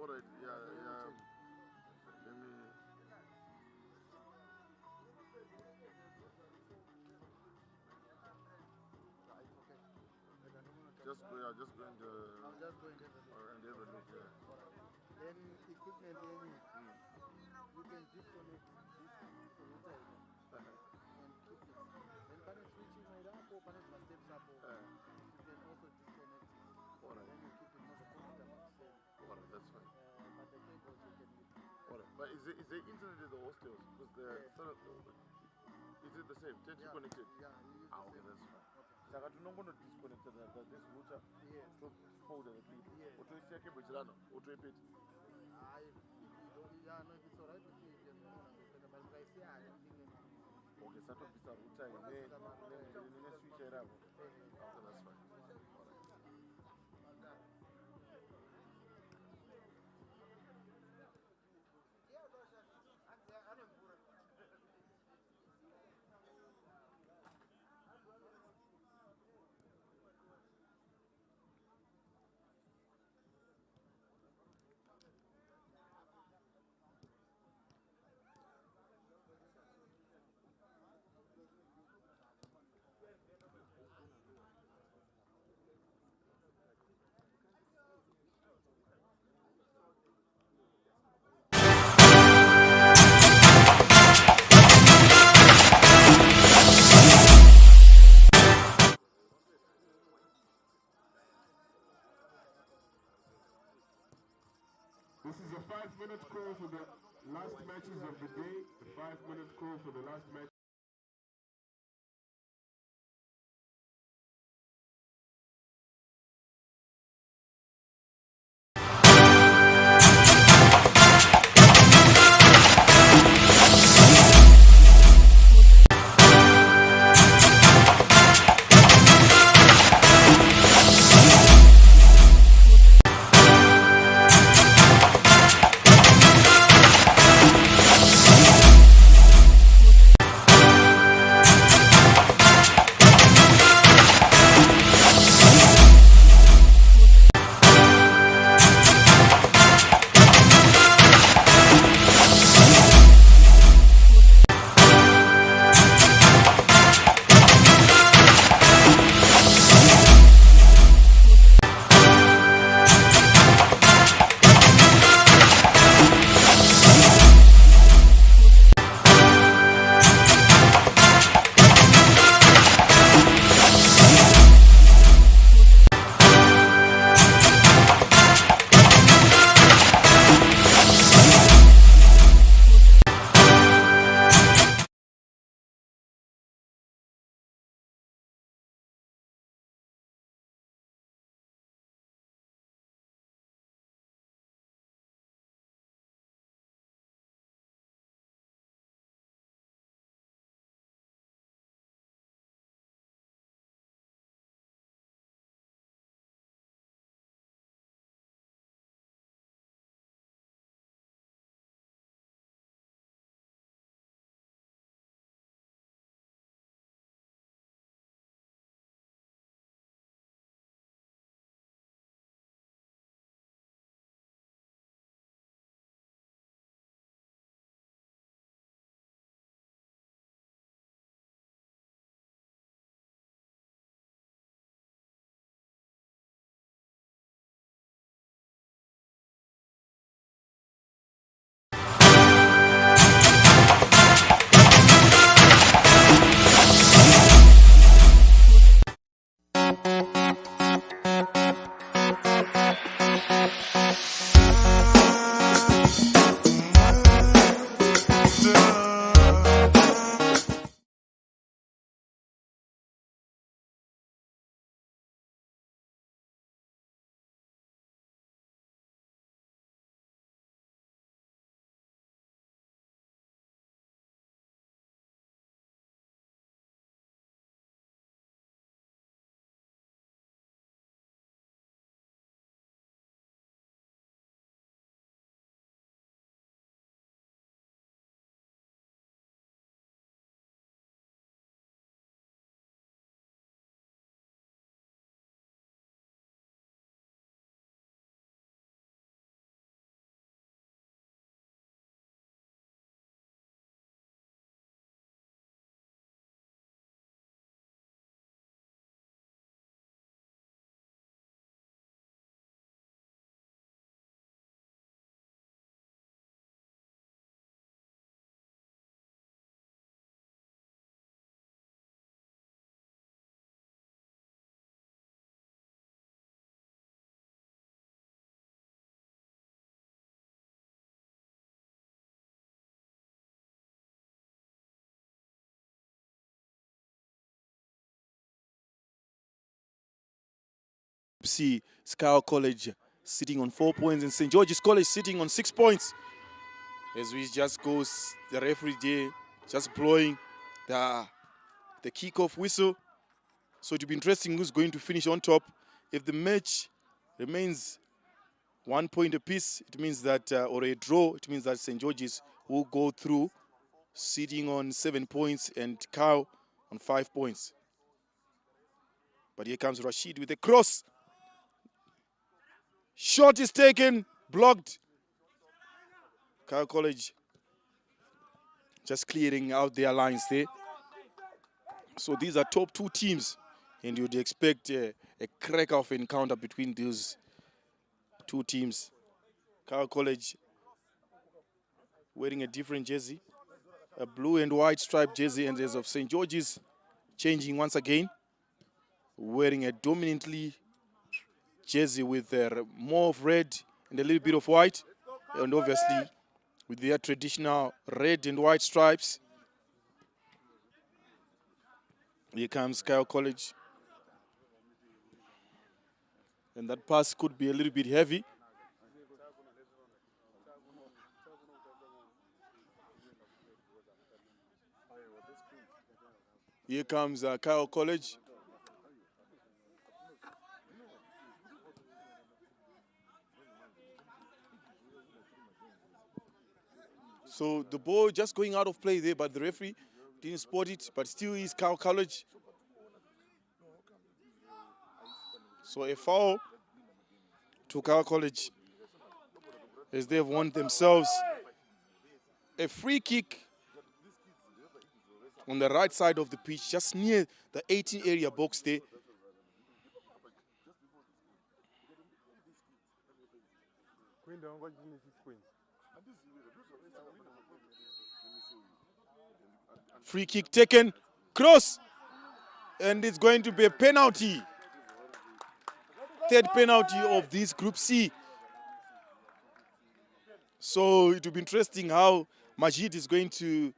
Alright, yeah. Let me. Just go and I'm just going to and have a look. Yeah. then equipment you can disconnect this router and keep it. Then can you switch in right up or can you steps up or you can also disconnect it. Alright. Then you keep it not the computer must save. Alright, that's fine. But the cables you can use. Alright, but is the internet at the hostels? Because the is it the same? 10 connected? Yeah, you use Ah, the okay, same. that's fine. So I don't want to disconnect this router. Yes. To fold the clip. Yes. Or to say cable chilano. Or to repeat. If you don't, no, if it's alright with you, you can understand. But I say I don't think anything. Okay, so to be a router and then switch it up. Okay, that's fine. This is a 5-minute call for the last matches of the day. The 5-minute call for the last match. See Scout College sitting on 4 points and St. George's College sitting on 6 points. As we just goes, the referee there just blowing the kickoff whistle. So it'll be interesting who's going to finish on top. If the match remains 1 point apiece, it means that, or a draw, it means that St. George's will go through, sitting on 7 points and Cow on 5 points. But here comes Rashid with a cross. Shot is taken, blocked. Cow College just clearing out their lines there. So these are top 2 teams, and you'd expect a crack of encounter between those 2 teams. Cow College wearing a different jersey, a blue and white striped jersey, and as of St. George's changing once again, wearing a dominantly jersey with more of red and a little bit of white, and obviously with their traditional red and white stripes. Here comes Kyle College. And that pass could be a little bit heavy. Here comes Kyle College. So the ball just going out of play there, but the referee didn't spot it, but still is Kyle College. So a foul to Kyle College as they have won themselves a free kick on the right side of the pitch, just near the 18 area box there. Free kick taken, cross, and it's going to be a penalty. Third penalty of this Group C. So it will be interesting how Majid is going to...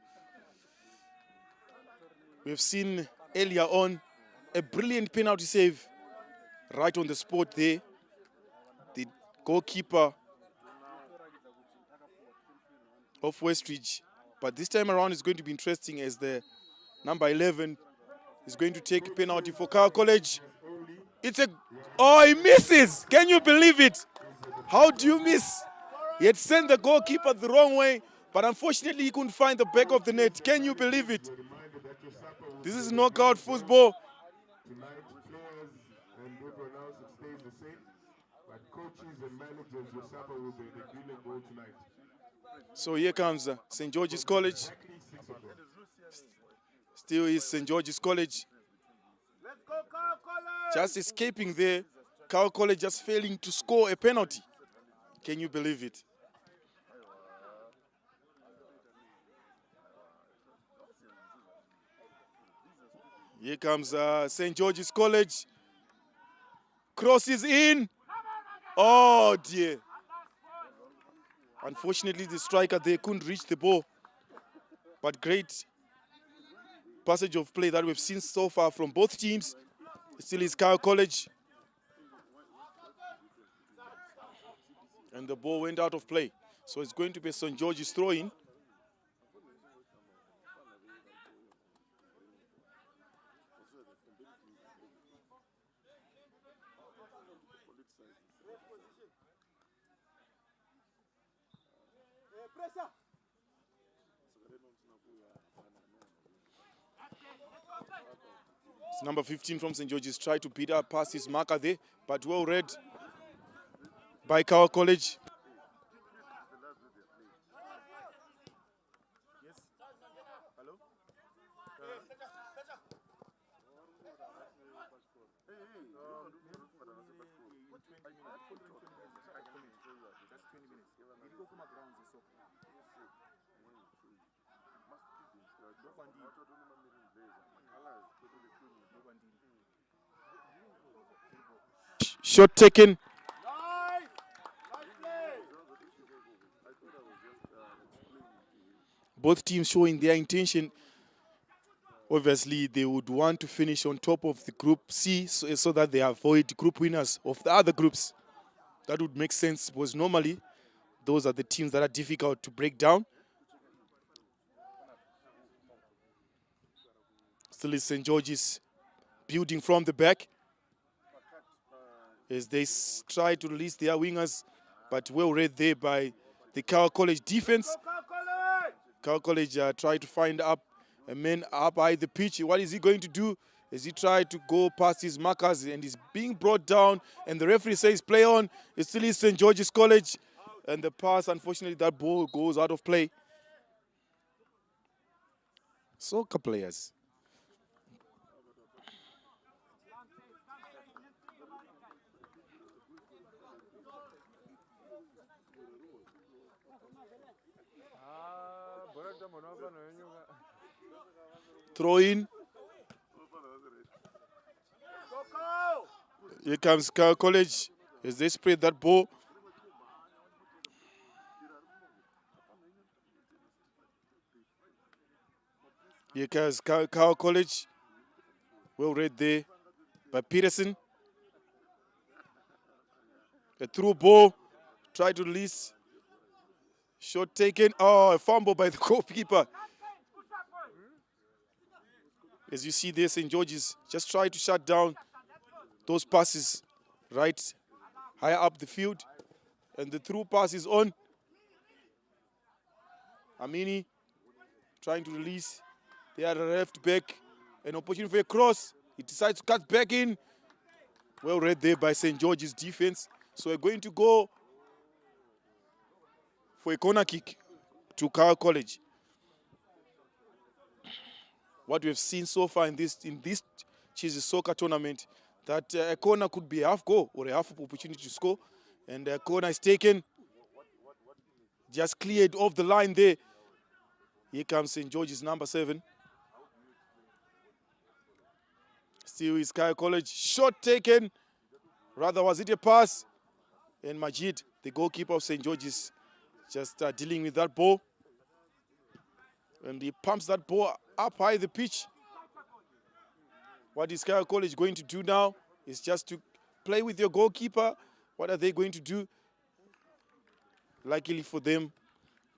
We've seen earlier on a brilliant penalty save right on the spot there. The goalkeeper of Westridge. But this time around it's going to be interesting as the number 11 is going to take a penalty for Kyle College. It's a... Oh, he misses! Can you believe it? How do you miss? He had sent the goalkeeper the wrong way, but unfortunately he couldn't find the back of the net. Can you believe it? This is knockout football. Tonight, players and everyone else, it stays the same. But coaches and managers, your supper will be the green and gold tonight. So here comes St. George's College. Exactly 6 of them. Still is St. George's College. Let's go, Kyle College! Just escaping there. Kyle College just failing to score a penalty. Can you believe it? Here comes St. George's College. Crosses in. Oh dear. Unfortunately, the striker there couldn't reach the ball. But great passage of play that we've seen so far from both teams. It still is Kyle College. And the ball went out of play. So it's going to be St. George's throw-in. It's number 15 from St. George's tried to beat up past his marker there, but well read by Kyle College. Yes. Hello? Shot taken. Both teams showing their intention Obviously, they would want to finish on top of the Group C so that they avoid group winners of the other groups. That would make sense because normally those are the teams that are difficult to break down. Still is St. George's building from the back as they try to release their wingers, but well read there by the Cal College defense. Cal College try to find up a man up by the pitch. What is he going to do? As he tried to go past his markers and is being brought down, and the referee says play on. It still is St. George's College, and the pass, unfortunately, that ball goes out of play. Soccer players. Throw in. Here comes Cal College as they spread that ball. Here comes Cal College. Well read there by Peterson. A through ball. Try to release. Shot taken. Oh, a fumble by the goalkeeper. As you see there, St. George's just try to shut down those passes right higher up the field. And the through pass is on. Amini trying to release. They are left back. An opportunity for a cross. He decides to cut back in. Well read there by St. George's defense. So we're going to go for a corner kick to Cal College. What we've seen so far in this Chisz soccer tournament, that a corner could be a half goal or a half opportunity to score, and a corner is taken, just cleared off the line there. Here comes St. George's number 7. Still is Cal College. Shot taken. Rather, was it a pass? And Majid, the goalkeeper of St. George's, just dealing with that ball. And he pumps that ball up high the pitch. What is Cal College going to do now is just to play with your goalkeeper. What are they going to do? Luckily for them,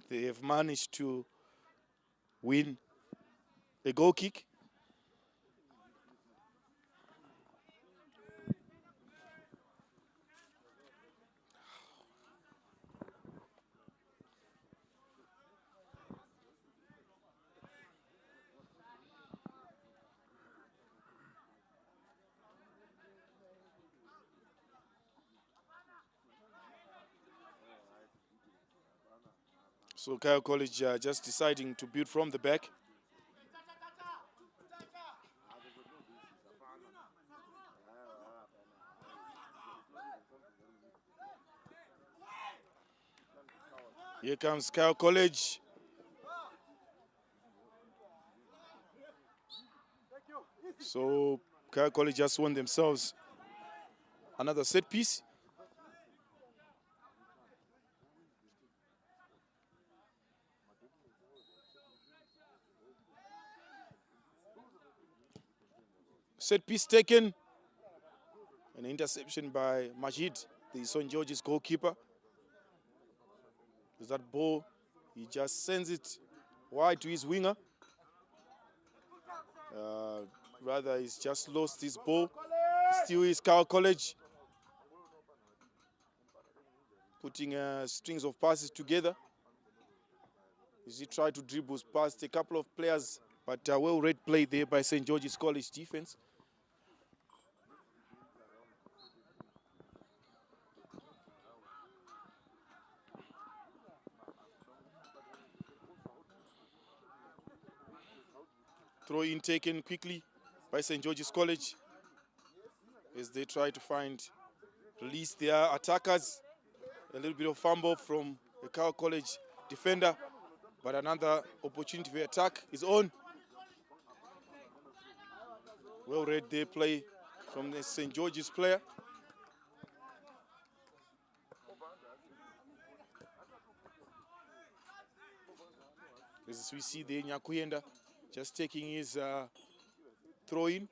they have managed to win a goal kick. So Cal College just deciding to build from the back. Here comes Cal College. So Cal College just won themselves another set piece. Set piece taken. An interception by Majid, the St. George's goalkeeper. With that ball, he just sends it wide to his winger. Rather, he's just lost his ball. Still is Cal College. Putting strings of passes together. As he tried to dribble past a couple of players, but well-read play there by St. George's College defense. Throw in taken quickly by St. George's College as they try to release their attackers. A little bit of fumble from the Cal College defender, but another opportunity for attack is on. Well read their play from the St. George's player. As we see there, Nyakuyenda just taking his throw in.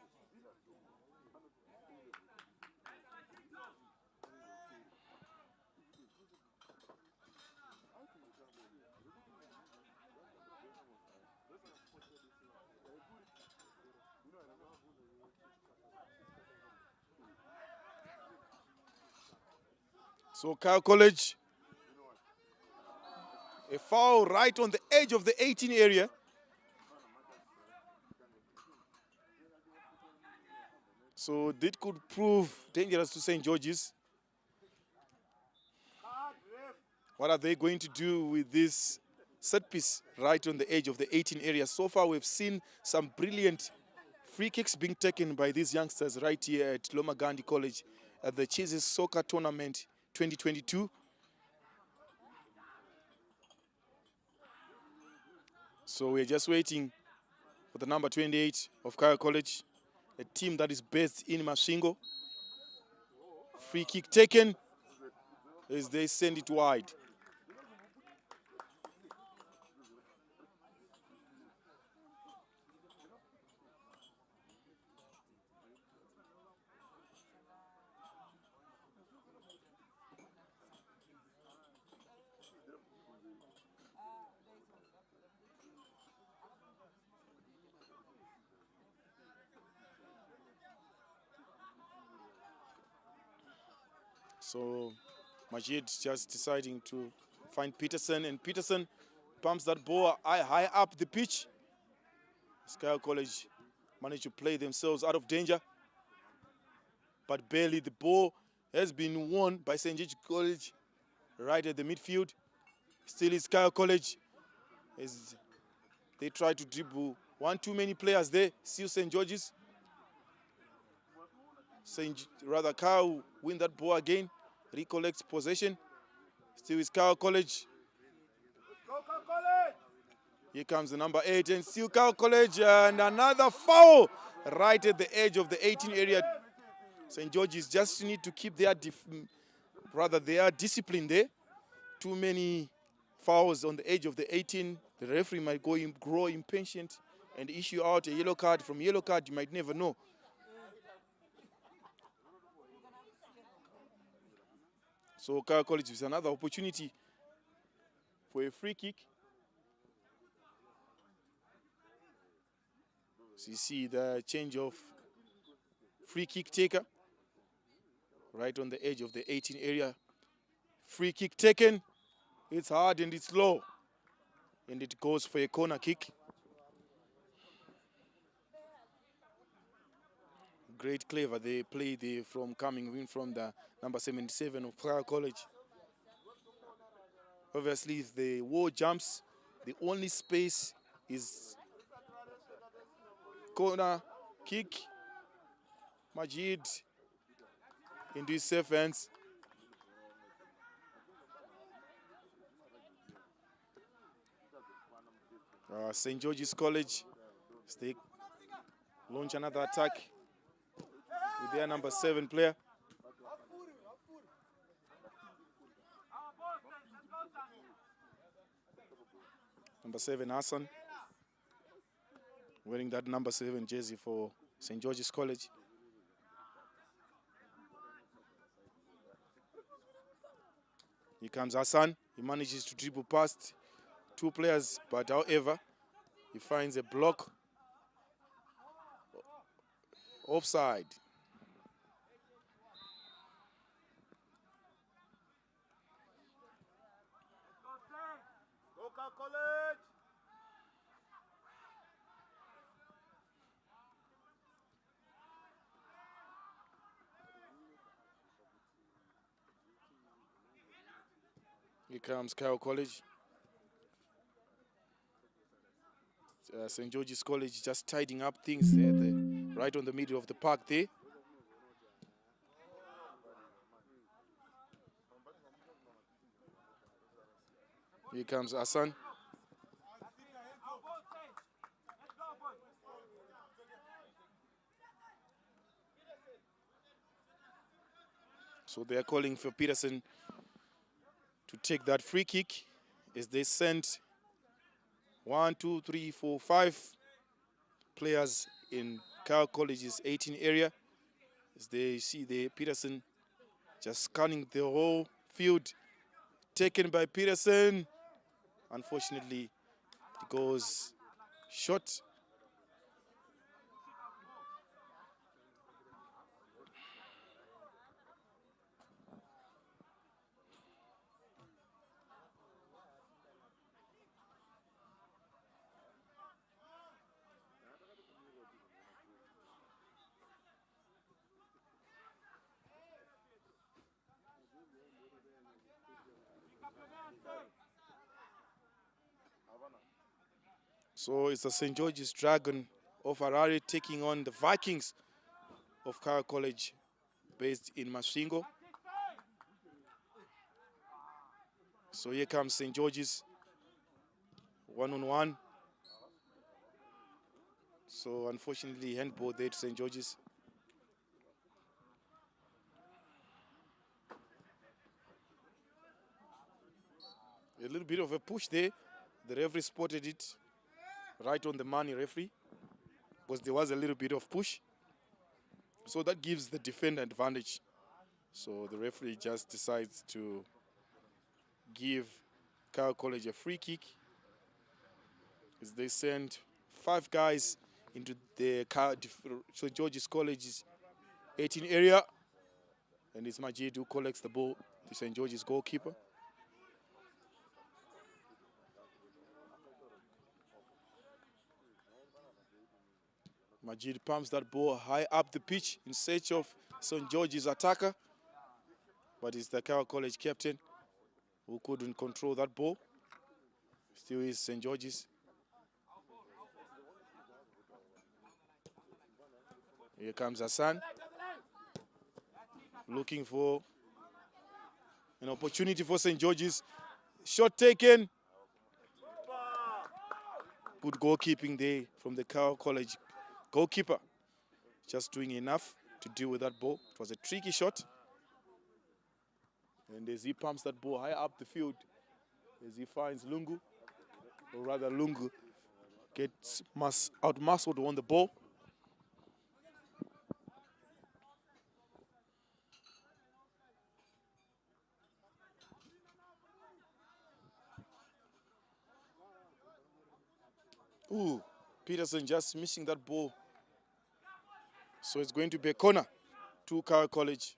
So Kyle College, a foul right on the edge of the 18 area. So that could prove dangerous to St. George's. What are they going to do with this set piece right on the edge of the 18 area? So far we've seen some brilliant free kicks being taken by these youngsters right here at Lomagundi College at the Chisz Soccer Tournament 2022. So we're just waiting for the number 28 of Kyle College, a team that is based in Masvingo. Free kick taken as they send it wide. So Majid just deciding to find Peterson, and Peterson pumps that ball high up the pitch. Kyle College managed to play themselves out of danger, but barely. The ball has been won by St. George College right at the midfield. Still is Kyle College as they try to dribble one too many players there. Still St. George's. Kyle win that ball again, recollects possession. Still is Kyle College. Here comes the number 8, and still Kyle College, and another foul right at the edge of the 18 area. St. George's just need to keep their discipline there. Too many fouls on the edge of the 18. The referee might grow impatient and issue out a yellow card. From yellow card, you might never know. So Kyle College is another opportunity for a free kick. So you see the change of free kick taker right on the edge of the 18 area. Free kick taken. It's hard and it's low. And it goes for a corner kick. Great clever they play there from coming in from the number 77 of Kyle College. Obviously, if the wall jumps, the only space is corner kick. Majid into his safe hands. St. George's College, they launch another attack with their number 7 player. Number 7, Hassan, wearing that number 7 jersey for St. George's College. Here comes Hassan. He manages to dribble past 2 players, but however, he finds a block. Offside. College. Here comes Kyle College. St. George's College just tidying up things there, right on the middle of the park there. Here comes Hassan. So they are calling for Peterson to take that free kick as they send 1, 2, 3, 4, 5 players in Cal College's 18 area. As they see the Peterson just scanning the whole field. Taken by Peterson. Unfortunately, it goes short. So it's the St. George's Dragon of Harare taking on the Vikings of Kaya College based in Masvingo. So here comes St. George's one-on-one. So unfortunately handball there to St. George's. A little bit of a push there. The referee spotted it right on the money, referee, because there was a little bit of push. So that gives the defender advantage. So the referee just decides to give Kyle College a free kick as they send 5 guys into the St. George's College's 18 area. And it's Majid who collects the ball, the St. George's goalkeeper. Majid pumps that ball high up the pitch in search of St. George's attacker. But it's the Kyle College captain who couldn't control that ball. Still is St. George's. Here comes Hassan. Looking for an opportunity for St. George's. Shot taken. Good goalkeeping there from the Kyle College goalkeeper. Just doing enough to deal with that ball. It was a tricky shot. And as he pumps that ball high up the field, as he finds Lungu, or rather Lungu gets out-muscled on the ball. Ooh, Peterson just missing that ball. So it's going to be a corner to Kyle College.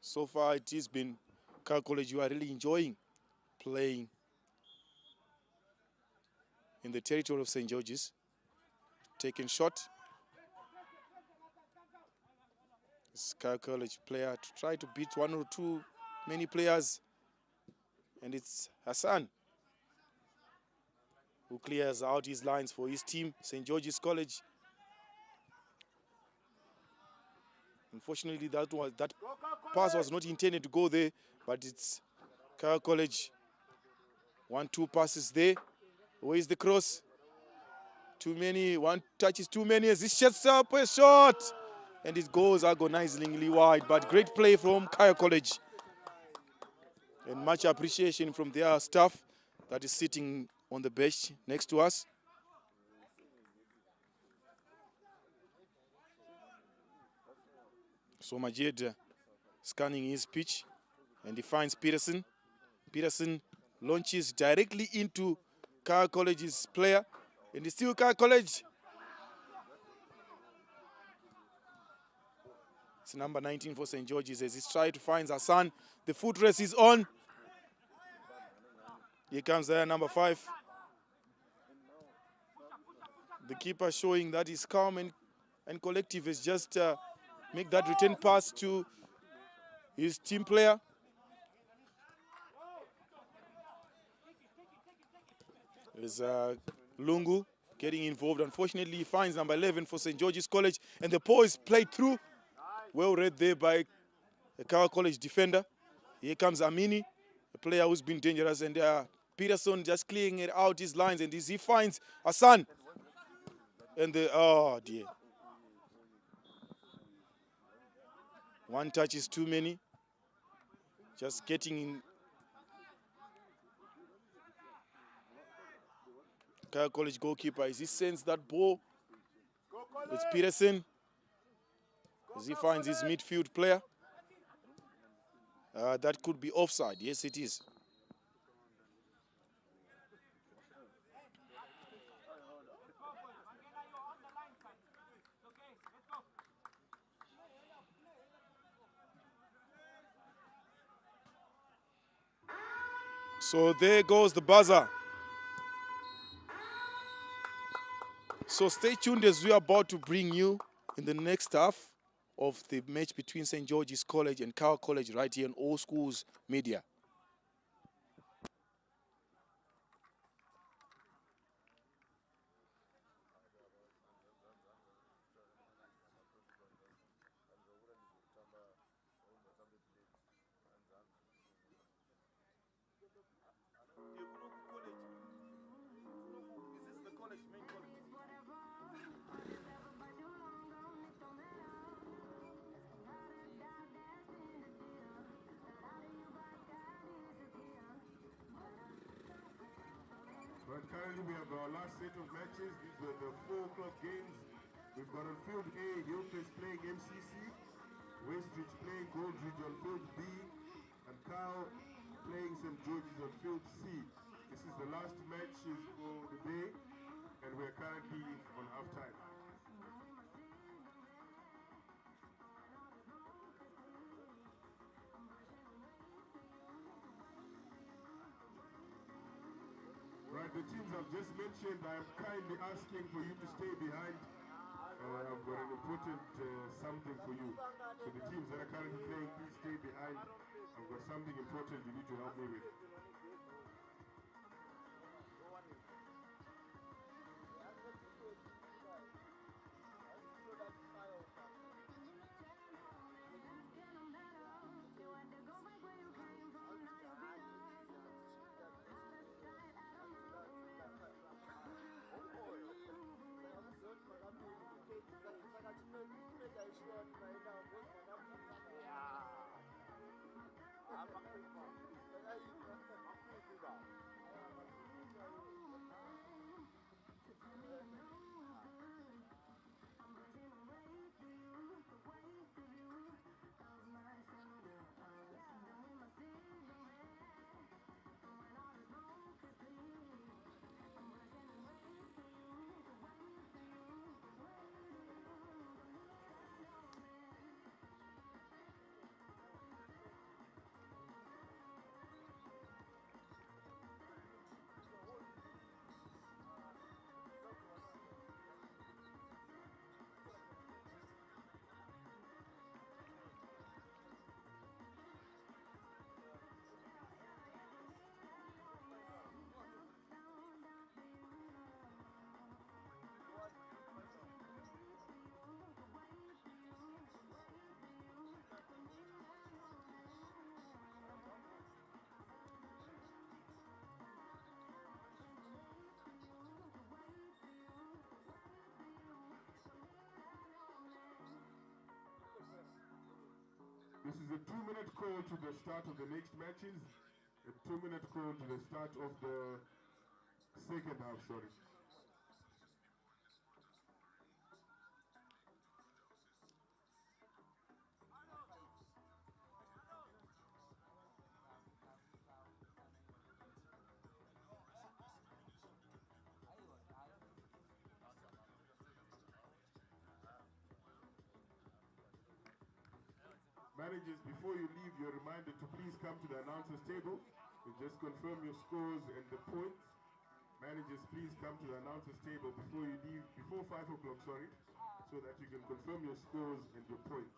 So far it has been Kyle College. You are really enjoying playing in the territory of St. George's. Taking shot. This Kyle College player to try to beat one or two many players. And it's Hassan who clears out his lines for his team, St. George's College. Unfortunately, that pass was not intended to go there, but it's Kyle College. 1-2 passes there. Where is the cross? Too many. One touch is too many as he shuts up a shot. And it goes agonizingly wide. But great play from Kyle College. And much appreciation from their staff that is sitting on the bench next to us. So Majid scanning his pitch, and he finds Peterson. Peterson launches directly into Kyle College's player, and it's still Kyle College. It's number 19 for St. George's as he's trying to find Hassan. The foot race is on. Here comes there, number 5. The keeper showing that he's calm and collective is just make that return pass to his team player. There's Lungu getting involved. Unfortunately, he finds number 11 for St. George's College, and the ball is played through. Well read there by the Kyle College defender. Here comes Amini, a player who's been dangerous, and Peterson just clearing it out his lines, and he finds Hassan. And oh dear. One touch is too many. Just getting in. Kyle College goalkeeper, as he sends that ball It's Peterson as he finds his midfield player. That could be offside. Yes, it is. So there goes the buzzer. So stay tuned as we are about to bring you in the next half of the match between St. George's College and Kyle College right here on All Schools Media. But currently we have our last set of matches. These were the 4 o'clock games. We've got on field A, Hillcrest playing MCC, Westridge playing Goldridge on field B, and Kyle playing St. George's on field C. This is the last matches for the day, and we're currently on half time. Right, the teams I've just mentioned, I am kindly asking for you to stay behind. I've got an important something for you. So the teams that are currently playing, please stay behind. I've got something important you need to help me with. This is a 2-minute call to the start of the next matches. A 2-minute call to the start of the second half, sorry. Managers, before you leave, you're reminded to please come to the announcers table and just confirm your scores and the points. Managers, please come to the announcers table before you leave, before 5 o'clock, sorry, so that you can confirm your scores and your points.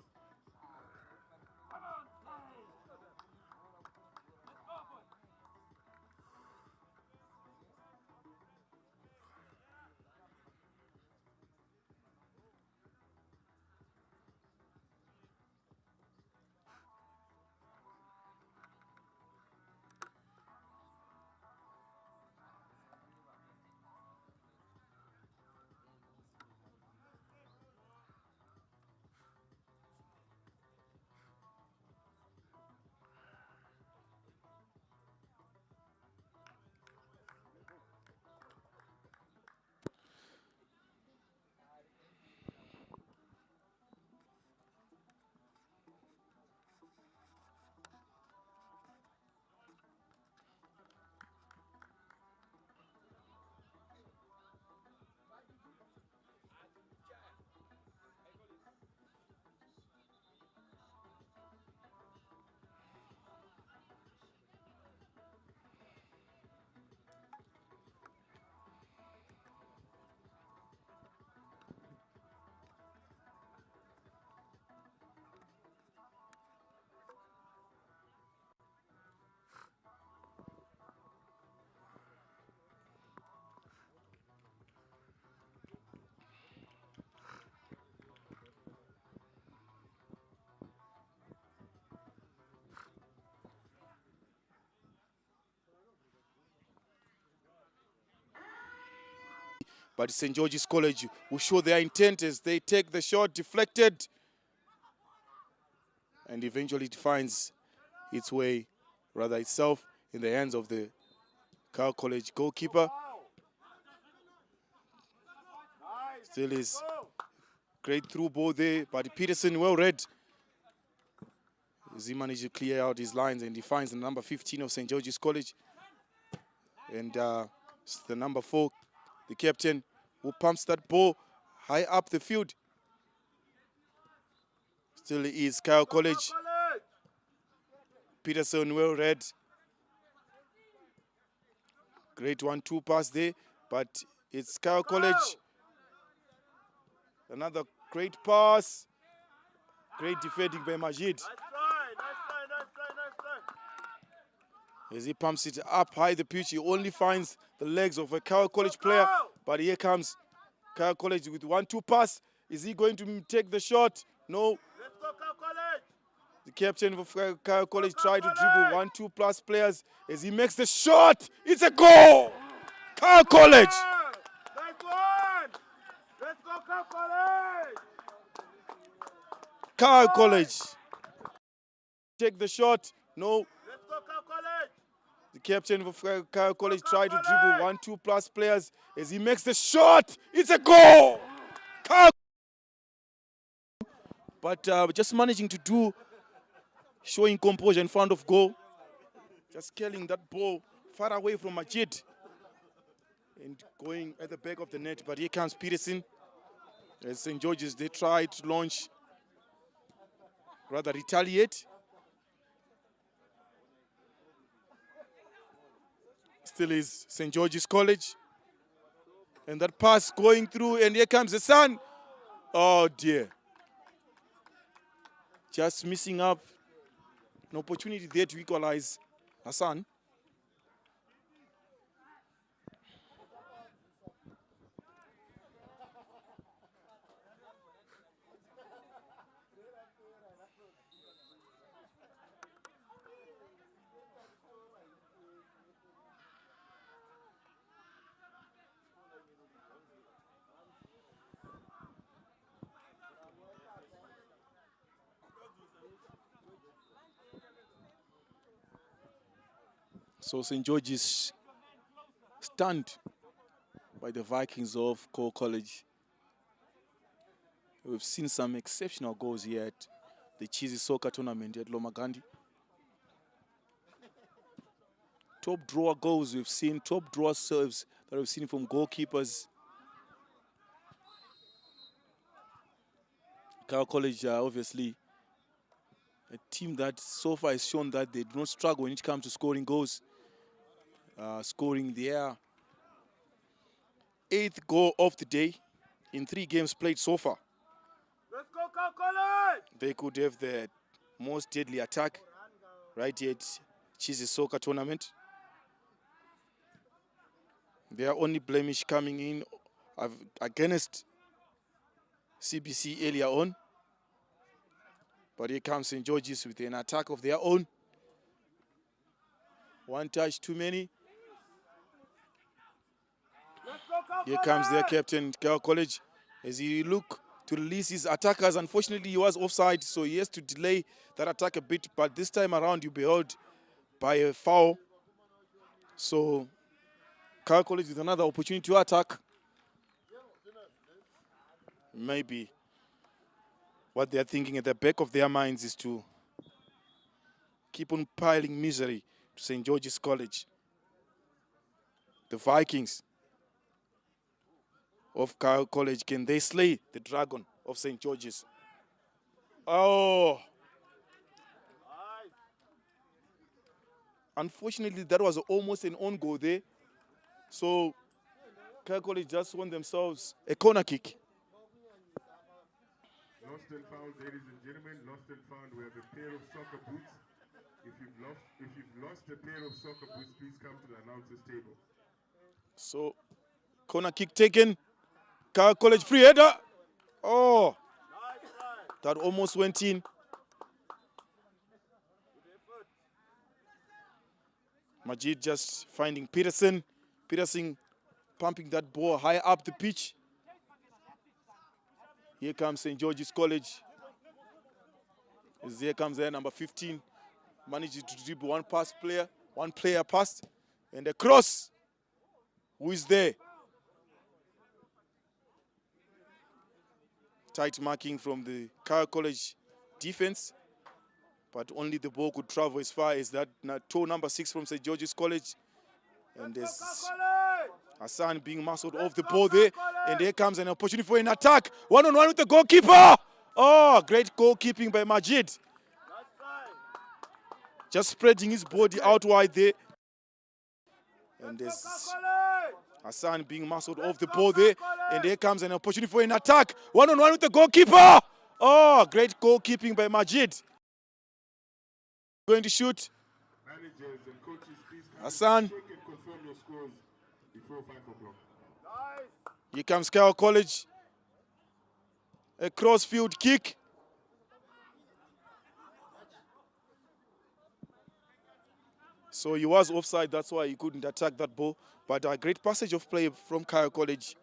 But St. George's College will show their intent as they take the shot, deflected. And eventually it finds its way, rather itself, in the hands of the Cal College goalkeeper. Still is great through ball there, but Peterson well read. As he managed to clear out his lines and he finds the number 15 of St. George's College. And it's the number 4, the captain, who pumps that ball high up the field. Still is Cal College. Peterson well read. Great 1-2 pass there, but it's Cal College. Another great pass. Great defending by Majid. Nice try. As he pumps it up high the pitch, he only finds the legs of a Cal College player. But here comes Cal College with 1-2 pass. Is he going to take the shot? No. Let's go, Cal College. The captain of Cal College tried to dribble 1-2 plus players. As he makes the shot, it's a goal! Cal College! Nice one. Let's go, Cal College. Cal College. Take the shot. No. Let's go, Cal College. The captain of Cal College tried to dribble 1-2 plus players. As he makes the shot, it's a goal! Cal. But just managing to do, showing composure in front of goal. Just killing that ball far away from Majid. And going at the back of the net. But here comes Peterson. As St. George's, they try to launch, rather retaliate. Still is St. George's College. And that pass going through, and here comes the sun. Oh dear. Just missing up an opportunity there to equalize Hassan. So St. George's stunned by the Vikings of Cal College. We've seen some exceptional goals here at the Chisz soccer tournament at Lomagundi. Top drawer goals we've seen, top drawer serves that we've seen from goalkeepers. Cal College are obviously a team that so far has shown that they do not struggle when it comes to scoring goals. Scoring their 8th goal of the day in 3 games played so far. Let's go, Cal College. They could have the most deadly attack right here at Chisz soccer tournament. Their only blemish coming in against CBC earlier on. But here comes St. George's with an attack of their own. One touch too many. Let's go, Cal Here comes their captain, Cal College, as he look to release his attackers. Unfortunately, he was offside, so he has to delay that attack a bit. But this time around, you'll be held by a foul. So Cal College with another opportunity to attack. Maybe what they're thinking at the back of their minds is to keep on piling misery to St. George's College. The Vikings of Cal College, can they slay the dragon of St. George's? Oh! Unfortunately, that was almost an own goal there. So Cal College just won themselves a corner kick. Lost and found, ladies and gentlemen, lost and found. We have a pair of soccer boots. If you've lost a pair of soccer boots, please come to the announcer's table. So corner kick taken. Cal College free header. Oh, that almost went in. Majid just finding Peterson. Peterson pumping that ball high up the pitch. Here comes St. George's College. Here comes their number 15. Manages to dribble one player passed, and a cross. Who is there? Tight marking from the Kyle College defense, but only the ball could travel as far as that toe number 6 from St. George's College. And there's Hassan being muscled off the ball there, and there comes an opportunity for an attack. One-on-one with the goalkeeper. Oh, great goalkeeping by Majid. Just spreading his body out wide there. And there's Hassan being muscled off the ball there, and there comes an opportunity for an attack. One-on-one with the goalkeeper. Oh, great goalkeeping by Majid. Going to shoot. Managers and coaches, please Hassan. check and confirm your scores before 5 o'clock. Here comes Kyle College. A cross-field kick. So he was offside, that's why he couldn't attack that ball. But a great passage of play from Kyle College.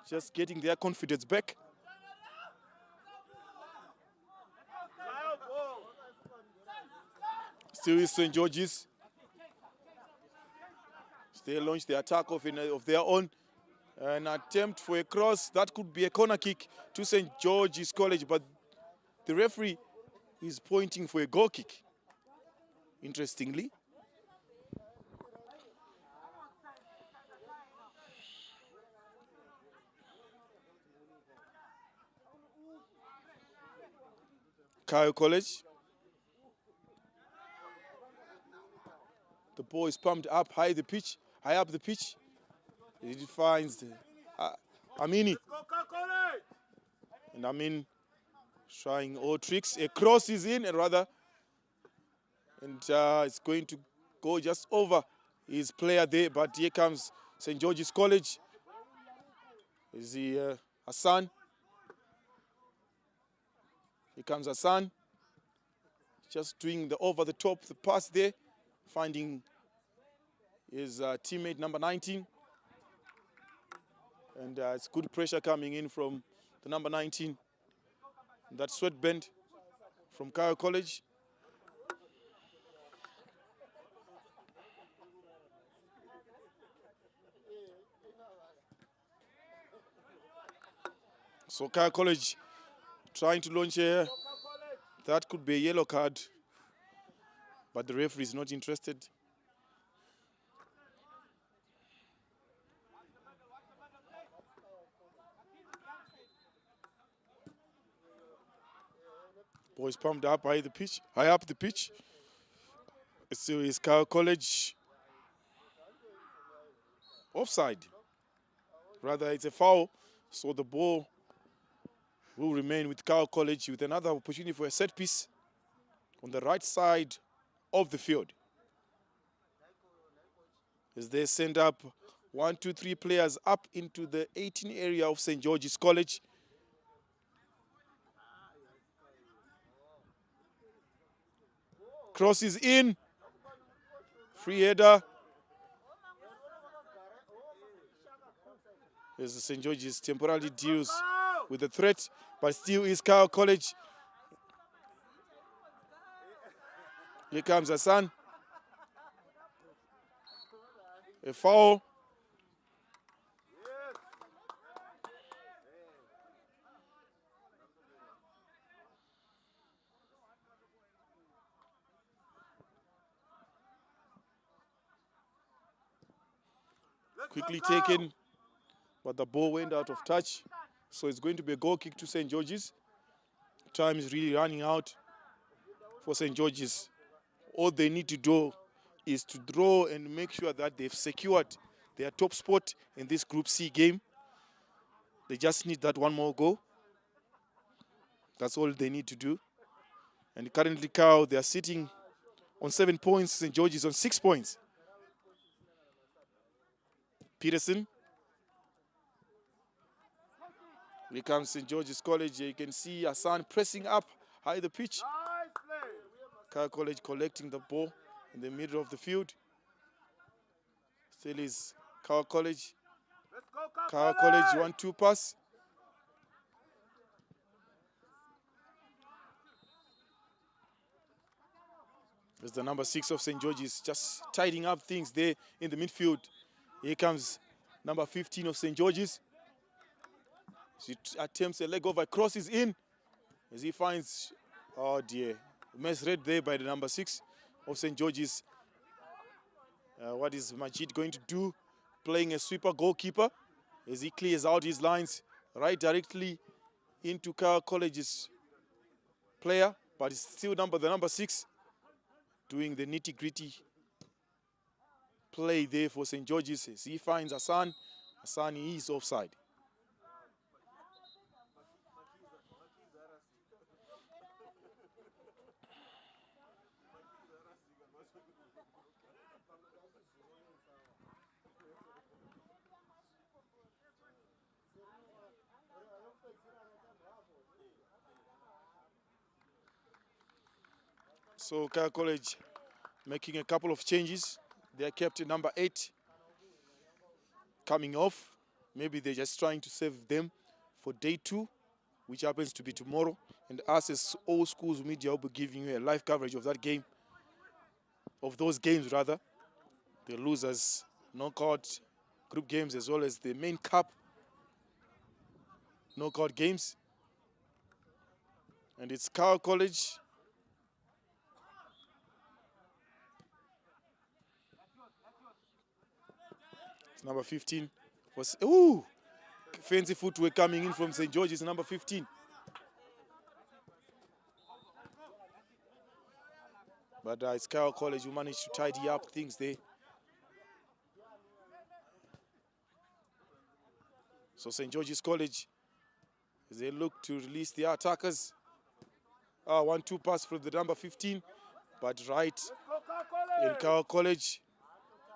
Just getting their confidence back. Still is St. George's. They launch the attack of their own. An attempt for a cross. That could be a corner kick to St. George's College, but the referee is pointing for a goal kick. Interestingly. Kyle College. The ball is pumped up high up the pitch. It finds Amini. And Amin trying all tricks. A cross is in, and it's going to go just over his player there. But here comes St. George's College. Is he Hassan? Here comes Hassan. Just doing the over the top, the pass there. Finding his teammate number 19. And it's good pressure coming in from the number 19. That sweatband from Kyle College. So Kyle College trying to launch here. That could be a yellow card. But the referee is not interested. Boys pumped up high up the pitch. Still is Kyle College. Offside. Rather, it's a foul. So the ball will remain with Kyle College with another opportunity for a set piece on the right side of the field. As they send up 1, 2, 3 players up into the 18 area of St. George's College. Cross is in. Free header. As St. George's temporarily deals with the threat, but still is Kyle College. Here comes Hassan. A foul. Quickly taken, but the ball went out of touch. So it's going to be a goal kick to St. George's. Time is really running out for St. George's. All they need to do is to draw and make sure that they've secured their top spot in this Group C game. They just need that one more goal. That's all they need to do. And currently, Cal, they are sitting on 7 points. St. George's on 6 points. Peterson. Here comes St. George's College. You can see Hassan pressing up high the pitch. Cal College collecting the ball in the middle of the field. Still is Cal College. Car College 1-2 pass. There's the number 6 of St. George's just tidying up things there in the midfield. Here comes number 15 of St. George's. She attempts a leg over, crosses in as he finds, oh dear, misread there by the number 6 of St. George's. What is Majid going to do? Playing a sweeper goalkeeper as he clears out his lines right directly into Car College's player, but it's still the number 6 doing the nitty-gritty play there for St. George's as he finds Hassan. Hassan is offside. So Car College making a couple of changes. They are kept number 8 coming off. Maybe they're just trying to save them for day 2, which happens to be tomorrow. And us as All Schools Media will be giving you a live coverage of that game, of those games rather. The losers, knockout group games, as well as the main cup knockout games. And it's Car College. Number 15 was, fancy footwork coming in from St. George's, number 15. But it's Car College who managed to tidy up things there. So St. George's College, as they look to release the attackers. 1-2 pass from the number 15, but right in Car College,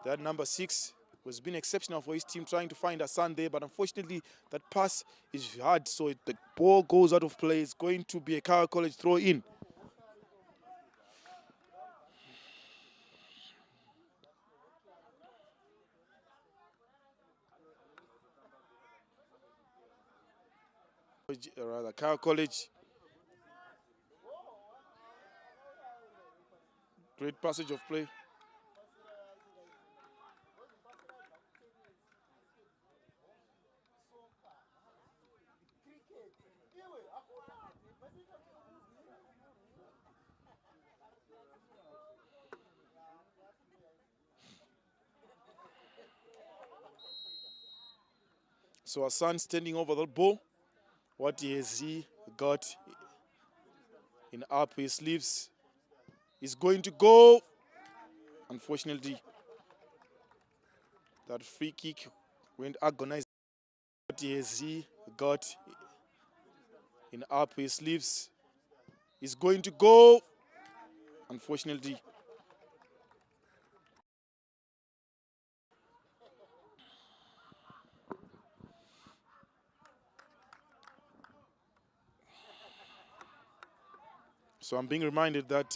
that number 6 has been exceptional for his team, trying to find a son there, but unfortunately that pass is hard, so the ball goes out of play. It's going to be a Car College throw in. Rather, Car College. Great passage of play. So Hassan standing over the ball. What has he got in up his sleeves? He's going to go. Unfortunately, that free kick went agonized. What has he got in up his sleeves? He's going to go. Unfortunately, so I'm being reminded that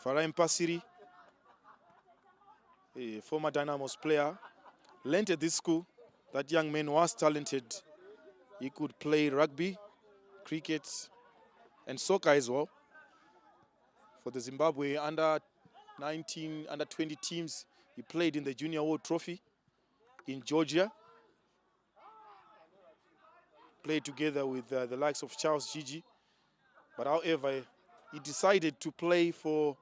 Farah Mpasiri, a former Dynamos player, learned at this school. That young man was talented. He could play rugby, cricket, and soccer as well. For the Zimbabwe under 19, under 20 teams, he played in the Junior World Trophy in Georgia. Played together with the likes of Charles Gigi. But however, he decided to play for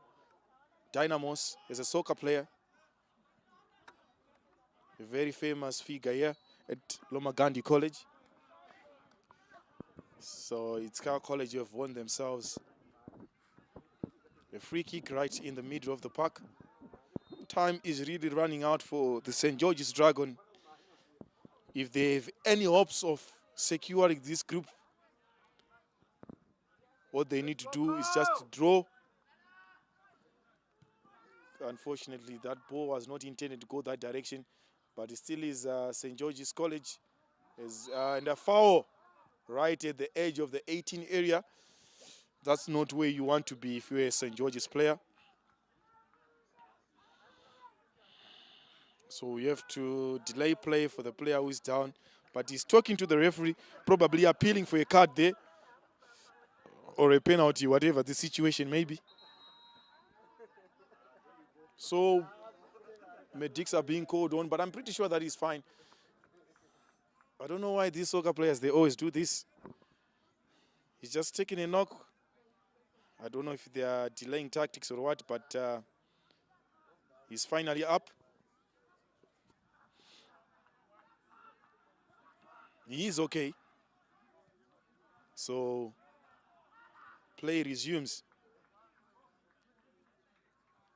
Dynamos as a soccer player. A very famous figure here at Lomagundi College. So it's Car College who have won themselves a free kick right in the middle of the park. Time is really running out for the St. George's Dragon. If they have any hopes of securing this group, what they need to do is just to draw. Unfortunately, that ball was not intended to go that direction, but it still is St. George's College. And a foul right at the edge of the 18 area. That's not where you want to be if you're a St. George's player. So you have to delay play for the player who is down. But he's talking to the referee, probably appealing for a card there or a penalty, whatever the situation may be. So medics are being called on, but I'm pretty sure that he's fine. I don't know why these soccer players, they always do this. He's just taking a knock. I don't know if they are delaying tactics or what, but he's finally up. He is okay. So play resumes.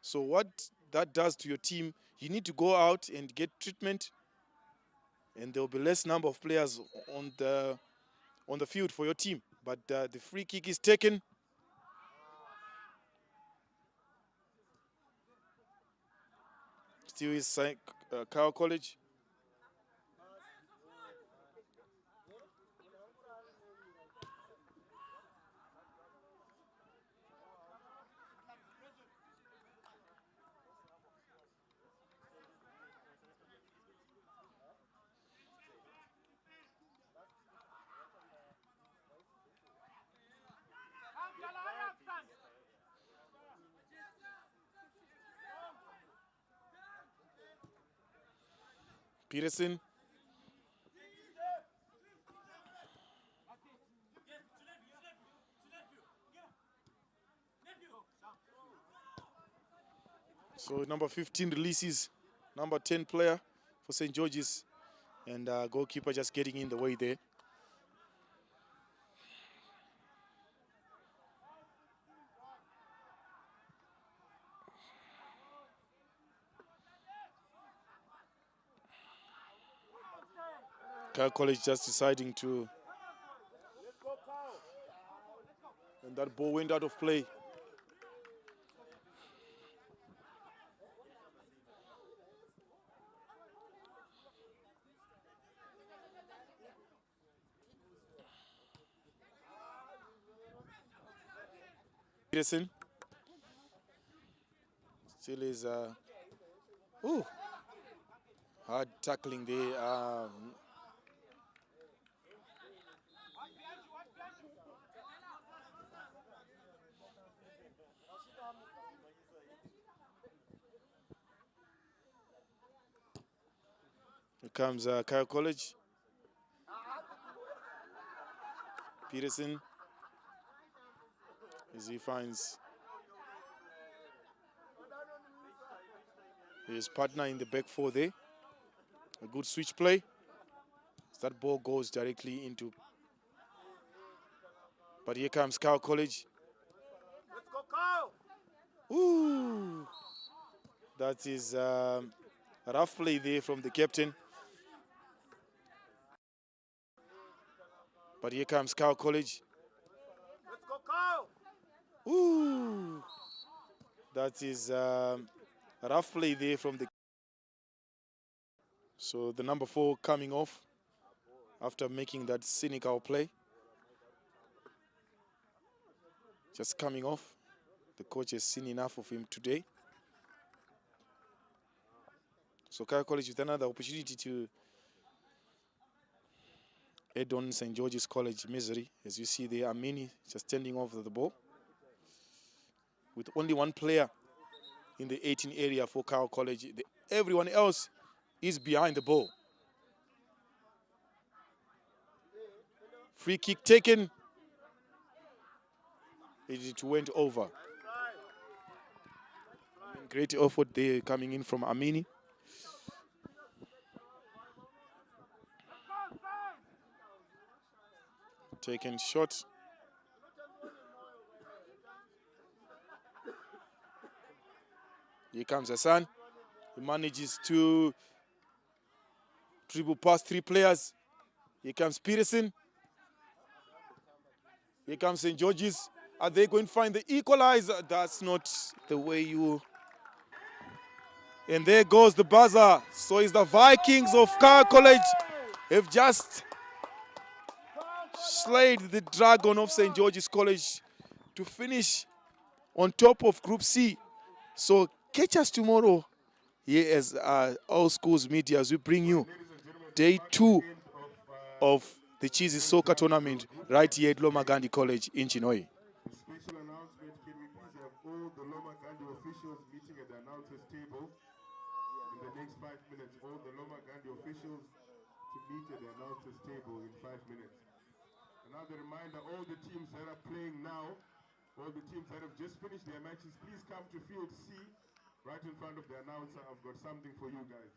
So what that does to your team, you need to go out and get treatment, and there will be less number of players on the field for your team. But the free kick is taken. Still is Kyle College. Peterson. So number 15 releases number 10 player for St. George's, and goalkeeper just getting in the way there. Kyle College just deciding to, and that ball went out of play. Peterson still is hard tackling there. Here comes Kyle College. Peterson, as he finds his partner in the back four there. A good switch play. That ball goes directly into. But here comes Kyle College. Let's go, Kyle! Ooh, that is a rough play there from the captain. But here comes Kyle College. Let's go, Kyle! Ooh, that is a rough play there from the. So the number 4 coming off after making that cynical play. Just coming off. The coach has seen enough of him today. So Kyle College with another opportunity to add on St. George's College misery. As you see, there are many just standing off the ball. With only one player in the 18 area for Kyle College. Everyone else is behind the ball. Free kick taken. It went over. Great effort there coming in from Amini. Taken shot. Here comes Hassan. He manages to dribble past 3 players. Here comes Peterson. Here comes St. George's. Are they going to find the equalizer? That's not the way you... And there goes the buzzer. So it's the Vikings of Kyle College have just slayed the Dragon of St. George's College to finish on top of Group C. So catch us tomorrow here as All Schools Media as we bring you day 2 of the Chisz Soccer Tournament right here at Lomagundi College in Chinhoyi. Special announcement, can we please have all the Lomagundi officials meeting at the announcers table in the next 5 minutes. All the Lomagundi officials to meet at the announcers table in 5 minutes. Another reminder, all the teams that are playing now, all the teams that have just finished their matches, please come to field C right in front of the announcer. I've got something for you guys.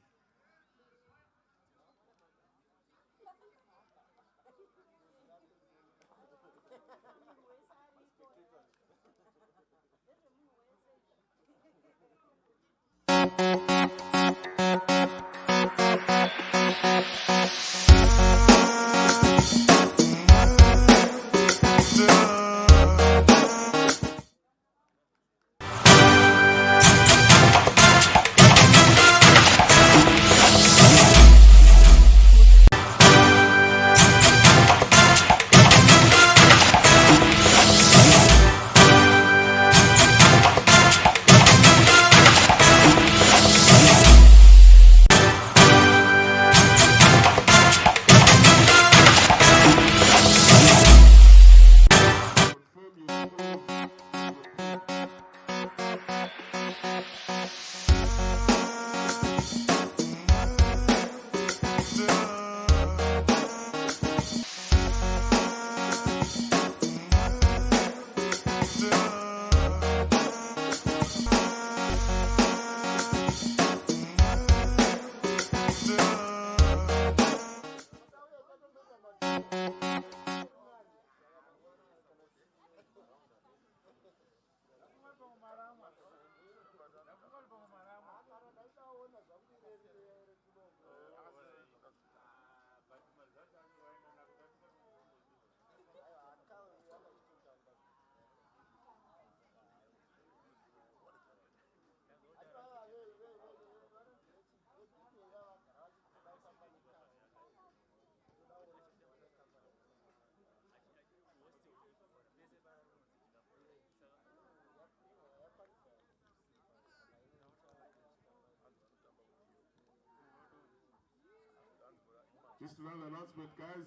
Just another announcement, guys.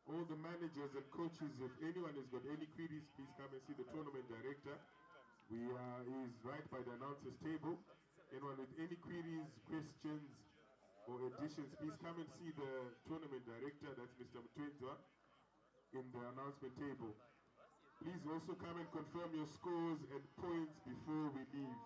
All the managers and coaches, if anyone has got any queries, please come and see the tournament director. He's right by the announcers table. Anyone with any queries, questions, or additions, please come and see the tournament director. That's Mr. Mtwenzwa in the announcement table. Please also come and confirm your scores and points before we leave.